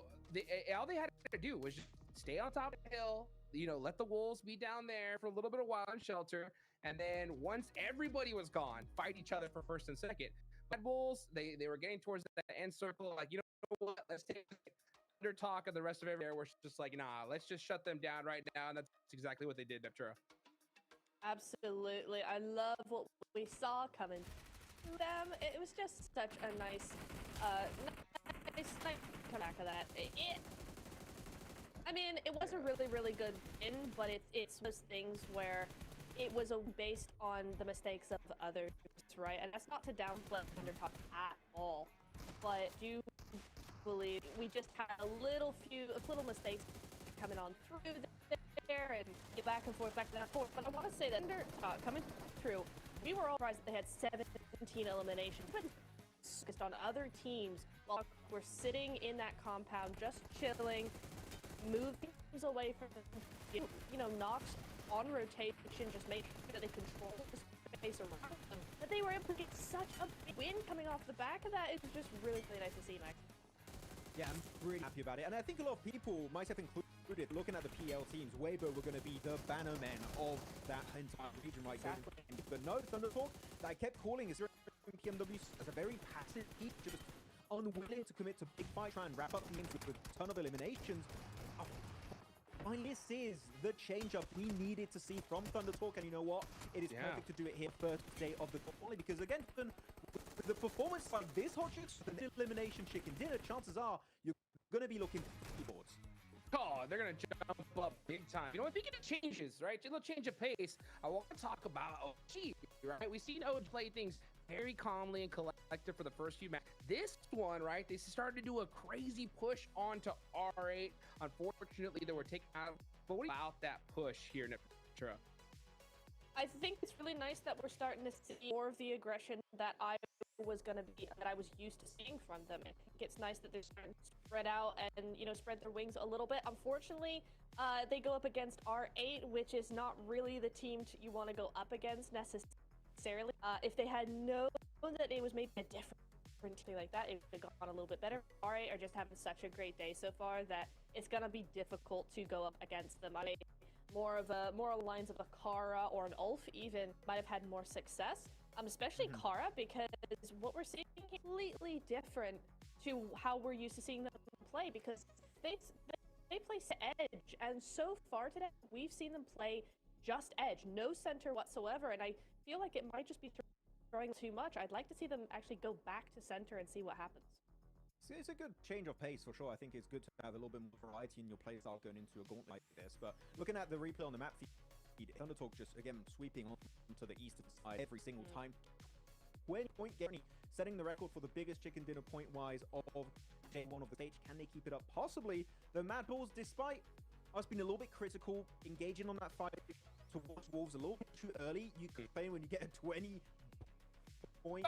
all they had to do was just stay on top of the hill, you know, let the Wolves be down there for a little bit of while in shelter, and then once everybody was gone, fight each other for first and second. Red Bulls, they were getting towards that end circle, like, you know what, let's take under talk, and the rest of everywhere we're just like, nah, let's just shut them down right now, and that's exactly what they did, Nepturo. Absolutely, I love what we saw coming to them. It was just such a nice come back of that. I mean, it was a really good win, but it's those things where it was based on the mistakes of others, right? And that's not to downplay Undertalk at all, but I do believe we just had a little mistakes coming on through there and get back and forth. But I want to say that Undertalk coming through, we were all surprised that they had 17 eliminations, but focused on other teams while we're sitting in that compound, just chilling, moving things away from, you know, Nox on rotation, just make sure that they control the space around them. But they were able to get such a big win coming off the back of that. It was just really nice to see, Max. Yeah, I'm really happy about it. And I think a lot of people, myself included, looking at the PL teams, Weibo were going to be the banner men of that entire region right there. But no, Thundertalk, that I kept calling is PMW as a very passive team, just unwilling to commit to big fight, try and wrap up games with a ton of eliminations. Finally, this is the change-up we needed to see from Thundertalk, and you know what? It is perfect to do it here first day of the quality, because again, the performance like this, Hot Chicks, the elimination chicken dinner, chances are you're going to be looking for keyboards. Oh, they're going to jump up big time. You know, speaking of changes, right? A little change of pace, I want to talk about OG, right? We've seen OG play things very calmly and collected for the first few matches. This one, right, they started to do a crazy push onto R8. Unfortunately, they were taken out. But what about that push here, Nepturo? I think it's really nice that we're starting to see more of the aggression that I was used to seeing from them. I think it's nice that they're starting to spread out and, you know, spread their wings a little bit. Unfortunately, they go up against R8, which is not really the team you want to go up against necessarily. If they had known that it was maybe a different thing like that, it would have gone a little bit better. R8 are just having such a great day so far that it's going to be difficult to go up against them. More along the lines of a Kara or an Ulf even might have had more success, especially Kara, because what we're seeing is completely different to how we're used to seeing them play, because they play edge, and so far today we've seen them play just edge, no center whatsoever, and I feel like it might just be throwing too much. I'd like to see them actually go back to center and see what happens. It's a good change of pace for sure. I think it's good to have a little bit more variety in your play style going into a gauntlet like this. But looking at the replay on the map feed, Thundertalk just, again, sweeping onto the eastern side every single time. 20-point game, setting the record for the biggest chicken dinner point-wise of day one of the stage. Can they keep it up? Possibly. The Mad Bulls, despite us being a little bit critical, engaging on that fight towards Wolves a little bit too early, you could play when you get a 20-point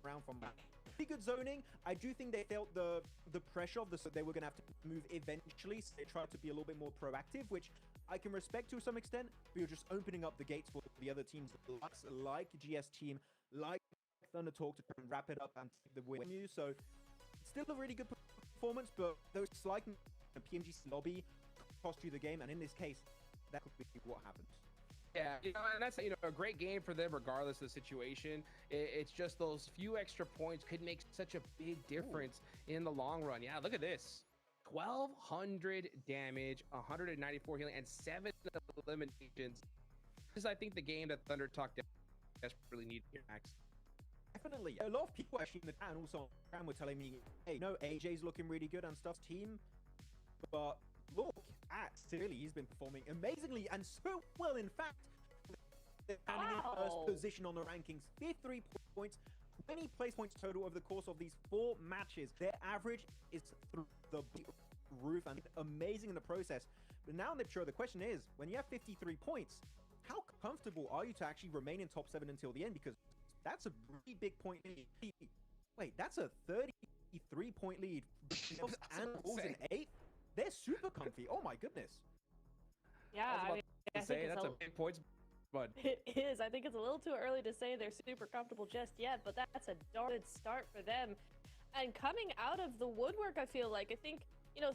round from that. Pretty good zoning. I do think they felt the pressure of this, that they were going to have to move eventually, so they tried to be a little bit more proactive, which I can respect to some extent, but you're just opening up the gates for the other teams like GS Team, like Thunder Talk to try and wrap it up and take the win from you. So still a really good performance, but those slight PMGC lobby cost you the game, and in this case, that could be what happens. Yeah, and that's a great game for them regardless of the situation. It's just those few extra points could make such a big difference in the long run. Yeah, look at this. 1,200 damage, 194 healing, and 7 eliminations. This is, I think, the game that Thunder Talk desperately needs here, Max. Definitely. A lot of people actually in the chat and also on the were telling me, hey, no, AJ's looking really good and stuff's team. But look at Silly. He's been performing amazingly and so well, in fact. They're standing in first position on the rankings. 53 points, 20 place points total over the course of these 4 matches. Their average is through the roof and amazing in the process. But now in the show, the question is, when you have 53 points, how comfortable are you to actually remain in top 7 until the end? Because that's a really big point lead. Wait, that's a 33-point lead. And Bulls in 8th? They're super comfy. Oh my goodness. Yeah, I think that's a big points, but it is. I think it's a little too early to say they're super comfortable just yet, but that's a darn good start for them. And coming out of the woodwork, I feel like, I think,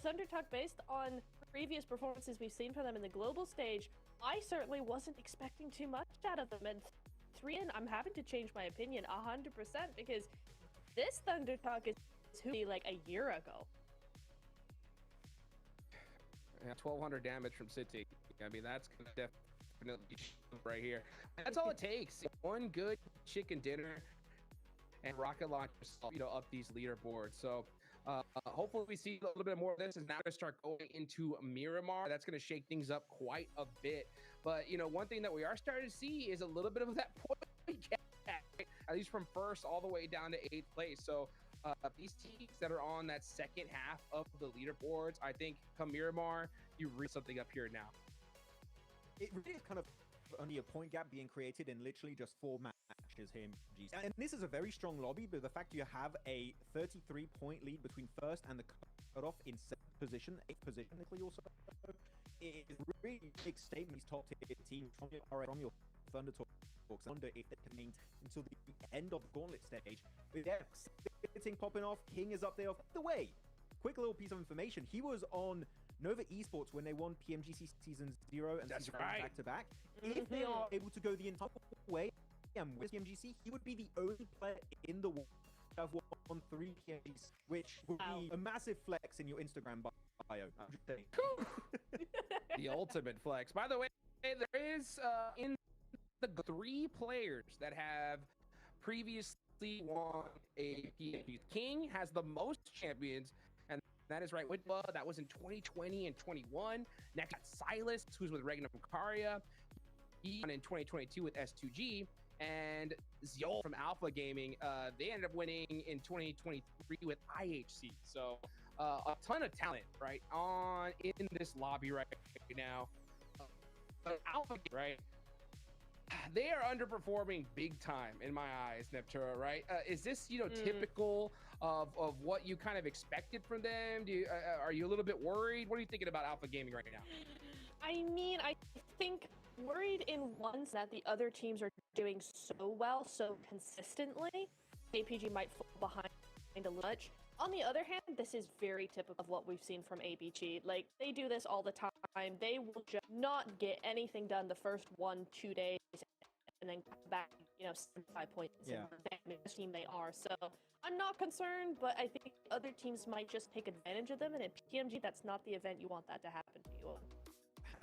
Thunder Talk, based on previous performances we've seen from them in the global stage, I certainly wasn't expecting too much out of them. And 3-in, I'm having to change my opinion 100% because this Thunder Talk is who like a year ago. Yeah, 1,200 damage from City. I mean, that's gonna definitely right here. That's all it takes. One good chicken dinner and rocket launchers, up these leaderboards. So hopefully we see a little bit more of this. Is now going to start going into Miramar. That's going to shake things up quite a bit. But one thing that we are starting to see is a little bit of that point gap, at least from first all the way down to 8th place. So these teams that are on that second half of the leaderboards, I think come Miramar, you read something up here now. It really is kind of only a point gap being created in literally just 4 matches here in GC. And this is a very strong lobby, but the fact you have a 33-point lead between first and the cutoff in 7th position, 8th position, also, it is really a big statement. These top tier teams from your Thunder Talks. I wonder if they can maintain until the end of the Gauntlet stage. But yeah, sitting popping off, King is up there. By the way, quick little piece of information. He was on Nova Esports when they won PMGC Season 0 and Season 1 back-to-back. If they are able to go the entire way and with PMGC, he would be the only player in the world to have won 3 PMGs, which would be a massive flex in your Instagram bio. I'm just saying. The ultimate flex. By the way, there is in the 3 players that have previously won a PMG. King has the most champions, and that is right. That was in 2020 and 21. Next, got Silas, who's with Regnum Karia. He won in 2022 with S2G. And Ziol from Alpha Gaming, they ended up winning in 2023 with IHC. So a ton of talent, right, in this lobby right now. Alpha, right? They are underperforming big time in my eyes, Neptura, right? Is this, typical of what you kind of expected from them? Are you a little bit worried? What are you thinking about Alpha Gaming right now? I mean, I think worried in one that the other teams are doing so well, so consistently, APG might fall behind a little much. On the other hand, this is very typical of what we've seen from APG. Like, they do this all the time. They will just not get anything done the first 1-2 days and then come back, 5 points in the team they are. So I'm not concerned, but I think other teams might just take advantage of them. And in PMG, that's not the event you want that to happen to you.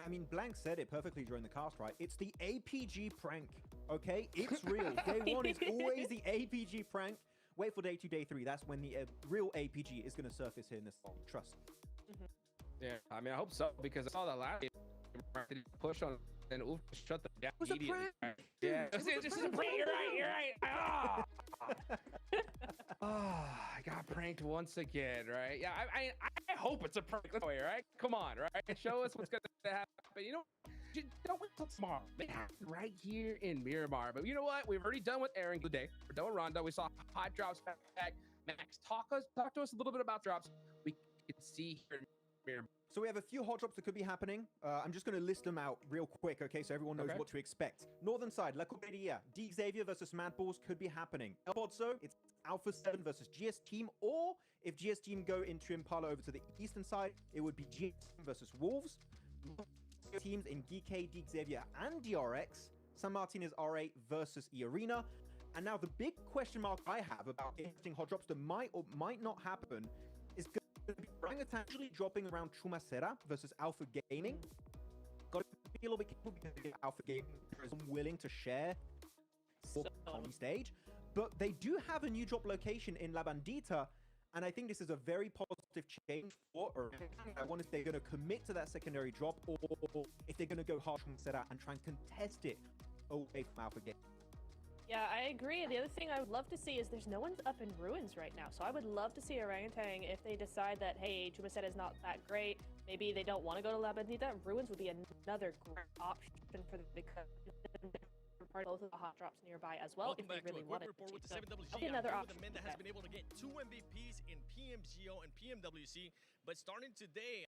I mean, Blank said it perfectly during the cast, right? It's the APG prank, okay? It's real. Day 1 is always the APG prank. Wait for day 2, day 3. That's when the real APG is going to surface here in this lobby. Trust. Yeah, I mean, I hope so, because I saw that last game push on and Ulf shut them down immediately. Yeah, this is a prank. You're right. I got pranked once again, right? Yeah, I hope it's a prank. Let's wait, right? Come on, right? Show us what's going to happen. Don't wait till tomorrow. It happened right here in Miramar. But you know what? We've already done with Aaron today. We're done with Ronda. We saw hot drops back. Max, talk to us a little bit about drops. We can see here in So we have a few hot drops that could be happening. I'm just going to list them out real quick, okay, so everyone knows what to expect. Northern side, La Coperia, D Xavier versus Mad Balls could be happening. El Bozo, it's Alpha 7 versus GS Team, or if GS Team go into Impala over to the eastern side, it would be GS Team versus Wolves. Teams in GK, D Xavier, and DRX. San Martin is RA versus E Arena. And now the big question mark I have about interesting hot drops that might or might not happen is going to be Orangutan actually dropping around Chumacera versus Alpha Gaming. Got to be a little bit careful because Alpha Gaming is unwilling to share on the stage. But they do have a new drop location in La Bandita, and I think this is a very positive change for Orangutan. I wonder if they're going to commit to that secondary drop or if they're going to go hard from Chumacera and try and contest it away from Alpha Gaming. Yeah, I agree. The other thing I would love to see is there's no one up in Ruins right now. So I would love to see Orangutan if they decide that, hey, Chumacera is not that great. Maybe they don't want to go to La Bandita. Ruins would be another great option for the because both of the hot drops nearby as well. Welcome if they back really to a quick wanted report with the to. 7WG. That'd be another I'm here with option. the man that has been able to get 2 MVPs in PMGO and PMWC. But starting today,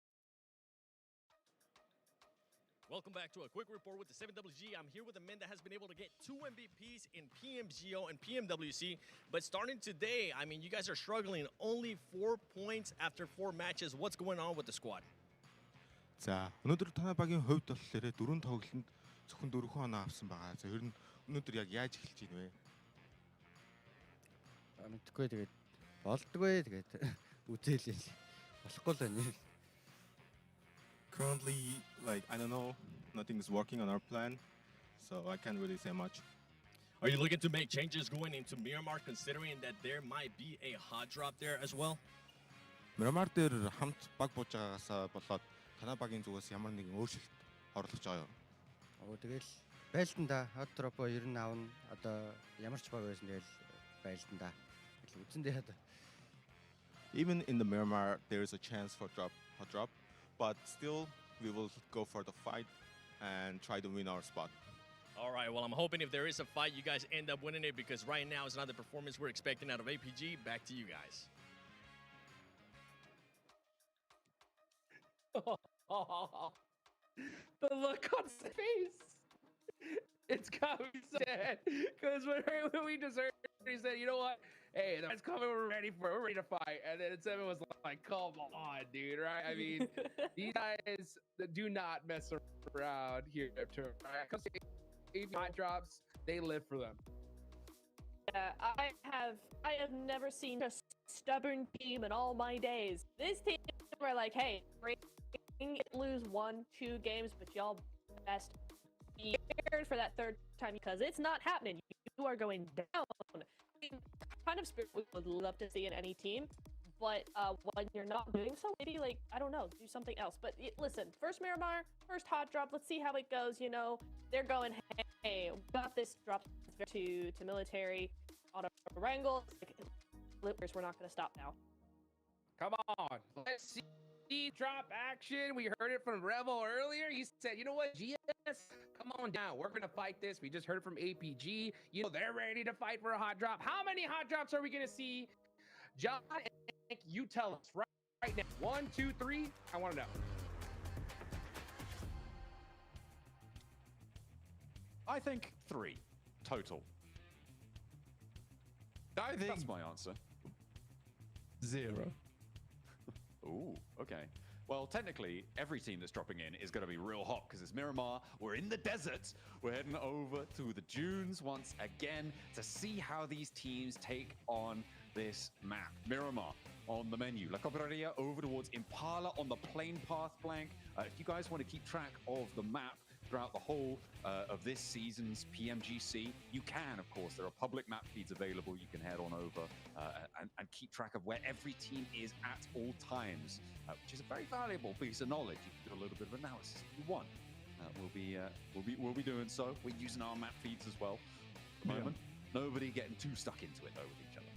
welcome back to a quick report with the 7WG. I'm here with a man that has been able to get 2 MVPs in PMGO and PMWC. But starting today, I mean, you guys are struggling. Only 4 points after 4 matches. What's going on with the squad? За, өнөөдөр танай багийн хувьд болохоор 4 тоглолтод зөвхөн 4 хоноо авсан байгаа. За, ер нь өнөөдөр яг яаж эхэлж байна вэ? Мэдгүй тэгээд болдгоо тэгээд үзээлээ. Болохгүй л байна. Currently, like, I don't know, nothing is working on our plan, so I can't really say much. Are you looking to make changes going into Miramar, considering that there might be a hot drop there as well? Miramar дээр хамт баг бууж байгаагаас болоод танай багийн зүгээс ямар нэгэн өөрчлөлт оруулах байгаа юу? Тэгэл байлтан да хот дропо ер нь аавна. Одоо ямар ч баг байсан тэгэл байлтан да. Тэгэл үзэндээ хад. Even in the Miramar, there is a chance for hot drop, but still we will go for the fight and try to win our spot. All right, well, I'm hoping if there is a fight, you guys end up winning it, because right now it's not the performance we're expecting out of APG. Back to you guys. The look on his face. It's got me sad. Because when we deserved, he said, you know what? Hey, the fight's coming, we're ready to fight. And then Seven was like, come on, dude, right? I mean, these guys do not mess around here. Right? Comes to hot drops, they live for them. Yeah, I have never seen a stubborn team in all my days. This team were like, hey, lose 1-2 games, but y'all best be prepared for that third time because it's not happening. You are going down. I mean, kind of spirit we would love to see in any team, but when you're not doing so, maybe like, I don't know, do something else. But listen, first Miramar, first hot drop, let's see how it goes. You know, they're going, hey, we got this drop to military on a wrangle. Like, we're not going to stop now. Come on, let's see drop action. We heard it from Rebel earlier. He said, you know what, GS, come on down. We're going to fight this. We just heard it from APG. You know, they're ready to fight for a hot drop. How many hot drops are we going to see? John, you tell us right now. 1, 2, 3. I want to know. I think 3 total. I think that's my answer. 0. Ooh, okay. Well, technically, every team that's dropping in is going to be real hot because it's Miramar. We're in the desert. We're heading over to the dunes once again to see how these teams take on this map. Miramar on the menu. La Coperia over towards Impala on the plane path flank. If you guys want to keep track of the map throughout the whole of this season's PMGC, you can, of course. There are public map feeds available. You can head on over and keep track of where every team is at all times, which is a very valuable piece of knowledge. You can do a little bit of analysis if you want. We'll be doing so. We're using our map feeds as well at the moment. Nobody getting too stuck into it though with each other.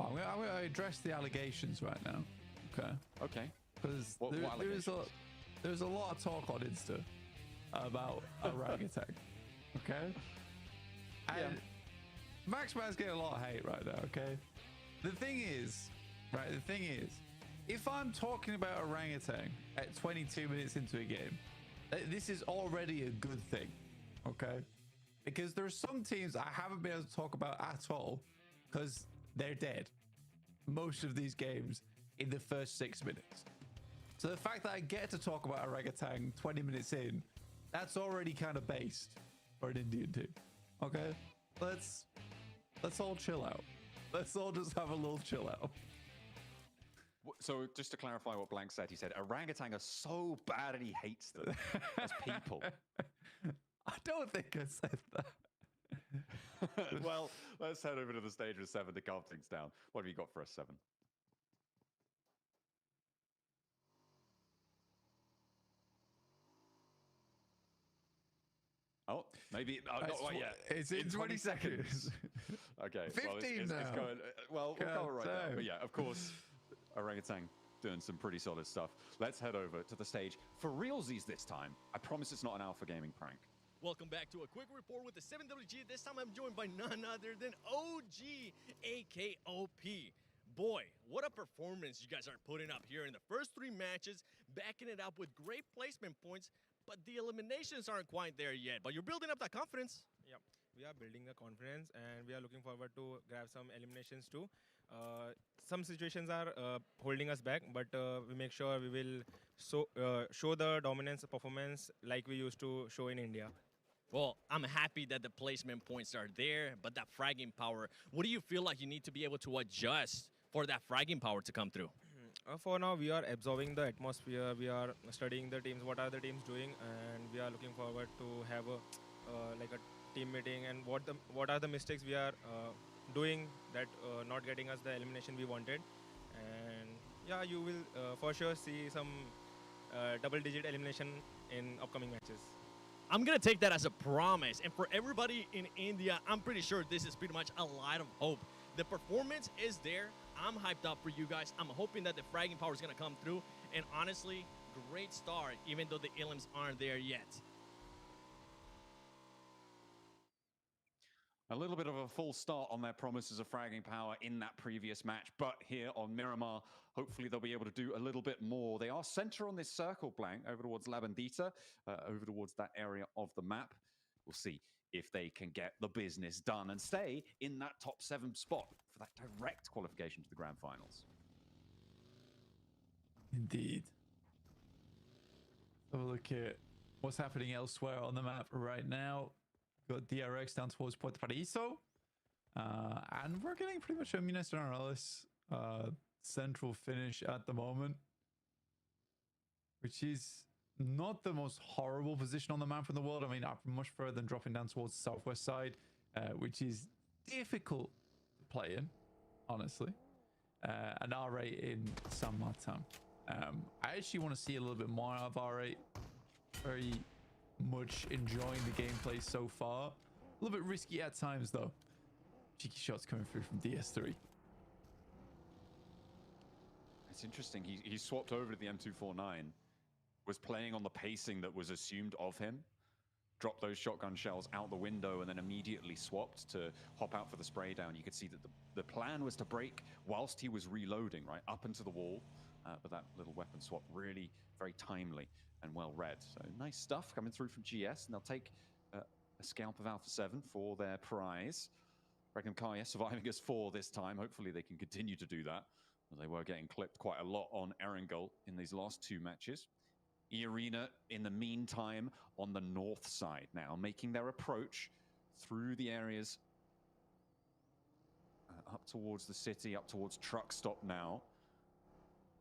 I'm going to address the allegations right now. Okay. Okay. Because there's a lot of talk on Insta about orangutan. Okay. And Max Man's getting a lot of hate right now. Okay. The thing is, if I'm talking about orangutan at 22 minutes into a game, this is already a good thing, okay? Because there are some teams I haven't been able to talk about at all because they're dead most of these games in the first 6 minutes. So the fact that I get to talk about orangutan 20 minutes in, that's already kind of based for an Indian team. Okay, let's all chill out. Let's all just have a little chill out. So just to clarify what Blank said, he said orangutan are so bad and he hates them as people. I don't think I said that. Well, let's head over to the stage with 7 to calm things down. What have you got for us, 7? Oh, maybe. Oh, not quite yet. It's in 20 seconds. Okay. 15 it's now. going, well, we'll cover right now. But yeah, of course, orangutan doing some pretty solid stuff. Let's head over to the stage for realsies this time. I promise it's not an Alpha Gaming prank. Welcome back to a quick report with the 7WG. This time I'm joined by none other than OG, AKOP. Boy, what a performance you guys are putting up here in the first 3 matches, backing it up with great placement points, but the eliminations aren't quite there yet. But you're building up that confidence. Yeah, we are building the confidence and we are looking forward to grab some eliminations too. Some situations are holding us back, but we make sure we will show the dominance performance like we used to show in India. Well, I'm happy that the placement points are there, but that fragging power, what do you feel like you need to be able to adjust for that fragging power to come through? For now, we are absorbing the atmosphere. We are studying the teams, what are the teams doing, and we are looking forward to have a like a team meeting and what are the mistakes we are doing that not getting us the elimination we wanted. And yeah, you will for sure see some double-digit elimination in upcoming matches. I'm going to take that as a promise. And for everybody in India, I'm pretty sure this is pretty much a light of hope. The performance is there. I'm hyped up for you guys. I'm hoping that the fragging power is going to come through. And honestly, great start, even though the elims aren't there yet. A little bit of a false start on their promises of fragging power in that previous match, but here on Miramar, hopefully they'll be able to do a little bit more. They are center on this circle, Blank, over towards La Bandita, over towards that area of the map. We'll see if they can get the business done and stay in that top 7 spot for that direct qualification to the grand finals. Indeed. Have a look at what's happening elsewhere on the map right now. Got DRX down towards Puerto Paraiso. And we're getting pretty much a Minas Generales central finish at the moment, which is not the most horrible position on the map in the world. I mean, up much further than dropping down towards the southwest side, which is difficult to play in, honestly. And R8 in San Martin. I actually want to see a little bit more of R8. Very much enjoying the gameplay so far. A little bit risky at times, though. Cheeky shots coming through from DS3. It's interesting. He swapped over to the M249, was playing on the pacing that was assumed of him, dropped those shotgun shells out the window, and then immediately swapped to hop out for the spray down. You could see that the plan was to break whilst he was reloading, right, up into the wall. But that little weapon swap really very timely and well read. So nice stuff coming through from GS, and they'll take a scalp of Alpha 7 for their prize. Regnum Kaya surviving as 4 this time. Hopefully they can continue to do that. They were getting clipped quite a lot on Erangel in these last 2 matches. E-Arena, in the meantime, on the north side now, making their approach through the areas up towards the city, up towards Truck Stop now.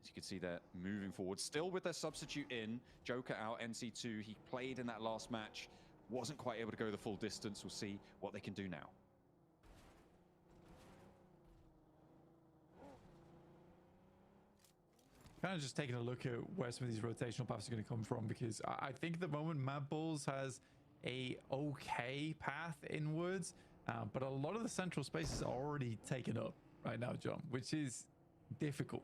As you can see, they're moving forward, still with their substitute in. Joker out, NC2. He played in that last match, wasn't quite able to go the full distance. We'll see what they can do now. Kind of just taking a look at where some of these rotational paths are going to come from, because I think at the moment Mad Bulls has a okay path inwards, but a lot of the central space is already taken up right now, John, which is difficult.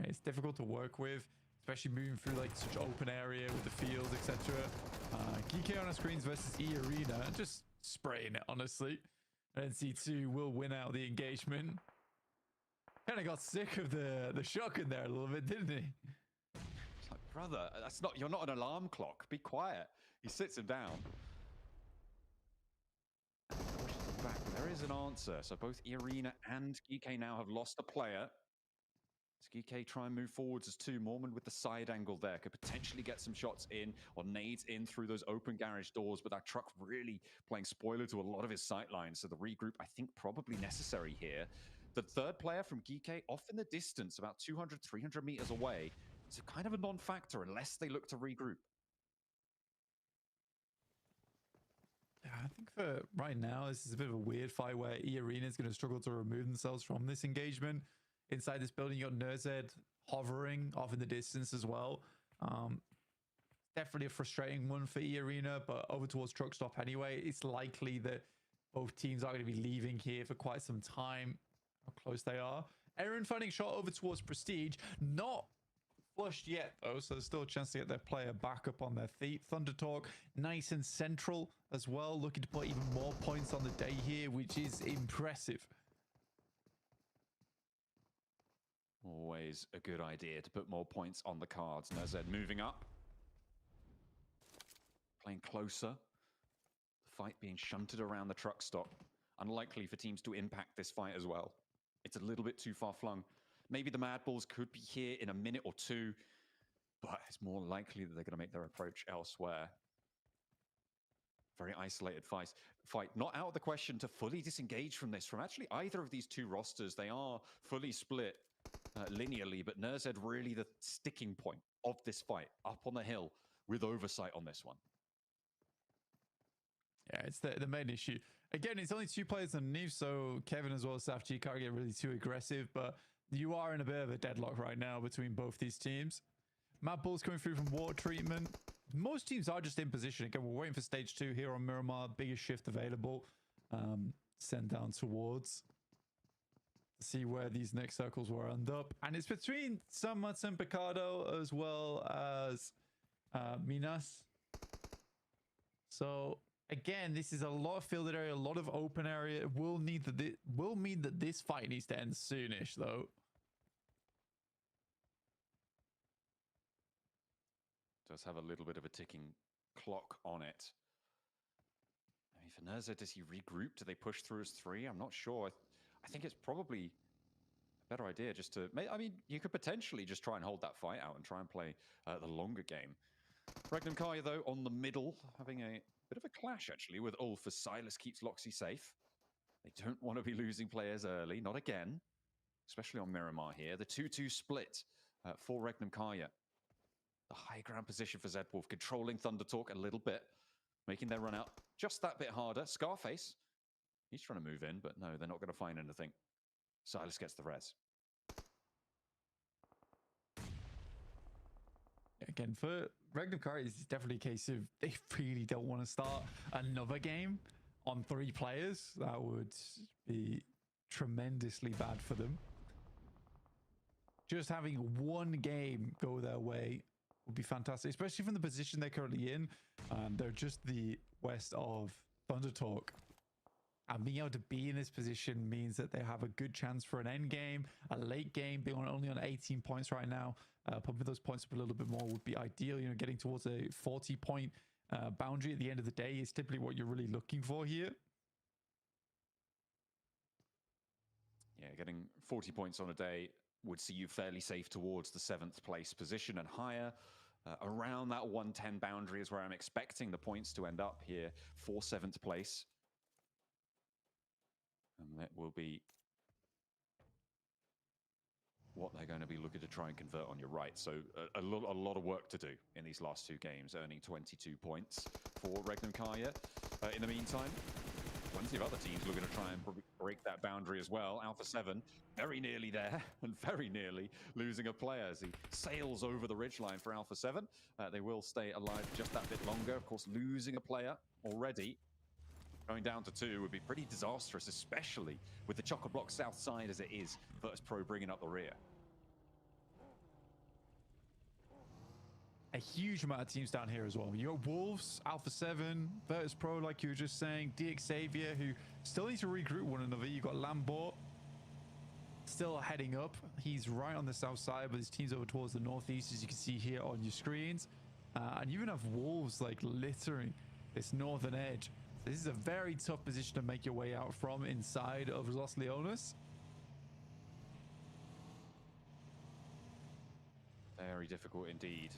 It's difficult to work with, especially moving through like such open area with the fields, etc. Geeky on our screens versus E-Arena, just spraying it, honestly. And NC2 will win out the engagement. Kind of got sick of the shotgun there a little bit, didn't he? It's like, brother, that's not. You're not an alarm clock. Be quiet. He sits him down. Pushes him back. There is an answer. So both Irina and Geek now have lost a player. Geek try and move forwards as two. Mormon with the side angle there could potentially get some shots in or nades in through those open garage doors, but that truck really playing spoiler to a lot of his sight lines. So the regroup, I think, probably necessary here. The third player from Geek off in the distance, about 200, 300 meters away. It's kind of a non-factor unless they look to regroup. Yeah, I think for right now, this is a bit of a weird fight where E-Arena is going to struggle to remove themselves from this engagement. Inside this building, you got Nerzed hovering off in the distance as well. Definitely a frustrating one for E-Arena, but over towards Truck Stop anyway. It's likely that both teams are going to be leaving here for quite some time. How close they are. Aaron finding shot over towards Prestige. Not flushed yet, though, so there's still a chance to get their player back up on their feet. Thunder Talk, nice and central as well. Looking to put even more points on the day here, which is impressive. Always a good idea to put more points on the cards. Nerzed moving up. Playing closer. The fight being shunted around the truck stop. Unlikely for teams to impact this fight as well. It's a little bit too far flung. Maybe the Mad Bulls could be here in a minute or two, but it's more likely that they're going to make their approach elsewhere. Very isolated fight. Not out of the question to fully disengage from this, from actually either of these two rosters. They are fully split linearly, but Nerzed really the sticking point of this fight, up on the hill with oversight on this one. Yeah, it's the main issue. Again, it's only two players underneath, so Kevin as well as SafG can't get really too aggressive, but you are in a bit of a deadlock right now between both these teams. Mad Bull's coming through from water treatment. Most teams are just in position. Again, we're waiting for stage 2 here on Miramar. Biggest shift available. Send down towards. See where these next circles will end up. And it's between Samuels and Picardo as well as Minas. So again, this is a lot of fielded area, a lot of open area. It will mean that this fight needs to end soonish, though. Does have a little bit of a ticking clock on it. I mean, for Nerzed, does he regroup? Do they push through as 3? I'm not sure. I think it's probably a better idea just to... I mean, you could potentially just try and hold that fight out and try and play the longer game. Regnum Kaya, though, on the middle, having a bit of a clash, actually, with Ulf as Silas keeps Loxy safe. They don't want to be losing players early, not again, especially on Miramar here. The 2-2 split for Regnum Kaya. The high ground position for Zedwolf, controlling Thunder Talk a little bit, making their run out just that bit harder. Scarface, he's trying to move in, but no, they're not going to find anything. Silas gets the res. Again, for Regnum Kaya, it's definitely a case of they really don't want to start another game on 3 players. That would be tremendously bad for them. Just having one game go their way would be fantastic, especially from the position they're currently in. They're just the west of Thunder Talk. And being able to be in this position means that they have a good chance for an end game, a late game, being only on 18 points right now. Pumping those points up a little bit more would be ideal. You know, getting towards a 40-point boundary at the end of the day is typically what you're really looking for here. Yeah, getting 40 points on a day would see you fairly safe towards the 7th place position and higher. Around that 110 boundary is where I'm expecting the points to end up here for 7th place. And that will be what they're going to be looking to try and convert on your right. So a lot of work to do in these last 2 games, earning 22 points for Regnum Kaya. In the meantime, plenty of other teams looking to try and break that boundary as well. Alpha 7, very nearly there, and very nearly losing a player as he sails over the ridgeline for Alpha 7. They will stay alive just that bit longer. Of course, losing a player already, going down to 2 would be pretty disastrous, especially with the chock-a-block south side as it is. Virtus Pro bringing up the rear. A huge amount of teams down here as well. You got Wolves, Alpha 7, Virtus Pro, like you were just saying, DX Xavier, who still need to regroup one another. You got Lambert. still heading up. He's right on the south side, but his team's over towards the northeast, as you can see here on your screens. And you even have wolves like littering this northern edge. So this is a very tough position to make your way out from inside of Los Leones. Very difficult indeed.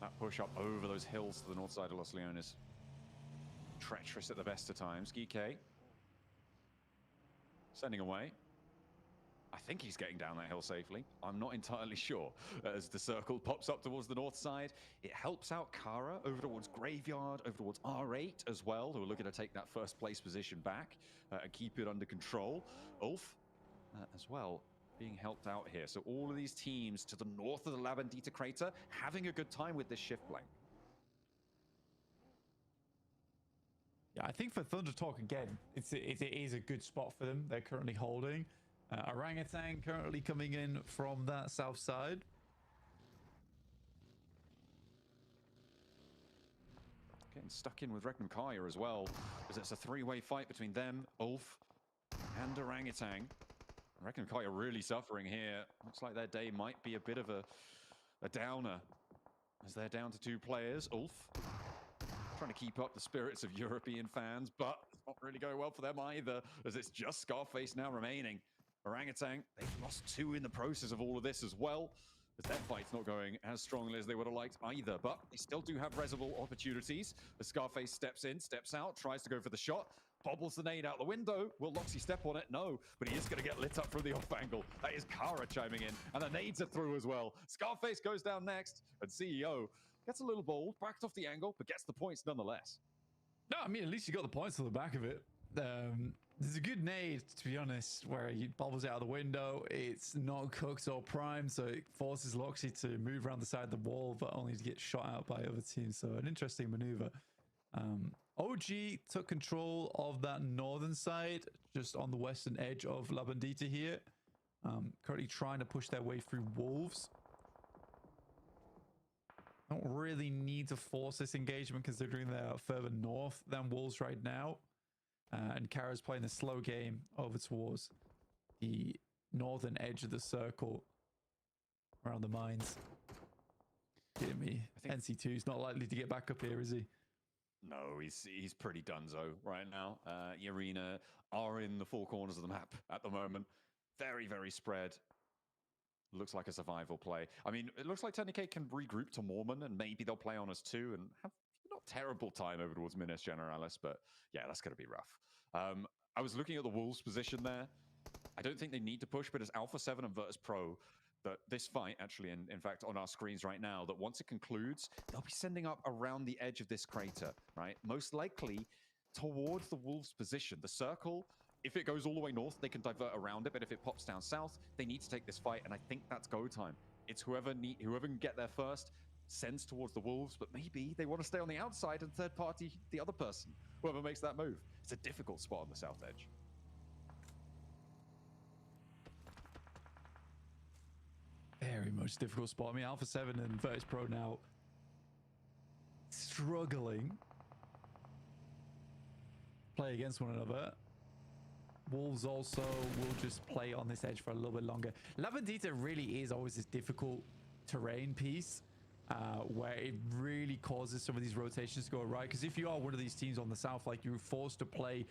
That push up over those hills to the north side of Los Leones. Treacherous at the best of times. GK sending away. I think he's getting down that hill safely. I'm not entirely sure. As the circle pops up towards the north side, it helps out Kara over towards Graveyard, over towards R8 as well, who are looking to take that first place position back and keep it under control. Ulf as well being helped out here. So all of these teams to the north of the La Bandita crater having a good time with this shift blank. Yeah, I think for Thunder Talk again, it is a good spot for them. They're currently holding. Orangutan currently coming in from that south side. Getting stuck in with Regnum Kaya as well, as it's a three-way fight between them, Ulf, and Orangutan. Regnum Kaya really suffering here. Looks like their day might be a bit of a downer, as they're down to 2 players. Ulf trying to keep up the spirits of European fans, but it's not really going well for them either, as it's just Scarface now remaining. Orangutan, they've lost 2 in the process of all of this as well, as their fight's not going as strongly as they would have liked either, but they still do have reservoir opportunities. The Scarface steps in, steps out, tries to go for the shot, bobbles the nade out the window. Will Loxy step on it? No, but he is going to get lit up from the off angle. That is Kara chiming in, and the nades are through as well. Scarface goes down next, and CEO gets a little bold, backed off the angle, but gets the points nonetheless. No, I mean, at least you got the points on the back of it. There's a good nade, to be honest, where he bobbles out of the window. It's not cooked or primed, so it forces Loxy to move around the side of the wall, but only to get shot out by other teams. So an interesting maneuver. OG took control of that northern side, just on the western edge of La Bandita here. Currently trying to push their way through wolves. Don't really need to force this engagement considering they're further north than wolves right now. And Kara's playing a slow game over towards the northern edge of the circle around the mines. Kidding me. NC2 is not likely to get back up here, is he? No, he's pretty donezo right now. Arena are in the 4 corners of the map at the moment. Very, very spread. Looks like a survival play. I mean, it looks like 10K can regroup to Mormon, and maybe they'll play on us too, and have not terrible time over towards Minas Generalis, but yeah, that's going to be rough. I was looking at the Wolves' position there. I don't think they need to push, but as Alpha 7 and Virtus Pro, that this fight, actually, in fact, on our screens right now, that once it concludes, they'll be sending up around the edge of this crater, right? Most likely towards the Wolves' position. The circle, if it goes all the way north, they can divert around it, but if it pops down south, they need to take this fight, and I think that's go time. It's whoever can get there first sends towards the Wolves, but maybe they want to stay on the outside and third party the other person, whoever makes that move. It's a difficult spot on the south edge. Very much difficult spot. I mean, Alpha 7 and Virtus Pro now struggling. Play against one another. Wolves also will just play on this edge for a little bit longer. La Bandita really is always this difficult terrain piece where it really causes some of these rotations to go right. Because if you are one of these teams on the south, like you're forced to play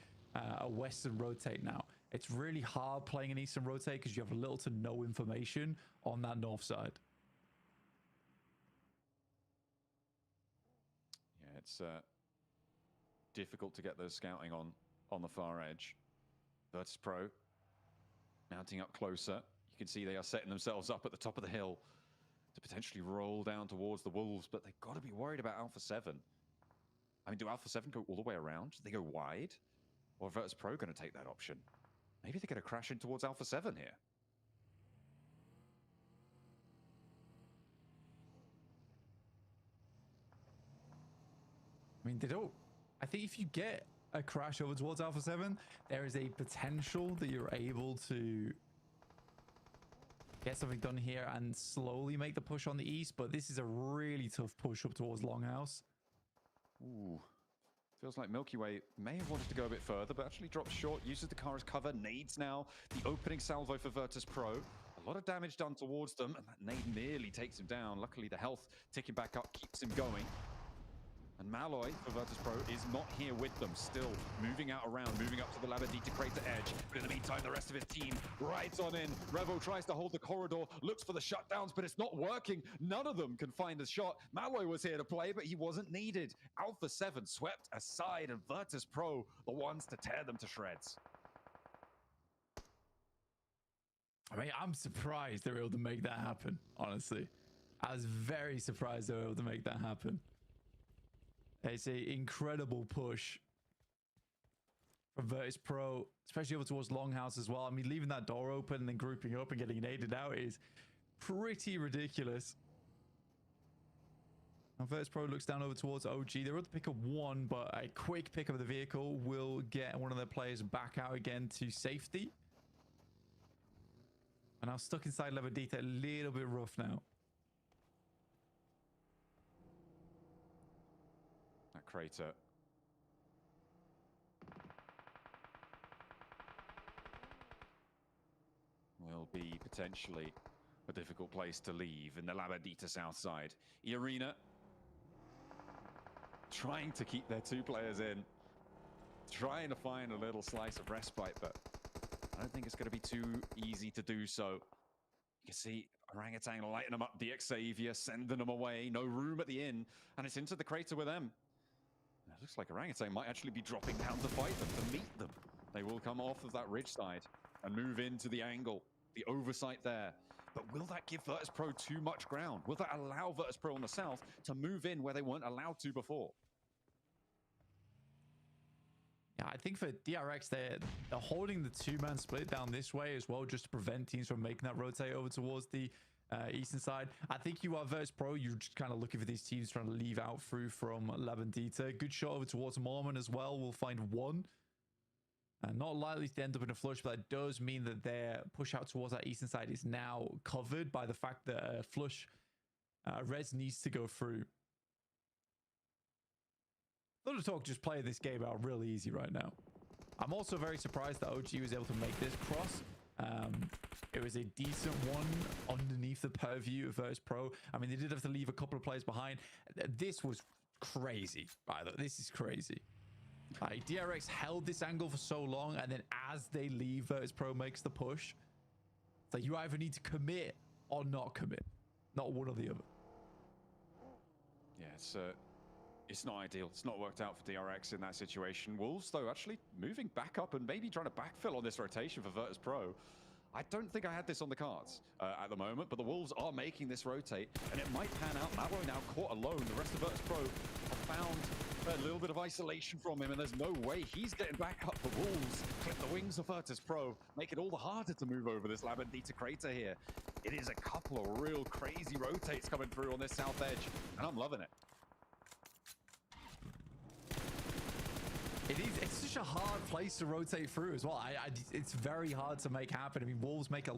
a western rotate now, it's really hard playing an eastern rotate because you have little to no information on that north side. Yeah, it's difficult to get those scouting on the far edge. Virtus Pro mounting up closer. You can see they are setting themselves up at the top of the hill to potentially roll down towards the Wolves, but they've got to be worried about Alpha 7. I mean, do Alpha 7 go all the way around? Do they go wide? Or Virtus Pro going to take that option? Maybe they're going to crash in towards Alpha 7 here. I mean, they don't... I think if you get a crash over towards Alpha 7, there is a potential that you're able to get something done here and slowly make the push on the east, but this is a really tough push up towards Longhouse. Ooh. Feels like Milky Way may have wanted to go a bit further, but actually drops short, uses the car as cover, nades now. The opening salvo for Virtus Pro. A lot of damage done towards them, and that nade nearly takes him down. Luckily, the health ticking back up keeps him going. And Malloy for Virtus Pro is not here with them, still moving out around, moving up to the Labadita crater edge. But in the meantime, the rest of his team rides on in. Revo tries to hold the corridor, looks for the shutdowns, but it's not working. None of them can find a shot. Malloy was here to play, but he wasn't needed. Alpha 7 swept aside, and Virtus Pro, the ones to tear them to shreds. I mean, I'm surprised they were able to make that happen, honestly. I was very surprised they were able to make that happen. It's an incredible push from Virtus Pro, especially over towards Longhouse as well. I mean, leaving that door open and then grouping up and getting naded out is pretty ridiculous. Now Virtus Pro looks down over towards OG. They're able to pick up one, but a quick pick of the vehicle will get one of their players back out again to safety. And now stuck inside Labadita, a little bit rough now. That crater. Will be potentially a difficult place to leave in the Labadita south side. Arena trying to keep their two players in. Trying to find a little slice of respite, but I don't think it's going to be too easy to do so. You can see Orangutan lighting them up, DX Xavier sending them away. No room at the inn, and it's into the crater with them. It looks like Orangutan might actually be dropping down to fight them, to meet them. They will come off of that ridge side and move into the angle, the oversight there. But will that give Virtus Pro too much ground? Will that allow Virtus Pro on the south to move in where they weren't allowed to before? Yeah, I think for DRX, they're holding the two-man split down this way as well, just to prevent teams from making that rotate over towards the eastern side. I think you are Virtus Pro. You're just kind of looking for these teams trying to leave out through from Labandita. Good shot over towards Mormon as well. We'll find one. Not likely to end up in a flush, but that does mean that their push out towards that eastern side is now covered by the fact that flush Rez needs to go through. Little Talk just playing this game out real easy right now. I'm also very surprised that OG was able to make this cross. It was a decent one underneath the purview of Virtus Pro. I mean, they did have to leave a couple of players behind. This was crazy, by the way. This is crazy. DRX held this angle for so long, and then as they leave, Virtus Pro makes the push. So you either need to commit or not commit. Not one or the other. Yeah, it's not ideal. It's not worked out for DRX in that situation. Wolves, though, actually moving back up and maybe trying to backfill on this rotation for Virtus Pro. I don't think I had this on the cards at the moment, but the Wolves are making this rotate, and it might pan out. Malloy now caught alone. The rest of Virtus Pro have found a little bit of isolation from him, and there's no way he's getting back up. The Wolves clip the wings of Virtus Pro, make it all the harder to move over this Labandita crater here. It is a couple of real crazy rotates coming through on this south edge, and I'm loving it. It's such a hard place to rotate through as well. It's very hard to make happen. I mean, Wolves make a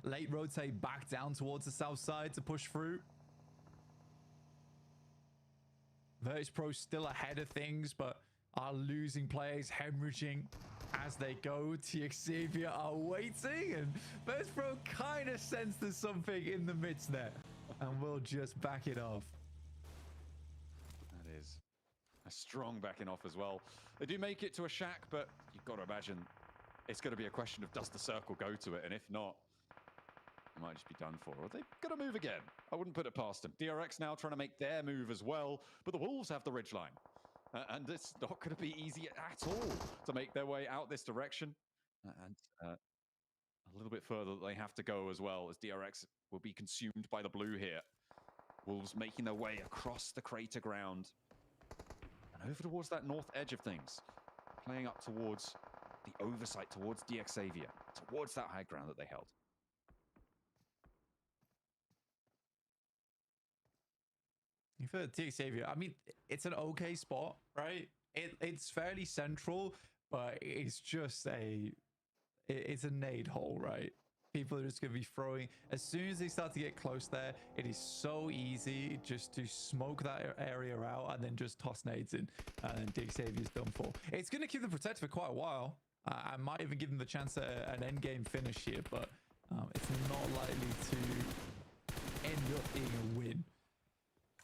late rotate back down towards the south side to push through. Virtus Pro still ahead of things, but are losing players, hemorrhaging as they go. TX Xavier are waiting, and Virtus Pro kind of sense there's something in the midst there, and we'll just back it off. That is a strong backing off as well. They do make it to a shack, but you've got to imagine it's going to be a question of does the circle go to it, and if not, it might just be done for. Are they going to move again? I wouldn't put it past them. DRX now trying to make their move as well, but the Wolves have the ridgeline. And it's not going to be easy at all to make their way out this direction. And a little bit further they have to go as well, as DRX will be consumed by the blue here. Wolves making their way across the crater ground and over towards that north edge of things, playing up towards the oversight, towards DX Xavier, towards that high ground that they held. For DX Xavier, I mean, it's an okay spot, right? It's fairly central, but it's just it's a nade hole, right? People are just going to be throwing. As soon as they start to get close there, it is so easy just to smoke that area out and then just toss nades in. And then Dig Savior's done for. It's going to keep them protected for quite a while. I might even give them the chance at an end game finish here, but it's not likely to end up being a win.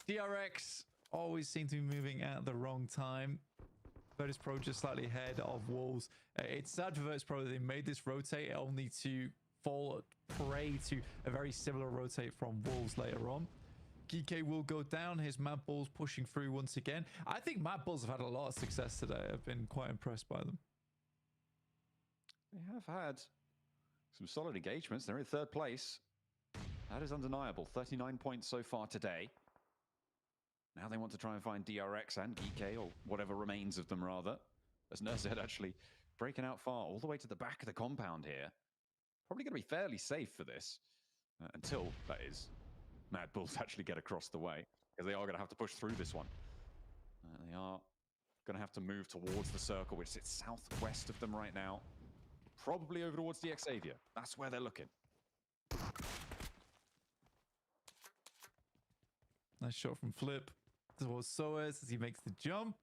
DRX always seem to be moving at the wrong time. Virtus Pro just slightly ahead of Wolves. It's sad for Virtus Pro that they made this rotate only to fall prey to a very similar rotate from Wolves later on. GK will go down. His Mad Bulls pushing through once again. I think Mad Bulls have had a lot of success today. I've been quite impressed by them. They have had some solid engagements. They're in third place. That is undeniable. 39 points so far today. Now they want to try and find DRX and GK, or whatever remains of them, rather. As Nurzed actually breaking out far, all the way to the back of the compound here. Probably going to be fairly safe for this. Until, that is, Mad Bulls actually get across the way. Because they are going to have to push through this one. They are going to have to move towards the circle, which sits southwest of them right now. Probably over towards DX Xavier. That's where they're looking. Nice shot from Flip towards Soez as he makes the jump.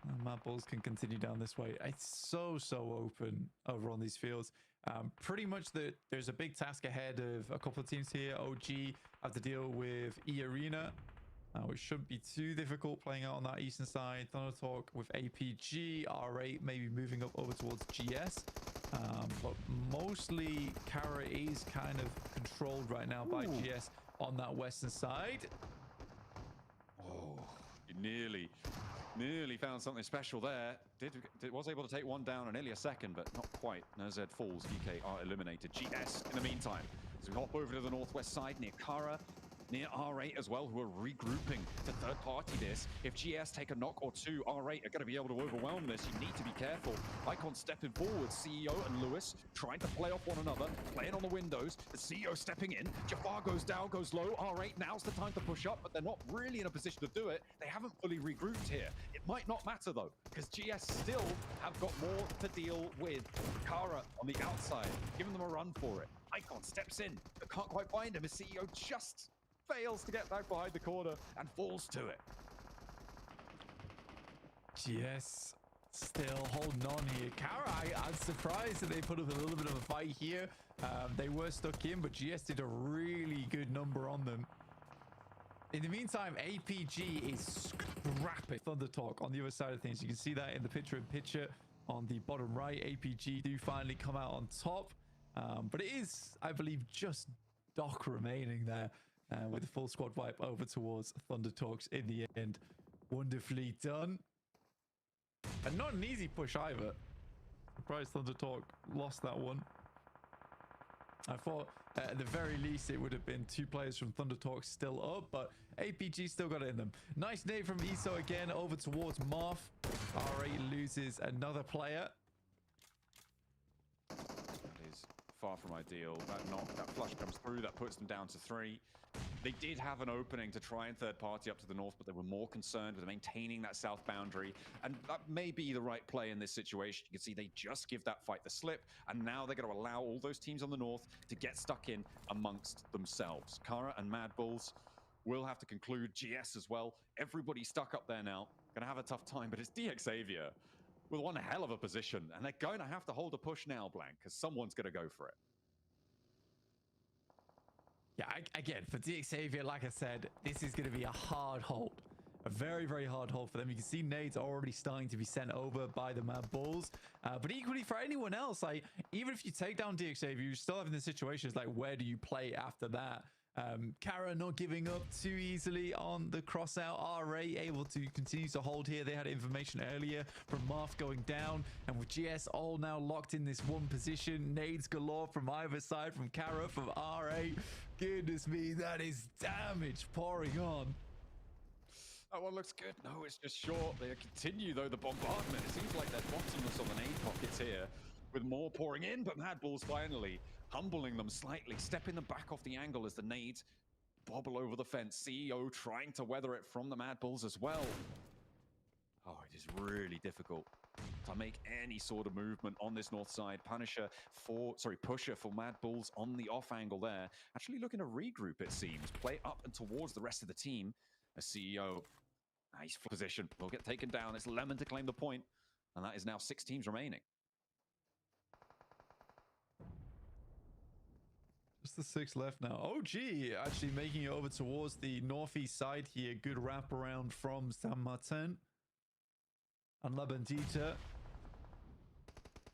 And Mad Bulls can continue down this way. It's so open over on these fields. Pretty much there's a big task ahead of a couple of teams here. OG have to deal with E-Arena, which shouldn't be too difficult playing out on that eastern side. Thunder Talk with APG, R8 maybe moving up over towards GS. But mostly Kara is kind of controlled right now by GS on that western side. Oh, you nearly found something special there. Was able to take one down in nearly a second, but not quite. Nurzed falls. DK are eliminated. GS in the meantime. So we hop over to the northwest side near Kara. Near R8 as well, who are regrouping to third party this. If GS take a knock or two, R8 are going to be able to overwhelm this. You need to be careful. Icon stepping forward. CEO and Lewis trying to play off one another, playing on the windows. The CEO stepping in. Jafar goes down, goes low. R8, now's the time to push up, but they're not really in a position to do it. They haven't fully regrouped here. It might not matter though, because GS still have got more to deal with. Kara on the outside, giving them a run for it. Icon steps in, but can't quite find him. His CEO just fails to get back behind the corner and falls to it. GS still holding on here. Kara, I'm surprised that they put up a little bit of a fight here. They were stuck in, but GS did a really good number on them. In the meantime, APG is scrapping Thunder Talk on the other side of things. You can see that in the picture-in-picture on the bottom right. APG do finally come out on top. But it is, I believe, just Doc remaining there. With the full squad wipe over towards Thunder Talks in the end. Wonderfully done. And not an easy push either. Surprised Thunder Talk lost that one. I thought at the very least it would have been two players from Thunder Talk still up, but APG still got it in them. Nice nade from ESO again over towards Marth. R8 loses another player. That is far from ideal. That knock, that flush comes through, that puts them down to 3. They did have an opening to try and third party up to the north, but they were more concerned with maintaining that south boundary. And that may be the right play in this situation. You can see they just give that fight the slip, and now they're going to allow all those teams on the north to get stuck in amongst themselves. Kara and Mad Bulls will have to conclude. GS as well. Everybody's stuck up there now. Going to have a tough time, but it's DX Xavier with one hell of a position, and they're going to have to hold a push now, Blank, because someone's going to go for it. Yeah, again, for DX Xavier, like I said, this is going to be a hard hold. A very, very hard hold for them. You can see nades already starting to be sent over by the Mad Bulls. But equally for anyone else, like, even if you take down DX Xavier, you're still having the situations like, where do you play after that? Kara not giving up too easily on the cross out. R8 able to continue to hold here. They had information earlier from Marth going down, and with GS all now locked in this one position. Nades galore from either side, from Kara, from R8. Goodness me, that is damage pouring on. That one looks good. No, it's just short. They continue, though, the bombardment. It seems like they're bottomless on the nade pockets here, with more pouring in, but Mad Bulls finally humbling them slightly, stepping them back off the angle as the nades bobble over the fence. CEO trying to weather it from the Mad Bulls as well. Oh, it is really difficult to make any sort of movement on this north side. Pusher for Mad Bulls on the off angle there. Actually looking to regroup, it seems. Play up and towards the rest of the team. A CEO, nice position. Will get taken down. It's Lemon to claim the point. And that is now 6 teams remaining. Just the 6 left now. OG actually making it over towards the northeast side here. Good wrap around from San Martin. And La Bandita.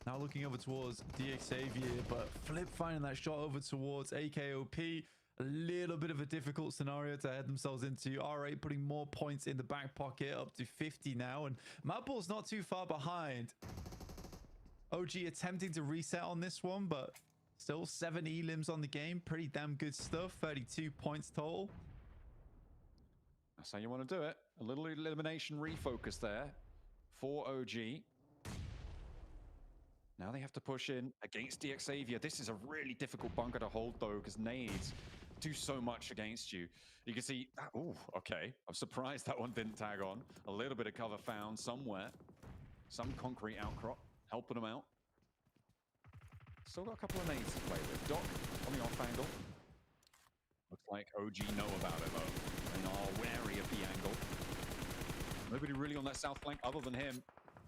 Now looking over towards Xavier, but Flip finding that shot over towards AKOP. A little bit of a difficult scenario to head themselves into. R8 putting more points in the back pocket, up to 50 now. And Madball's not too far behind. OG attempting to reset on this one, but still 7 elims on the game. Pretty damn good stuff. 32 points total. That's how you want to do it. A little elimination refocus there for OG. Now they have to push in against Xavier. This is a really difficult bunker to hold, though, because nades do so much against you. You can see... Oh, okay. I'm surprised that one didn't tag on. A little bit of cover found somewhere. Some concrete outcrop helping them out. Still got a couple of nades to play with. Doc on the off angle. Looks like OG know about it, though. They are wary of the angle. Nobody really on that south flank other than him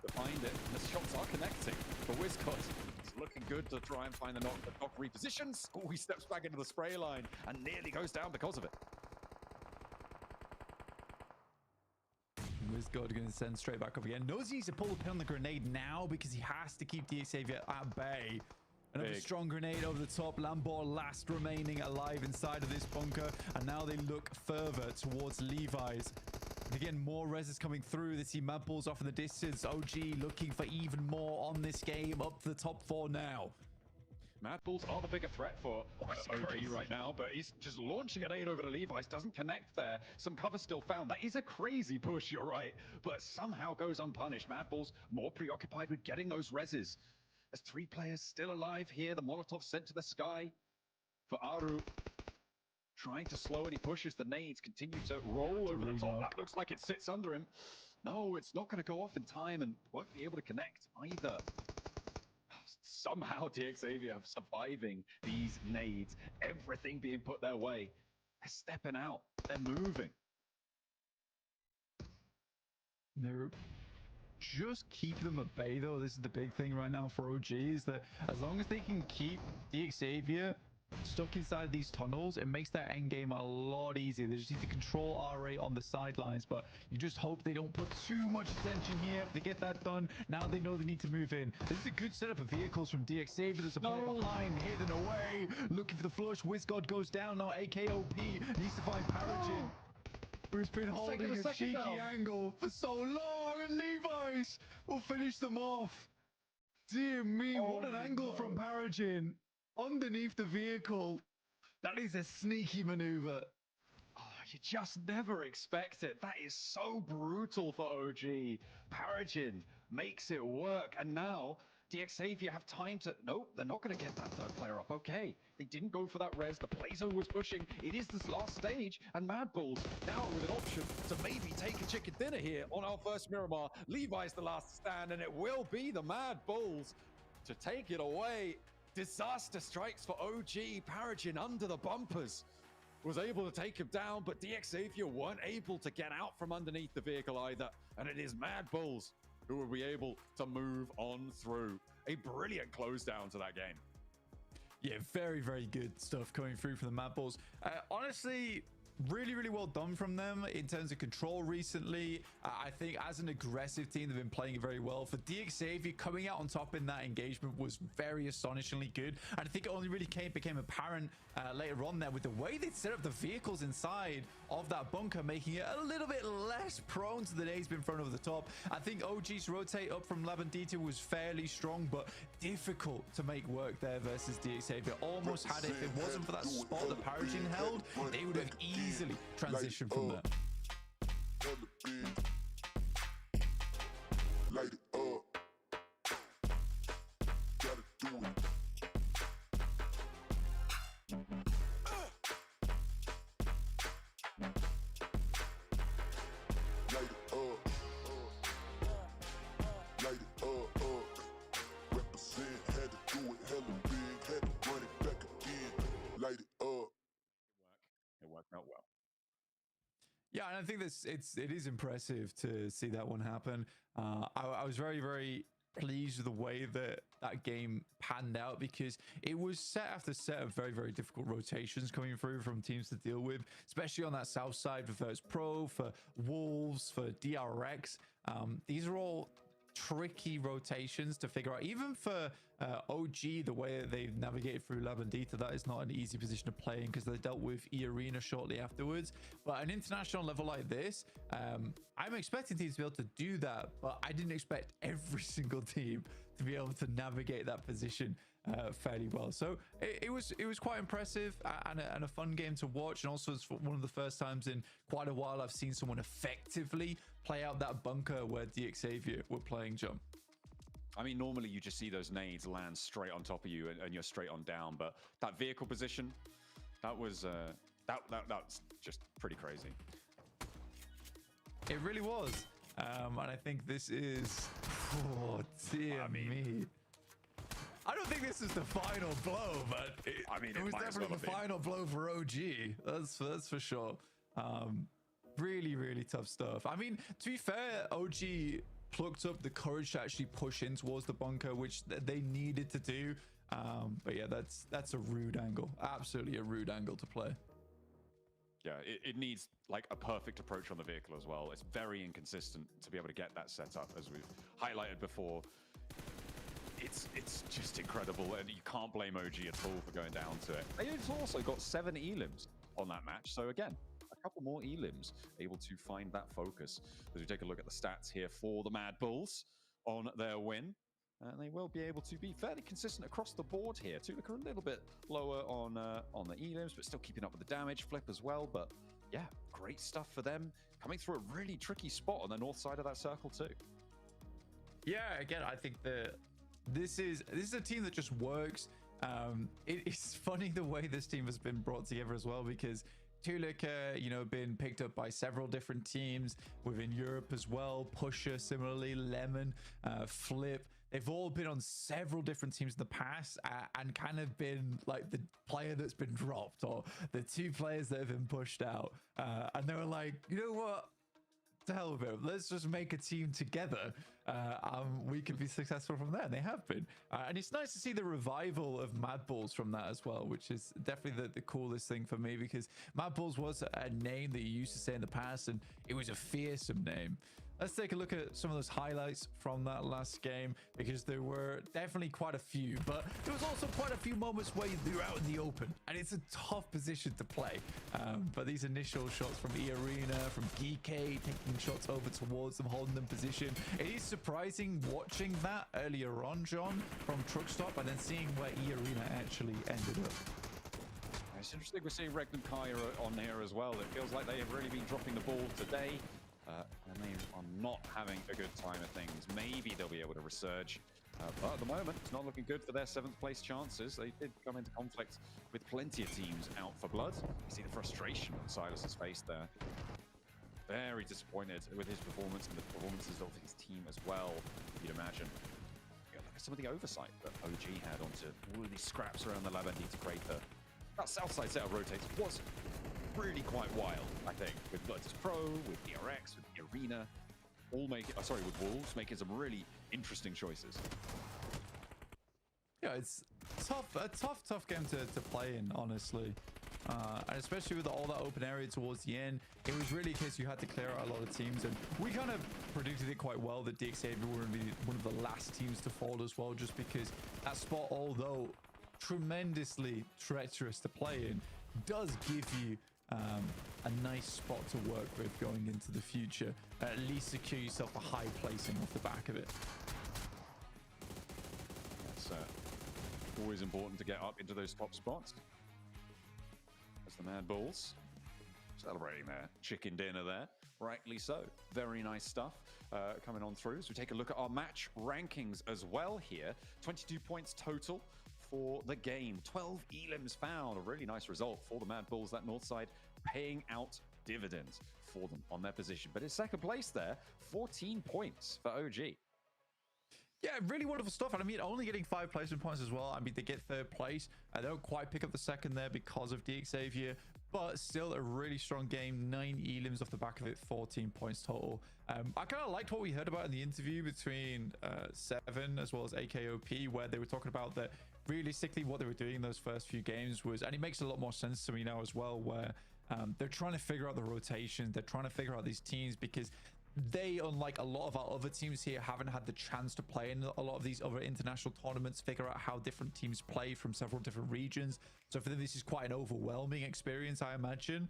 to find it. And the shots are connecting. But WizCod is looking good to try and find the knock. The Doc repositions. Oh, he steps back into the spray line and nearly goes down because of it. WizCod going to send straight back up again. Knows he needs to pull the pin on the grenade now because he has to keep Xavier at bay. Another strong grenade over the top. Lambor last remaining alive inside of this bunker. And now they look further towards Levi's. And again, more reses coming through. They see Mad Bulls off in the distance. OG looking for even more on this game. Up to the top 4 now. Mad Bulls are the bigger threat for OG right now, but he's just launching an 8 over to Levi's. Doesn't connect there. Some cover still found. That is a crazy push, you're right. But somehow goes unpunished. Mad Bulls more preoccupied with getting those reses. There's 3 players still alive here. The Molotov sent to the sky for Aru. Trying to slow any pushes. The nades continue to roll over the top. That looks like it sits under him. No, it's not going to go off in time and won't be able to connect either. Somehow Xavier surviving these nades. Everything being put their way. They're stepping out. They're moving. They're just keep them at bay, though. This is the big thing right now for OG, is that as long as they can keep Xavier stuck inside these tunnels, it makes their end game a lot easier. They just need to control R8 on the sidelines, but you just hope they don't put too much attention here. If they get that done, now they know they need to move in. This is a good setup of vehicles from Xavier. There's a player behind, hidden away, looking for the flush. WizCod goes down now. AKOP needs to find Paragin, who's been holding a cheeky angle for so long, and Levi's will finish them off. Dear me, what an angle from Paragin. Underneath the vehicle. That is a sneaky maneuver. Oh, you just never expect it. That is so brutal for OG. Paragin makes it work. And now Xavier have time to... Nope, they're not going to get that third player up. Okay, they didn't go for that res. The Blazo was pushing. It is this last stage. And Mad Bulls now with an option to maybe take a chicken dinner here on our first Miramar. Levi's the last stand, and it will be the Mad Bulls to take it away. Disaster strikes for OG. Paragin under the bumpers was able to take him down, but Xavier weren't able to get out from underneath the vehicle either. And it is Mad Bulls who will be able to move on through. A brilliant close down to that game. Yeah, very, very good stuff coming through from the Mad Bulls. Honestly, really, really well done from them in terms of control recently. I think as an aggressive team, they've been playing it very well. For Xavier, coming out on top in that engagement was very astonishingly good. And I think it only really became apparent later on there with the way they set up the vehicles inside of that bunker, making it a little bit less prone to the nades being thrown over the top. I think OG's rotate up from Labandita was fairly strong, but difficult to make work there versus Xavier. Almost had it. If it wasn't for that spot that Paragin held, they would have easily transitioned from there. Light it up. Gotta do it. Light it up. Light it up. Yeah, and I think it is impressive to see that one happen. I was very, very pleased with the way that game panned out, because it was set after set of very, very difficult rotations coming through from teams to deal with, especially on that south side for Virtus Pro, for Wolves, for DRX. These are all tricky rotations to figure out. Even for OG, the way that they've navigated through La Bandita, that is not an easy position to play in, because they dealt with E-Arena shortly afterwards. But an international level like this, I'm expecting teams to be able to do that, but I didn't expect every single team to be able to navigate that position fairly well. So it was quite impressive and a fun game to watch. And also, it's one of the first times in quite a while I've seen someone effectively play out that bunker where DXavier were playing jump. I mean, normally you just see those nades land straight on top of you and you're straight on down, but that vehicle position, that was that's just pretty crazy. It really was. And I think this is, oh dear me. I don't think this is the final blow, but it was definitely the final blow for OG. That's for sure. Really, really tough stuff. I mean, to be fair, OG plucked up the courage to actually push in towards the bunker, which they needed to do. But yeah, that's a rude angle. Absolutely a rude angle to play. Yeah, it needs like a perfect approach on the vehicle as well. It's very inconsistent to be able to get that set up, as we've highlighted before. It's just incredible, and you can't blame OG at all for going down to it. They've also got 7 elims on that match, so again, a couple more elims able to find that focus. As we take a look at the stats here for the Mad Bulls on their win, and they will be able to be fairly consistent across the board here. Tulika a little bit lower on the elims, but still keeping up with the damage. Flip as well, but yeah, great stuff for them. Coming through a really tricky spot on the north side of that circle too. Yeah, again, I think this is a team that just works. It's funny the way this team has been brought together as well, because Tulika, been picked up by several different teams within Europe as well. Pusher, similarly, Lemon, Flip. They've all been on several different teams in the past and kind of been like the player that's been dropped, or the 2 players that have been pushed out. And they were like, you know what? To hell with it. Let's just make a team together. We can be successful from there. And they have been. And it's nice to see the revival of Mad Bulls from that as well, which is definitely the coolest thing for me, because Mad Bulls was a name that you used to say in the past, and it was a fearsome name. Let's take a look at some of those highlights from that last game, because there were definitely quite a few, but there was also quite a few moments where you're out in the open, and it's a tough position to play. But these initial shots from E-Arena, from GK, taking shots over towards them, holding them position. It is surprising watching that earlier on, John, from Truck Stop, and then seeing where E-Arena actually ended up. It's interesting we're seeing Regnum Kai on here as well. It feels like they have really been dropping the ball today. And they are not having a good time of things. Maybe they'll be able to resurge. But at the moment, it's not looking good for their 7th place chances. They did come into conflict with plenty of teams out for blood. You see the frustration on Silas's face there. Very disappointed with his performance and the performances of his team as well, you'd imagine. Yeah, look at some of the oversight that OG had onto all of these scraps around the La Bandita crater. That south side setup rotates was really quite wild, I think, with Virtus Pro, with DRX, with the Arena, all making, with Wolves, making some really interesting choices. Yeah, it's a tough game to play in, honestly. And especially with all that open area towards the end, it was really a case you had to clear out a lot of teams. And we kind of predicted it quite well that DXavier were going to be one of the last teams to fall as well, just because that spot, although tremendously treacherous to play in, does give you a nice spot to work with going into the future. At least secure yourself a high placing off the back of it. That's always important to get up into those top spots. That's the Mad Bulls celebrating their chicken dinner there. Rightly so. Very nice stuff coming on through. So we take a look at our match rankings as well here. 22 points total for the game. 12 elims found. A really nice result for the Mad Bulls. That north side paying out dividends for them on their position. But in 2nd place there, 14 points for OG. Yeah, really wonderful stuff. And I mean, only getting 5 placement points as well. I mean, they get 3rd place. They don't quite pick up the 2nd there because of DXavier. but still a really strong game. 9 elims off the back of it, 14 points total. I kind of liked what we heard about in the interview between Seven as well as AKOP, where they were talking about that realistically what they were doing in those first few games was, and it makes a lot more sense to me now as well, where they're trying to figure out the rotations, they're trying to figure out these teams, because they, unlike a lot of our other teams here, haven't had the chance to play in a lot of these other international tournaments, figure out how different teams play from several different regions. So for them, this is quite an overwhelming experience, I imagine.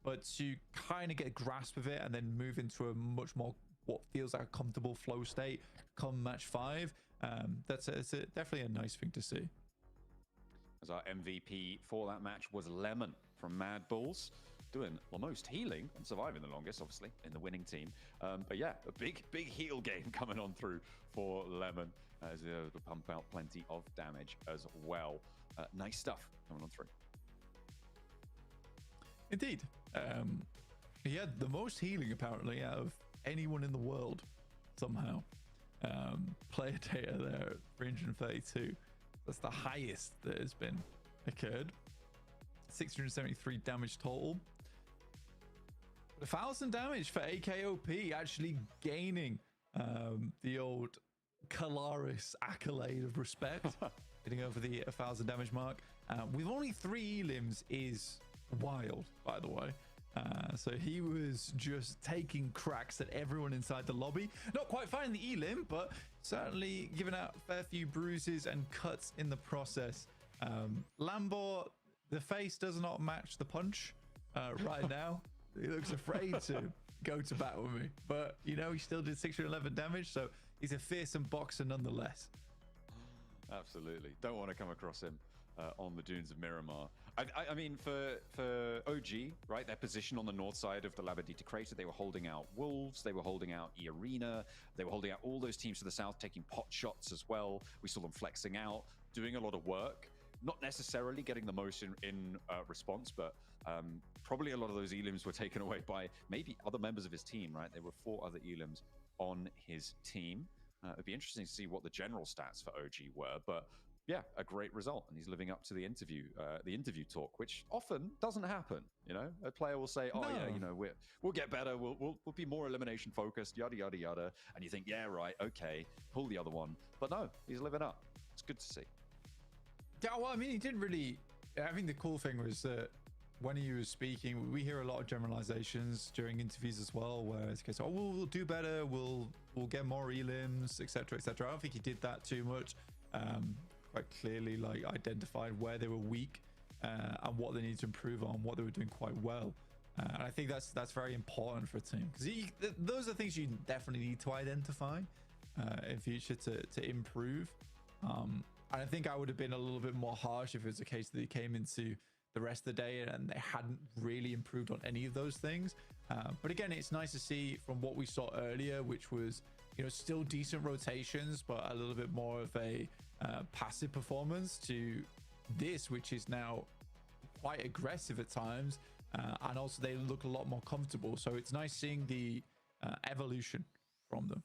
But to kind of get a grasp of it and then move into a much more what feels like a comfortable flow state come match 5, that's definitely a nice thing to see. As our MVP for that match was Lemon from Mad Bulls, doing the most healing and surviving the longest, obviously, in the winning team. But yeah, a big heal game coming on through for Lemon as he to pump out plenty of damage as well. Nice stuff coming on through. Indeed. He had the most healing, apparently, out of anyone in the world, somehow. Player data there at 332. That's the highest that has been occurred. 673 damage total. 1,000 damage for AKOP, actually gaining the old Kalaris accolade of respect, getting over the 1,000 damage mark. With only 3 elims is wild, by the way. So he was just taking cracks at everyone inside the lobby. Not quite finding the elim, but certainly giving out a fair few bruises and cuts in the process. Lambor, the face does not match the punch right now. He looks afraid to go to battle with me, but you know, he still did 611 damage, so he's a fearsome boxer nonetheless. Absolutely. Don't want to come across him on the dunes of Miramar. I mean, for OG, right, their position on the north side of the Labadita crater, they were holding out Wolves, they were holding out E-Arena, they were holding out all those teams to the south, taking pot shots as well. We saw them flexing out, doing a lot of work. Not necessarily getting the most in response, but probably a lot of those elims were taken away by maybe other members of his team, right? There were 4 other elims on his team. It'd be interesting to see what the general stats for OG were, but yeah, a great result. And he's living up to the interview talk, which often doesn't happen. You know, a player will say, oh, no. Yeah, you know, we'll get better. We'll be more elimination focused, yada, yada, yada. And you think, yeah, right, okay, pull the other one. But no, he's living up. It's good to see. Yeah, well, I mean, he didn't really. I think the cool thing was that when he was speaking, we hear a lot of generalizations during interviews as well, where it's case, oh, we'll do better, we'll get more elims, etc., etc. I don't think he did that too much. Quite clearly, like, identified where they were weak and what they need to improve on, what they were doing quite well. And I think that's very important for a team, because those are things you definitely need to identify in future to improve. And I think I would have been a little bit more harsh if it was the case that they came into the rest of the day and they hadn't really improved on any of those things. But again, it's nice to see from what we saw earlier, which was, you know, still decent rotations, but a little bit more of a passive performance, to this, which is now quite aggressive at times. And also they look a lot more comfortable. So it's nice seeing the evolution from them.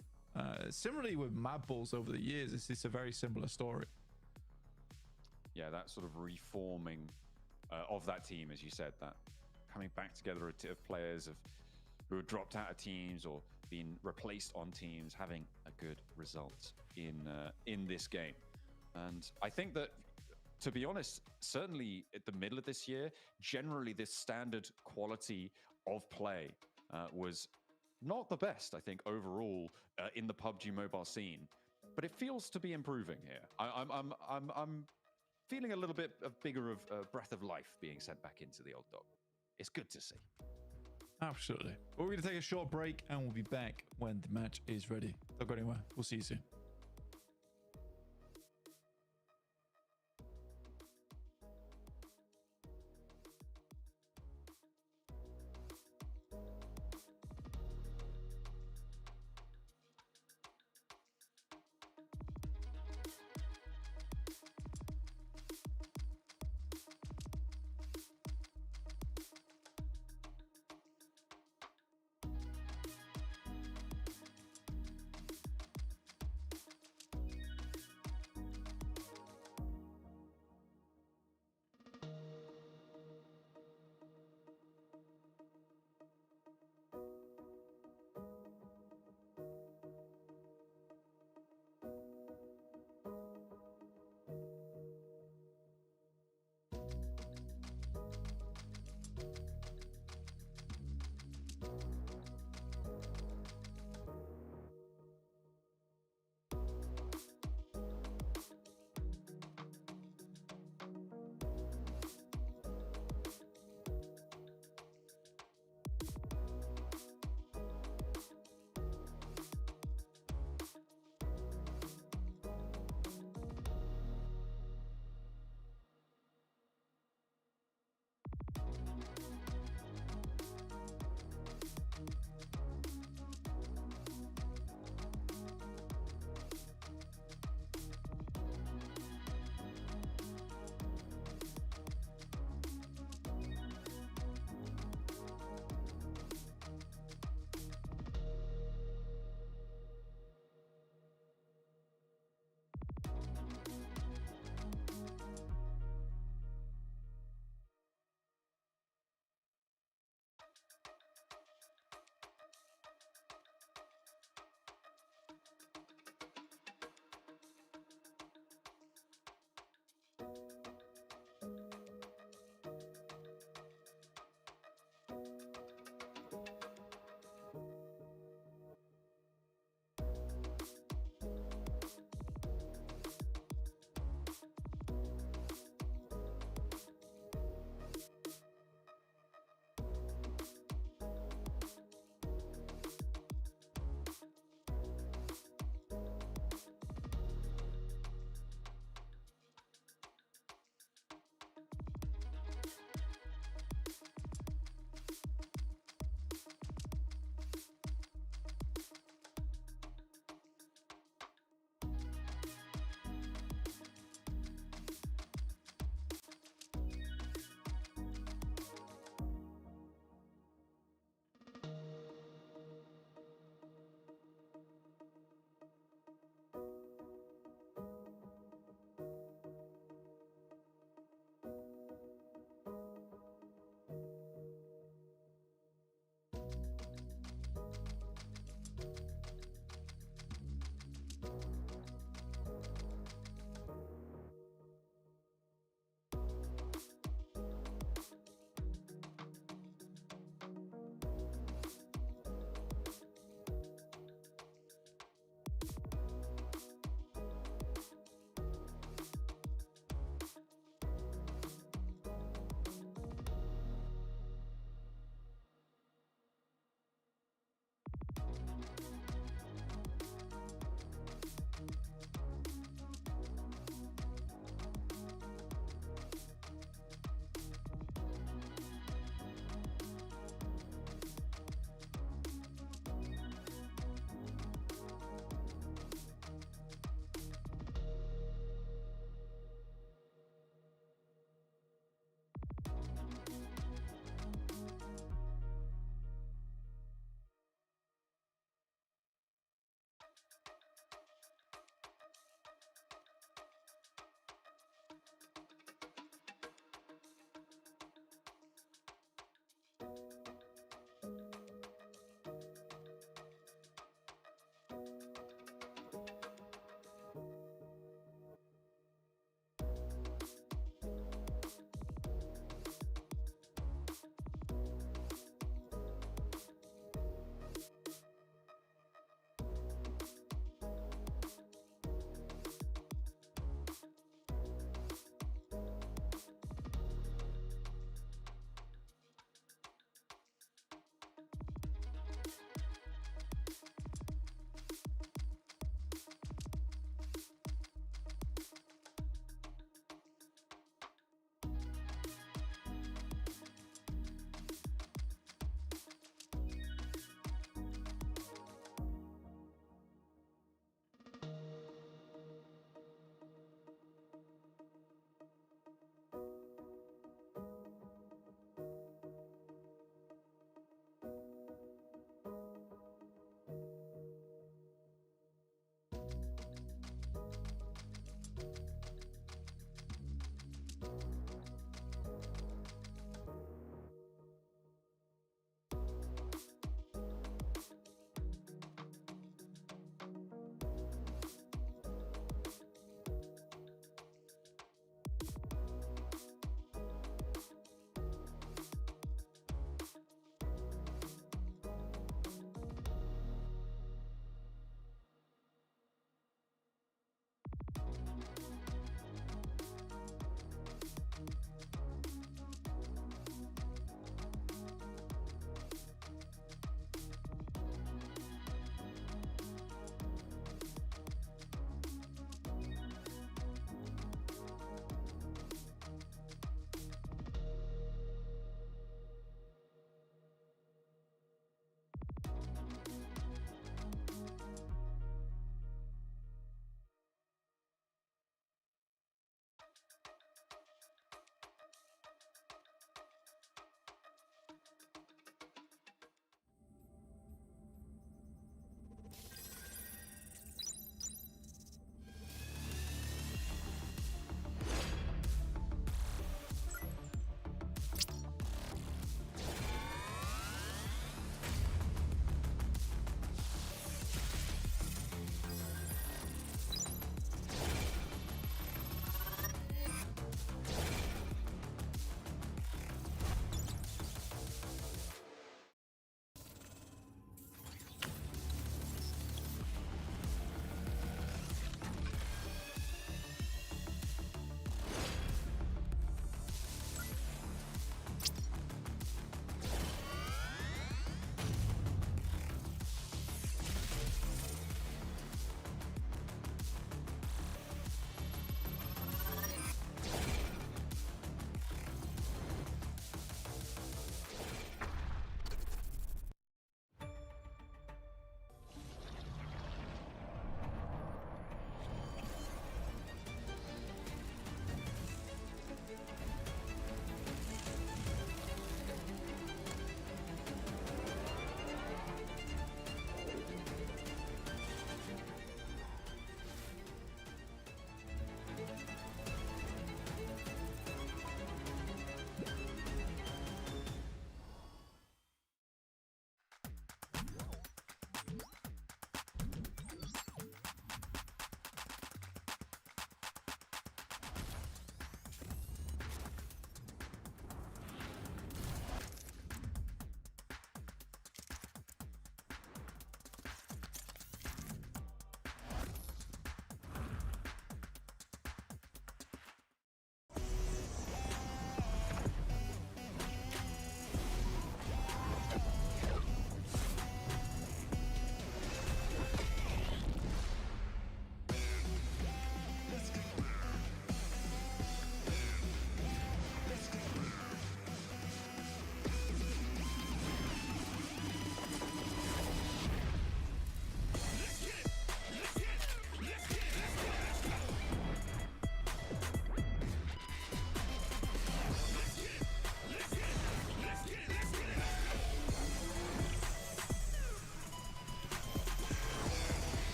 Similarly with Mad Bulls over the years, it's a very similar story. Yeah, that sort of reforming of that team, as you said, that coming back together of players who have dropped out of teams or been replaced on teams, having a good result in this game. And I think that, to be honest, certainly at the middle of this year, generally this standard quality of play was not the best, I think, overall in the PUBG Mobile scene. But it feels to be improving here. I'm feeling a little bit bigger of a breath of life being sent back into the old dog. It's good to see. Absolutely. Well, we're going to take a short break and we'll be back when the match is ready. Don't go anywhere. We'll see you soon.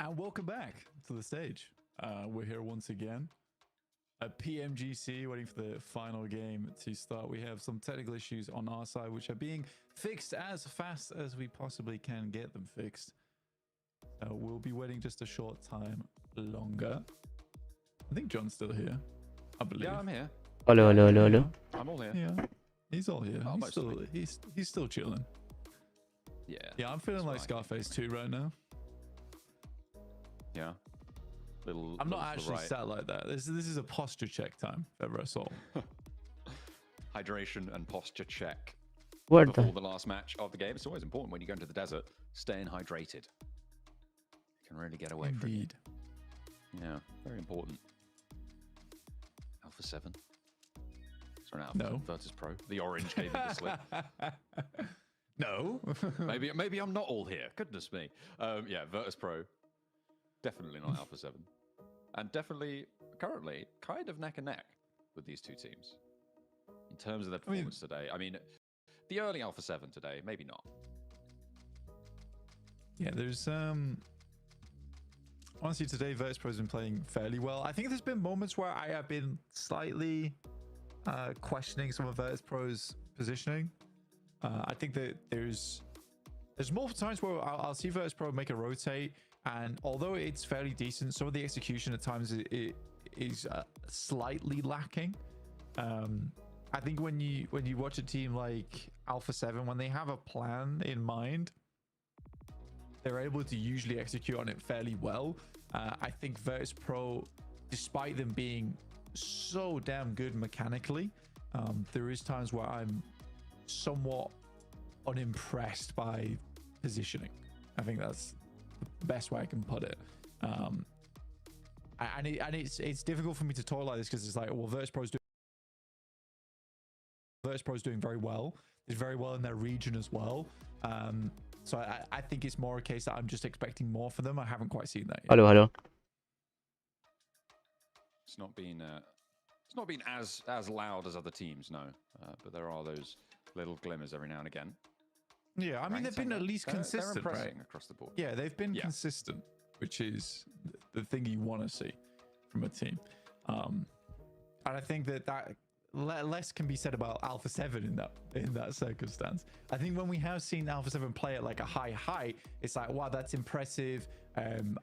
And welcome back to the stage. We're here once again at PMGC, waiting for the final game to start. We have some technical issues on our side, which are being fixed as fast as we possibly can get them fixed. We'll be waiting just a short time longer. I think John's still here, I believe. Yeah, I'm here. Hello, hello, hello, hello. I'm all here. Yeah, he's all here. Oh, He's still chilling. Yeah. Yeah, I'm feeling like Scarface too right now. Yeah. I'm not actually sat like that. This is a posture check time, if ever I saw. Hydration and posture check. What before the last match of the game. It's always important when you go into the desert, staying hydrated. You can really get away from it. Indeed. Yeah, very important. Alpha 7. Sorry, not No. Alpha 7 Virtus Pro. The orange gave me the slip. No. maybe I'm not all here. Goodness me. Yeah, Virtus Pro. Definitely not Alpha 7. And definitely, currently, kind of neck and neck with these two teams. In terms of their performance today. I mean, the early Alpha 7 today, maybe not. Yeah, there's honestly today Virtus Pro's been playing fairly well. I think there's been moments where I have been slightly questioning some of Virtus Pro's positioning. I think that there's multiple times where I'll see Virtus Pro make a rotate, and although it's fairly decent, some of the execution at times is slightly lacking. I think when you watch a team like Alpha 7, when they have a plan in mind, they're able to usually execute on it fairly well. I think Virtus Pro, despite them being so damn good mechanically, there is times where I'm somewhat unimpressed by positioning. I think that's the best way I can put it. And it's difficult for me to talk like this because it's like, well, Virtus Pro's doing very well. Did very well in their region as well. So I think it's more a case that I'm just expecting more for them. I haven't quite seen that yet. Hello, hello. It's not been as loud as other teams, no. But there are those little glimmers every now and again. Yeah, I mean, they've been at least consistent, they're right? Across the board. Yeah, they've been consistent, which is the thing you want to see from a team. And I think that less can be said about Alpha 7 in that circumstance. I think when we have seen Alpha 7 play at like a high height, it's like, wow, that's impressive.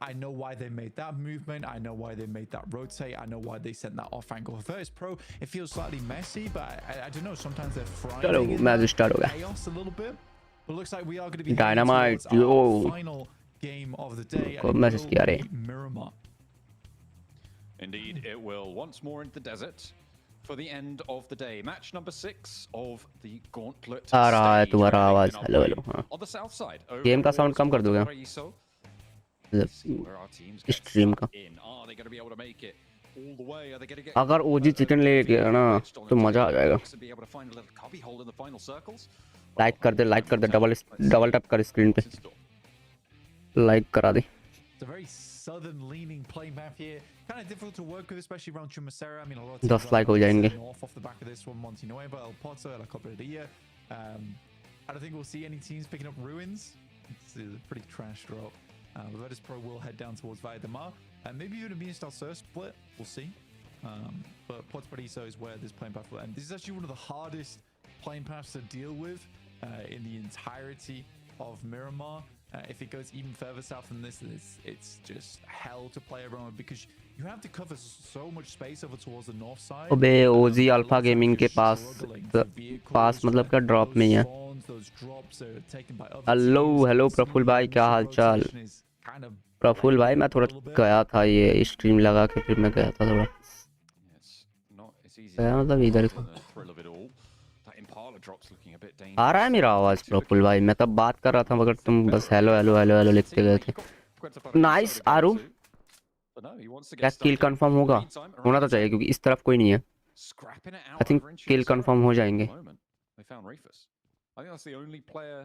I know why they made that movement. I know why they made that rotate. I know why they sent that off angle. Virtus Pro, it feels slightly messy, but I don't know. Sometimes they're frying chaos a little bit. But looks like we are going to be Dynamite, our final game of the day. message किया रे? Miramar. Indeed, it will once more into the desert for the end of the day. Match number 6 of the Gauntlet आ रहा है stage. तुम्हारा आवाज. Hello hello. हाँ. On the south side. Game का sound कम कर दोगे? स्ट्रीम का. Are they going to be able to make it all the way? Are they going to get अगर ओजी चिकन ले गया ना तो मजा आ जाएगा. to be able to find a little cubby hole in the final circles? Like कर दे double tap कर screen पे. लाइक करा दे. It's a very southern leaning play map here. Kind of difficult to work with, especially around Chumacera. I mean, a lot of 10 like हो जाएंगे. North off the back of this one, Montenueva, El Porto, La Copperia. I don't think we'll see any teams picking up Ruins. It's a pretty trash drop. Virtus Pro will head down towards Valle de Mar. And maybe even a Minestal Sur split. We'll see. But Puerto Paradiso is where this playing path will end. This is actually one of the hardest playing paths to deal with in the entirety of Miramar. If it goes even further south than this, it's just hell to play around because you have to cover so much space over towards the north side. अबे ओजी Alpha gaming के पास मतलब क्या drop में ही है. Hello Praful भाई, क्या हाल चाल? प्रफुल भाई, मैं थोड़ा गया था ये स्ट्रीम लगा के, फिर मैं गया था थोड़ा. गया मतलब इधर आ रहा है मेरा आवाज प्रफुल भाई? मैं तब बात कर रहा था मगर तुम बस हेलो हेलो हेलो हेलो लिखते गए थे. नाइस आरू. क्या किल कंफर्म होगा? होना तो चाहिए क्योंकि इस तरफ कोई नहीं है. आई थिंक किल कंफर्म हो जाएंगे. I think that's the only player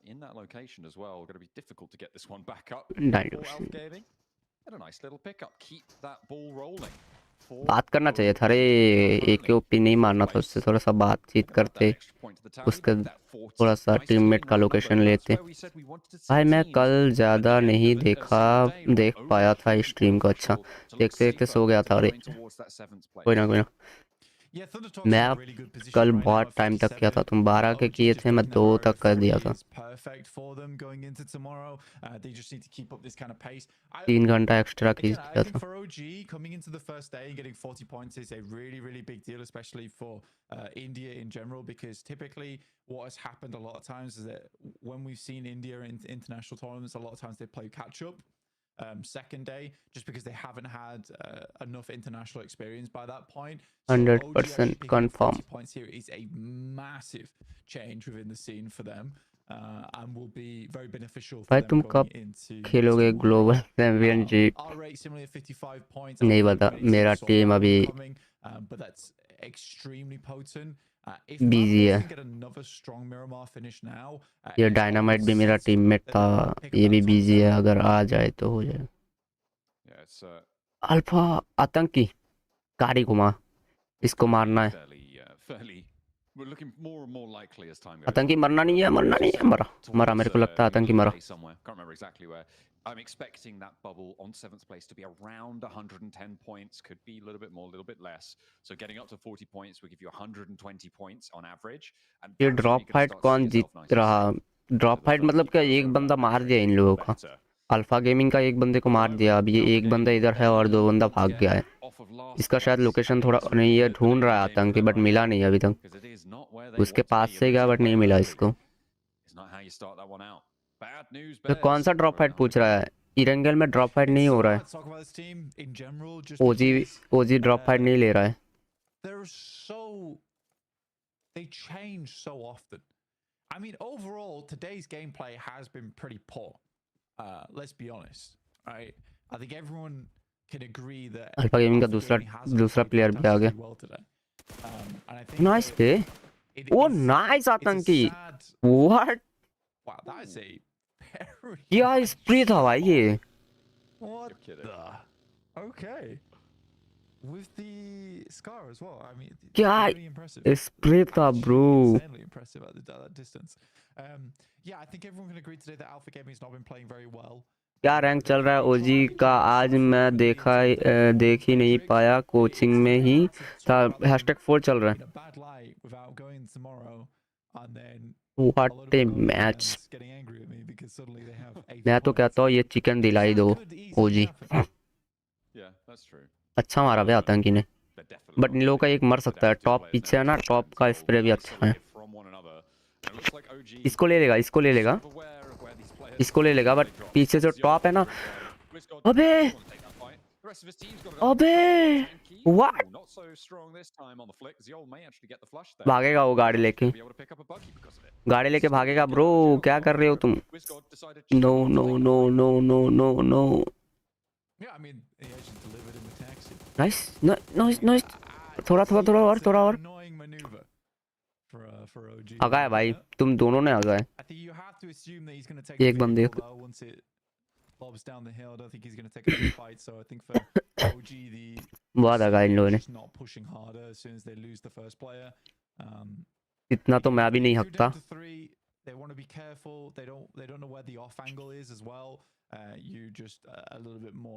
in that location as well. Going to be difficult to get this one back up. Nice. Gaming. And a nice little pickup. Keep that ball rolling. बात करना चाहिए था। अरे एक के OP नहीं मारना था, उससे थोड़ा सा बातचीत करते, उसका थोड़ा सा टीममेट का लोकेशन लेते। भाई मैं कल ज़्यादा नहीं देख पाया था स्ट्रीम को। अच्छा देखते देखते सो गया था। अरे कोई ना कोई ना, मैं अब कल बहुत टाइम तक किया था। तुम 12 के किए थे, मैं 2 तक कर दिया था। 3 घंटा एक्स्ट्रा किया था। for OG coming into the first day and getting 40 points is a really big deal, especially for India in general, because typically what has happened a lot of times is that when we've seen India in international tournaments, a lot of times they play catch up second day, just because they haven't had enough international experience by that point. So 100% confirm. 40 points here is a massive change within the scene for them, and will be very beneficial for भाई them तुम कब going into खेलोगे global championship? our rate similarly 55 points. नहीं पता, मेरा team अभी but that's extremely potent. If busy Mahmud है। can get another strong Miramar finish now, ये डायनामाइट भी मेरा टीममेट था, ये भी बिजी है। अगर आ जाए तो हो जाए। अल्फा आतंकी गाड़ी घुमा, इसको मारना है। We're looking more and more likely as time goes आतंकी on. मरना नहीं है, मरना नहीं है। मरा मेरे को लगता है आतंकी मरा। Can't remember exactly where. I'm expecting that bubble on 7th place to be around 110 points. Could be a little bit more, a little bit less. So getting up to 40 points will give you 120 points on average. And ये that's drop when you can fight start कौन seeing yourself जीत रहा? Drop fight मतलब क्या, एक बंदा मार दिया इन लोगों का। अल्फा गेमिंग का एक बंदे को मार दिया। अब ये एक बंदा इधर है और 2 बंदा भाग गया है। इसका शायद लोकेशन थोड़ा नहीं, ये ढूंढ रहा है आतंकी, बट मिला नहीं अभी तक। उसके पास से गया बट नहीं मिला इसको। तो कौन सा ड्रॉप फाइट पूछ रहा है? इरंगल में ड्रॉप फाइट नहीं हो रहा है। ओजी ड्रॉप फाइट नहीं ले रहा है। They change so often. I mean, overall, today's gameplay has been pretty poor. Let's be honest, right? I think everyone can agree that alpha gaming का दूसरा प्लेयर भी आ गया। नाइस पे, ओ नाइस आतंकी। What, wow, that is a very क्या spray था भाई ये? what the? Okay. With the scar as well. I mean, क्या really impressive. स्प्रे था bro? Insanely impressive at that distance. Yeah, I think everyone can agree today that Alpha Gaming has not been playing very well. क्या rank चल रहा है ओजी का? आज मैं देख ही नहीं पाया, कोचिंग में ही था। #4 चल रहा है। What A match. मैं तो कहता हूँ ये चिकन दिलाई दो ओजी। अच्छा मारा भाई आतंकी ने, बट इन लोगों का एक मर सकता है। टॉप पीछे है ना, टॉप का स्प्रे भी अच्छा है। इसको ले लेगा, इसको ले लेगा, इसको ले लेगा, बट पीछे जो टॉप है ना, अबे अबे व्हाट, भागेगा वो गाड़ी लेके, गाड़ी लेके भागेगा। ब्रो क्या कर रहे हो तुम? No no no no no no no. Nice nice nice. थोड़ा और आ गए भाई, तुम दोनों ने आ गए। एक बंदे बहुत आ गए इन लोगों ने। इतना तो मैं भी नहीं हकता।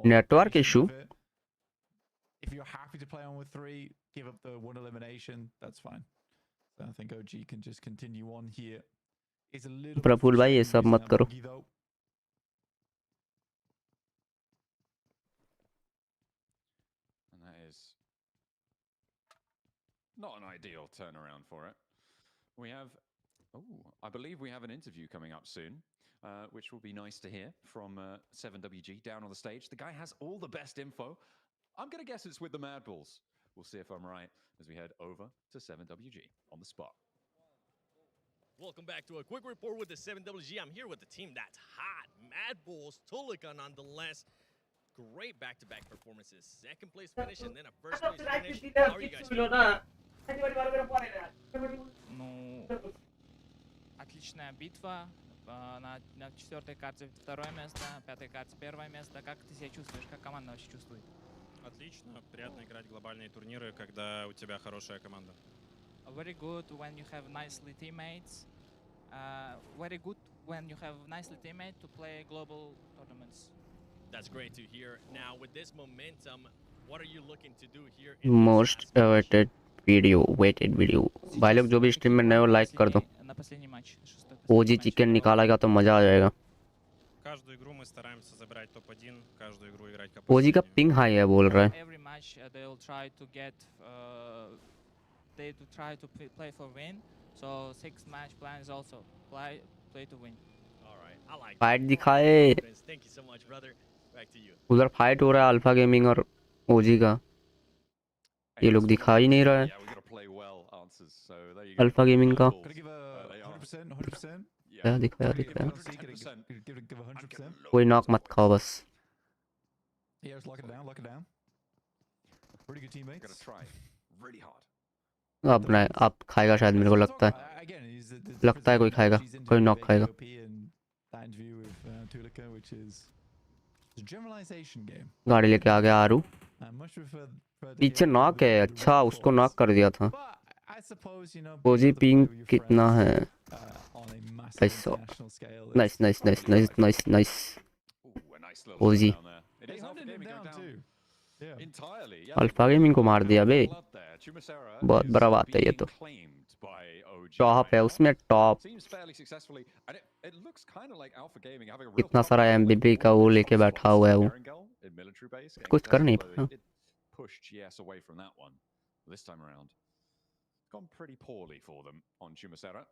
Network issue. If you're happy to play on with 3, give up the 1 elimination, that's fine. So I think OG can just continue on here. It's a little Praful भाई ये सब मत करो। And that is not an ideal turnaround for it. We have, I believe we have an interview coming up soon, which will be nice to hear from 7WG down on the stage. The guy has all the best info. I'm going to guess it's with the Mad Bulls. We'll see if I'm right as we head over to 7WG on the spot. Welcome back to a quick report with the 7WG. I'm here with the team that's hot. Mad Bulls, Tulika nonetheless. Great back-to-back performances. Second place finish and then a first place finish. How are you guys feeling? Ну, отличная битва. На 4-й карте 2-е место, 5-й карте 1-е место. Как ты себя чувствуешь? Как команда вообще чувствует? Отлично, приятно играть в глобальные турниры, когда у тебя хорошая команда. Very good when you have nicely teammates. Very good when you have nicely teammates to play global tournaments. That's great to hear. Now, with this momentum, what are you looking to do here in this most awaited video भाई लोग जो भी stream में नए हो like कर दो। На последний матч, ओजी chicken निकालेगा तो मजा आ जाएगा। Каждую игру мы стараемся забрать топ-1, каждую игру играть как ओजी का पिंग हाई है बोल रहा है। Every match they will try to get, they to try to play for win. So 6 match plan is also play to win. All right, I like fight दिखाए। Thank you so much, brother. Back to you. उधर fight हो रहा है alpha gaming और ओजी का। ये लोग दिखा ही नहीं रहा है अल्फा गेमिंग का। दिखाया कोई नॉक मत खाओ बस। अब नहीं, अब खाएगा शायद, मेरे को लगता है कोई खाएगा, कोई नॉक खाएगा। गाड़ी लेके आ गया आरू। पीछे नॉक है, अच्छा उसको नॉक कर दिया था। ओजी पिंग कितना है? 500। Nice nice nice nice nice nice OG. Alpha gaming को मार दिया बे, बहुत बड़ा बात है ये तो। टॉप है उसमें, टॉप। इतना सारा एमबीपी का वो लेके बैठा हुआ है वो, कुछ कर नहीं पाया। Pushed GS away from that one this time around. Gone pretty poorly for them on Chumacera.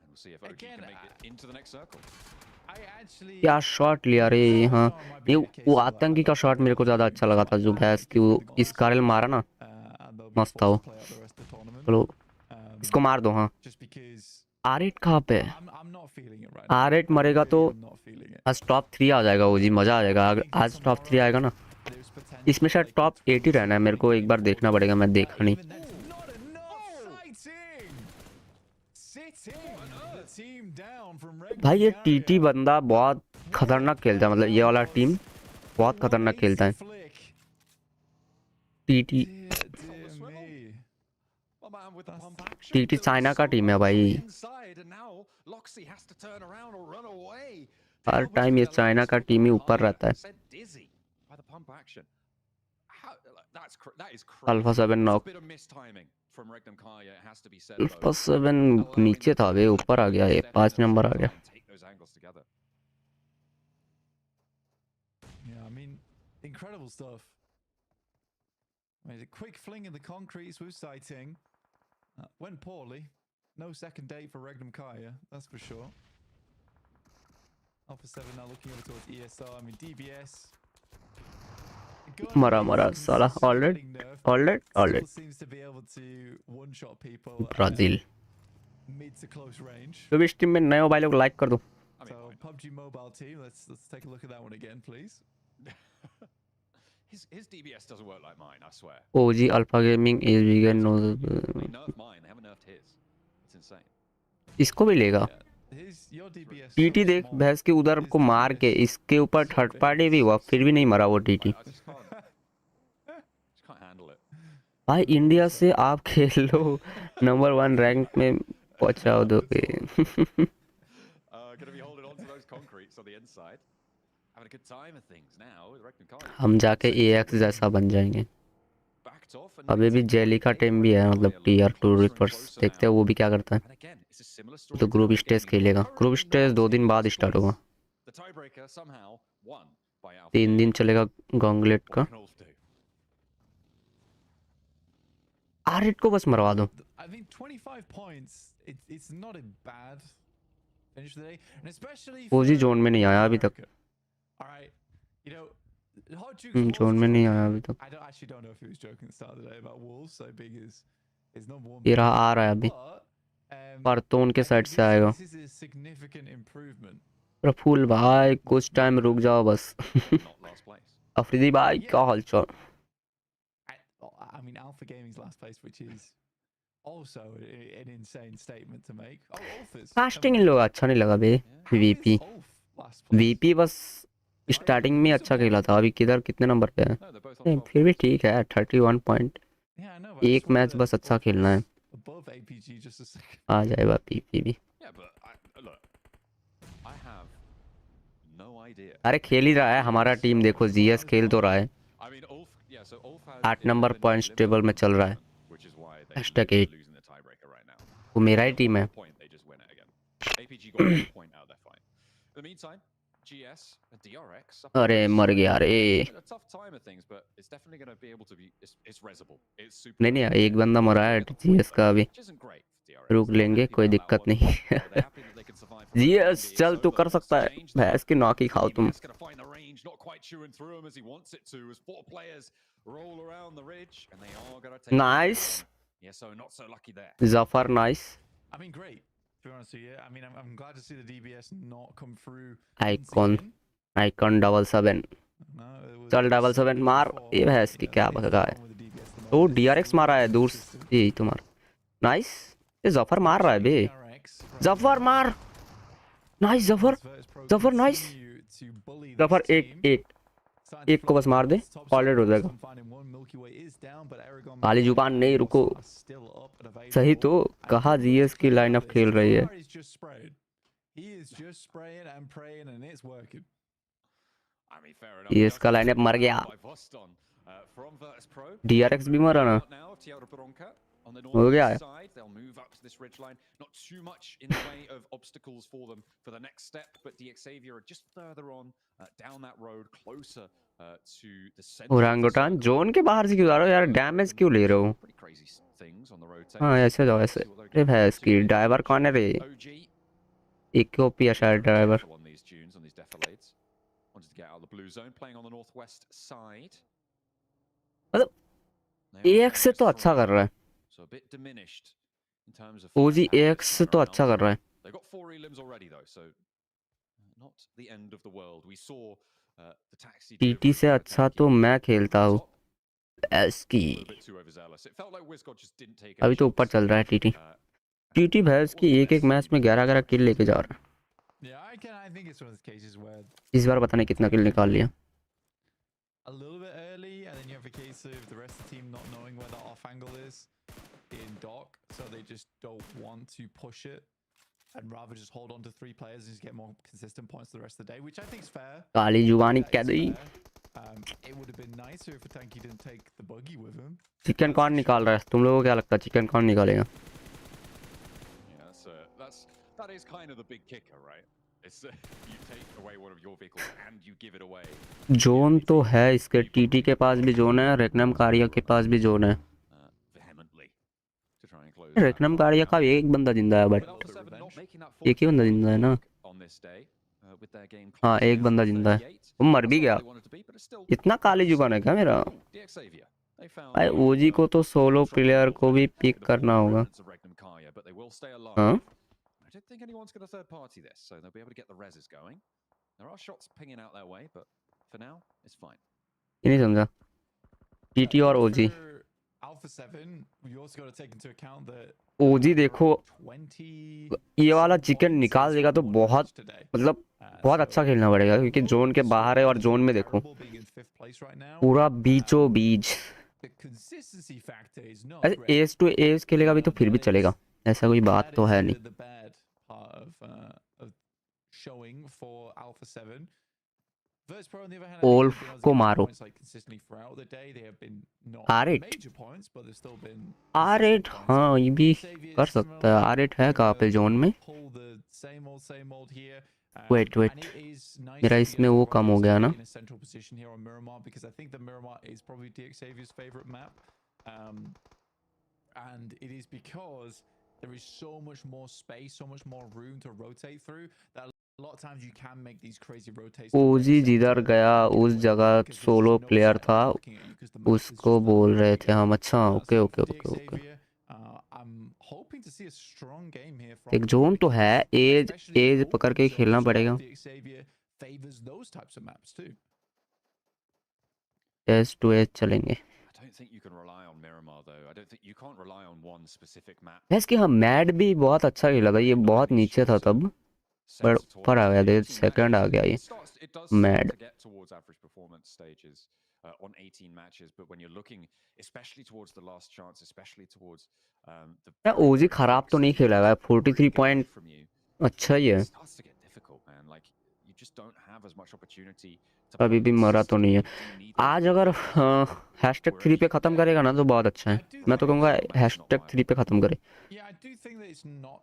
And we'll see if OG can make it into the next circle. क्या शॉट लिया रे। हाँ ये वो आतंकी का शॉट मेरे को ज्यादा अच्छा लगा था, जो भैंस की वो इस कारल मारा ना, मस्त था वो। चलो इसको मार दो। हाँ R8 कहाँ पे? R8 मरेगा तो आज टॉप 3 आ जाएगा ओजी, मजा आ जाएगा। आज टॉप 3 आएगा ना, इसमें शायद टॉप 8 ही रहना है। मेरे को एक बार देखना पड़ेगा, मैं देखा नहीं। भाई ये टीटी बंदा बहुत खतरनाक खेलता है, मतलब ये वाला टीम बहुत खतरनाक खेलता है। टीटी चाइना का टीम है भाई, हर टाइम ये चाइना का टीम ही ऊपर रहता है। अल्फा 7 नॉक, अल्फा 7 नीचे था वे, ऊपर आ गया, ये 5 नंबर आ गया। Yeah, I mean, incredible stuff. I mean, a quick fling in the concrete, smooth sighting. Went poorly. No second date for Regnum Kaya, that's for sure. Alpha 7 now looking over towards ESR. I mean, DBS. मरा साला। Already Seems to be able to one-shot people. Brazil. Mid to close range. जो भी stream में नए हो भाई लोग like कर दो। So PUBG Mobile team, let's take a look at that one again, please. His DBS doesn't work like mine, I swear. OG Alpha Gaming is vegan, no. They nerfed mine, they haven't nerfed his. It's insane. इसको भी लेगा। TT देख भैंस के उधर को मार के इसके ऊपर थर्ड पार्टी भी हुआ, फिर भी नहीं मरा वो टीटी। भाई इंडिया से आप खेल लो, नंबर 1 रैंक में पहुंचा दोगे। हम जाके AX जैसा बन जाएंगे। अभी भी जेली का टीम भी है, मतलब Tier 2 रिफर्स, देखते हैं वो भी क्या करता है। तो ग्रुप स्टेज खेलेगा, ग्रुप स्टेज 2 दिन बाद स्टार्ट होगा, 3 दिन चलेगा गॉन्गलेट का। R8 को बस मरवा दो। I mean, 25 points. It's not a bad finish today, and especially. OG zone में नहीं आया अभी तक। All right, you know, zone में नहीं आया अभी तक। I actually don't know if he was joking at the start of the day about Wolves. So big is number 1. ये रहा आ रहा है अभी, पर तो उनके साइड से आएगा। This is a significant improvement. Praful भाई कुछ टाइम रुक जाओ बस। अफरीदी भाई क्या हालचाल? I mean, Alpha Gaming's last place, which is also an insane statement to make. Oh, Ulfers. Casting इन लोग अच्छा नहीं लगा बे। वीपी बस स्टार्टिंग में अच्छा खेला था, अभी किधर कितने नंबर पे है? नहीं, फिर भी ठीक है, 31 पॉइंट। एक मैच बस अच्छा खेलना है, आ जाएगा पीपी भी। अरे खेल ही रहा है हमारा टीम, देखो जीएस खेल तो रहा है, 8 नंबर पॉइंट्स टेबल में चल रहा है, #8। वो मेरा ही टीम है। अरे मर गया रे। नहीं नहीं, एक बंदा मरा है जीएस का, अभी रुक लेंगे, कोई दिक्कत नहीं। जीएस चल, तू कर सकता है, भैंस की नौकी खाओ तुम। Nice Zafar, nice. Icon icon 77 चल, 77 मार। ये भैंस की क्या भगा है, तो डीआरएक्स मारा है दूर से, यही तुम्हारा। नाइस, ये जफर मार रहा है बे, जफर मार। Nice Zafar, Zafar nice. जफर एक को बस मार दे, ऑलरेडी हो जाएगा। खाली जुबान नहीं, रुको। सही तो कहा, जीएस की लाइनअप खेल रही है। ये इसका लाइनअप मर गया। डीआरएक्स भी मरा ना, हो गया है। ओरांगुटान जोन के बाहर से क्यों जा रहे हो यार, डैमेज क्यों ले रहे हो? हाँ ऐसे जाओ ऐसे। अरे भाई इसकी ड्राइवर कौन है रे? एक ओपी है शायद ड्राइवर। मतलब एएक्स से तो अच्छा कर रहा है, ओजी एएक्स से तो अच्छा कर रहा है। टीटी से अच्छा तो मैं खेलता हूँ एसकी। अभी तो ऊपर चल रहा है टीटी। टीटी भैंस की एक मैच में 11-11 किल लेके जा रहा है। इस बार पता नहीं कितना किल निकाल लिया। A little bit early, and then you have a case of the rest of the team not knowing where the off angle is in dock, so they just don't want to push it and rather just hold on to 3 players and just get more consistent points the rest of the day, which I think is fair. काली जुबानी कह दी। It would have been nicer if Tanky didn't take the buggy with him. Chicken कौन निकाल रहा है? तुम लोगों को क्या लगता है चिकन कौन निकालेगा? That is kind of the big kicker, right? It's you take away one of your vehicles and you give it away. Zone तो है इसके, टीटी के पास भी जोन है, रेकनम कारिया के पास भी जोन है। रेकनम कारिया का एक बंदा जिंदा है, बट एक ही बंदा जिंदा है ना? हाँ एक बंदा जिंदा है, वो मर भी गया। इतना काली जुबान है क्या मेरा? भाई ओजी को तो सोलो प्लेयर को भी पिक करना होगा। हाँ I don't think anyone's going to third party this, so they'll be able to get the reses going. There are shots pinging out their way, but for now, it's fine. नहीं समझा TT और ओजी। Alpha 7, we also got to take into account that ओजी देखो ये वाला chicken निकाल देगा तो बहुत, मतलब बहुत अच्छा खेलना पड़ेगा, क्योंकि जोन के बाहर है और जोन में देखो पूरा बीचों बीच। ऐसे एस टू एस खेलेगा भी तो फिर भी चलेगा, ऐसा कोई बात तो है नहीं। ओल्फ को मारो। R8 हाँ ये भी कर सकता है। R8 है कहाँ पे जोन में? वेट मेरा इसमें वो कम हो गया ना। And it is because there is so much more space, so much more room to rotate through that a lot of times you can make these crazy rotations. ओजी जिधर गया उस जगह सोलो प्लेयर था, उसको बोल रहे थे हम। अच्छा ओके ओके ओके ओके। एक जोन तो है, एज पकड़ के खेलना पड़ेगा। एज टू एज चलेंगे। इसकी हाँ मैड भी बहुत अच्छा खेला था, ये बहुत नीचे था तब। बट ऊपर आ गया, दे सेकंड आ गया ये mad. to get towards average performance stages on 18 matches, but when you're looking especially towards the last chance, especially towards the यार ओजी खराब तो नहीं खेला है, 43 पॉइंट अच्छा ही है, starts to get difficult, man. Like you just don't have as much opportunity to अभी भी मरा तो नहीं है। आज अगर #3 पे ख़त्म करेगा ना तो बहुत अच्छा है, मैं तो कहूँगा #3 पे ख़त्म करे।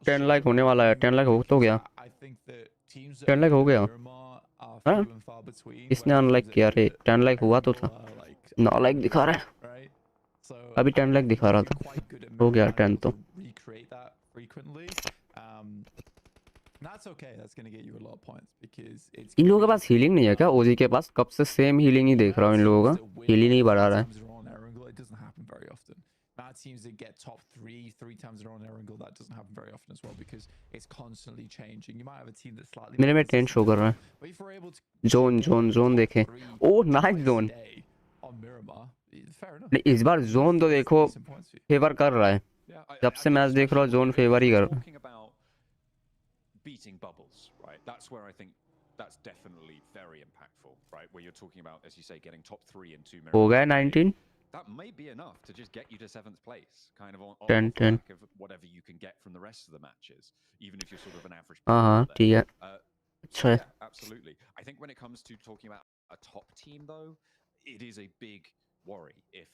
10 लाख होने वाला है, 10 लाख हो तो गया, 10 लाख हो गया। हाँ इसने अनलाइक किया रे, 10 लाख हुआ तो था, 9 लाख दिखा रहा है, अभी 10 लाख दिखा रहा था, हो गया 10 तो। इन लोगों के पास हीलिंग नहीं है क्या? ओजी के पास कब से सेम हीलिंग ही देख रहा हूँ इन लोगों का, हीलिंग नहीं बढ़ा रहा है। Teams that get top 3 times in a row on Erangel, that doesn't happen very often as well because it's constantly changing. You might have a team that's slightly मेरे में 10 शो कर रहा है। जोन जोन जोन देखे, oh nice zone. इस बार zone तो देखो favour कर रहा है, जब से मैच देख रहा हूँ जोन फेवर ही कर रहा है। Beating bubbles, right? That's where I think that's definitely very impactful, right? Where you're talking about, as you say, getting top 3 in 2 minutes. हो गया 19, that may be enough to just get you to 7th place, kind of on 10 the back of whatever you can get from the rest of the matches, even if you're sort of an average player. हाँ ठीक है, अच्छा है। Yeah, absolutely. I think when it comes to talking about a top team, though, it is a big worry if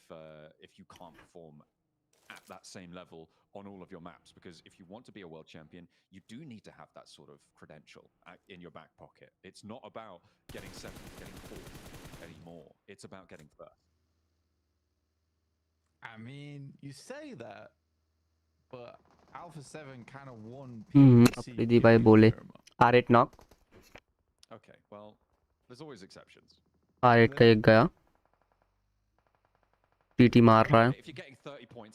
you can't perform at that same level on all of your maps, because if you want to be a world champion, you do need to have that sort of credential in your back pocket. It's not about getting 7th, getting 4th anymore. It's about getting 1st. I mean, you say that, but Alpha 7 kind of won अपनी भाई बोले R8 knock. Okay, well, there's always exceptions. R8 का एक गया, TT मार रहा है,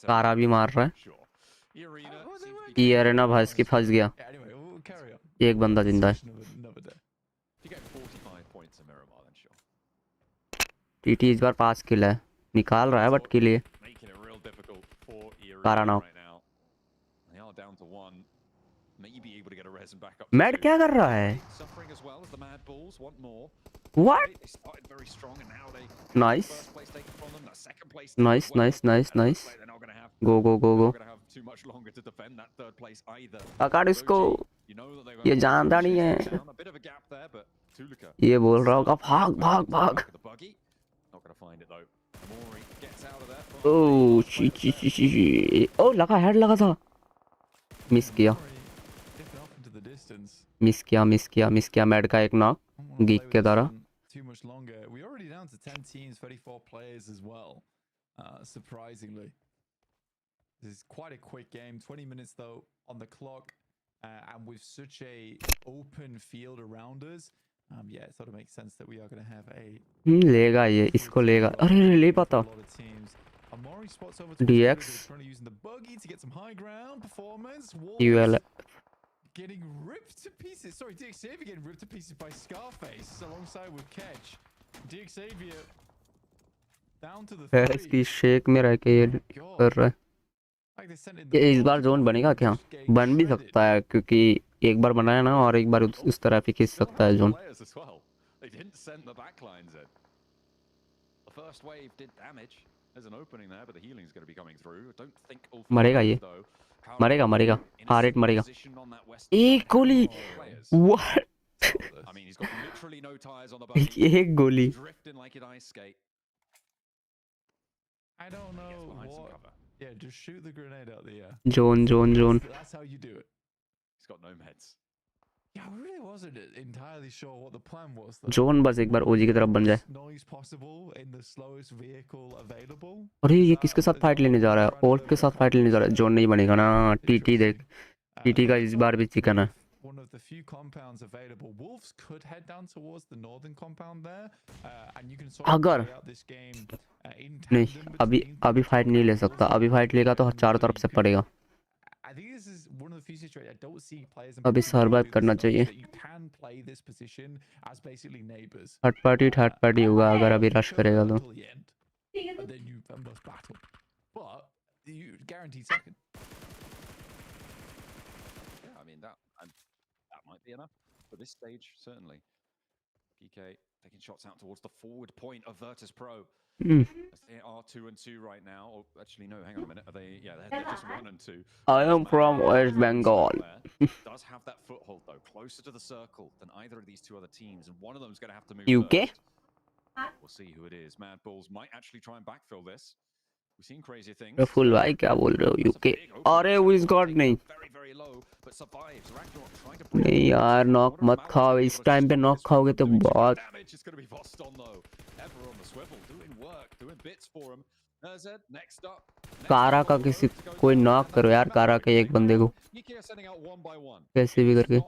कारा भी मार रहा है, ये अरेना भाई की फंस गया, एक बंदा जिंदा है। टीटी इस बार 5 किल है, निकाल रहा है बट के लिए कारा नाउ। मैड क्या कर रहा है? What? Nice. Nice, nice, nice, nice. Go, go, go, go. अकाड़ इसको, ये जानता नहीं है, ये बोल रहा होगा भाग भाग भाग। ओह शी शी शी शी, ओह लगा, हेड लगा था, मिस किया मिस किया मिस किया मिस किया। मैड का एक नॉक गीक के द्वारा। Too much longer. We're already down to 10 teams, 34 players as well. Surprisingly, this is quite a quick game. 20 minutes though on the clock, and with such a open field around us, yeah, it sort of makes sense that we are going to have a. लेगा ये, इसको लेगा, अरे ले पाता। DX UL getting ripped to pieces. Sorry, DXavier getting ripped to pieces by Scarface alongside with Kedge. DXavier down to the 3. इसकी shake में रह के ये कर रहा है। ये इस बार जोन बनेगा क्या? बन भी सकता है क्योंकि एक बार बनाया ना, और एक बार उस तरह भी खींच सकता है जोन। मरेगा ये, मरेगा मरेगा, R8 मरेगा। एक गोली, व्हाट? एक गोली। I don't know what. Yeah, just shoot the grenade out the air. Zone, zone, zone. That's how you do it. He's got no meds. Yeah, I really wasn't entirely sure what the plan was. Zone बस एक बार ओजी की तरफ बन जाए। Noise possible in the slowest vehicle available. अरे ये किसके साथ फाइट लेने जा रहा है? ओल्फ के साथ फाइट लेने जा रहा है। जोन नहीं बनेगा ना। टीटी देख, टीटी का इस बार भी चिकन है। One of the few compounds available. Wolves could head down towards the northern compound there, and you can sort of play out this game in tandem. नहीं, अभी फाइट नहीं ले सकता। अभी फाइट लेगा तो चारों तरफ से पड़ेगा। I think this is one of the few situations I don't see players. अभी सर्वाइव करना चाहिए। You can play this position as basically neighbors. Third party होगा अगर अभी रश करेगा तो। And then you must battle, but you guaranteed second. Yeah, I mean that might be enough for this stage, certainly. PK taking shots out towards the forward point of Virtus Pro. Mm. As they are 2-2 right now. Or actually, no, hang on a minute. Are they? Yeah, they're just 1-2. I am from West Bengal. Does have that foothold though, closer to the circle than either of these two other teams, and one of them is going to have to move UK? first. We'll see who it is. Mad Bulls might actually try and backfill this. We've seen crazier things. Full भाई क्या बोल रहे हो UK? अरे वो इस God नहीं नहीं यार, नॉक मत खाओ इस टाइम पे, नॉक खाओगे तो बहुत कारा का किसी कोई नॉक करो यार, कारा के एक बंदे को कैसे भी करके।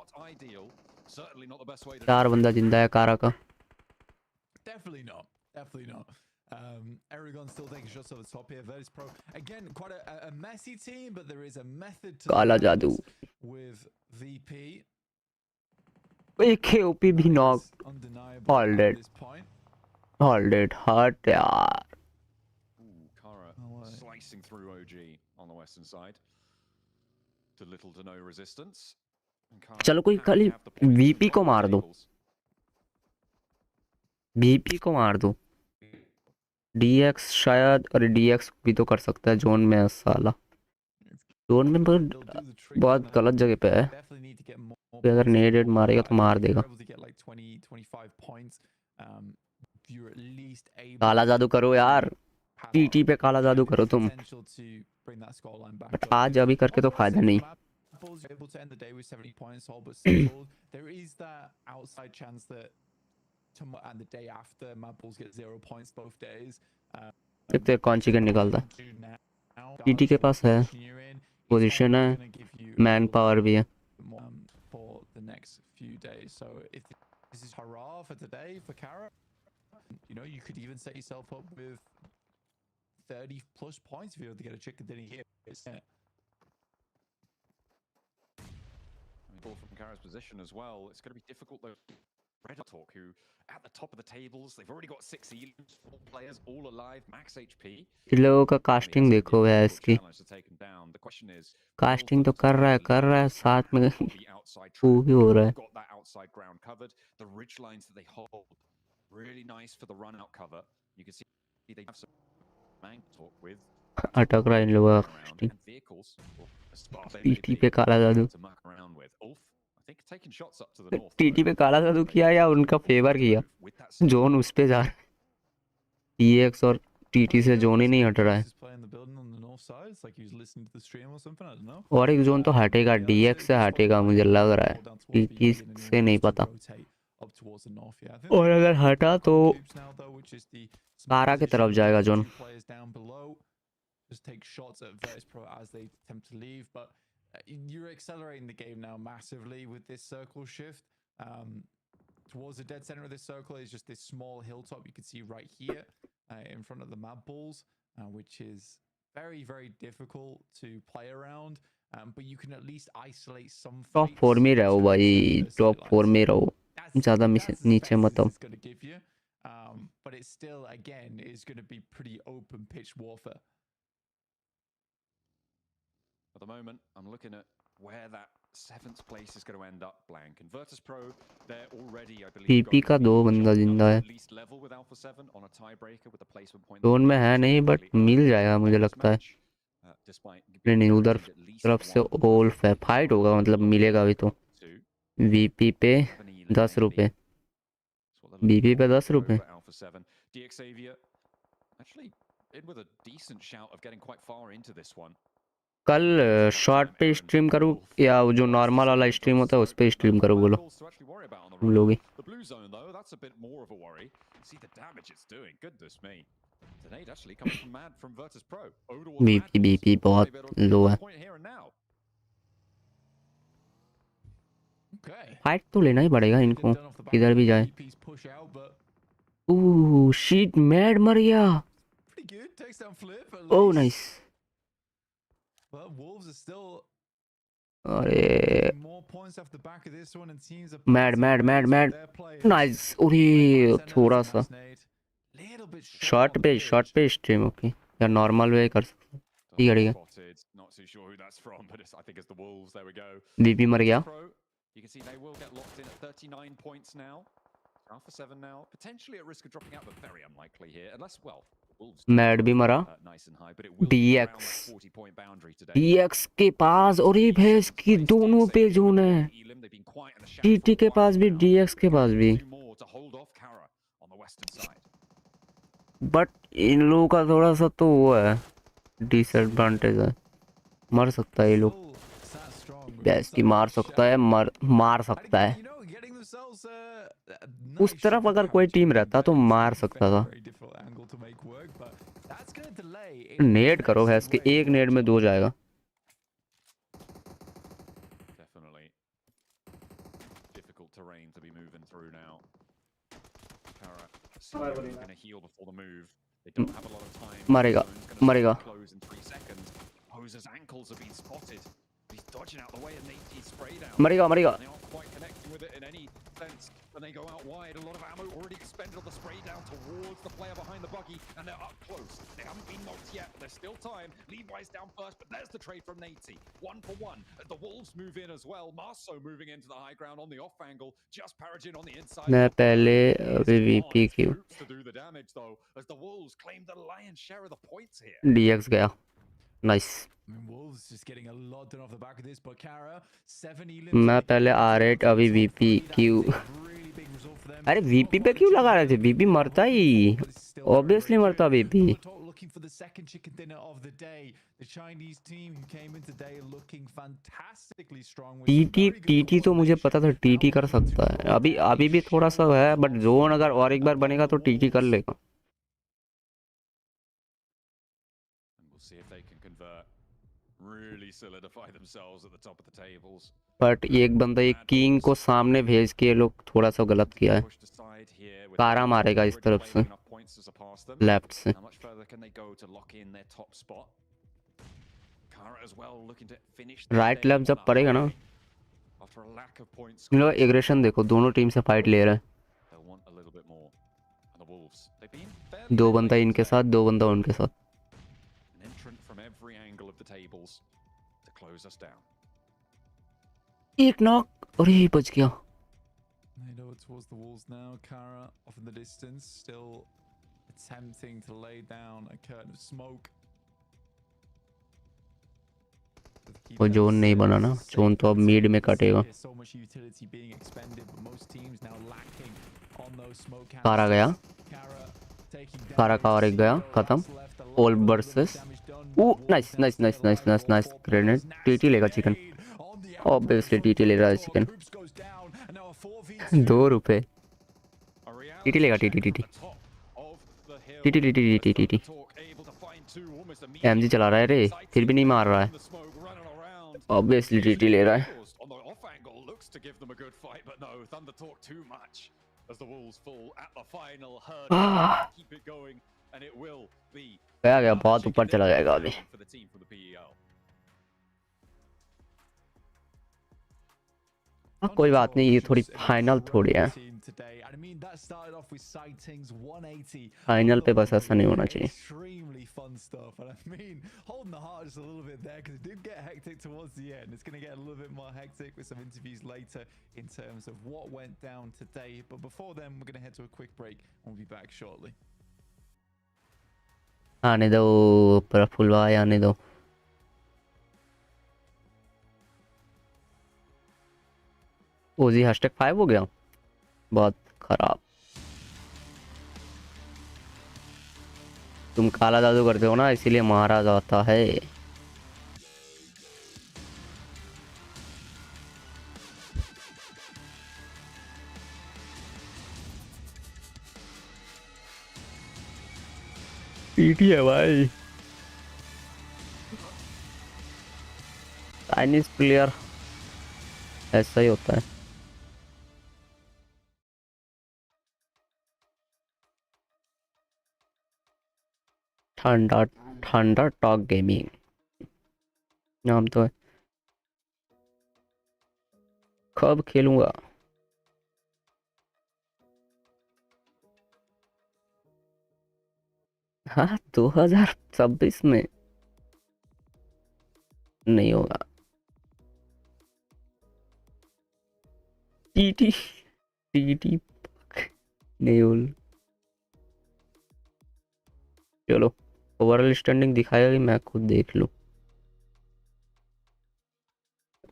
4 बंदा जिंदा है कारा का। Definitely not. Definitely not. Aragon still taking shots over the top here. Virtus Pro again, quite a messy team, but there is a method to काला जादू with VP. एक ओपी भी नॉक। Hold it hurt यार। Slicing through OG on the western side. To little to no resistance. चलो कोई खाली VP को मार दो, वीपी को मार दो। डीएक्स शायद, और डीएक्स भी तो कर सकता है जोन में। साला जोन में बहुत गलत जगह पे है, अगर नेडेड मारेगा तो मार देगा। काला जादू करो यार, टीटी पे काला जादू करो तुम, बट आज अभी करके तो फायदा नहीं। And the day after, Mad Bulls get 0 points both days. देखते हैं कौन चिकन निकालता। टीटी के पास है, पोजीशन है, मैन पावर भी है। For the next few days, so if this is hurrah for today for Kara, you know, you could even set yourself up with 30 plus points if you were to get a chicken dinner here. Ball from Kara's position as well. It's going to be difficult though. Red Talk, who at the top of the tables, they've already got 6 elites, 4 players all alive, max HP. इन लोगों का casting देखो है इसकी, casting तो कर रहा है साथ में वो भी हो रहा है। Got that outside ground covered. The ridge lines that they hold, really nice for the run out cover. You can see they have some man talk with अटक रहा है इन लोगों का कास्टिंग। टीटी पे काला जादू, टीटी पे काला जादू किया या उनका फेवर किया? जोन उस पे जा रहा है, टीएक्स और टीटी से जोन ही नहीं हट रहा है। और एक जोन तो हटेगा, डीएक्स से हटेगा मुझे लग रहा है, टीटी से नहीं पता। और अगर हटा तो कारा की तरफ जाएगा zone. Just take shots at Virtus Pro as they attempt to leave, but you're accelerating the game now massively with this circle shift. Towards the dead center of this circle is just this small hilltop you can see right here in front of the Mad Bulls, which is very, very difficult to play around. But you can at least isolate some. Top 4 में रहो भाई, top 4 में रहो, ज़्यादा नीचे मत आओ। But it still, again, is going to be pretty open pitch warfare. At the moment, I'm looking at where that 7th place is going to end up blank. And Virtus Pro, they're already, I believe, PP का 2 बंदा जिंदा है, zone में है नहीं, but मिल जाएगा मुझे लगता है। नहीं, उधर तरफ से ओल्फ है, फाइट होगा मतलब मिलेगा भी तो। वीपी पे 10 रुपए, वीपी पे 10 रुपए। कल शॉर्ट पे स्ट्रीम करूँ या वो जो नॉर्मल वाला स्ट्रीम होता है उस पे स्ट्रीम करूँ, बोलो तुम लोग ही। बीपी बहुत लो है, फाइट तो लेना ही पड़ेगा इनको, किधर भी जाए। ओह शीट, मैड मर गया। Oh nice. अरे Mad Mad Mad Mad nice. अरे थोड़ा सा शॉर्ट पे स्ट्रीम, ओके, या नॉर्मल वे कर सकते हैं। ठीक है, बीबी मर गया। You can see they will get locked in at 39 points now. Alpha 7 now, potentially at risk of dropping out, but very unlikely here. Unless, well, the Wolves mad भी मरा। nice and high, but it will be around that 40-point boundary today. DX के पास और ये भैंस की दोनों पे zone है। TT के पास भी DX के पास भी। बट इन लोगों का थोड़ा सा तो वो है, डिसएडवांटेज है। मर सकता है ये लोग, बेस्टी मार सकता है, मार सकता है। उस तरफ अगर कोई टीम रहता तो मार सकता था। नेड करो भैंस के, एक नेड में 2 जाएगा। मरेगा मरेगा। मरेगा मरेगा। And they go out wide. A lot of ammo already expended on the spray down towards the player behind the buggy, and they're up close. They haven't been knocked yet, but there's still time. Levi's down first, but there's the trade from Natey. 1 for 1. The Wolves move in as well. Marso moving into the high ground on the off angle. Just Paragin on the inside. मैं पहले VP क्यों? To do the damage though, as the Wolves claim the lion's share of the points here. DX गया, nice. मैं पहले R8 अभी VP क्यों? अरे VP पे क्यों लगा रहे थे? VP मरता ही, ऑब्वियसली मरता VP। TT तो मुझे पता था TT कर सकता है, अभी भी थोड़ा सा है, बट जोन अगर और एक बार बनेगा तो TT कर लेगा। Really solidify themselves at the top of the tables. But एक बंदा एक किंग को सामने भेज के लोग थोड़ा सा गलत किया है। कारा मारेगा इस तरफ से, लेफ्ट से। राइट लेफ्ट जब पड़ेगा ना, इन लोग एग्रेशन देखो, दोनों टीम से फाइट ले रहे हैं। 2 बंदा इनके साथ, 2 बंदा उनके साथ। एक नॉक, और यही बच गया। Towards the walls now. Kara off in the distance, still attempting to lay down a curtain of smoke. वो जोन नहीं बना ना, जोन तो अब मिड में कटेगा। कारा गया, कारा का और एक गया, खत्म। All versus, nice nice nice nice nice nice grenade. TT लेगा चिकन, ऑब्वियसली टीटी ले रहा है चिकन। 2 रुपए टीटी लेगा। टीटी एमजी चला रहा है रे, फिर भी नहीं मार रहा है, ऑब्वियसली टीटी ले रहा है। गया बहुत ऊपर चला जाएगा अभी। कोई बात नहीं, ये थोड़ी फाइनल थोड़ी है, फाइनल पे बस ऐसा नहीं होना चाहिए। आने दो प्रफुल्ल, आने दो। ओजी #5 हो गया, बहुत खराब। तुम काला जादू करते हो ना, इसीलिए मारा जाता है। पीटी है भाई, चाइनीज प्लेयर ऐसा ही होता है। ठंडा ठंडा टॉक गेमिंग नाम तो है। कब खेलूंगा? हाँ 2026 में नहीं होगा। टीटी टीटी नेउल। चलो ओवरऑल स्टैंडिंग दिखाएगा कि मैं खुद देख लूं।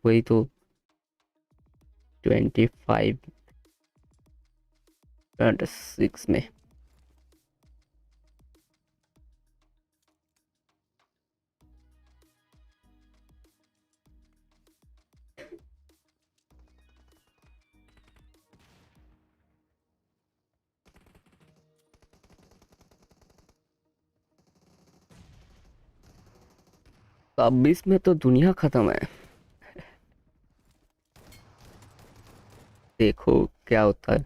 वही तो 25 26 में। अब 20 में तो दुनिया खत्म है। देखो क्या होता है।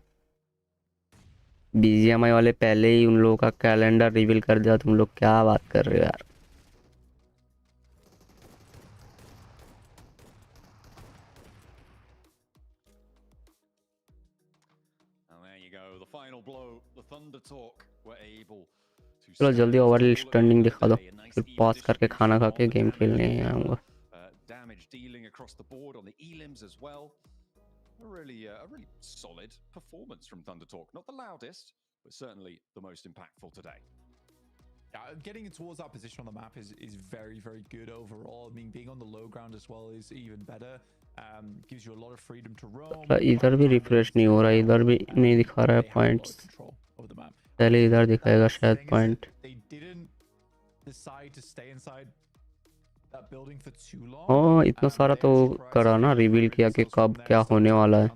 बीजीएमआई वाले पहले ही उन लोगों का कैलेंडर रिवील कर दिया। तुम लोग क्या बात कर रहे हो यार। चलो जल्दी ओवरऑल स्टैंडिंग दिखा दो, फिर पॉज करके खाना खा के गेम खेलने आऊँगा। Damage dealing across the board on the elims as well. A really solid performance from Thunder Talk. Not the loudest, but certainly the most impactful today. Yeah, getting towards that position on the map is very, very good overall. I mean, being on the low ground as well is even better. Gives you a lot of freedom to roam. इधर भी refresh नहीं हो रहा, इधर भी नहीं दिखा रहा है पॉइंट्स। पहले इधर दिखाएगा शायद पॉइंट। हाँ इतना सारा तो करा ना, रिवील किया कि कब क्या होने वाला है।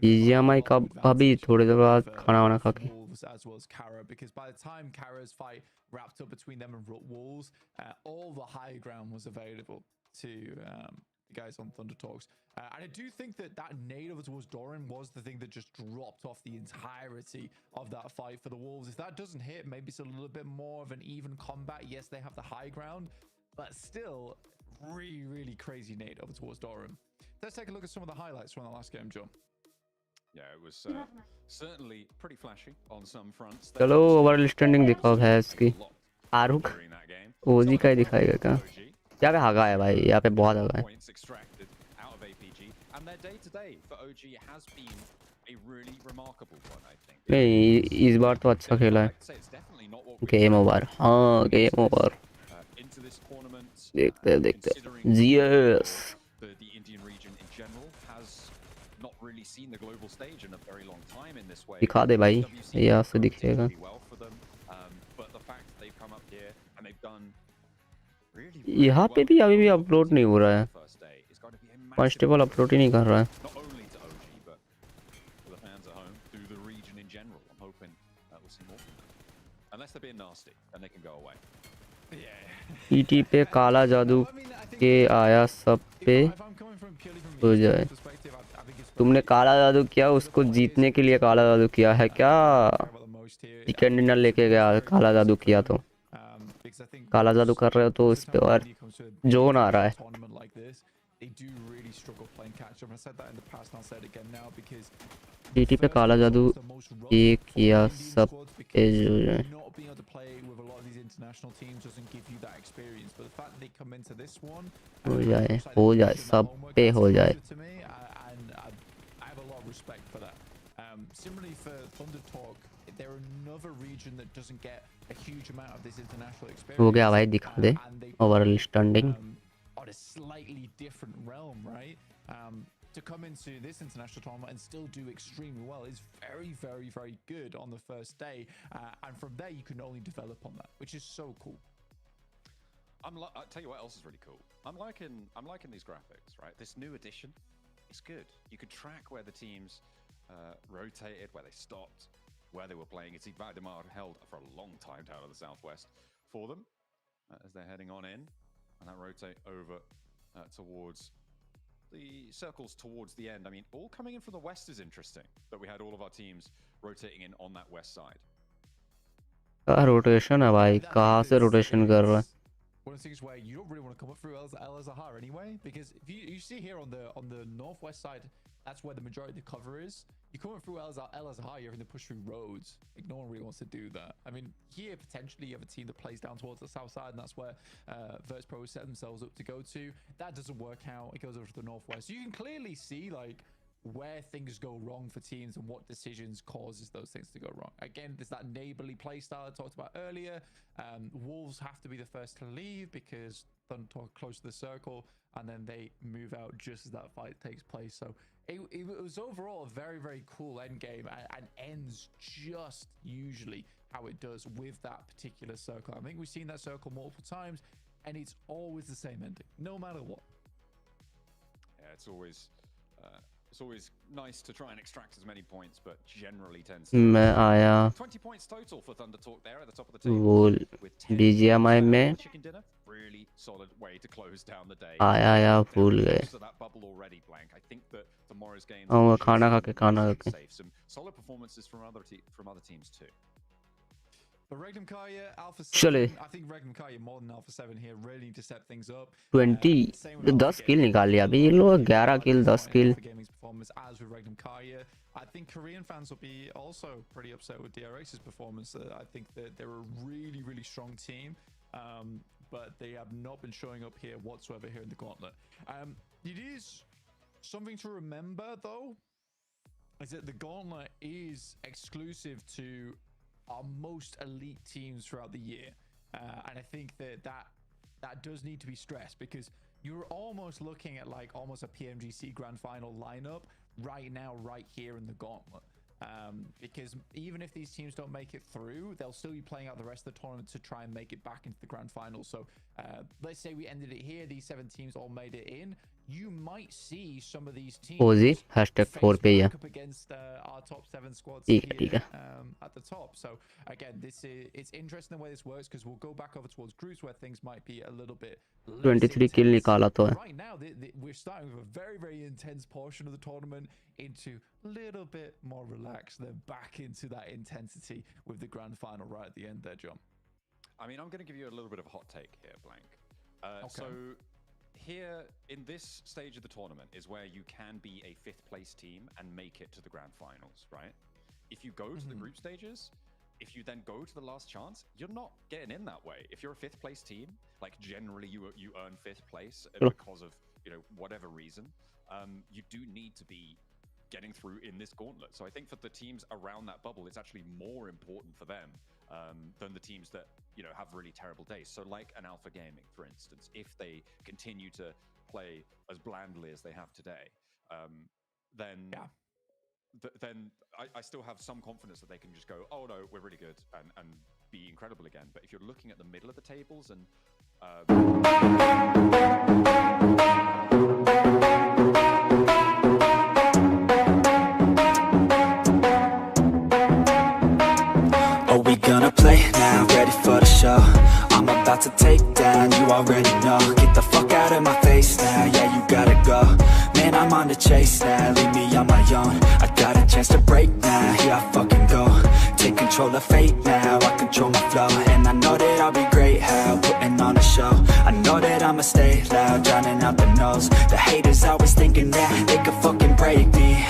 BGMI कब, अभी थोड़ी देर बाद खाना वाना खा के। As well as Kara, because by the time Kara's fight wrapped up between them and Wolves, all the high ground was available to the guys on Thunder Talks. And I do think that that nade over towards Doran was the thing that just dropped off the entirety of that fight for the Wolves. If that doesn't hit, maybe it's a little bit more of an even combat. Yes, they have the high ground, but still really, really crazy nade over towards Doran. Let's take a look at some of the highlights from the last game, John. Yeah, it was certainly pretty flashy on some fronts. चलो overall standing दिखाओ भैंस की। आरुख ओजी का ही दिखाएगा क्या? यहाँ पे हगा है भाई, यहाँ पे बहुत हगा है। नहीं इस बार तो अच्छा खेला है। गेम ओवर, हाँ गेम ओवर। देखते देखते जीएस दिखा दे भाई, यहाँ से दिखेगा। यहाँ पे भी अभी भी अपलोड नहीं हो रहा है। कॉन्स्टेबल अपलोड ही नहीं कर रहा है। ईटी पे काला जादू के आया सब पे हो जाए। तुमने काला जादू किया, उसको जीतने के लिए काला जादू किया है क्या? चिकन डिनर लेके गया, काला जादू किया तो काला जादू कर रहे हो तो इस पे और जोन आ रहा है। टीटी पे काला जादू ये किया सब पे जो है। हो जाए सब पे हो जाए। Respect for that. Similarly for Thunder Talk, they're another region that doesn't get a huge amount of this international experience. हो गया भाई, दिखा दे overall standing. On a slightly different realm, right? To come into this international tournament and still do extremely well is very, very, very good on the first day, and from there you can only develop on that, which is so cool. I'll tell you what else is really cool. I'm liking these graphics, right? This new addition. It's good. You could track where the teams rotated, where they stopped, where they were playing. It's Valdemar held for a long time down in the southwest for them as they're heading on in, and that rotate over towards the circles towards the end. I mean, all coming in from the west is interesting, that we had all of our teams rotating in on that west side. Rotation है भाई, कहाँ से rotation कर रहा है? One of the things where you don't really want to come up through El Azhar anyway, because if you see here on the northwest side, that's where the majority of the cover is. You're coming through LSI, you're having to push through roads. Like, no one really wants to do that. I mean, here, potentially, you have a team that plays down towards the south side, and that's where Virtus.pro set themselves up to go to. That doesn't work out. It goes over to the northwest. So you can clearly see, like, where things go wrong for teams and what decisions causes those things to go wrong. Again, there's that neighborly playstyle I talked about earlier. Wolves have to be the first to leave because they're close to the circle, and then they move out just as that fight takes place. So it was overall a very, very cool end game, and ends just usually how it does with that particular circle. I think we've seen that circle multiple times, and it's always the same ending, no matter what. Yeah, it's always nice to try and extract as many points, but generally tends to 20 points total for Thunder Talk there at the top of the table. वो BGMI में Chicken dinner, really solid way to close down the day. आया भूल गए So that bubble already blank. I think that tomorrow's games वो खाना खा के safe. Some solid performances from other teams too. But Regnum Kaya, Alpha 7, चले I think Regnum Kaya more than Alpha 7 here really need to step things up. 20 10 किल निकाल लिया अभी ये लोग 11 किल 10 किल Gaming's performance as with Regnum Kaya. I think Korean fans will be also pretty upset with DRX's performance. I think that they're a really, really strong team, but they have not been showing up here whatsoever here in the Gauntlet. It is something to remember though, is that the Gauntlet is exclusive to our most elite teams throughout the year, and I think that does need to be stressed, because you're almost looking at like almost a PMGC grand final lineup right now, right here in the Gauntlet, because even if these teams don't make it through, they'll still be playing out the rest of the tournament to try and make it back into the grand final. So let's say we ended it here, these 7 teams all made it in, you might see some of these teams ओजी #4 पे ही है up against our top 7 squads ठीक here, है at the top. So again, it's interesting the way this works, because we'll go back over towards groups where things might be a little bit 23 किल निकाला तो है right now. We're starting with a very, very intense portion of the tournament into a little bit more relaxed, then back into that intensity with the grand final right at the end there, John. I mean, I'm going to give you a little bit of a hot take here, Blank. So here in this stage of the tournament is where you can be a 5th place team and make it to the grand finals, right? If you go to the group stages, if you then go to the last chance, you're not getting in that way. If you're a 5th place team, like generally you earn 5th place because of, you know, whatever reason, you do need to be getting through in this gauntlet. So I think for the teams around that bubble, it's actually more important for them than the teams that, you know, have really terrible days. So like an Alpha Gaming, for instance, if they continue to play as blandly as they have today, then I still have some confidence that they can just go, oh no, we're really good, and be incredible again. But if you're looking at the middle of the tables and Are we gonna play now? Ready for the show? I'm about to take down, you already know. Get the fuck out of my face now, yeah, you gotta go. Man, I'm on the chase now, leave me on my own. I got a chance to break now, here I fucking go. Take control of fate now, I control my flow. And I know that I'll be great, how putting on a show. I know that I'ma stay loud, drowning out the noise. The haters always thinking that they could fucking break me.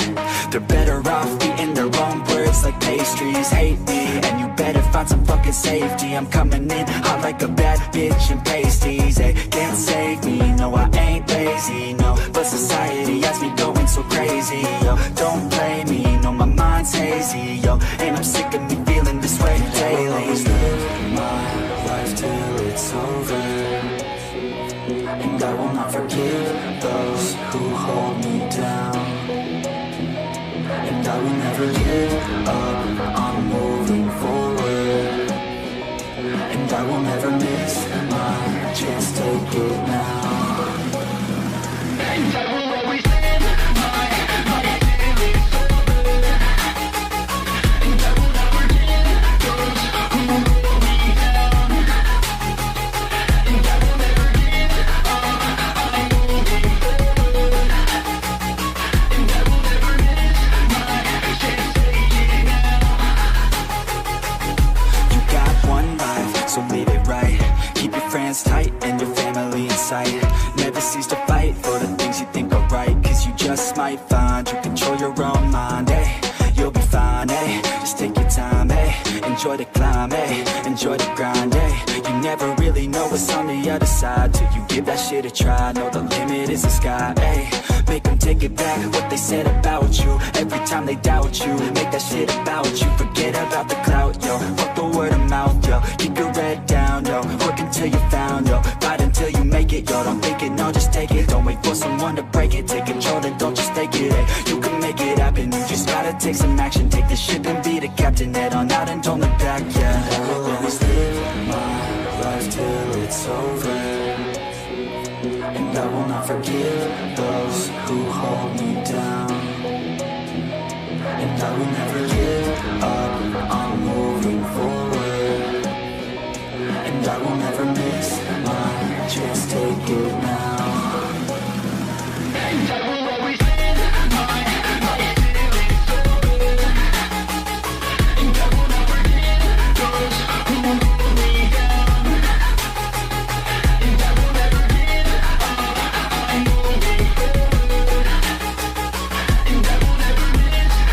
They're better off eating their own words like pastries. Hate me, and you better find some fucking safety. I'm coming in hot like a bad bitch in pasties. They can't save me, no I ain't lazy, no. But society has me going so crazy, yo. Don't blame me, no my mind's hazy, yo. And I'm sick of me feeling this way daily. I'll always live my life till it's over, and I will not forgive those who hold me down. And I will never give up, I'm moving forward. And I will never miss my chance, take it now. And I will always live my life till it's over. And I will never give those who hold me down. And I will never give up, I'm moving forward. And I will never miss my chance, take it now. You got one life, so live it right. Keep your friends tight and your family in sight. Never cease to fight for the things you think are right, cause you just might find you control your own mind, eh? mind, eh? Just take your time, eh? Enjoy the climb, eh? Enjoy the grind, eh? You never really know what's on the other side till you give that shit a try. Know the limit is the sky, eh? Make them take it back, what they said about you. Every time they doubt you, make that shit about you. Forget about the clout, yo. Fuck the word of mouth, yo. Keep your head down, yo. Work until you're found, yo. Fight until you make it, yo. Don't think it, no, just take it. Don't wait for someone to break it. Take control and don't just take it, eh? You can make it happen, you just gotta take some action. Take the ship and be the captain. Head on out and don't look back, yeah. I will always live my life till it's over, and I will not forgive those who hold me down. And I will never give up, I'm moving forward, and I will never miss my chance, take it now. And I will always live my life till it's over, and I will not forgive those who hold me down. And I will never give up, I'm moving forward, and I will never miss my chance, take it now.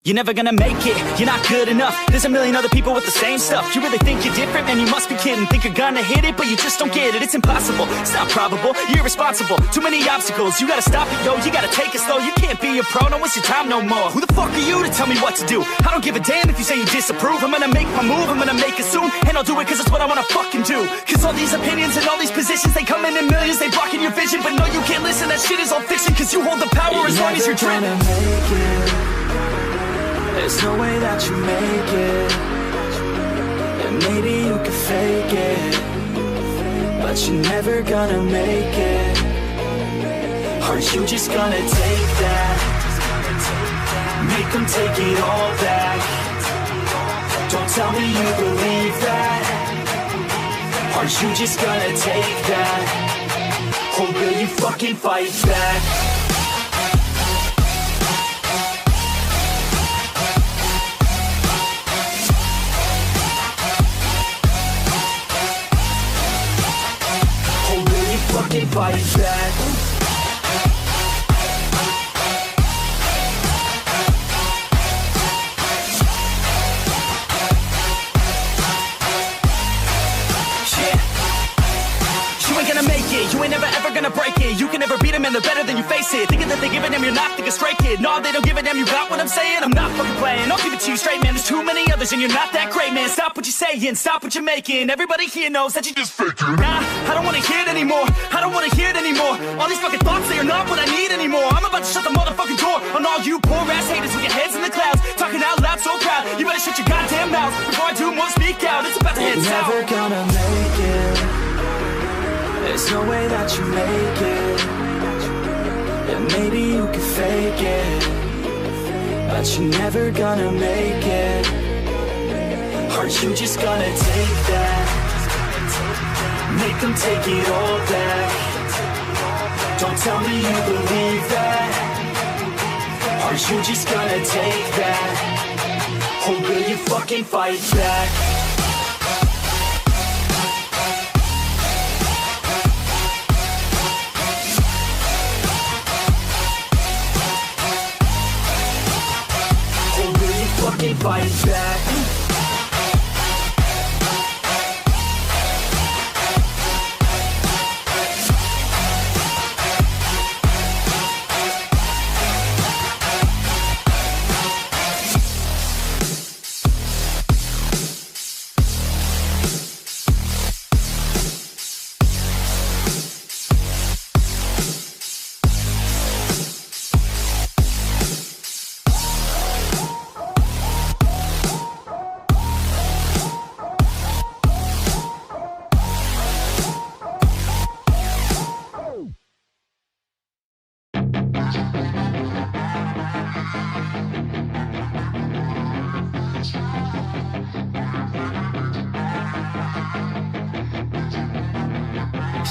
You're never gonna make it, you're not good enough. There's a million other people with the same stuff. You really think you're different? Man, you must be kidding. Think you're gonna hit it, but you just don't get it. It's impossible, it's not probable, you're irresponsible. Too many obstacles, you gotta stop it, yo. You gotta take it slow, you can't be a pro, don't waste your time no more. Who the fuck are you to tell me what to do? I don't give a damn if you say you disapprove. I'm gonna make my move, I'm gonna make it soon, and I'll do it cause it's what I wanna fucking do. Cause all these opinions and all these positions, they come in millions, they blocking your vision. But no, you can't listen, that shit is all fiction. Cause you hold the power as long as you're driven. There's no way that you make it, and maybe you could fake it, but you're never gonna make it. Are you just gonna take that? Make them take it all back. Don't tell me you believe that. Are you just gonna take that? Or will you fucking fight back? Fucking fight back. You ain't gonna make it, you ain't never ever gonna break it. You can never beat them and they're better than you face it. Thinking that they give a damn, you're not thinking straight, kid. No, they don't give a damn, you got what I'm saying? I'm not fucking playing, I'll give it to you straight, man. There's too many others and you're not that great, man. Stop what you're saying, stop what you're making. Everybody here knows that you just faking. Nah, I don't wanna hear it anymore, I don't wanna hear it anymore. All these fucking thoughts, they are not what I need anymore. I'm about to shut the motherfucking door on all you poor ass haters with your heads in the clouds, talking out loud so proud. You better shut your goddamn mouth before I do more speak out. It's about to head south. You're never gonna make it, there's no way that you make it, and maybe you could fake it, but you're never gonna make it. Are you just gonna take that? Make them take it all back. Don't tell me you believe that. Are you just gonna take that? Or will you fucking fight back? Fucking fight back.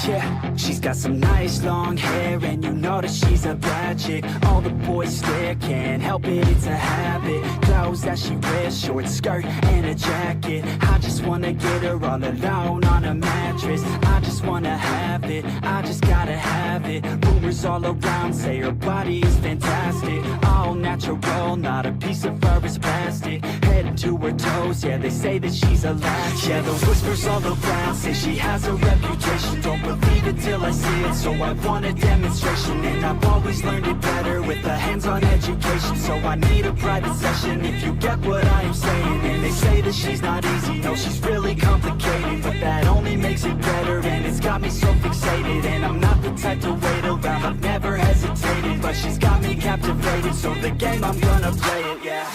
Yeah, she's got some nice long hair, and you know that she's a bad chick. All the boys stare, can't help it, it's a habit. Clothes that she wears, short skirt and a jacket. I just wanna get her all alone on a mattress. I just wanna have it, I just gotta have it. Rumors all around say her body is fantastic. All natural, not a piece of fur is plastic. Head to her toes, yeah, they say that she's a latch. Yeah, the whispers all around say she has a reputation. Don't believe it till I see it, so I want a demonstration. And I've always learned it better with a hands-on education. So I need a private session if you get what I am saying. And they say that she's not easy, no, she's really complicated. But that only makes it better, and it's got me so fixated. And I'm not the type to wait around, I've never hesitated. But she's got me captivated, so the game, I'm gonna play it, yeah.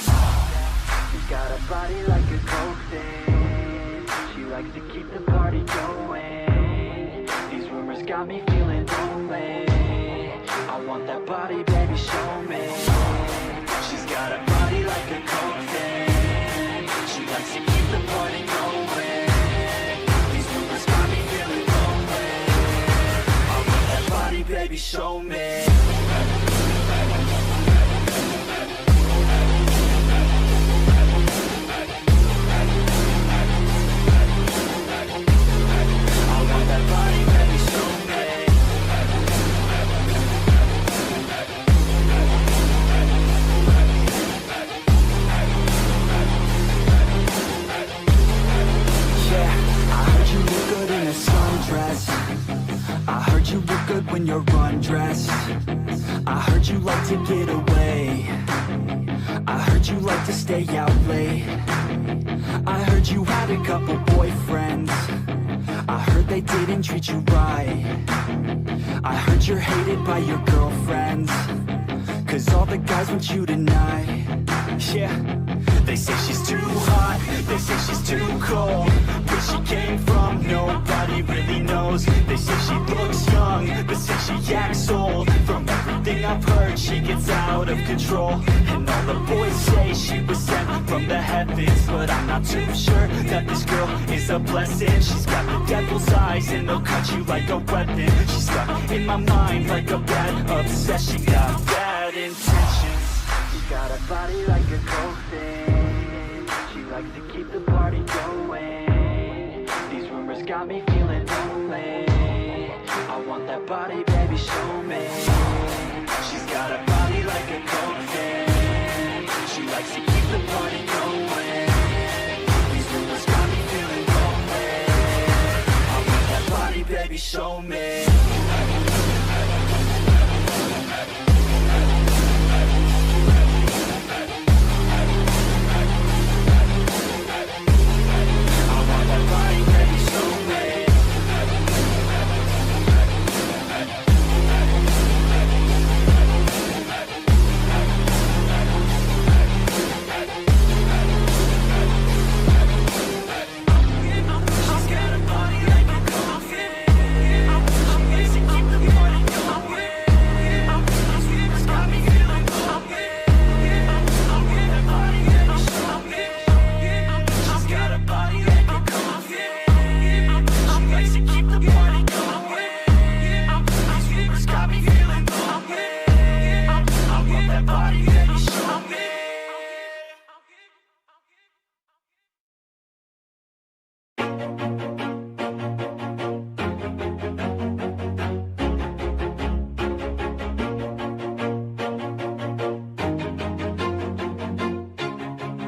She's got a body like a coke thing. She likes to keep the party going. These rumors got me feeling lonely. I want that body, baby, show me. She's got a body like a coke thing. She likes to keep the party going. These rumors got me feeling lonely. I want that body, baby, show me. I heard you look good when you're undressed. I heard you like to get away. I heard you like to stay out late. I heard you had a couple boyfriends. I heard they didn't treat you right. I heard you're hated by your girlfriends, 'cause all the guys want you tonight. Yeah, they say she's too hot, they say she's too cold. Where she came from, nobody really knows. They say she looks young, but say she acts old. From everything I've heard, she gets out of control. And all the boys say she was sent from the heavens, but I'm not too sure that this girl is a blessing. She's got the devil's eyes and they'll cut you like a weapon. She's stuck in my mind like a bad obsession. Got bad intentions. She's got a body like a coke thing. She likes to keep the party going. These rumors got me feeling lonely. I want that body, baby, show me. She's got a body like a coke thing. She likes to keep the party going. These rumors got me feeling lonely. I want that body, baby, show me.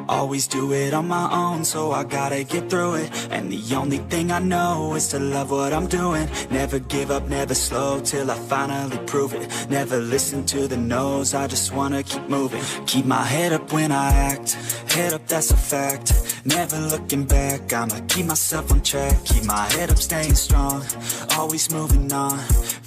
Always do it on my own, so I gotta get through it. And the only thing I know is to love what I'm doing. Never give up, never slow, till I finally prove it. Never listen to the no's, I just wanna keep moving. Keep my head up when I act, head up, that's a fact. Never looking back, I'ma keep myself on track. Keep my head up, staying strong, always moving on.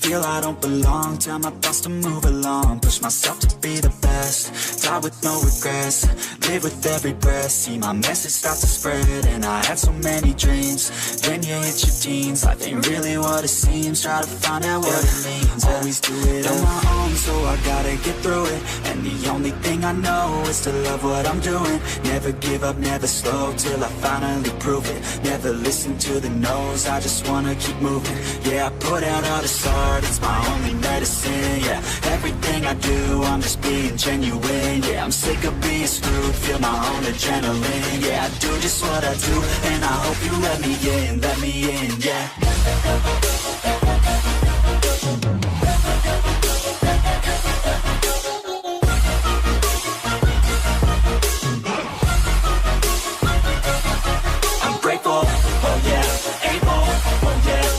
feel I don't belong. Tell my thoughts to move along. Push myself to be the best. Die with no regrets. Live with every breath. See my message start to spread. And I had so many dreams. Then you hit your teens. Life ain't really what it seems. Try to find out what it means. Always do it on my own, so I gotta get through it. And the only thing I know is to love what I'm doing. Never give up, never slow, till I finally prove it. Never listen to the no's, I just wanna keep moving. Yeah, I put out all this art, it's my only medicine. Yeah, everything I do, I'm just being genuine. Yeah, I'm sick of being screwed, feel my own adrenaline. Yeah, I do just what I do, and I hope you let me in, yeah.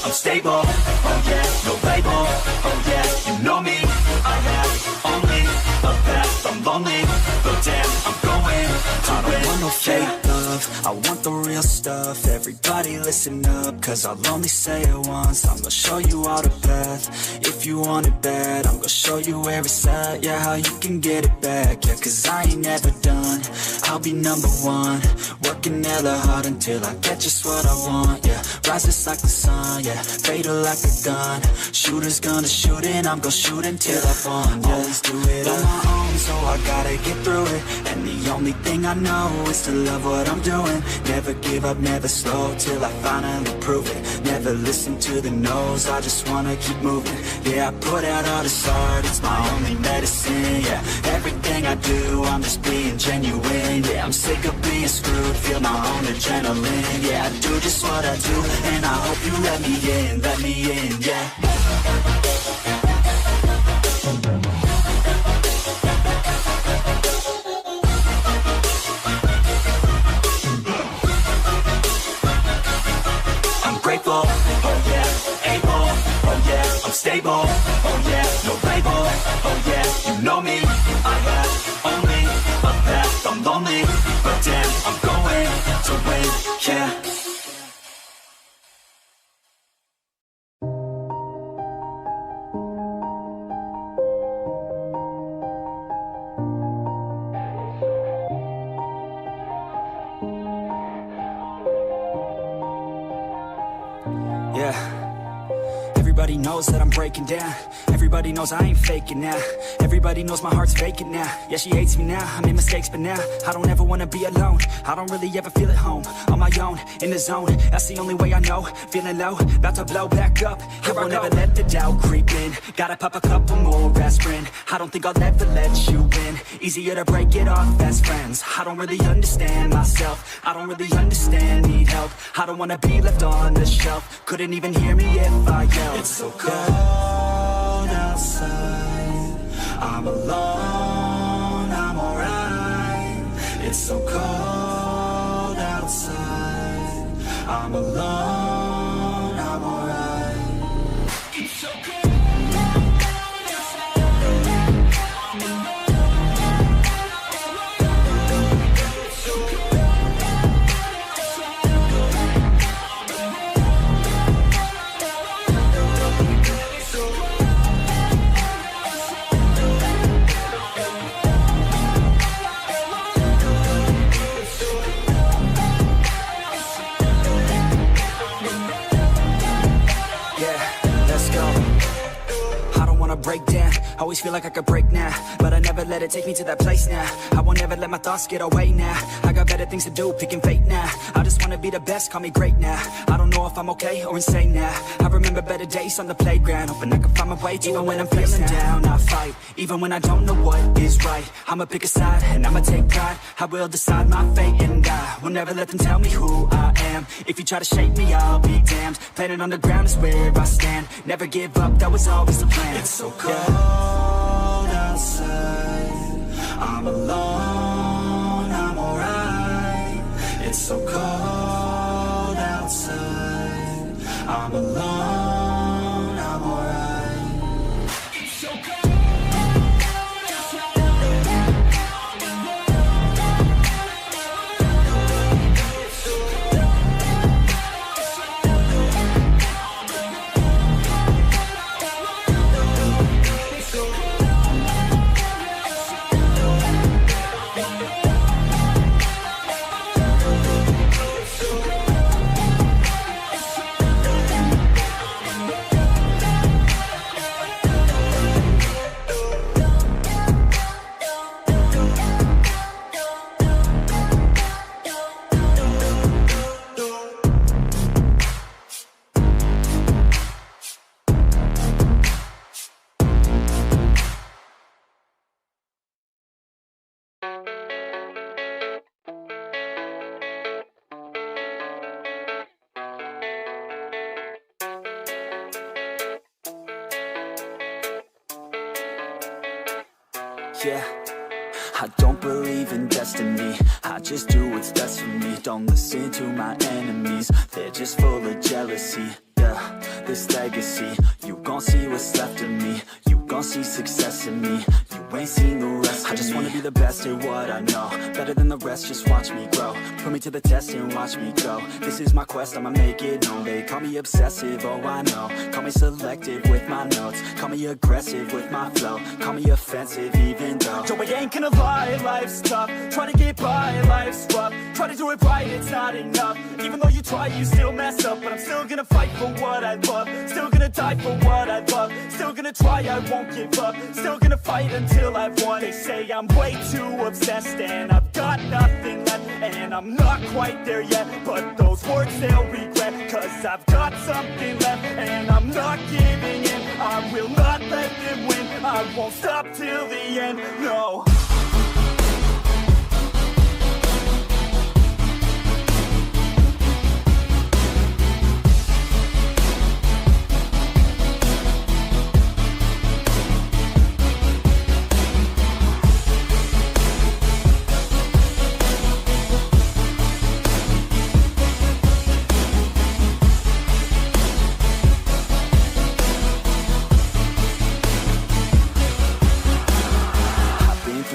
I'm stable, oh yeah, no label, oh yeah, you know me. I have only a path, I'm lonely, but damn, I'm going to win. I don't want no fake love, I want the real stuff. Everybody listen up, cause I'll only say it once. I'm gonna show you all the path, if you want it bad. I'm gonna show you where it's at, yeah, how you can get it back. Yeah, cause I ain't never done, I'll be number one. Working hella hard until I get just what I want, yeah. Rises like the sun, yeah, fatal like a gun. Shooters gonna shoot and I'm gonna shoot until I won, yeah. Always do it on my own, so I gotta get through it. And the only thing I know is to love what I'm doing. Never give up, never slow, till I finally prove it. Never listen to the no's, I just wanna keep moving. Yeah, I put out all this art, it's my only medicine. Yeah, everything I do, I'm just being genuine. Yeah, I'm sick of being screwed, feel my own adrenaline. Yeah, I do just what I do, and I hope you let me in, yeah. I'm grateful, oh yeah, able, oh yeah, I'm stable, oh yeah, no label, oh yeah, you know me. I have only a path, I'm lonely, but damn, I'm going to win, yeah. Everybody knows that I'm breaking down. Everybody knows I ain't faking now. Everybody knows my heart's vacant now. Yeah, she hates me now, I made mistakes, but now I don't ever wanna be alone. I don't really ever feel at home. On my own, in the zone, that's the only way I know. Feeling low, about to blow back up. I won't ever let the doubt creep in. Gotta pop a couple more aspirin. I don't think I'll ever let you in. Easier to break it off best friends. I don't really understand myself, I don't really understand, need help. I don't wanna be left on the shelf. Couldn't even hear me if I yelled. It's so cold outside, I'm alone, I'm alright. It's so cold outside, I'm alone, I'm alright. It's so cold. Break down, always feel like I could break now, but I never let it take me to that place now. I won't ever let my thoughts get away now. I got better things to do, picking fate now. I just wanna be the best, call me great now. I don't know if I'm okay or insane now. I remember better days on the playground, hoping I can find my way even when I'm feeling down. I fight, even when I don't know what is right. I'ma pick a side, and I'ma take pride. I will decide my fate, and I will never let them tell me who I am. If you try to shape me, I'll be damned. Planet on the ground is where I stand. Never give up, that was always the plan. It's so cold outside, I'm alone, I'm alright. It's so cold outside, I'm alone, I'm alright. It's so cold. yeah. I don't believe in destiny, I just do what's best for me. Don't listen to my enemies, they're just full of jealousy. Yeah, this legacy, you gon' see what's left of me. You gon' see success in me, you ain't seen the rest of me. I just wanna be the best at what I know, better than the rest, just watch me grow. Put me to the test and watch me go. This is my quest, I'ma make it known. They call me obsessive, oh I know. Call me selective with my notes, call me aggressive with my flow. Call me offensive even though Joe, I ain't gonna lie, life's tough. Try to get by, life's rough. Try to do it right, it's not enough. Even though you try, you still mess up. But I'm still gonna fight for what I love, still gonna die for what I love, still gonna try, I won't give up, still gonna fight until I've won. They say I'm way too obsessed and I've got nothing left, and I'm not quite there yet, but those words they'll regret, cause I've got something left and I'm not giving in. I will not let them win, I won't stop till the end, no.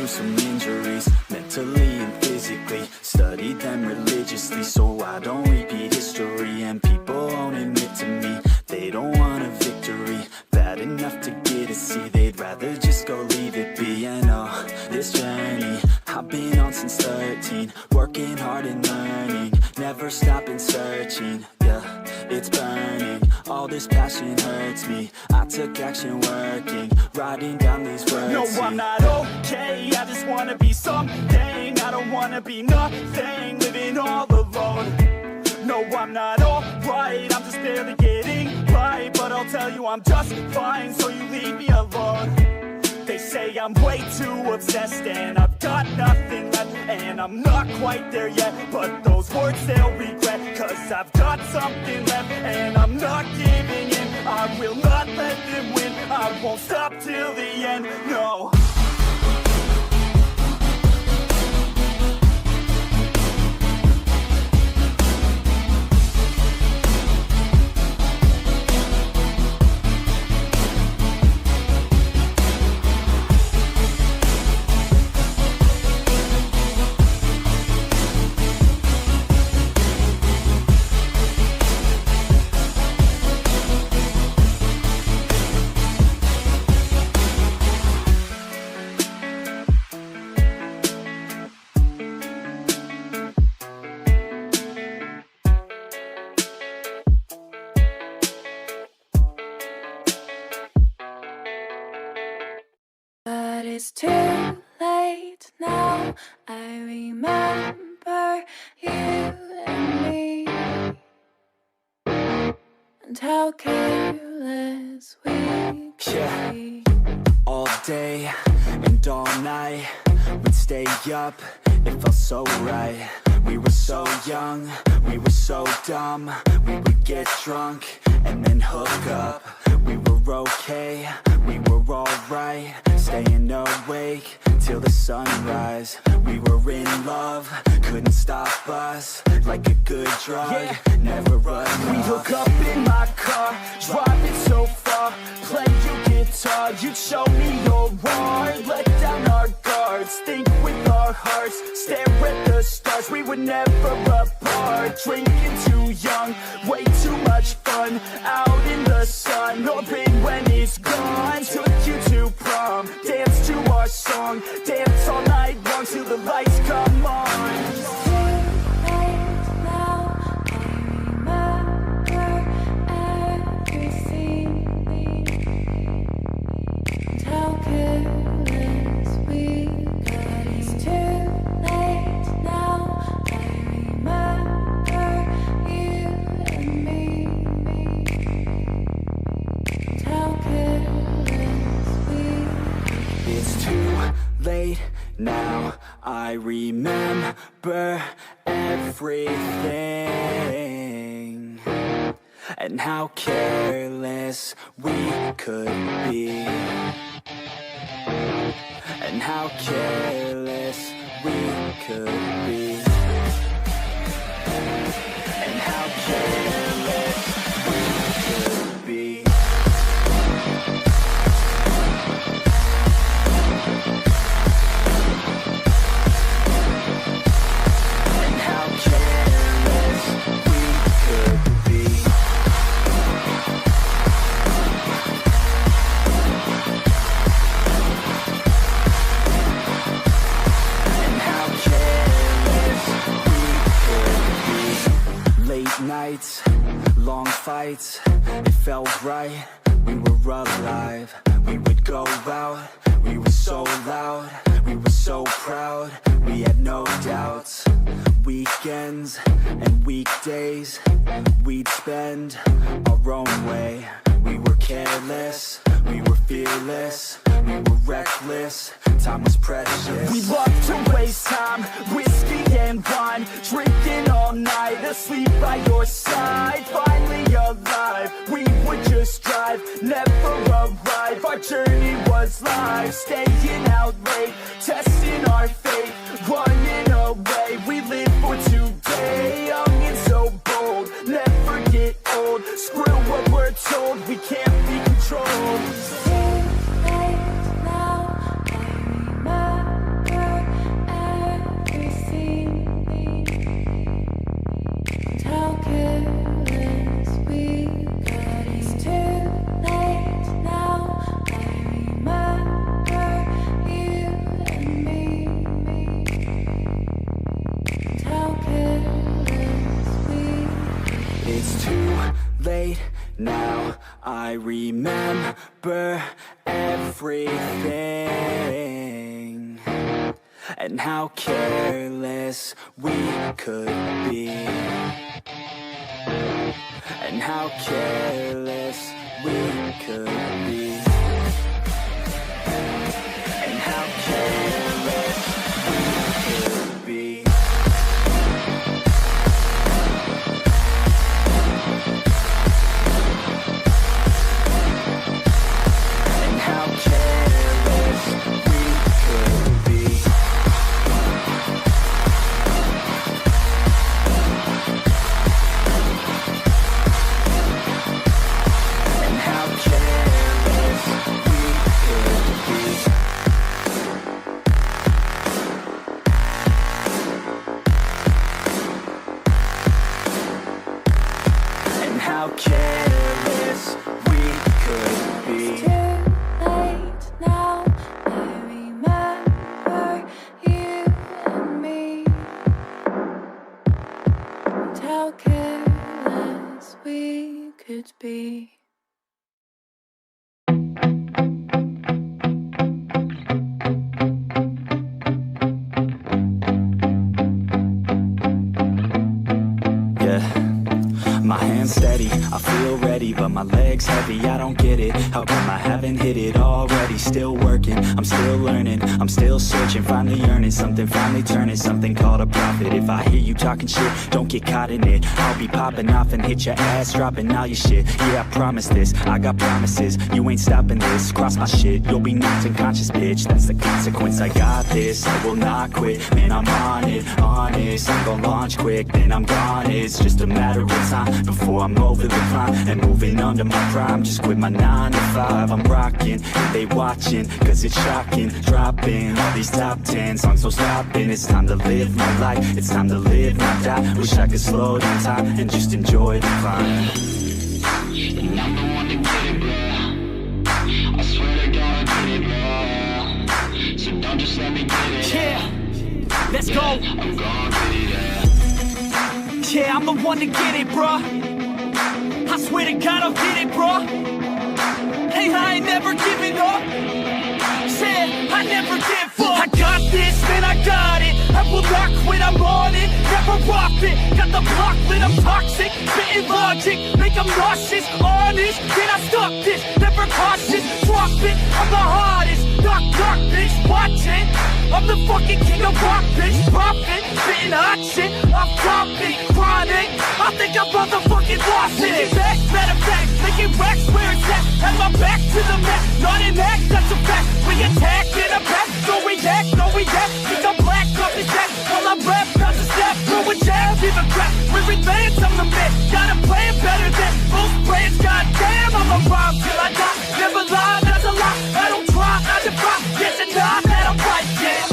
Some injuries, mentally and physically. Studied them religiously so I don't repeat history. And people won't admit to me they don't want a victory bad enough to get a C. They'd rather just go leave it be. And oh, this journey I've been on since 13, working hard and learning, never stopping searching. Yeah, it's burning, all this passion hurts me. I took action working, writing down these words. No, I'm not okay, I just wanna be something. I don't wanna be nothing, living all alone. No, I'm not alright, I'm just barely getting by. But I'll tell you I'm just fine, so you leave me alone. They say I'm way too obsessed and I've got nothing left, and I'm not quite there yet, but those words they'll regret, cause I've got something left and I'm not giving in. I will not let them win, I won't stop till the end, no. But it's too late now. I remember you and me, and how careless we could be. All day and all night, we'd stay up, it felt so right. We were so young, we were so dumb. We would get drunk and then hook up. We were okay, we were alright, staying awake till the sunrise. We were in love, couldn't stop us, like a good drug, never enough. We hook up in my car, driving so far, play you guitar, you'd show me your heart, let down our guards, think with our hearts, stare at the stars. We were never apart, drinking too young, way too much fun, out in the sun, hoping when it's gone. Took you to prom, dance to our song, dance all night long till the lights come on. How careless we got. It's too late now. I remember you and me. How careless we got. It's too late now. I remember everything, and how careless we could be. And and how careless we could be, and how careless we could be. And how careless we could be. And how careless we could be. Late nights, long fights, it felt right, we were alive. We would go out, we were so loud, we were so proud, we had no doubts. Weekends and weekdays, we'd spend our own way. We were careless, we were fearless, we were reckless, time was precious. We loved to waste time, whiskey and wine, drinking all night, asleep by your side. Finally alive, we would just drive, never arrive. Our journey was live, staying out late, testing our fate, running away. We live for today, young and so bold, never get old. Screw what we're told, we can't be controlled. How careless we got. It's too late now. I remember you and me. How careless we. It's too late now, I remember everything, and how careless we could be, and how careless we could be, and how careless we could be. And how careless we could be. And how careless we could be. And how careless we could be. Too late now. I remember you and me. And how careless we could be. Yeah, my hand's steady, I feel ready, but my legs heavy, I don't get it. How come I haven't hit it already? Still working, I'm still learning, I'm still searching, finally earning something, finally turning something called a profit. If I hear you talking shit, don't get caught in it. I'll be popping off and hit your ass, dropping all your shit. Yeah, I promise this, I got promises, you ain't stopping this. Cross my shit, you'll be knocked unconscious, bitch. That's the consequence, I got this, I will not quit. Man, I'm on it, honest, I'm gonna launch quick, then I'm gone. It's just a matter of time before I'm over the climb and moving under my prime. Just quit my 9 to 5, I'm rocking, and they watching, cause it's shocking. Dropping all these top 10 songs, so stopping. It's time to live my life, it's time to live, not die. Wish I could slow down time and just enjoy the climb. And I'm the one to get it, bro. I swear to God I did it, bro. So don't just let me get it. Yeah, let's go. I'm gonna get it, yeah, I'm the one to get it, bro. I swear to God I'll get it, bro. Hey, I ain't never giving up. Said I never give up. I got this, man, I got it. I will not quit, I'm on it. Never off it. Got the block lit, I'm toxic. Spitting logic, make them nauseous. Honest, can I stop this? Never cautious, drop it. I'm the hardest. Knock, knock, bitch, watch it. I'm the fucking king of rock, bitch. Profit, spitting hot shit. I'm topic, chronic. I think I'm motherfucking lost it. Making back, matter of fact, making racks where it's at. Have my back to the mat, not an act, that's a fact. We attack in a back, so we rhyme till I die. Never lie, that's a lie. I don't try, I defy. Yes and nah, that I'm right, yeah.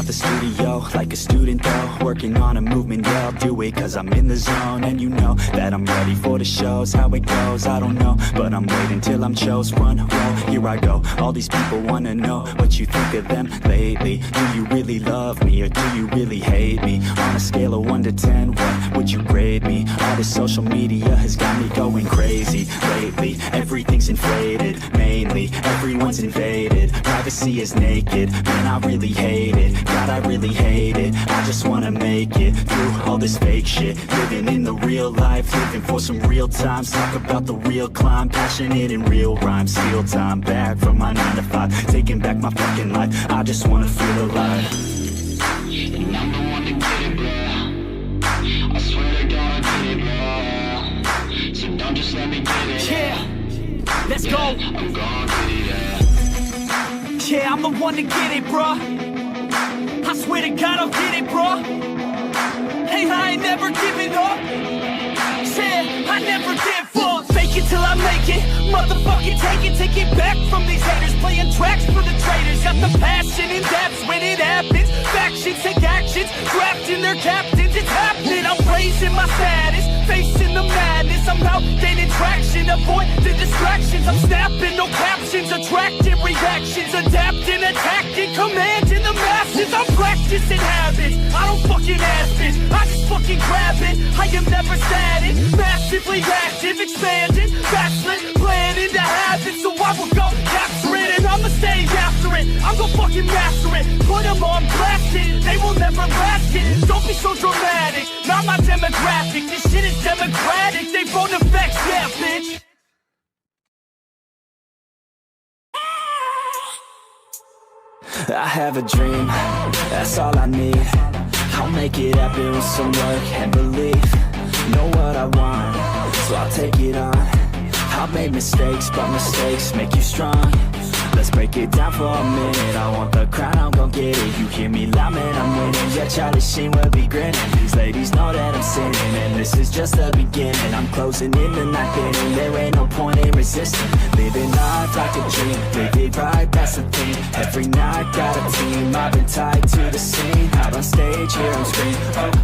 The studio like a student though, working on a movement, yeah I'll do it cause I'm in the zone. And you know that I'm ready for the shows, how it goes I don't know, but I'm waiting till I'm chose. Front row, here I go, all these people wanna know what you think of them lately. Do you really love me or do you really hate me? On a scale of 1 to 10, what would you grade me? All this social media has got me going crazy lately. Everything's inflated, mainly everyone's invaded. Privacy is naked, man I really hate it. God, I really hate it. I just wanna make it through all this fake shit. Living in the real life, living for some real times. Talk about the real climb, passionate in real rhymes. Steal time back from my 9 to 5, taking back my fucking life. I just wanna feel alive. And I'm the one to get it, bro. I swear to God I get it, bro. So don't just let me get it. Yeah, let's go. I'm gonna get it, yeah. Yeah, I'm the one to get it, bro. I swear to God I'll get it, bro. Hey, I ain't never giving up. Said I never give up. Fake it till I make it. Motherfucking take it back from these haters. Playing tracks for the traitors. Got the passion in depths when it happens. Factions take actions, drafting their captains. It's happening. I'm raising my status, facing the madness. I'm out gaining traction. Avoid the distractions. I'm snapping, no captions. Attracting reactions. Adapting, attacking, commanding the masses. I'm practicing habits. I don't fucking ask bitch. I just fucking grab it. I am never static. Massively active, expanding, backslid, planning to have it. So I will go capture it and I'ma stay after it. I'm gonna fucking master it. Put them on blasting. They will never last it. Don't be so dramatic. Not my demographic. This shit is democratic. They vote effects, yeah, bitch. I have a dream, that's all I need. I'll make it happen with some work and belief. Know what I want, so I'll take it on. I've made mistakes, but mistakes make you strong. Let's break it down for a minute. I want the crown, I'm gon' get it. You hear me loud, man, I'm winning. Yeah, Charlie Sheen will be grinning. These ladies know that I'm sinning, and this is just the beginning. I'm closing in the ninth inning. There ain't no point in resisting. Living life like a dream, live it right, that's the theme. Every night got a team, I've been tied to the scene. Out on stage, hear them scream.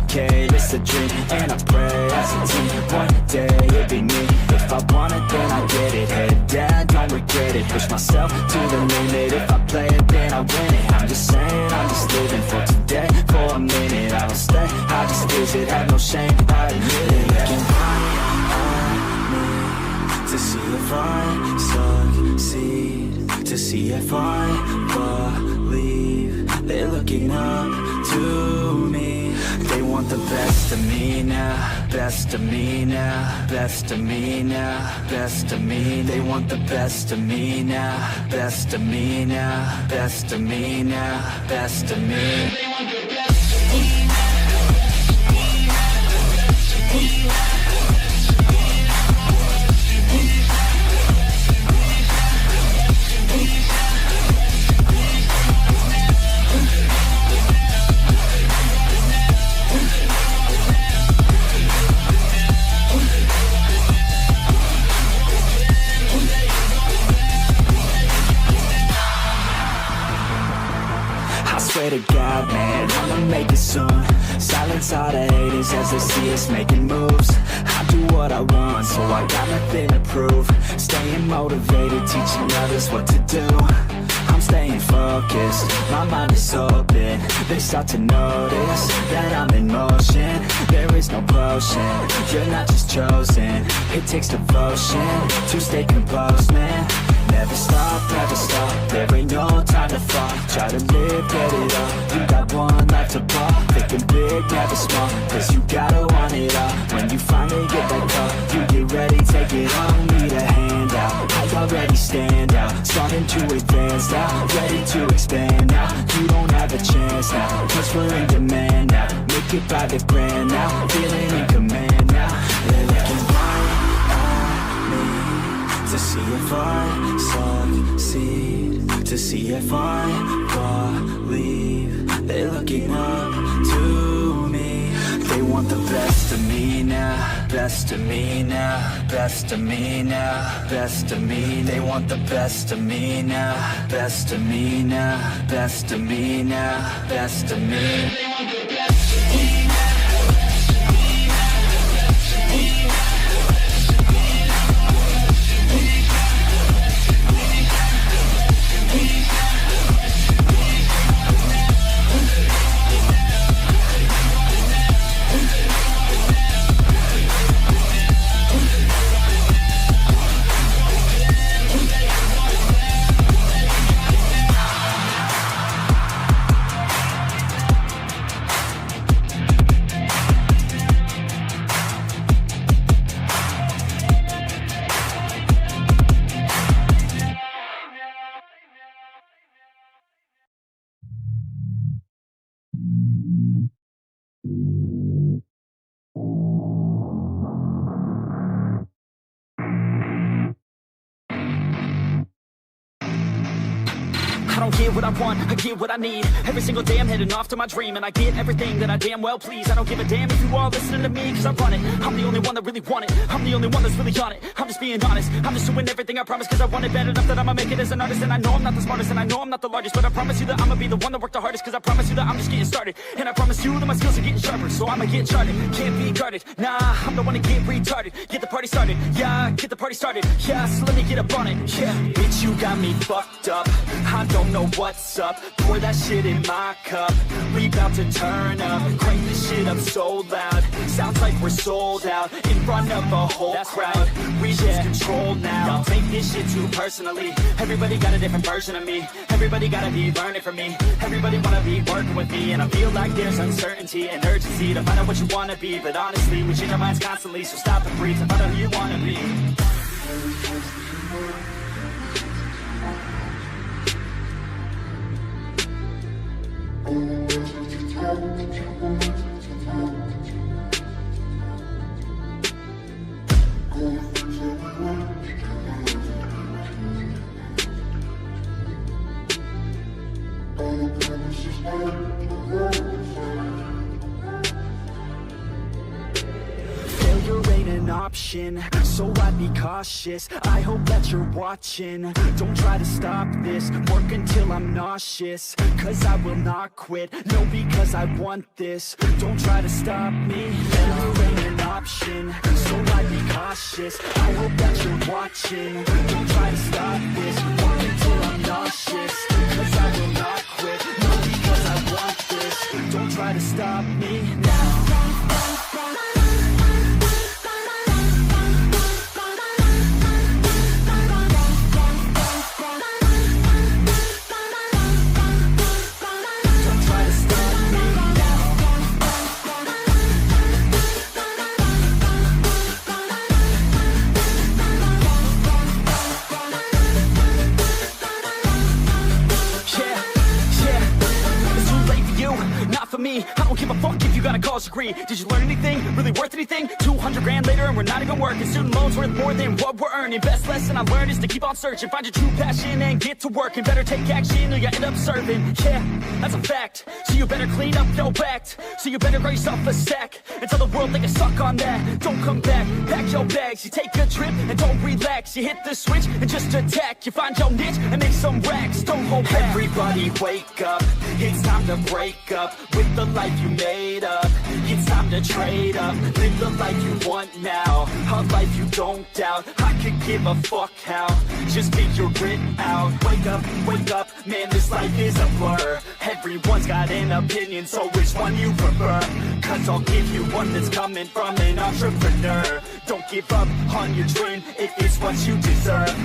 Okay, it's a dream, and I pray as a team. One day it'll be me. If I want it, then I get it. Head down, don't regret it. Push myself to the limit. If I play it, then I win it. I'm just saying, I'm just living for today. For a minute, I don't stay, I just visit. Have no shame, I admit it. Looking right at me to see if I succeed, to see if I believe. They're looking up to me. They want the best of me now, best of me now, best of me now, best of me. They want the best of me now, best of me now, best of me now, best of me. They want the best of me now. Swear to God, man, I'ma make it soon. Silence all the haters as they see us making moves. I do what I want, so I got nothing to prove. Staying motivated, teaching others what to do. I'm staying focused, my mind is open. They start to notice that I'm in motion. There is no potion, you're not just chosen. It takes devotion to stay composed, man. Never stop, there ain't no time to fall. Try to live, get it all. You got one life to ball. Thinking big, never small, cause you gotta want it all. When you finally get that call, you get ready, take it on. Need a handout, I already stand out. Starting to advance now, ready to expand now. You don't have a chance now, cause we're in demand now. Make it by the grand now, feeling in command now. They're looking right at me to see if I succeed, to see if I believe they're looking up to me. They want the best of me now, best of me now, best of me now, best of me. They want the best of me now, best of me now, best of me now, best of me. They want the best of me. I don't get what I want, I get what I need. Every single day I'm heading off to my dream, and I get everything that I damn well please. I don't give a damn if you all listening to me, cause I run it. I'm the only one that really want it, I'm the only one that's really on it. I'm just being honest, I'm just doing everything I promise, cause I want it bad enough that I'ma make it as an artist. And I know I'm not the smartest, and I know I'm not the largest, but I promise you that I'ma be the one that worked the hardest. Cause I promise you that I'm just getting started, and I promise you that my skills are getting sharper. So I'ma get charted, can't be guarded. Nah, I'm the one to get retarded. Get the party started, yeah, get the party started. Yeah, so let me get up on it, yeah. Bitch, you got me fucked up, I don't know what's up. Pour that shit in my cup, we bout to turn up. Crank this shit up so loud, sounds like we're sold out. In front of a whole crowd, we lose control now. Don't take this shit too personally, everybody got a different version of me. Everybody gotta be learning from me, everybody wanna be working with me. And I feel like there's uncertainty and urgency to find out what you wanna be. But honestly, we change our minds constantly, so stop and breathe and find out who you wanna be. Failure ain't an option, so I'd be cautious. I hope that you're watching, don't try to stop this. Work until I'm nauseous, cause I will not quit. No, because I want this, don't try to stop me. Failure ain't an option, so I'd be cautious. I hope that you're watching, don't try to stop this. Work until I'm nauseous, cause I will not quit. No, because I want this, don't try to stop me now. Me, I don't give a fuck if you got a college degree. Did you learn anything really worth anything? 200 grand later and we're not even working. Student loans worth more than what we're earning. Best lesson I learned is to keep on searching. Find your true passion and get to work. And better take action or you end up serving. Yeah, that's a fact. So you better clean up your act. So you better grab yourself a sack and tell the world they can suck on that. Don't come back, pack your bags. You take a trip and don't relax. You hit the switch and just attack. You find your niche and make some racks. Don't hold back. Everybody wake up, it's time to break up with the life you made up. It's time to trade up, live the life you want now, a life you don't doubt. I could give a fuck how, just figure it out. Wake up, man, this life is a blur. Everyone's got an opinion, so which one you prefer? Cause I'll give you one that's coming from an entrepreneur. Don't give up on your dream, it is what you deserve.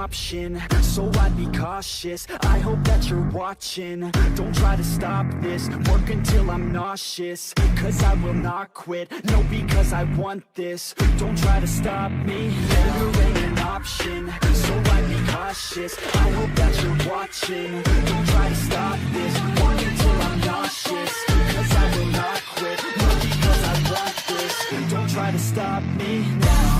option, so I'd be cautious. I hope that you're watching. Don't try to stop this, work until I'm nauseous. Cause I will not quit, no, because I want this. Don't try to stop me, there ain't an option, so I'd be cautious. I hope that you're watching. Don't try to stop this, work until I'm nauseous. Cause I will not quit, no, because I want this. Don't try to stop me now.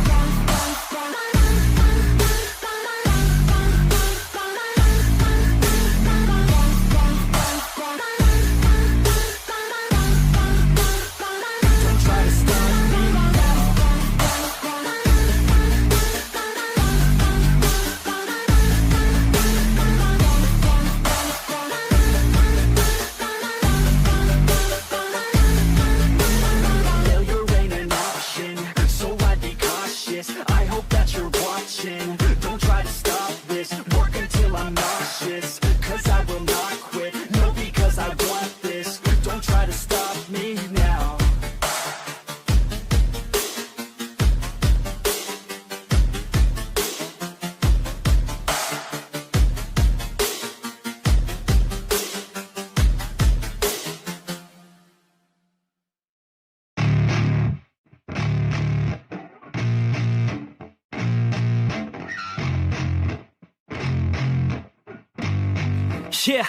Don't try to stop this, work until I'm nauseous. Cause I will not quit, no, because I want this. Don't try to stop me now. Yeah,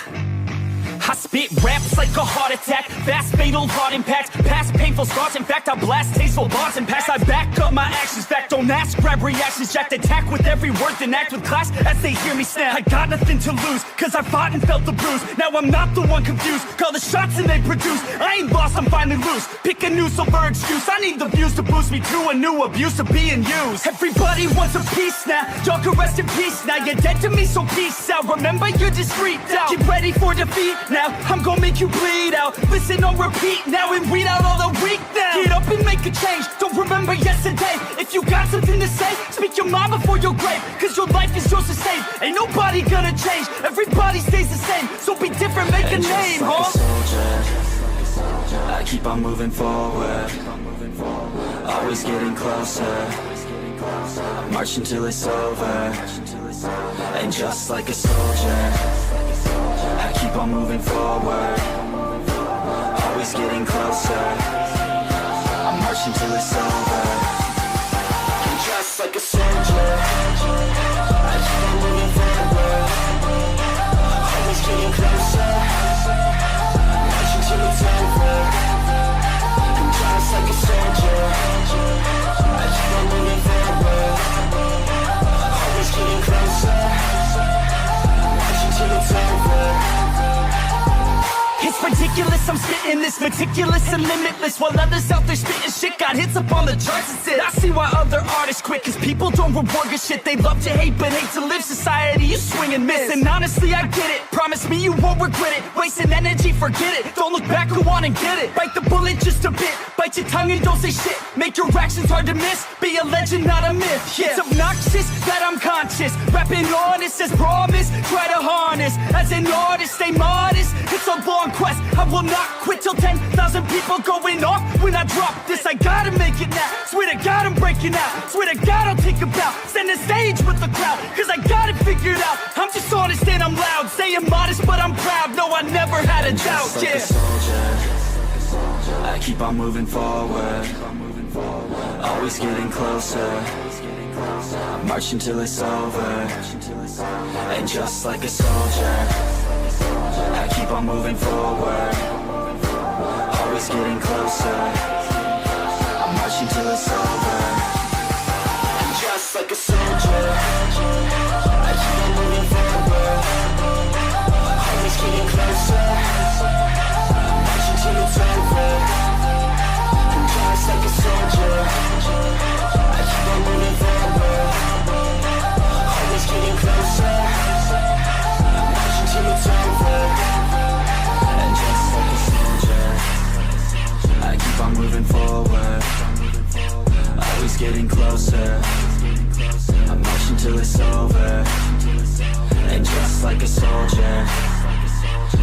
I spit raps like a heart attack, fast fatal heart impact, past painful scars. In fact, I blast tasteful bars and packs. I back up my actions, fact don't ask, grab reactions, jacked attack with every word, then act with class as they hear me snap. I got nothing to lose, cause I fought and felt the bruise. Now I'm not the one confused, call the shots and they produce. I ain't lost, I'm finally loose, pick a new silver excuse. I need the views to boost me to a new abuse of being used. Everybody wants a piece now, y'all can rest in peace now. You're dead to me, so peace out, remember you're discreet out. Get ready for defeat now, I'm gonna make you bleed out. Listen on repeat now and weed out all the weak now. Get up and make a change, don't remember yesterday. If you got something to say, speak your mind before your grave. Cause your life is yours to save, ain't nobody gonna change. Everybody stays the same, so be different, make a name, like huh? a soldier, I keep on moving forward, always getting closer. I march until it's over, and just like a soldier, I keep on moving forward, always getting closer. I march until it's over, and just like a soldier, I keep on moving forward, always getting closer. I march until it's over, and just like a soldier, I keep on moving forward, always getting closer. I march until it's over. It's ridiculous, I'm spitting this meticulous and limitless, while others out there spitting shit got hits up on the charts and shit. I see why other artists quit, cause people don't reward good shit. They love to hate but hate to live. Society, you swing and miss, and honestly I get it. Promise me you won't regret it, wasting energy, forget it. Don't look back, go on and get it. Bite the bullet just a bit, bite your tongue and don't say shit. Make your actions hard to miss, be a legend not a myth. Yeah. It's obnoxious that I'm conscious, rapping honest as promise. Try to harness, as an artist stay modest. It's a long quest, I will not quit till 10,000 people going off when I drop this. I gotta make it now, swear to God I'm breaking out. Swear to God I'll take a bow, stand the stage with the crowd. Cause I got it figured out, I'm just honest and I'm loud. Saying modest but I'm proud, no I never had a doubt. Like a soldier, I keep on moving forward, always getting closer. I march until it's over, and just like a soldier, I keep on moving forward, always getting closer. I march until it's over, and just like a soldier, I keep on moving forward, always getting closer. I march until it's over, and just like a soldier, I keep on moving forward, always getting closer. I march until it's over, and just like a soldier, I keep on moving forward, always getting closer. I march until it's over, and just like a soldier,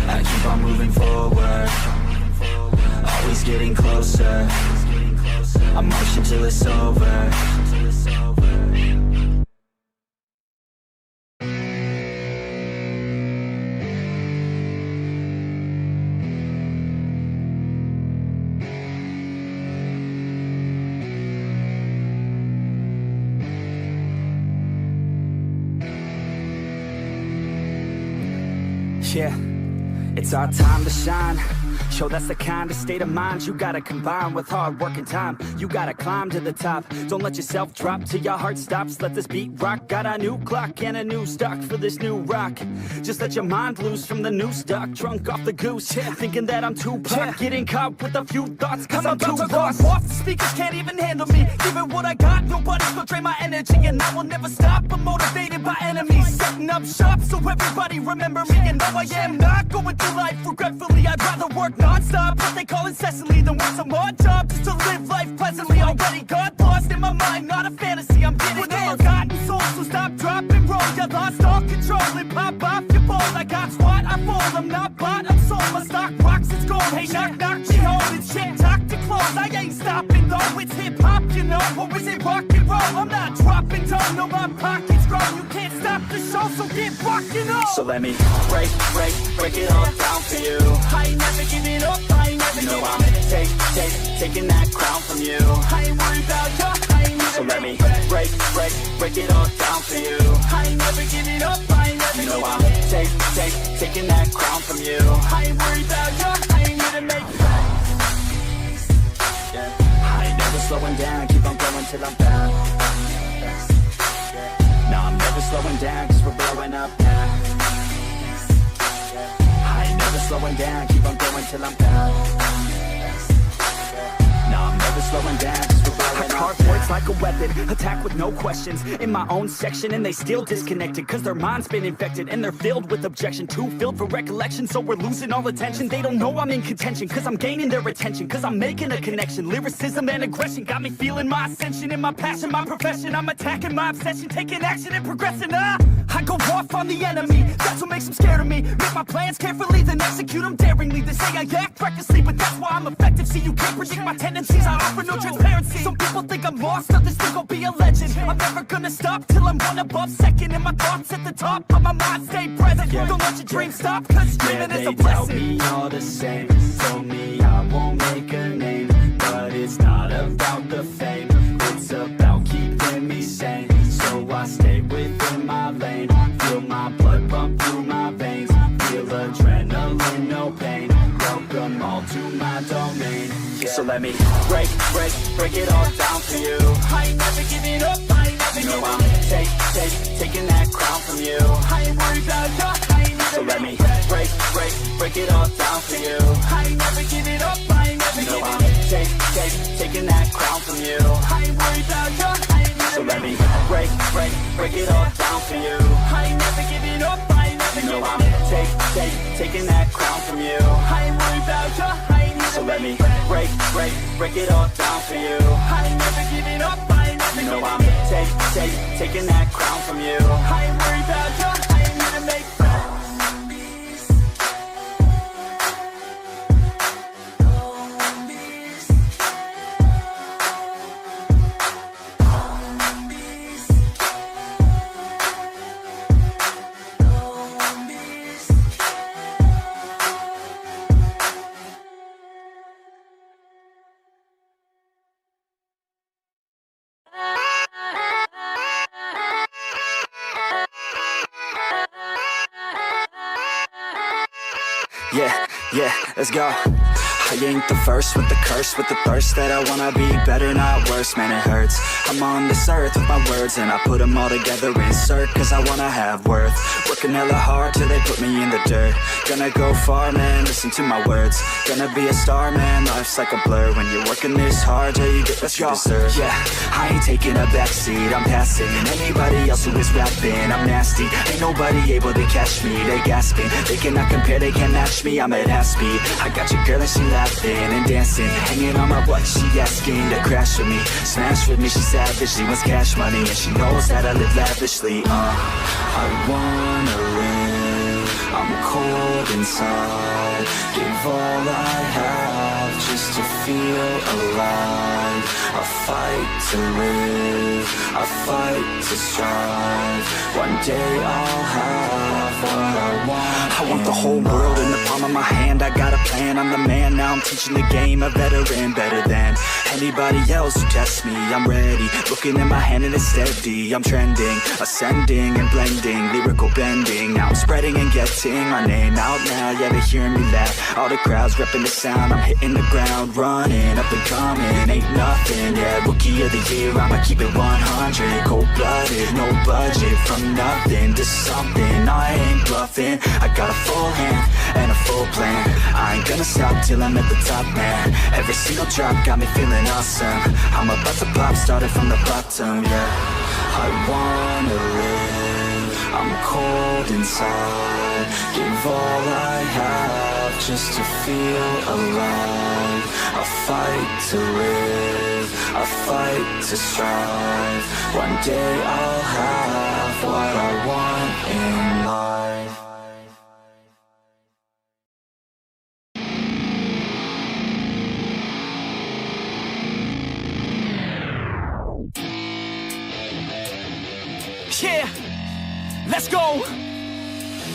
I keep on moving forward, always getting closer. I march until it's over. Yeah, it's our time to shine. Show that's the kind of state of mind you gotta combine with hard work and time. You gotta climb to the top. Don't let yourself drop till your heart stops. Let this beat rock. Got a new clock and a new stock for this new rock. Just let your mind loose from the new stock. Drunk off the goose, thinking that I'm too pop. Getting caught with a few thoughts cause I'm too lost. Off the speakers can't even handle me. Giving what I got, nobody's gonna drain my energy. And I will never stop, I'm motivated by enemies. Setting up shop so everybody remember me. And though I am not going through life regretfully, I'd rather work non-stop, what they call incessantly, than work some odd job just to live life pleasantly. Already got lost in my mind, not a fantasy, I'm getting there. Forgotten soul, so stop, drop, and roll. You lost all control and pop off your ball. I got squat, I fall, I'm not bought, I'm sold. My stock rocks, it's gold. Hey, knock, knock, she home. It's shit, talk to close. I ain't stopping though, it's hip-hop, you know. Or is it rock and roll? I'm not dropping down, no, my pocket's grown. You can't stop the show, so get rockin' on. So let me break it all down for you. I ain't never giving up, I ain't never giving up. I'm taking that crown from you. I ain't worried about you, I ain't never. So let me break it all down for you. I ain't never giving up, I ain't never giving up. I'm taking that crown from you. I ain't worried about you, I ain't here to make it. Yeah. I ain't never slowing down, keep on going till I'm down. No, I'm never slowing down, cause we're blowing up now. I ain't never slowing down, keep on going till I'm down. No, I'm never slowing down, cause we're blowing up. I carve words like a weapon, attack with no questions. In my own section, and they still disconnected, cause their mind's been infected, and they're filled with objection. Too filled for recollection, so we're losing all attention. They don't know I'm in contention, cause I'm gaining their attention, cause I'm making a connection. Lyricism and aggression got me feeling my ascension. In my passion, my profession, I'm attacking my obsession, taking action and progressing. I go off on the enemy, that's what makes them scared of me. Make my plans carefully, then execute them daringly. They say I act recklessly, but that's why I'm effective. See, you can't predict my tendencies, I offer no transparency. Some people think I'm lost, others think I'll be a legend. I'm never gonna stop till I'm one above second. And my thoughts at the top, but my mind stay present. Don't let your dreams stop, cause dreaming is a blessing. They tell me all the same, told me I won't make a name. But it's not about the fame, it's about keeping me sane. So I stay within my lane, feel my blood pump through my veins. Feel adrenaline, no pain, welcome all to my domain. So let me break it all down for you. I ain't never giving up, I ain't never giving up. I'm taking that crown from you. I ain't worried about you, I ain't never. So let me break it all down for you. I ain't never giving up, I ain't never giving up. I'm taking that crown from you. I ain't worried about you, I ain't never. So let me break it all down for you. I ain't never giving up, I ain't never giving up. I'm taking that crown from you. I ain't worried about you, I ain't never. So let me break it all down for you. I ain't never giving up, I ain't never giving up. I'm taking that crown from you. I ain't worried about you, I ain't here to make friends. Yeah, let's go. I ain't the first with the curse, with the thirst that I wanna be better, not worse, man it hurts. I'm on this earth with my words and I put them all together, insert, cause I wanna have worth. Working hella hard till they put me in the dirt. Gonna go far, man, listen to my words. Gonna be a star, man, life's like a blur. When you're working this hard, yeah, you get what you deserve. Yeah, I ain't taking a backseat, I'm passing anybody else who is rapping. I'm nasty, ain't nobody able to catch me. They gasping, they cannot compare, they can't match me. I'm at half speed, I got your girl and she laughing and dancing, hanging on my butt, she asking to crash with me. Smash with me, she savage, she wants cash money, and she knows that I live lavishly. I wanna live, I'm cold inside. Give all I have just just to feel alive. I fight to live, I fight to strive. One day I'll have what I want. I want the whole world in the palm of my hand. I got a plan, I'm the man. Now I'm teaching the game, a veteran, better than anybody else who tests me. I'm ready, looking at my hand and it's steady. I'm trending, ascending and blending, lyrical bending. Now I'm spreading and getting my name out now. Yeah, they hearing me laugh, all the crowds repping the sound. I'm hitting the ground, running, up and coming, ain't nothing. Yeah, rookie of the year, I'ma keep it 100. Cold-blooded, no budget, from nothing to something. I ain't bluffing, I got a full hand and a full plan. I ain't gonna stop till I'm at the top, man. Every single drop got me feeling awesome. I'm about to pop, started from the bottom, yeah. I wanna live, I'm cold inside. Give all I have just to feel alive. I fight to live, I fight to strive. One day I'll have what I want in life. Yeah, let's go.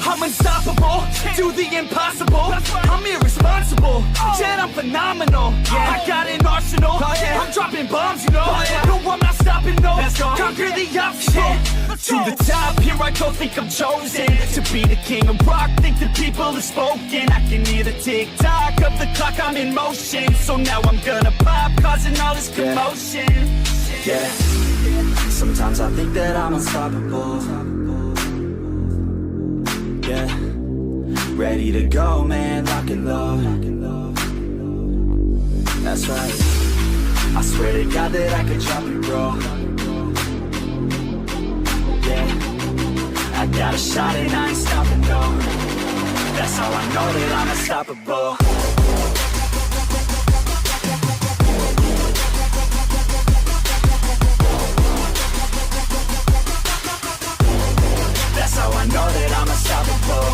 I'm unstoppable, do the impossible. I'm irresponsible, yet I'm phenomenal. I got an arsenal, I'm dropping bombs, you know. No, I'm not stopping, no. Conquer the obstacle. To the top, here I go, think I'm chosen to be the king of rock, think the people have spoken. I can hear the tick-tock of the clock, I'm in motion. So now I'm gonna pop, causing all this commotion. Yeah, sometimes I think that I'm unstoppable. Yeah, ready to go, man, lock and load. That's right, I swear to God that I could drop it, bro. Yeah, I got a shot and I ain't stopping, no. That's how I know that I'm unstoppable. That's how I know that I'm unstoppable.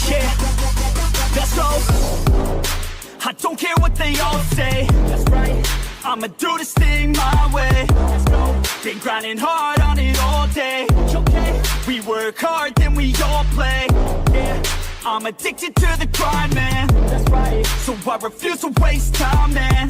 Yeah, let's go. I don't care what they all say. That's right, I'ma do this thing my way. Let's go. Been grinding hard on it all day. Okay, we work hard, then we all play. Yeah, I'm addicted to the grind, man. That's right, so I refuse to waste time, man.